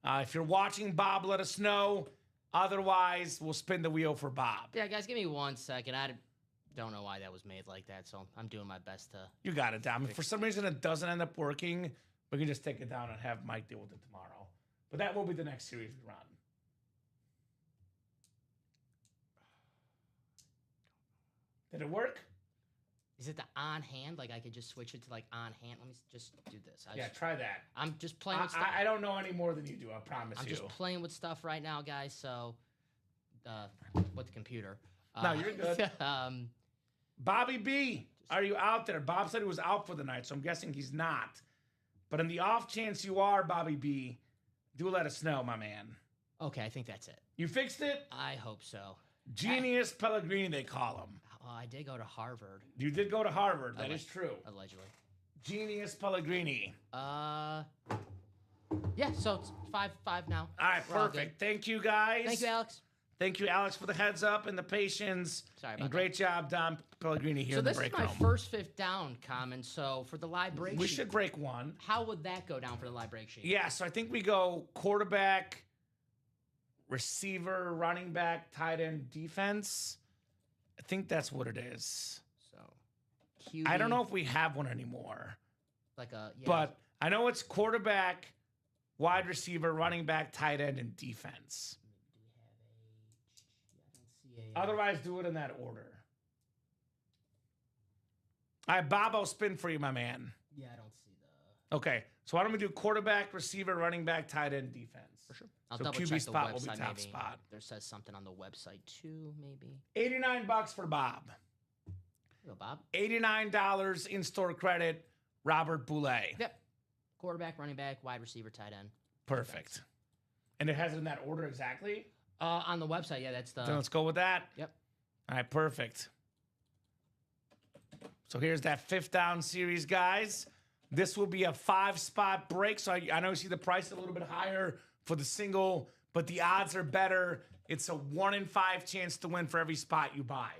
If you're watching Bob, let us know. Otherwise, we'll spin the wheel for Bob. Yeah, guys, give me 1 second. I don't know why that was made like that, so I'm doing my best to. You got it, Dom. If for some reason it doesn't end up working, we can just take it down and have Mike deal with it tomorrow. But that will be the next series we run. Did it work? Is it the on hand? Like I could just switch it to like on hand. Let me just do this. Yeah, try that. I'm just playing with stuff. I don't know any more than you do, I promise I'm you. just playing with stuff right now, guys. So, with the computer. No, you're good. um, Bobby B, are you out there? Bob said he was out for the night, so I'm guessing he's not. But in the off chance you are, Bobby B, do let us know, my man. okay, I think that's it. You fixed it? I hope so. Genius Pellegrini, they call him. Oh, I did go to Harvard, You did go to Harvard. That is true. allegedly. Genius Pellegrini. Yeah, so it's 5-5 now. All right, We're all good. perfect. Thank you, guys. Thank you, Alex. Thank you, Alex, for the heads up and the patience. Sorry about and great job, Don Pellegrini here So in the this is break my room. first 5th down, Common. So for the live break We sheet, should break one. how would that go down for the live break sheet? Yeah, so I think we go quarterback, receiver, running back, tight end, defense. I think that's what it is. So, QB, I don't know if we have one anymore, like a yeah. but I know it's quarterback, wide receiver, running back, tight end, and defense. Do we have a? I don't see a. Otherwise, do it in that order. All right, Bob, I'll spin for you, my man. Yeah, I don't see the. Okay, so why don't we do quarterback, receiver, running back, tight end, defense? For sure. I'll So double QB check the spot website. will be top maybe. spot. There says something on the website too, maybe. $89 for Bob. Here you go, Bob. $89 in-store credit, Robert Boulay. Yep. Quarterback, running back, wide receiver, tight end. Perfect. And it has it in that order exactly? On the website, yeah, that's the. Then let's go with that. Yep. All right, perfect. So here's that 5th down series, guys. This will be a 5-spot break. So I know you see the price a little bit higher for the single, but the odds are better. It's a 1 in 5 chance to win for every spot you buy.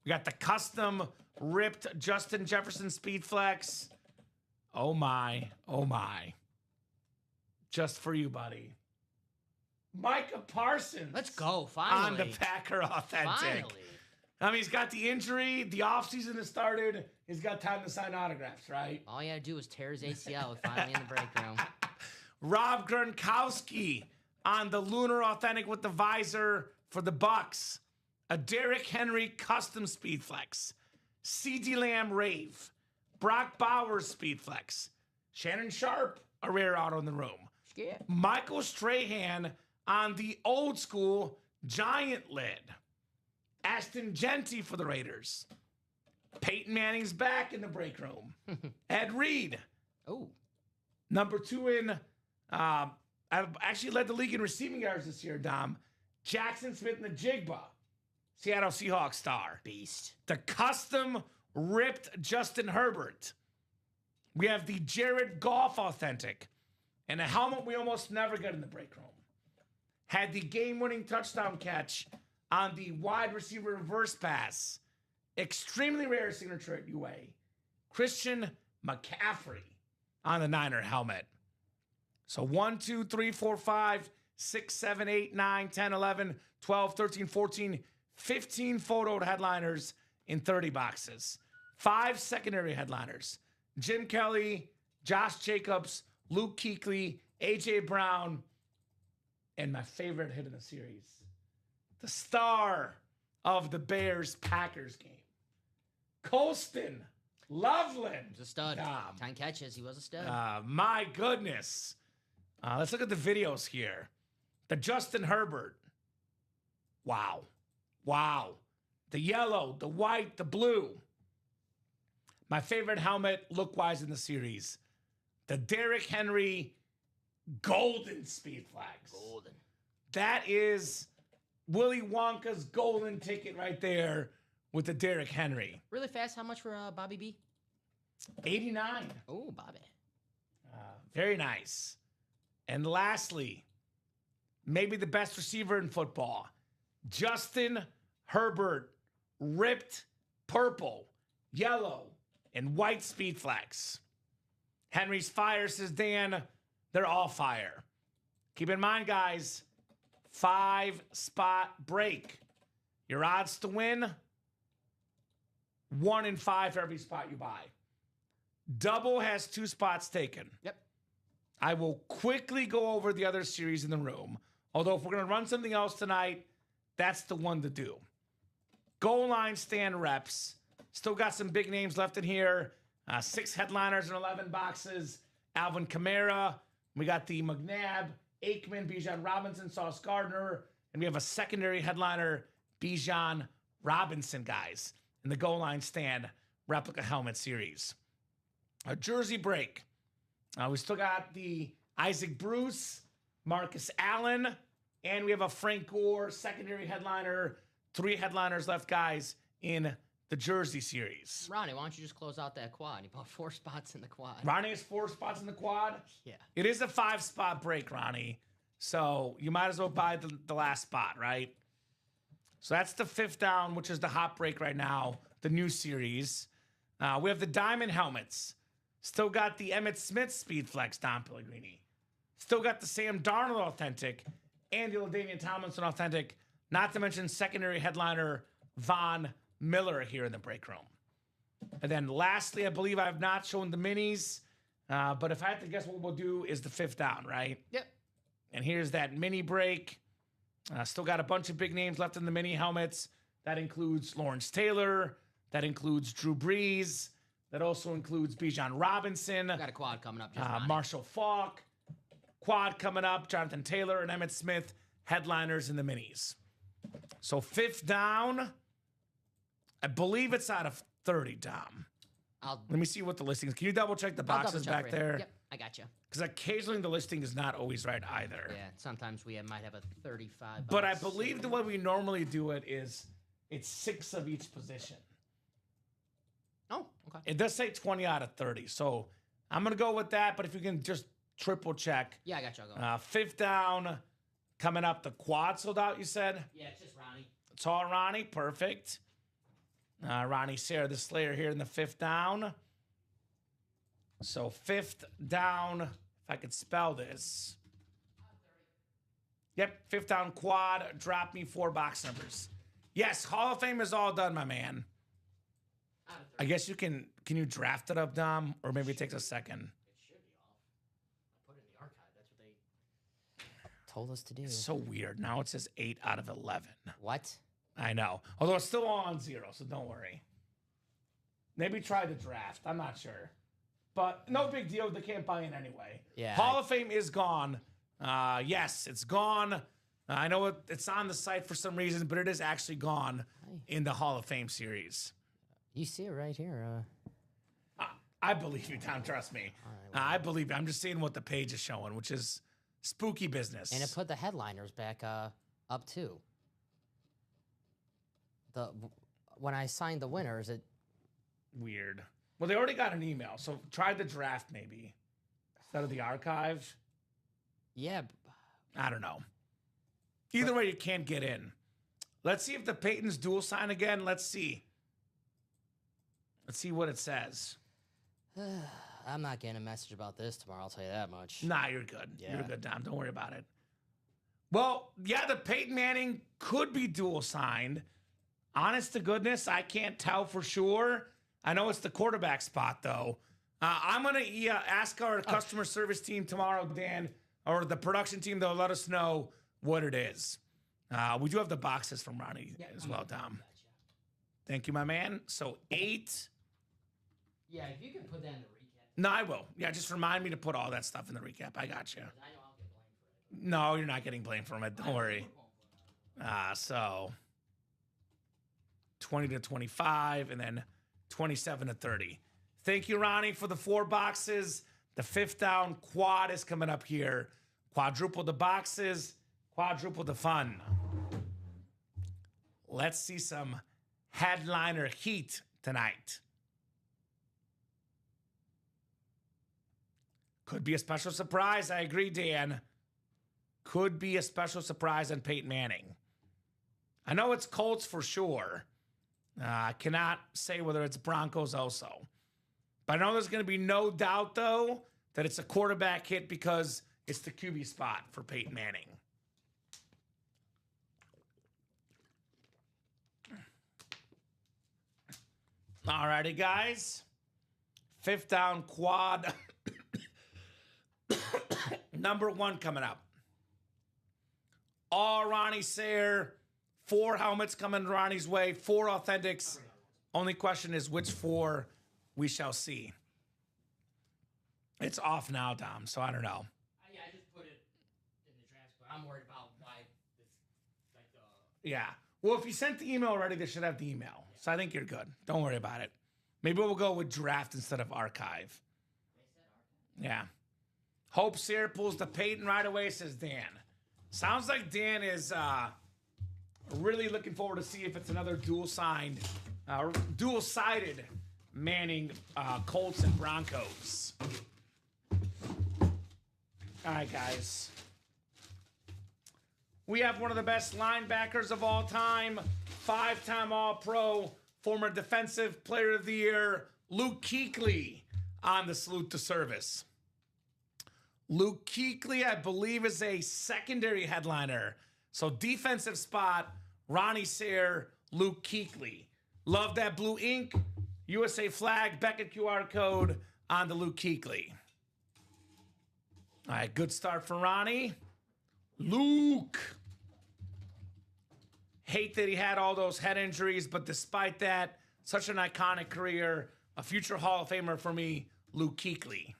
We got the custom ripped Justin Jefferson Speed Flex. Oh my, oh my. Just for you, buddy. Micah Parsons. Let's go, On finally. the Packer Authentic. Finally. I mean, he's got the injury. The offseason has started. He's got time to sign autographs, right? All you had to do was tear his ACL finally in the break room. Rob Gronkowski on the Lunar Authentic with the visor for the Bucks. A Derrick Henry custom speed flex. CeeDee Lamb Rave. Brock Bowers speed flex. Shannon Sharp, a rare auto in the room. Yeah. Michael Strahan on the old school giant lid. Ashton Genty for the Raiders. Peyton Manning's back in the break room. Ed Reed. Oh. Number 2 in, I've actually led the league in receiving yards this year, Dom. Jackson Smith in the Jigba. Seattle Seahawks star. Beast. The custom ripped Justin Herbert. We have the Jared Goff authentic. And a helmet we almost never get in the break room. Had the game-winning touchdown catch on the wide receiver reverse pass. Extremely rare signature at UA. Christian McCaffrey on the Niner helmet. So 1, 2, 3, 4, 5, 6, 7, 8, 9, 10, 11, 12, 13, 14, 15 photoed headliners in 30 boxes. 5 secondary headliners. Jim Kelly, Josh Jacobs, Luke Kuechly, A.J. Brown, and my favorite hit in the series, the star of the Bears-Packers game, Colston Loveland. He was a stud. 10 catches. He was a stud. My goodness. Let's look at the videos here. The Justin Herbert. Wow. Wow. The yellow, the white, the blue. My favorite helmet look-wise in the series. The Derrick Henry golden speed flags. Golden. That is Willy Wonka's golden ticket right there with the Derrick Henry. Really fast. How much for Bobby B? 89. Oh, Bobby. Very nice. And lastly, maybe the best receiver in football, Justin Herbert, ripped purple, yellow, and white speed flags. Henry's fire, says Dan. They're all fire. Keep in mind, guys, 5-spot break. Your odds to win, 1 in 5 for every spot you buy. Double has 2 spots taken. Yep. I will quickly go over the other series in the room. Although if we're going to run something else tonight, that's the one to do. Goal line stand reps. Still got some big names left in here. 6 headliners and 11 boxes. Alvin Kamara. We got the McNabb, Aikman, Bijan Robinson, Sauce Gardner. And we have a secondary headliner, Bijan Robinson, guys, in the goal line stand replica helmet series. A jersey break. We still got the Isaac Bruce, Marcus Allen, and we have a Frank Gore secondary headliner. 3 headliners left, guys, in the jersey series. Ronnie, why don't you just close out that quad? He bought 4 spots in the quad. Ronnie has 4 spots in the quad. Yeah. It is a 5-spot break, Ronnie. So you might as well buy the last spot, right? So that's the 5th down, which is the hot break right now, the new series. We have the diamond helmets. Still got the Emmitt Smith Speed Flex, Don Pellegrini. Still got the Sam Darnold authentic and the LaDainian Tomlinson authentic. Not to mention secondary headliner Von Miller here in the break room. And then lastly, I believe I have not shown the minis. But if I had to guess, what we'll do is the 5th down, right? Yep. And here's that mini break. Still got a bunch of big names left in the mini helmets. That includes Lawrence Taylor. That includes Drew Brees. That also includes Bijan Robinson. Got a quad coming up. Just Marshall Faulk. Quad coming up. Jonathan Taylor and Emmitt Smith. Headliners in the minis. So 5th down. I believe it's out of 30, Dom. Let me see what the listing is. Can you double check the boxes back there? Yep, I got you. Because occasionally the listing is not always right either. Yeah, sometimes we might have a 35. But I believe the way we normally do it is it's 6 of each position. Oh, okay. It does say 20 out of 30. So I'm going to go with that. But if you can just triple check. Yeah, I got you. I'll go. 5th down. Coming up, the quad sold out, you said? Yeah, it's just Ronnie. It's all Ronnie. Perfect. Ronnie Sarah the Slayer here in the 5th down. So 5th down, if I could spell this. Yep, 5th down quad. Drop me 4 box numbers. Yes, Hall of Fame is all done, my man. I guess you can you draft it up, Dom? Or maybe it takes a second. It should be off. I put it in the archive. That's what they told us to do. It's so weird. Now it says 8 out of 11. What? I know. Although it's still all on 0, so don't worry. Maybe try the draft. I'm not sure. But no big deal. They can't buy in anyway. Yeah, Hall of Fame is gone. Yes, it's gone. I know it's on the site for some reason, but it is actually gone in the Hall of Fame series. You see it right here. I believe you, Tom. Trust me. I believe you. I'm just seeing what the page is showing, which is spooky business. And it put the headliners back up too. When I signed the winners, it Weird. Well, they already got an email, so try the draft maybe instead of the archive. yeah. I don't know. Either way, you can't get in. Let's see if the Peytons dual sign again. Let's see. Let's see what it says. I'm not getting a message about this tomorrow. I'll tell you that much. Nah, you're good. Yeah. You're good, Dom. Don't worry about it. Well, yeah, the Peyton Manning could be dual signed. Honest to goodness, I can't tell for sure. I know it's the quarterback spot, though. I'm going to ask our customer service team tomorrow, Dan, or the production team. They'll let us know what it is. We do have the boxes from Ronnie as well, Dom. Thank you, my man. So 8. Yeah, if you can put that in the recap. No, I will. Yeah, just remind me to put all that stuff in the recap. I got you. I know I'll get blamed for it. No, you're not getting blamed from it. Don't worry. So 20 to 25, and then 27 to 30. Thank you, Ronnie, for the 4 boxes. The 5th down quad is coming up here. Quadruple the boxes, quadruple the fun. Let's see some headliner heat tonight. Could be a special surprise. I agree, Dan. Could be a special surprise on Peyton Manning. I know it's Colts for sure. I cannot say whether it's Broncos also. But I know there's going to be no doubt, though, that it's a quarterback hit because it's the QB spot for Peyton Manning. All righty, guys. 5th down quad. Number 1 coming up. All Ronnie Sayre. 4 helmets coming Ronnie's way. 4 authentics. Only question is which 4 we shall see. It's off now, Dom, so I don't know. Yeah, I just put it in the trash, but I'm worried about why this, like, Yeah. Well, if you sent the email already, they should have the email. So I think you're good. Don't worry about it. Maybe we'll go with draft instead of archive. Yeah. Hope Sayre pulls the Peyton right away, says Dan. Sounds like Dan is really looking forward to see if it's another dual-sided Manning Colts and Broncos. All right, guys. We have one of the best linebackers of all time, 5-time All-Pro, former Defensive Player of the Year, Luke Kuechly, on the Salute to Service. Luke Kuechly, I believe, is a secondary headliner. So defensive spot, Ronnie Sayre, Luke Kuechly. Love that blue ink, USA flag, Beckett QR code on the Luke Kuechly. All right, good start for Ronnie. Luke. Hate that he had all those head injuries, but despite that, such an iconic career, a future Hall of Famer for me, Luke Kuechly.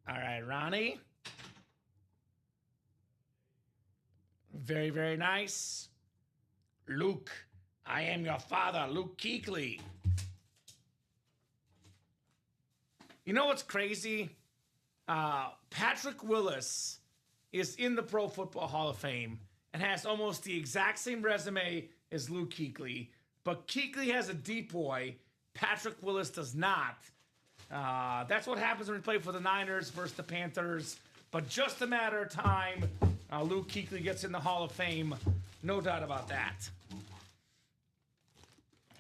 All right, Ronnie. Very, very nice. Luke, I am your father, Luke Kuechly. You know what's crazy? Patrick Willis is in the Pro Football Hall of Fame and has almost the exact same resume as Luke Kuechly, but Kuechly has a deep boy. Patrick Willis does not. That's what happens when we play for the Niners versus the Panthers. But just a matter of time, Luke Kuechly gets in the Hall of Fame. No doubt about that.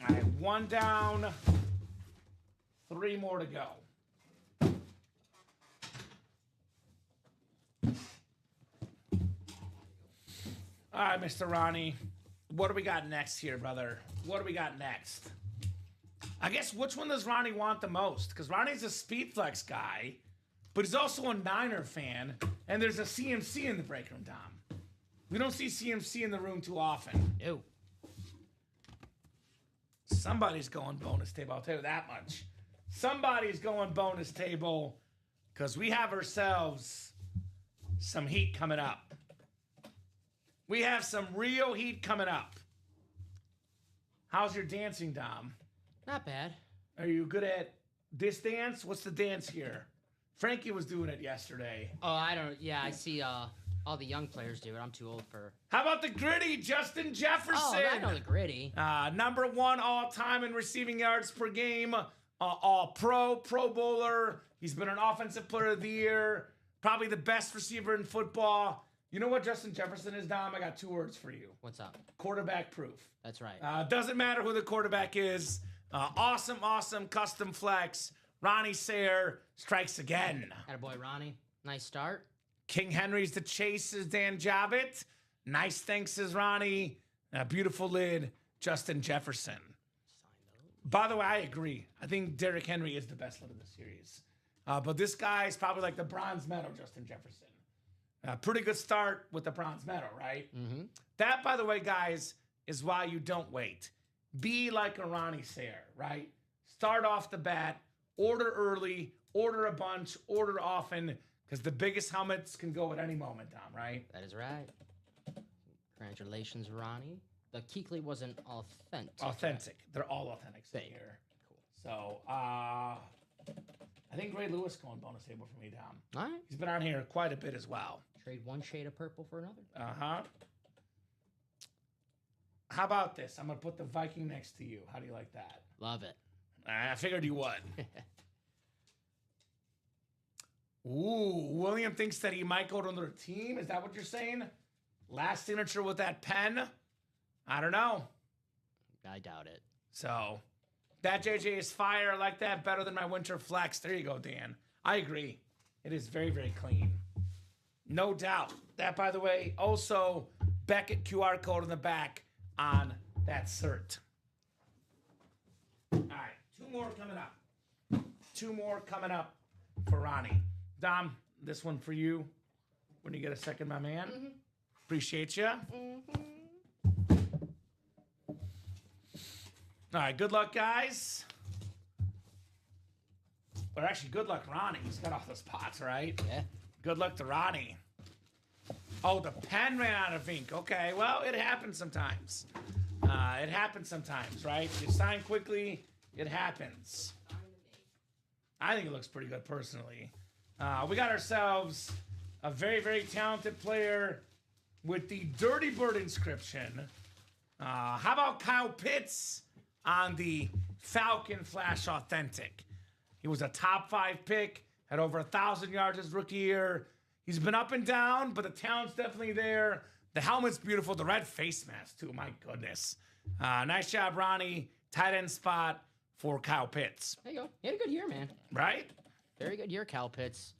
All right, 1 down, 3 more to go. All right, Mr. Ronnie, what do we got next here, brother? What do we got next? I guess which one does Ronnie want the most? Because Ronnie's a speed flex guy, but he's also a Niner fan, and there's a CMC in the break room, Dom. We don't see CMC in the room too often. No. Somebody's going bonus table. I'll tell you that much. Somebody's going bonus table because we have ourselves some heat coming up. We have some real heat coming up. How's your dancing, Dom? Not bad. Are you good at this dance? What's the dance here? Frankie was doing it yesterday. Oh, I don't. Yeah, I see. All the young players do it. I'm too old for. How about the gritty Justin Jefferson? Oh, I know the gritty. Number 1 all-time in receiving yards per game. All-pro, Pro Bowler. He's been an offensive player of the year. Probably the best receiver in football. You know what Justin Jefferson is, Dom? I got 2 words for you. What's up? Quarterback proof. That's right. Doesn't matter who the quarterback is. Awesome custom flex. Ronnie Sayre strikes again. Attaboy, Ronnie. Nice start. King Henry's the chase is Dan Javit. Nice thanks is Ronnie. Beautiful lid, Justin Jefferson. By the way, I agree. I think Derrick Henry is the best lid of the series. But this guy is probably like the bronze medal, Justin Jefferson. Pretty good start with the bronze medal, right? Mm-hmm. That, by the way, guys, is why you don't wait. Be like a Ronnie Sayre, right? Start off the bat, order early, order a bunch, order often, because the biggest helmets can go at any moment, Dom, right? That is right. Congratulations, Ronnie. The Keekly wasn't authentic. Authentic. They're all authentic here. Cool. So, I think Ray Lewis going bonus table for me, Dom. All right. He's been on here quite a bit as well. Trade one shade of purple for another. Uh-huh. How about this? I'm going to put the Viking next to you. How do you like that? Love it. I figured you would. Ooh, William thinks that he might go to another team. Is that what you're saying? Last signature with that pen? I don't know. I doubt it. So, that JJ is fire. I like that better than my winter flex. There you go, Dan. I agree. It is very, very clean. No doubt. That, by the way, also Beckett QR code in the back on that cert. All right, 2 more coming up. 2 more coming up for Ronnie. Dom, this one for you. When you get a second, my man. Mm-hmm. Appreciate you. Mm-hmm. All right, good luck, guys. Or actually, good luck, Ronnie. He's got all the spots, right? Yeah. Good luck to Ronnie. Oh, the pen ran out of ink. Okay, well, it happens sometimes. It happens sometimes, right? You sign quickly, it happens. I think it looks pretty good, personally. We got ourselves a very, very talented player with the Dirty Bird inscription. How about Kyle Pitts on the Falcon Flash Authentic? He was a top 5 pick, had over 1,000 yards his rookie year. He's been up and down, but the talent's definitely there. The helmet's beautiful. The red face mask, too. My goodness. Nice job, Ronnie. Tight end spot for Kyle Pitts. There you go. He had a good year, man. Right? Very good year, Kyle Pitts.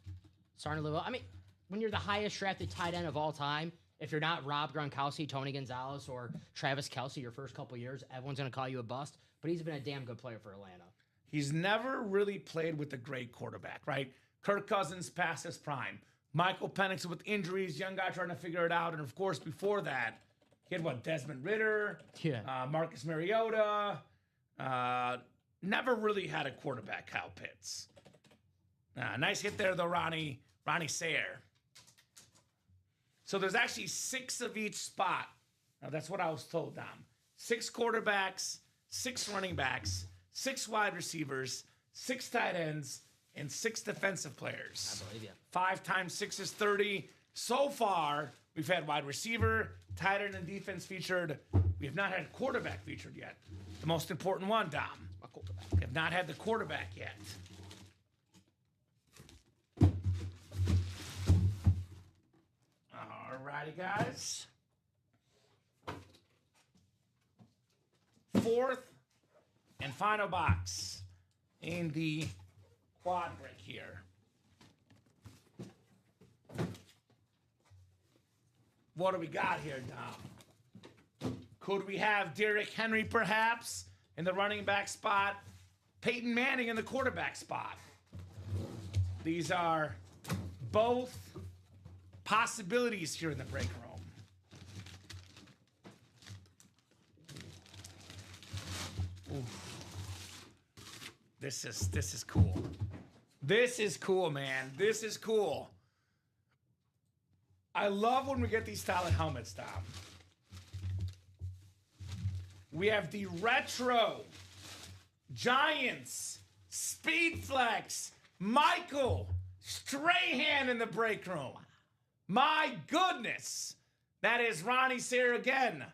Starting to live well. I mean, when you're the highest drafted tight end of all time, if you're not Rob Gronkowski, Tony Gonzalez, or Travis Kelce your first couple years, everyone's going to call you a bust. But he's been a damn good player for Atlanta. He's never really played with a great quarterback, right? Kirk Cousins past his prime. Michael Penix with injuries, young guy trying to figure it out. And, of course, before that, he had, Desmond Ridder, Marcus Mariota. Never really had a quarterback, Kyle Pitts. Nice hit there, though, Ronnie Sayre. So there's actually 6 of each spot. Now, that's what I was told, Dom. 6 quarterbacks, 6 running backs, 6 wide receivers, 6 tight ends, and 6 defensive players. I believe you. 5 times 6 is 30. So far, we've had wide receiver, tight end, and defense featured. We have not had quarterback featured yet. The most important one, Dom. A quarterback. We have not had the quarterback yet. All righty, guys. 4th and final box in the quad break here. What do we got here, Dom? Could we have Derrick Henry perhaps in the running back spot? Peyton Manning in the quarterback spot? These are both possibilities here in the break room. This is cool. This is cool, man. This is cool. I love when we get these style of helmets, Dom. We have the retro Giants Speed Flex Michael Strahan in the break room. My goodness. That is Ronnie Sayre again.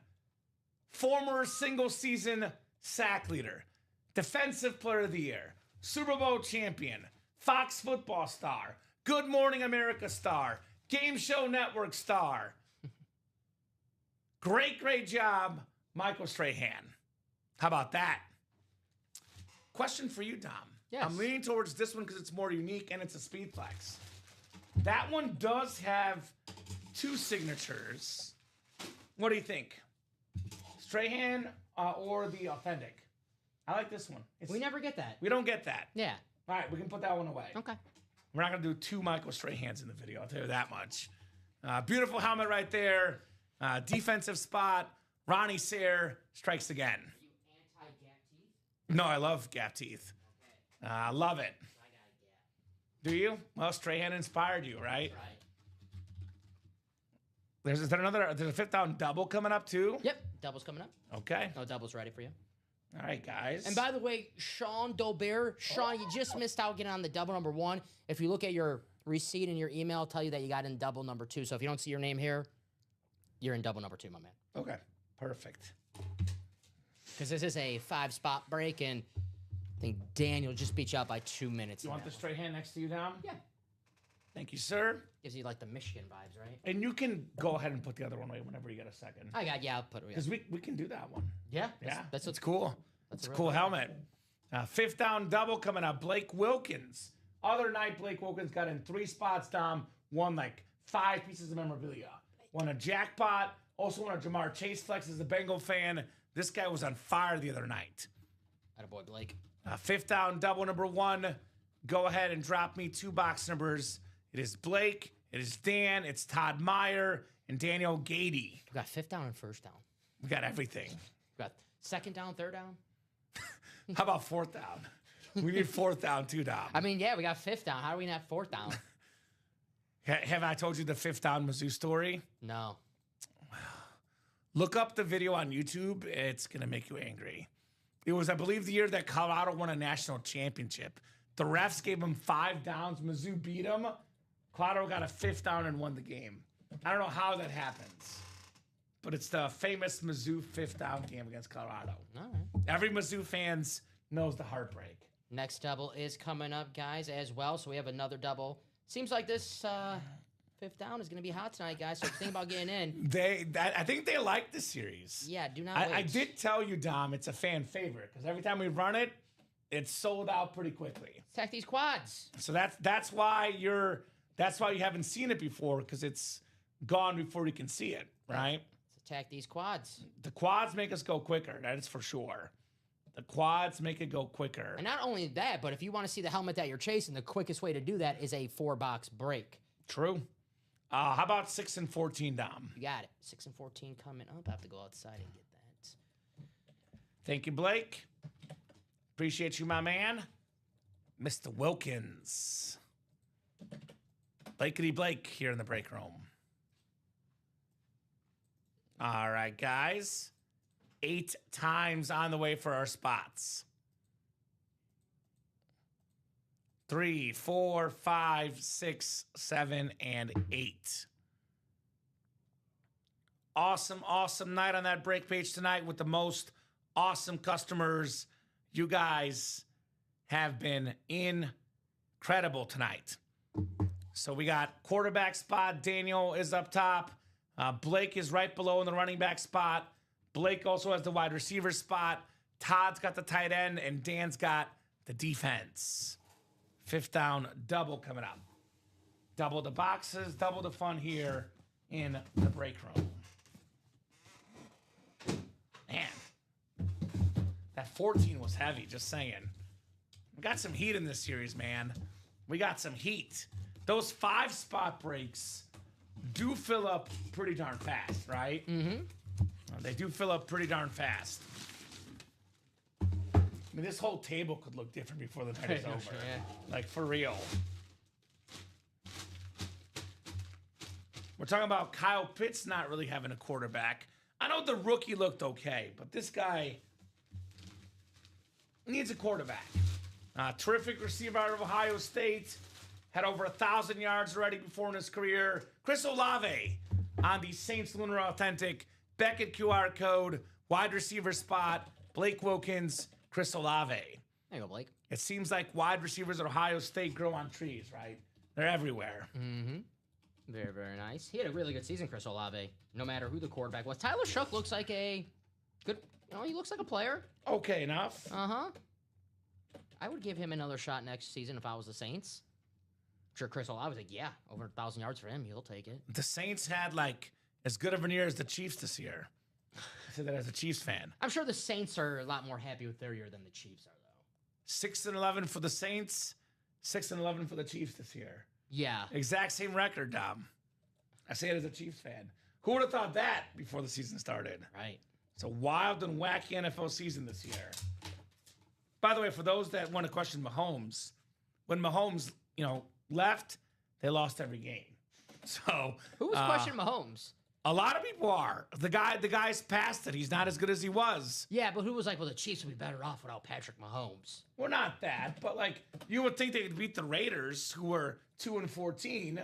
Former single season sack leader. Defensive Player of the Year. Super Bowl champion. Fox football star. Good Morning America star. Game Show Network star. Great job, Michael Strahan. How about that? Question for you, Dom. Yes. I'm leaning towards this one because it's more unique and it's a speed flex. That one does have 2 signatures. What do you think? Strahan or the authentic? I like this one. We never get that. We don't get that. Yeah. All right, we can put that one away. Okay. We're not going to do 2 Michael Strahans in the video. I'll tell you that much. Beautiful helmet right there. Defensive spot. Ronnie Sayre strikes again. Are you anti-gap teeth? No, I love gap teeth. Okay. I love it. I got a gap. Do you? Well, Strahan inspired you, right? Right. There's a 5th down double coming up too? Yep. Double's coming up. Okay. No, double's ready for you. All right, guys. And by the way, Sean Dobert, Sean, you just missed out getting on the double number 1. If you look at your receipt in your email, it'll tell you that you got in double number 2. So if you don't see your name here, you're in double number 2, my man. Okay, perfect. Because this is a 5-spot break, and I think Daniel just beat you out by 2 minutes. You want the Strahan next to you, Dom? Yeah. Thank you, sir. Gives you like the Michigan vibes, right? And you can go ahead and put the other one away whenever you get a second. I'll put it. Because we can do that one. Yeah. Yeah, That's it's cool. that's It's a a real cool good helmet. 5th down double coming up. Blake Wilkins. Other night, Blake Wilkins got in 3 spots, Dom. Won like 5 pieces of memorabilia. Won a jackpot. Also won a Jamar Chase flex as a Bengal fan. This guy was on fire the other night. Attaboy, Blake. 5th down double number 1. Go ahead and drop me 2 box numbers. It is Blake. It is Dan. It's Todd Meyer and Daniel Gady. We got 5th down and 1st down. We got everything. We got 2nd down, 3rd down. How about 4th down? We need 4th down too, Dom. I mean, yeah, we got 5th down. How do we not have 4th down? Have I told you the 5th down Mizzou story? No. Look up the video on YouTube. It's going to make you angry. It was, I believe, the year that Colorado won a national championship. The refs gave them 5 downs. Mizzou beat them. Colorado got a 5th down and won the game. I don't know how that happens, but it's the famous Mizzou 5th down game against Colorado. All right. Every Mizzou fans knows the heartbreak. Next double is coming up, guys, as well. So we have another double. Seems like this 5th down is going to be hot tonight, guys. So think about getting in. I think they like this series. Yeah, do not wait. I did tell you, Dom, it's a fan favorite because every time we run it, it's sold out pretty quickly. Attack these quads. So that's why you haven't seen it before, because it's gone before you can see it, right? Let's attack these quads. The quads make us go quicker. That is for sure. The quads make it go quicker. And not only that, but if you want to see the helmet that you're chasing, the quickest way to do that is a 4-box break. True. How about 6 and 14, Dom? You got it. 6 and 14 coming up. I have to go outside and get that. Thank you, Blake. Appreciate you, my man. Mr. Wilkins. Blakety Blake here in the break room. All right, guys. 8 times on the way for our spots. 3, 4, 5, 6, 7, and 8. Awesome night on that break page tonight with the most awesome customers. You guys have been incredible tonight. So we got quarterback spot. Daniel is up top. Blake is right below in the running back spot. Blake also has the wide receiver spot. Todd's got the tight end, and Dan's got the defense. 5th down double coming up. Double the boxes, double the fun here in the break room. Man, that 14 was heavy, just saying. We got some heat in this series, man. We got some heat. Those 5-spot breaks do fill up pretty darn fast, right? Mm-hmm. They do fill up pretty darn fast. mean, this whole table could look different before the night is over. Yeah. Like, for real. We're talking about Kyle Pitts not really having a quarterback. I know the rookie looked okay, but this guy needs a quarterback. Terrific receiver out of Ohio State. Had over 1,000 yards already before in his career. Chris Olave on the Saints Lunar Authentic Beckett QR code. Wide receiver spot. Blake Wilkins, Chris Olave. There you go, Blake. It seems like wide receivers at Ohio State grow on trees, right? They're everywhere. Mm-hmm. Very, very nice. He had a really good season, Chris Olave, no matter who the quarterback was. Tyler Shough looks like a good, he looks like a player. Okay, enough. Uh-huh. I would give him another shot next season if I was the Saints. I'm sure Chris Olave was like, yeah, over 1,000 yards for him. He'll take it. The Saints had, like, as good of a year as the Chiefs this year. I say that as a Chiefs fan. I'm sure the Saints are a lot more happy with their year than the Chiefs are, though. 6-11 for the Saints, 6-11 for the Chiefs this year. Yeah. Exact same record, Dom. I say it as a Chiefs fan. Who would have thought that before the season started? Right. It's a wild and wacky NFL season this year. By the way, for those that want to question Mahomes, when Mahomes, left, they lost every game. So Who was questioning Mahomes? a lot of people are. The guy's past it. He's not as good as he was. Yeah, but who was like, well, the Chiefs would be better off without Patrick Mahomes? Well, not that, but like you would think they could beat the Raiders, who were 2-14.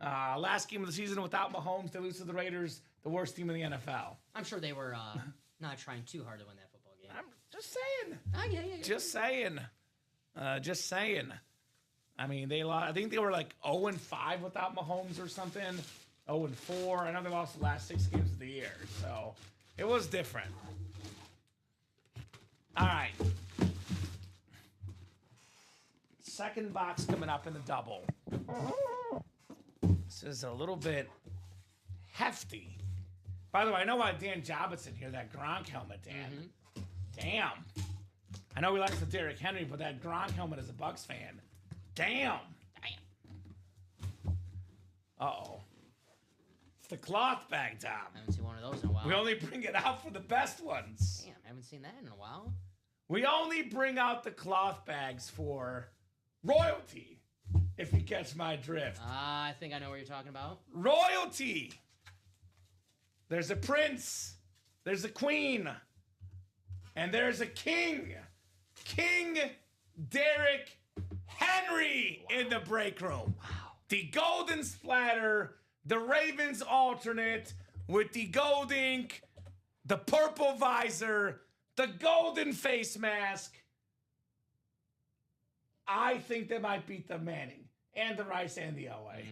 Last game of the season without Mahomes, they lose to the Raiders, the worst team in the NFL. I'm sure they were not trying too hard to win that football game. I'm just saying. Yeah. Just saying. Just saying. I mean, they lost. I think they were like 0-5 without Mahomes or something. 0-4. I know they lost the last 6 games of the year, so it was different. All right. Second box coming up in the double. This is a little bit hefty. By the way, I know why Dan Jobbitt's in here, that Gronk helmet, Dan. Damn. I know he likes the Derrick Henry, but that Gronk helmet is a Bucks fan. Damn. Uh-oh. It's the cloth bag, Tom. I haven't seen one of those in a while. We only bring it out for the best ones. Damn, I haven't seen that in a while. We only bring out the cloth bags for royalty, if you catch my drift. I think I know what you're talking about. Royalty. There's a prince. There's a queen. And there's a king. King Derrick Henry in the break room. Wow. The golden splatter, the Ravens alternate with the gold ink, the purple visor, the golden face mask. I think they might beat the Manning and the Rice and the Elway.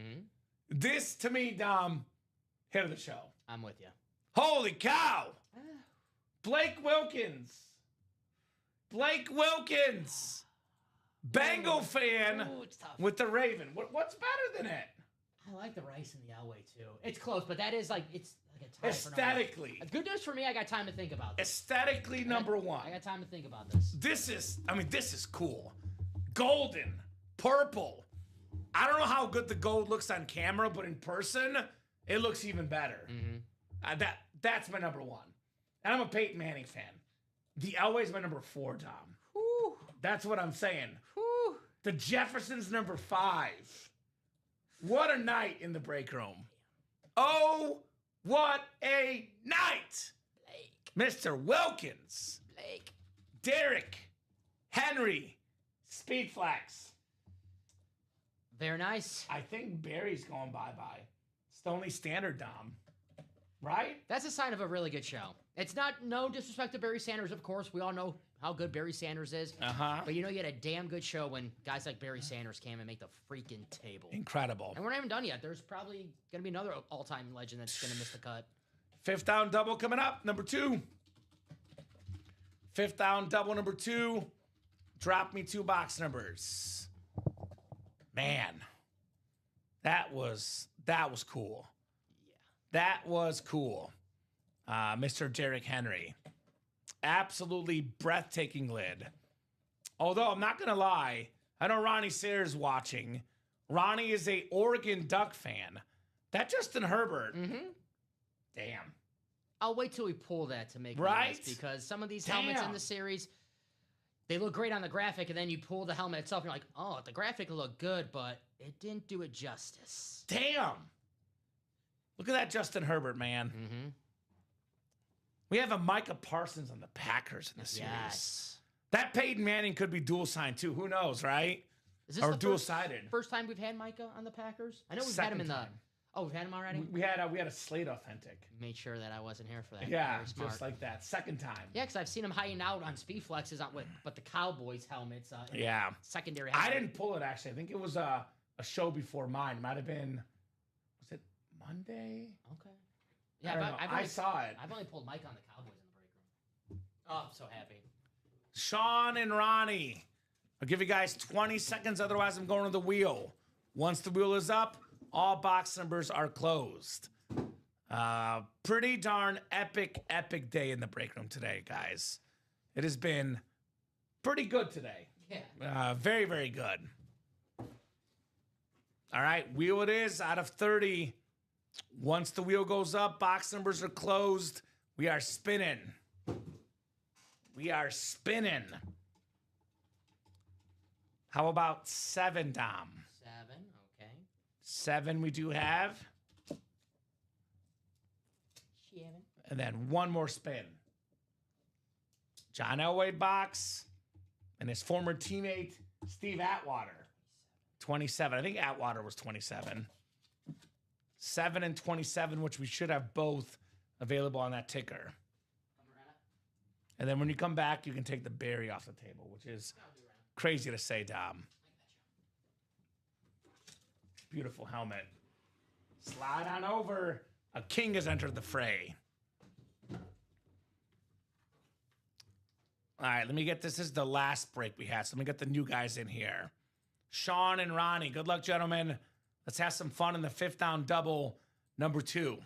This, to me, Dom, hit of the show. I'm with you. Holy cow! Blake Wilkins. Blake Wilkins. Bengal fan Ooh, it's tough. with the Raven. What's better than it? I like the Rice and the Elway too. It's close, but that is like it's like a tie Aesthetically. for number. Good news for me. I got time to think about this. Aesthetically, number one. I got time to think about this. This is cool. Golden, purple. I don't know how good the gold looks on camera, but in person, it looks even better. That's my number one. And I'm a Peyton Manning fan. The Elway's my number 4, Tom. Whew. That's what I'm saying. Whew. The Jefferson's number 5. What a night in the break room. Oh, what a night. Blake. Mr. Wilkins. Blake. Derrick Henry. Speed flax. Very nice. I think Barry's going bye-bye. It's the only standard, Dom. Right? That's a sign of a really good show. It's not no disrespect to Barry Sanders, of course. We all know how good Barry Sanders is. But you had a damn good show when guys like Barry Sanders came and make the freaking table. Incredible. And we're not even done yet. There's probably going to be another all-time legend that's going to miss the cut. 5th down double coming up, number 2. 5th down double number 2. Drop me 2 box numbers. Man, that was cool. That was cool. Mr. Derrick Henry. Absolutely breathtaking lid. Although, I'm not going to lie, I know Ronnie Sayers watching. Ronnie is a Oregon Duck fan. That Justin Herbert. Damn. I'll wait till we pull that to make Right? noise because some of these helmets in the series, they look great on the graphic, and then you pull the helmet itself, and you're like, oh, the graphic looked good, but it didn't do it justice. Damn. Look at that Justin Herbert, man. Mm-hmm. We have a Micah Parsons on the Packers in the series. Yes. That Peyton Manning could be dual signed too. Who knows, right? Is this Or the dual sided. first time we've had Micah on the Packers? I know we've had Second him in the. time. Oh, we've had him already. We had a Slate Authentic. Made sure that I wasn't here for that. Yeah, Very smart. just like that. Second time. Yeah, because I've seen him hiding out on speed flexes on but the Cowboys helmets. Yeah. Secondary. I helmet. didn't pull it actually. I think it was a show before mine. Might have been. Was it Monday? Okay. I Yeah, don't know. I only, saw it. I've only pulled Mike on the Cowboys in the break room. Oh, I'm so happy. Sean and Ronnie. I'll give you guys 20 seconds. Otherwise, I'm going to the wheel. Once the wheel is up, all box numbers are closed. Pretty darn epic day in the break room today, guys. It has been pretty good today. Yeah. Very, very good. All right, wheel it is out of 30. Once the wheel goes up, box numbers are closed. We are spinning. We are spinning. How about 7, Dom? 7, okay. 7 we do have. 7. And then one more spin. John Elway box and his former teammate, Steve Atwater. 27. I think Atwater was 27. 7 and 27, which we should have both available on that ticker. And then when you come back, you can take the berry off the table, which is crazy to say, Dom. Beautiful helmet. Slide on over. A king has entered the fray. All right, let me get this. This is the last break we had, so let me get the new guys in here. Sean and Ronnie, good luck, gentlemen. Let's have some fun in the 5th down double, number 2.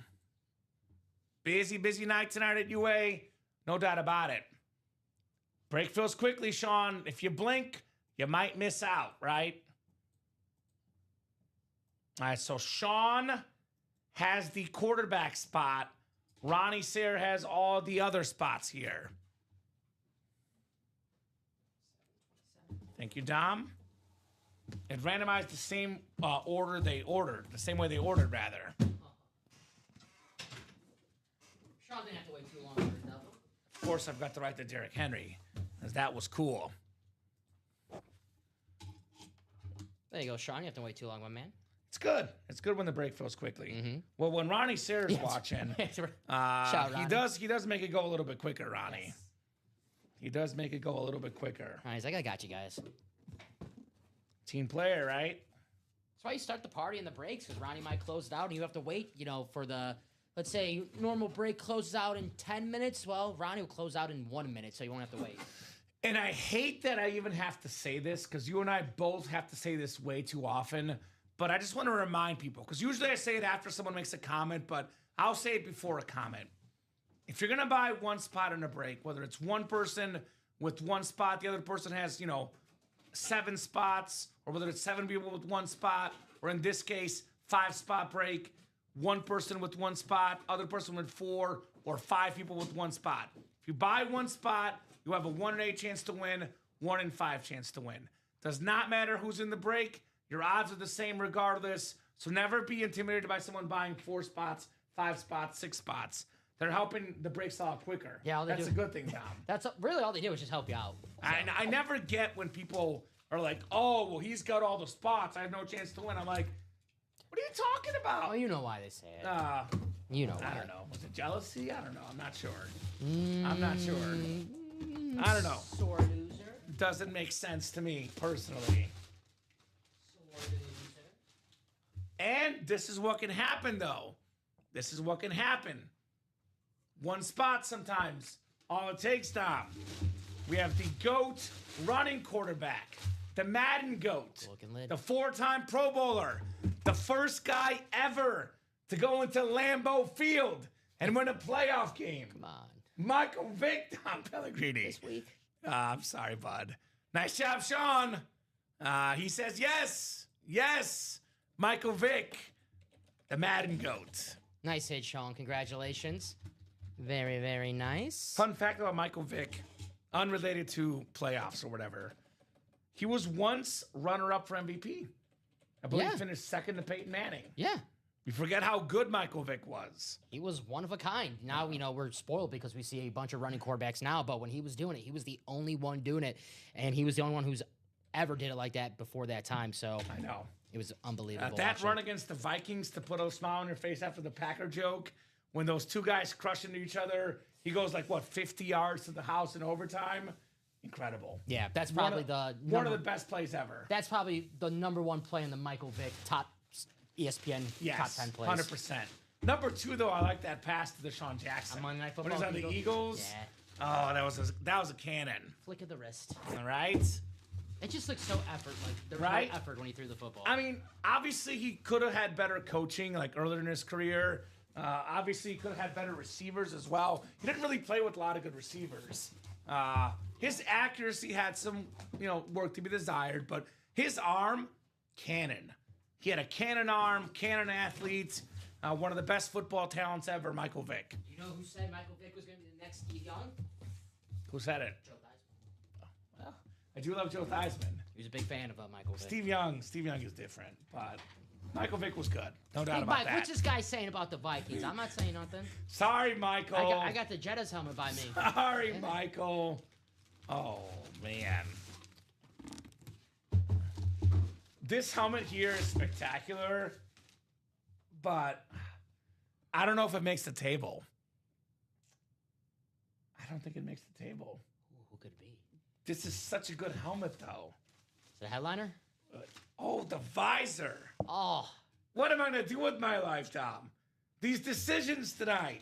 Busy night tonight at UA. No doubt about it. Break fills quickly, Sean. If you blink, you might miss out, right? All right, so Sean has the quarterback spot. Ronnie Sayre has all the other spots here. Thank you, Dom. It randomized the same order they ordered, the same way they ordered, rather. Sean didn't have to wait too long for his double. Of course, I've got to write to Derrick Henry, as that was cool. There you go, Sean. You have to wait too long, my man. It's good. It's good when the break fills quickly. Well, when Ronnie Sayre's watching, Shout, he does make it go a little bit quicker, Ronnie. Yes. He does make it go a little bit quicker. All right, he's like, I got you guys. Team player, right? That's why you start the party in the breaks, because Ronnie might close it out, and you have to wait, for the, let's say, normal break closes out in 10 minutes. Well, Ronnie will close out in 1 minute, so you won't have to wait. And I hate that I even have to say this, because you and I both have to say this way too often. But I just want to remind people, because usually I say it after someone makes a comment, but I'll say it before a comment. If you're going to buy one spot in a break, whether it's one person with one spot, the other person has, 7 spots, or whether it's 7 people with one spot, or in this case, 5-spot break, one person with one spot, other person with 4, or 5 people with one spot. If you buy one spot, you have a 1 in 8 chance to win, 1 in 5 chance to win. Does not matter who's in the break. Your odds are the same regardless. So never be intimidated by someone buying 4 spots, 5 spots, 6 spots. They're helping the break sell out quicker. Yeah, that's a good thing, Dom. That's really all they do is just help you out. So. I never get when people are like, oh, well, he's got all the spots. I have no chance to win. I'm like, what are you talking about? Oh, you know why they say it. You know why. I don't know. Was it jealousy? I don't know. I'm not sure. I'm not sure. I don't know. Sore loser. Doesn't make sense to me personally. Sore loser. And this is what can happen, though. This is what can happen. One spot sometimes. All it takes, Dom. We have the GOAT running quarterback. The Madden GOAT. Looking lit. The 4-time Pro Bowler. The first guy ever to go into Lambeau Field and win a playoff game. Come on. Michael Vick, Dom Pellegrini. This week. I'm sorry, bud. Nice job, Sean. He says yes. Yes. Michael Vick, the Madden GOAT. Nice hit, Sean. Congratulations. Very, very nice. Fun fact about Michael Vick. unrelated to playoffs or whatever. He was once runner-up for MVP. I believe he finished second to Peyton Manning. Yeah. You forget how good Michael Vick was. He was one of a kind. Now, we're spoiled because we see a bunch of running quarterbacks now, but when he was doing it, he was the only one doing it, and he was the only one who's ever did it like that before that time, so I know. It was unbelievable. That run against the Vikings to put a smile on your face after the Packer joke, when those two guys crush into each other, he goes 50 yards to the house in overtime. Incredible. Yeah, that's probably one of the best plays ever. That's probably the number one play in the Michael Vick top ESPN top 10 plays. 100%. Number 2, though, I like that pass to Deshaun Jackson. Monday Night Football. When he's on the Eagles. Yeah. Oh, that was a cannon. Flick of the wrist. All right. It just looks so effort. There was no effort when he threw the football. I mean, obviously he could have had better coaching earlier in his career. Obviously he could have had better receivers as well. He didn't really play with a lot of good receivers. His accuracy had some, work to be desired, but his arm, cannon. He had a cannon arm, cannon athlete, one of the best football talents ever, Michael Vick. You know who said Michael Vick was going to be the next Steve Young? Who said it? Joe Theismann. Well, I do love Joe Theismann. He was a big fan of Michael Vick. Steve Young is different, but Michael Vick was good. No doubt about Mike, that. What's this guy saying about the Vikings? I'm not saying nothing. Sorry, Michael. I got the Jettas helmet by me. Sorry, Michael. Oh, man. This helmet here is spectacular, but I don't know if it makes the table. I don't think it makes the table. Who could it be? This is such a good helmet, though. Is it a headliner? Oh, the visor. Oh. What am I going to do with my life, Tom? These decisions tonight.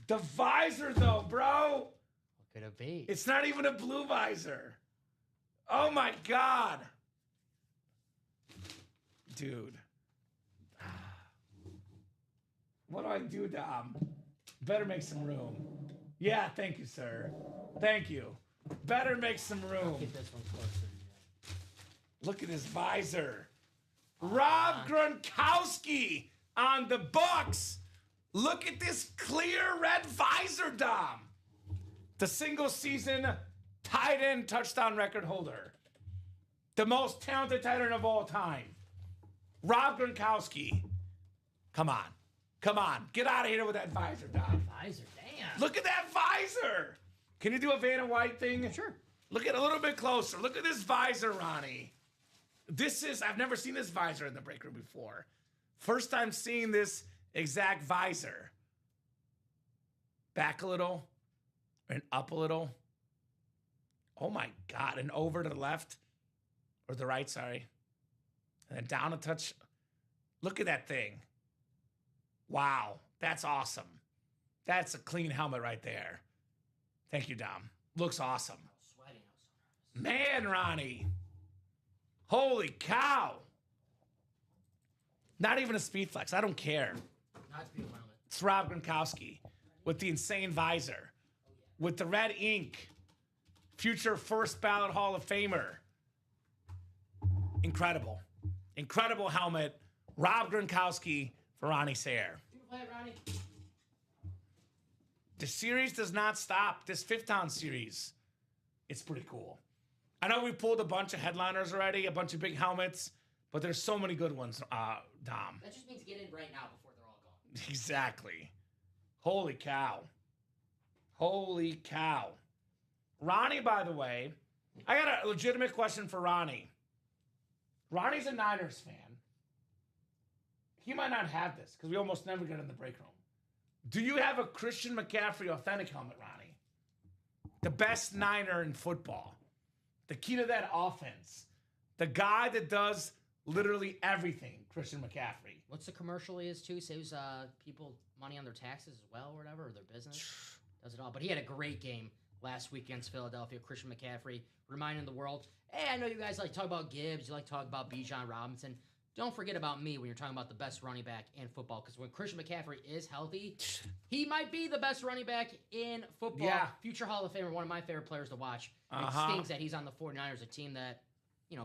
The visor, though, bro. What could it be? It's not even a blue visor. Oh, my God. Dude. What do I do, Dom? Better make some room. Yeah, thank you, sir. Thank you. Better make some room. Get this one closer. Look at his visor. Rob Gronkowski on the Bucks. Look at this clear red visor, Dom. The single season tight end touchdown record holder. The most talented tight end of all time. Rob Gronkowski. Come on. Come on. Get out of here with that visor, Dom. Visor, damn. Look at that visor. Can you do a Vanna White thing? Sure. Look at it a little bit closer. Look at this visor, Ronnie. I've never seen this visor in the break room before. First time seeing this exact visor. Back a little and up a little. Oh my God, and over to the left or the right, sorry. And then down a touch. Look at that thing. Wow, that's awesome. That's a clean helmet right there. Thank you, Dom. Looks awesome. I was sweating. I was so nervous. Man, Ronnie. Holy cow. Not even a speed flex. I don't care. Not to be a helmet. It's Rob Gronkowski with the insane visor, with the red ink, future first ballot Hall of Famer. Incredible. Incredible helmet. Rob Gronkowski for Ronnie Sayre. Play it, Ronnie. The series does not stop. This fifth down series, it's pretty cool. I know we pulled a bunch of headliners already, a bunch of big helmets, but there's so many good ones, Dom. That just means get in right now before they're all gone. Exactly. Holy cow. Holy cow. Ronnie, by the way, I got a legitimate question for Ronnie. Ronnie's a Niners fan. He might not have this because we almost never get in the break room. Do you have a Christian McCaffrey authentic helmet, Ronnie? The best Niner in football. The key to that offense. The guy that does literally everything, Christian McCaffrey. What's the commercial he is too? Saves people money on their taxes as well, or whatever, or their business. Does it all. But he had a great game last week against Philadelphia. Christian McCaffrey reminding the world, hey, I know you guys like to talk about Gibbs, you like to talk about Bijan Robinson. Don't forget about me when you're talking about the best running back in football, because when Christian McCaffrey is healthy, he might be the best running back in football. Yeah. Future Hall of Famer, one of my favorite players to watch. It stinks that he's on the 49ers, a team that,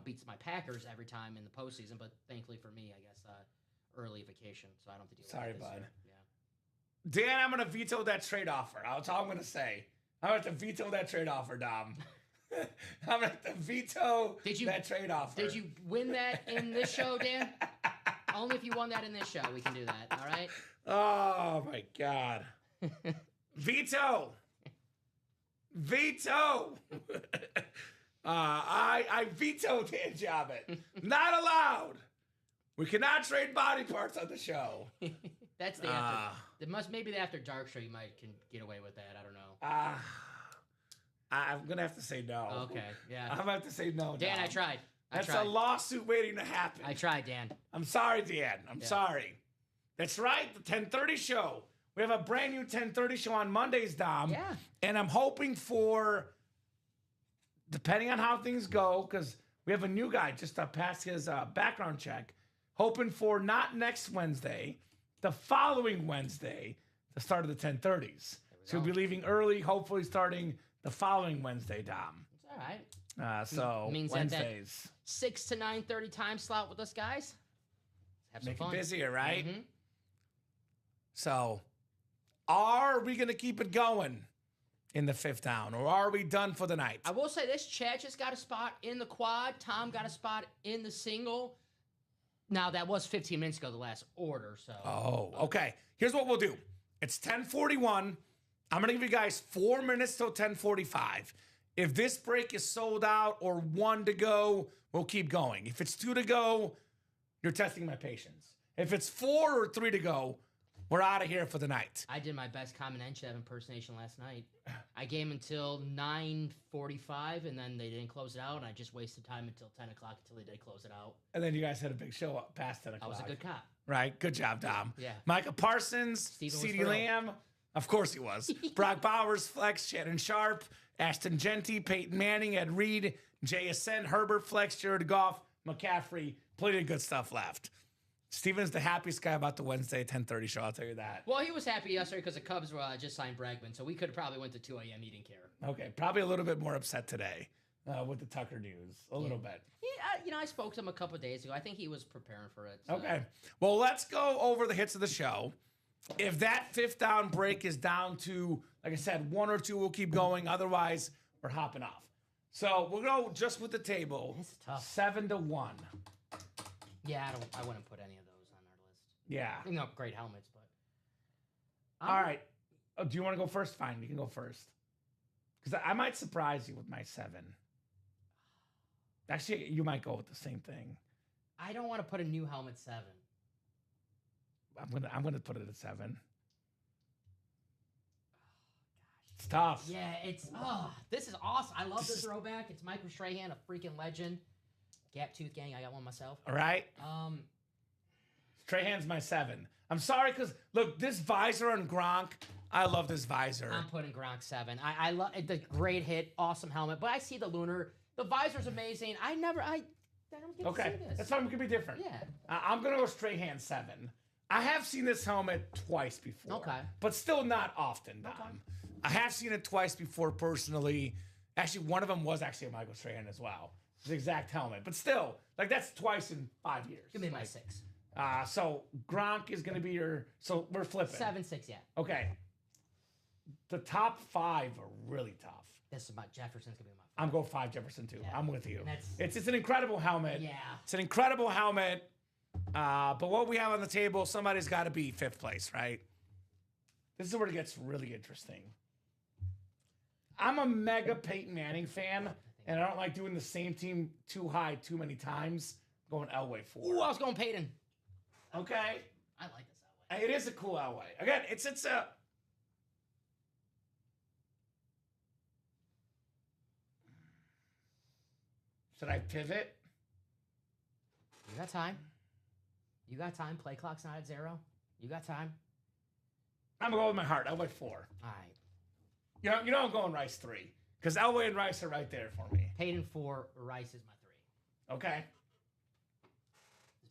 beats my Packers every time in the postseason, but thankfully for me, I guess, early vacation, so I don't have to deal with Sorry, this bud. year. Yeah. Dan, I'm going to veto that trade offer. That's all I'm going to say. I'm going to have to veto that trade offer, Dom. I'm going to have to veto that trade offer. Did you win that in this show, Dan? Only if you won that in this show, we can do that. All right? Oh, my God. Veto. Veto. I veto Dan Jobbitt. Not allowed. We cannot trade body parts on the show. That's the after. Maybe the after dark show you can get away with that. I don't know. I'm gonna have to say no. Okay, yeah. I'm gonna have to say no, Dan. Dom. I tried. That's a lawsuit waiting to happen. I tried, Dan. I'm sorry, Dan. I'm sorry. That's right. The 10:30 show. We have a brand new 10:30 show on Mondays, Dom. Yeah. And I'm hoping for, depending on how things go, because we have a new guy just passed his background check. Hoping for not next Wednesday, the following Wednesday, the start of the 10:30s. So we'll be leaving early, hopefully starting the following Wednesday, Dom. It's all right. So means Wednesdays. That 6 to 9:30 time slot with us guys. Have some Make fun. it busier, right? Mm-hmm. So, are we going to keep it going in the fifth down, or are we done for the night? I will say this: Chad just got a spot in the quad. Tom got a spot in the single. Now, that was 15 minutes ago, the last order. So. Oh, okay. Here's what we'll do. It's 10:41. I'm going to give you guys 4 minutes till 10:45. If this break is sold out or 1 to go, we'll keep going. If it's 2 to go, you're testing my patience. If it's 4 or 3 to go, we're out of here for the night. I did my best Kamen Entchev impersonation last night. I gave him until 9:45, and then they didn't close it out, and I just wasted time until 10 o'clock until they did close it out. And then you guys had a big show up past 10 o'clock. I was a good cop. Right. Good job, Dom. Yeah. Micah Parsons, Steven was CeeDee thrilled. Lamb. Of course he was. Brock Bowers, Flex, Shannon Sharp, Ashton Genty, Peyton Manning, Ed Reed, Jay Ascent, Herbert Flex, Jared Goff, McCaffrey. Plenty of good stuff left. Steven's the happiest guy about the Wednesday 10:30 show, I'll tell you that. Well, he was happy yesterday because the Cubs were just signed Bregman, so we could have probably went to 2 a.m. He didn't care. Okay, probably a little bit more upset today with the Tucker news. A little bit. I spoke to him a couple of days ago. I think he was preparing for it. So. Okay. Well, let's go over the hits of the show. If that fifth down break is down to, like I said, 1 or 2, we'll keep going. Otherwise, we're hopping off. So we'll go just with the table. This is tough. 7 to 1. Yeah, I wouldn't put any of those on our list. Yeah. You know, great helmets, but. All right. Oh, do you want to go first? Fine, you can go first. Because I might surprise you with my 7. Actually, you might go with the same thing. I don't want to put a new helmet 7. I'm gonna put it at 7. It's tough. Yeah, this is awesome. I love this throwback. It's Michael Strahan, a freaking legend. Gap Tooth Gang, I got one myself. All right. Strahan's my 7. I'm sorry, because look, this visor on Gronk, I love this visor. I'm putting Gronk 7. I love the great hit, awesome helmet. But I see the Lunar. The visor's amazing. I don't get to see this. That's fine. We can be different. Yeah. I'm gonna go Strahan 7. I have seen this helmet twice before. Okay. But still not often, Dom. Okay. I have seen it twice before personally. Actually, one of them was actually a Michael Strahan as well. The exact helmet. But still, like that's twice in 5 years. Give me my 6. So Gronk is gonna be your. So we're flipping. 7, 6, yeah. Okay. The top 5 are really tough. This is about Jefferson's gonna be my 5. I'm going 5 Jefferson too. Yeah. I'm with you. It's It's an incredible helmet. Yeah. It's an incredible helmet. But what we have on the table, somebody's got to be 5th place, right? This is where it gets really interesting. I'm a mega Peyton Manning fan, and I don't like doing the same team too high too many times. Going Elway 4. Ooh, I was going Peyton. Okay. I like this Elway. It is a cool Elway. Again, it's a. Should I pivot? You got time. You got time. Play clock's not at 0. You got time. I'm going to go with my heart. Elway 4. All right. You know I'm going Rice 3. Because Elway and Rice are right there for me. Peyton 4. Rice is my 3. Okay.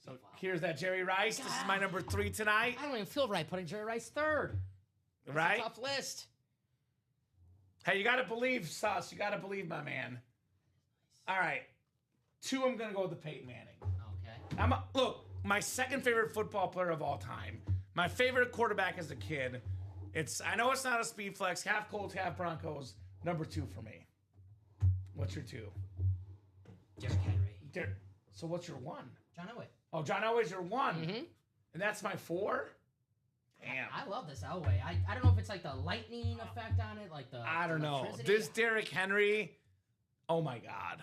So here's that Jerry Rice. This is my number 3 tonight. I don't even feel right putting Jerry Rice 3rd. That's Right? a tough list. Hey, you got to believe, Sus. You got to believe, my man. All right. 2, I'm going to go with the Peyton Manning. Okay. Look, my second favorite football player of all time, my favorite quarterback as a kid I know it's not a speed flex. Half Colts, half Broncos. Number 2 for me. What's your 2? Derrick Henry. So what's your 1? John Elway. Oh, John Elway's your 1. Mm-hmm. And that's my 4? Damn. I love this Elway. I don't know if it's like the lightning effect on it, like the I don't know. electricity. This Derrick Henry, oh my God.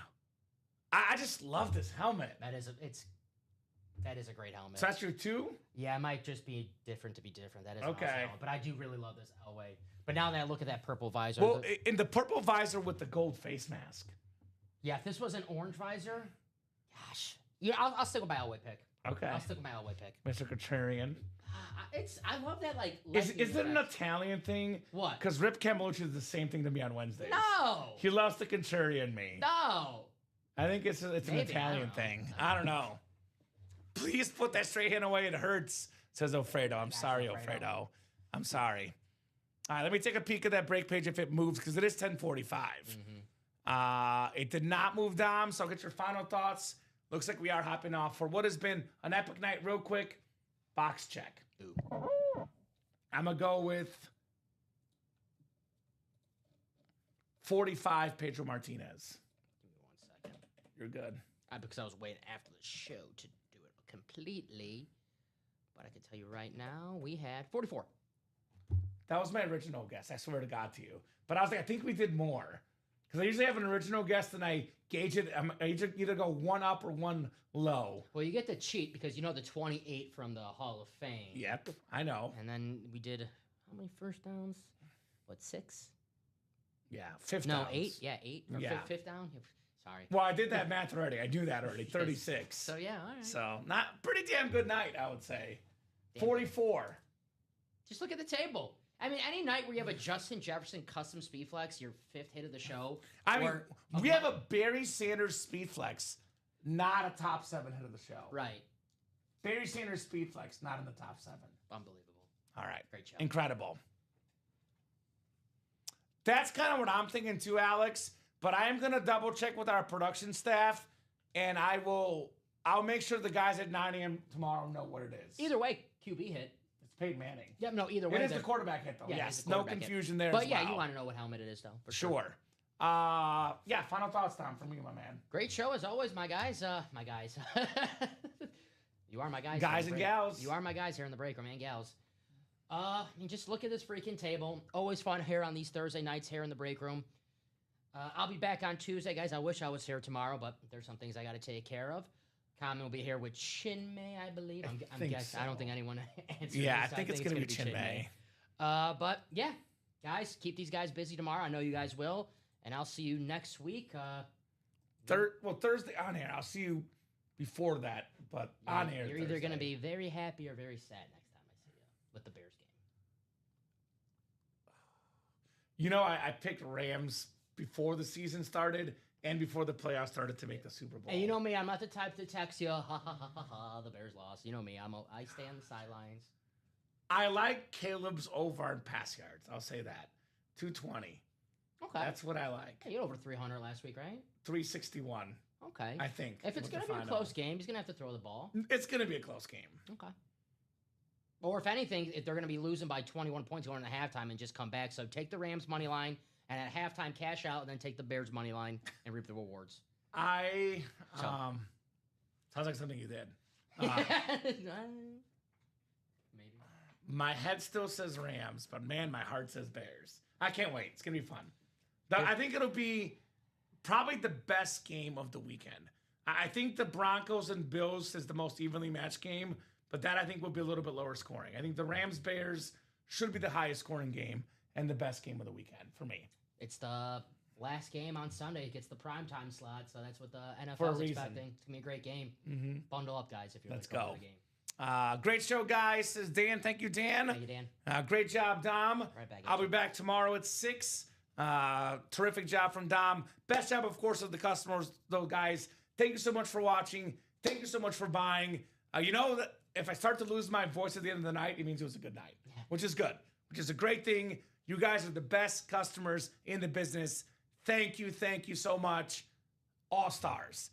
I just love this helmet. That is a great helmet. So that's your 2? Yeah, it might just be different to be different. That is an Okay. awesome helmet, but I do really love this Elway. But now that I look at that purple visor, Well, in the purple visor with the gold face mask. yeah, if this was an orange visor, gosh, yeah, I'll stick with my Elway pick. Okay. I'll stick with my Elway pick. Mr. Contrarian. I love that like. Is lightning it an effect. Italian thing? What? Because Rip Camelucci is the same thing to me on Wednesdays. No. He loves the Contrarian me. No. I think it's an Maybe, I Italian don't know. thing. I don't know. Please put that straight hand away. It hurts, says Alfredo. I'm sorry, Alfredo. I'm sorry. All right, let me take a peek at that break page if it moves, because it is 10:45. It did not move, Dom, so I'll get your final thoughts. Looks like we are hopping off for what has been an epic night. Real quick, box check. Ooh. I'm going to go with 45 Pedro Martinez. Give me 1 second. You're good. Because I was waiting after the show to do it completely. But I can tell you right now, we had 44. That was my original guess. I swear to God to you. But I was like, I think we did more. Because I usually have an original guess and I gauge it. I either go 1 up or 1 low. Well, you get to cheat because you know the 28 from the Hall of Fame. Yep, I know. And then we did, how many first downs? What, 6? Yeah, 5th No, downs. 8? Yeah, 8. Or Yeah. fifth down? Sorry. Well, I did that math already. I knew that already. 36. So, yeah, all right. So, not pretty damn good night, I would say. Damn. 44. Just look at the table. I mean, any night where you have a Justin Jefferson custom speed flex, your 5th hit of the show. I mean, or we have a Barry Sanders speed flex, not a top 7 hit of the show. Right. Barry Sanders speed flex, not in the top 7. Unbelievable. All right. Great job. Incredible. That's kind of what I'm thinking too, Alex. But I am going to double check with our production staff, and I'll make sure the guys at 9 a.m. tomorrow know what it is. Either way, QB hit. It's Peyton Manning. Yep, no, either way. It is the quarterback hit, though. Yeah, Yes, it's the no quarterback hit. confusion there But as yeah, well. you want to know what helmet it is, though. For Sure. Yeah, final thoughts, Tom, from you, my man. Great show as always, my guys. My guys. You are my guys. Guys here in and the break- gals. You are my guys here in the break room and gals. I mean, just look at this freaking table. Always fun here on these Thursday nights here in the break room. I'll be back on Tuesday, guys. I wish I was here tomorrow, but there's some things I got to take care of. Kamen will be here with Chinmay, I believe. I'm think guessing. I don't think anyone answered Yeah, this. I think it's going to be Chinmay. But yeah, guys, keep these guys busy tomorrow. I know you guys will, and I'll see you next week. Thursday on air. I'll see you before that, but on air. You're either going to Thursday. be very happy or very sad next time I see you with the Bears game. You know, I picked Rams before the season started and before the playoffs started to make the Super Bowl. And you know me, I'm not the type to text you, ha ha ha ha ha, the Bears lost. You know me, I stay on the sidelines. I like Caleb's over in pass yards. I'll say that. 220. Okay. That's what I like. Hey, you had over 300 last week, right? 361, Okay. I think. If it's was the going to be a final. close game, he's going to have to throw the ball. It's going to be a close game. Okay. Or if anything, if they're going to be losing by 21 points going into halftime and just come back. So take the Rams money line and at halftime cash out and then take the Bears money line and reap the rewards. Sounds So- like something you did. Maybe. My head still says Rams, but man, my heart says Bears. I can't wait. It's going to be fun. I think it'll be probably the best game of the weekend. I think the Broncos and Bills is the most evenly matched game, but that I think will be a little bit lower scoring. I think the Rams-Bears should be the highest scoring game and the best game of the weekend for me. It's the last game on Sunday. It gets the primetime slot, so that's what the For a NFL is reason. expecting. It's going to be a great game. Mm-hmm. Bundle up, guys, if you're Let's going to go. the game. Great show, guys, says Dan. Thank you, Dan. Thank you, Dan. Great job, Dom. Right back at I'll be you. back tomorrow at 6. Terrific job from Dom. Best job, of course, of the customers, though, guys. Thank you so much for watching. Thank you so much for buying. You know that if I start to lose my voice at the end of the night, it means it was a good night, which is good, which is a great thing. You guys are the best customers in the business. Thank you so much. All stars.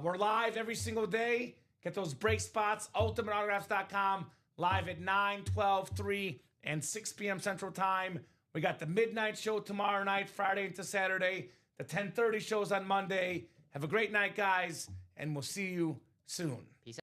We're live every single day. Get those break spots, ultimateautographs.com, live at 9, 12, 3, and 6 p.m. Central Time. We got the midnight show tomorrow night, Friday into Saturday. The 10:30 shows on Monday. Have a great night, guys, and we'll see you soon. Peace out.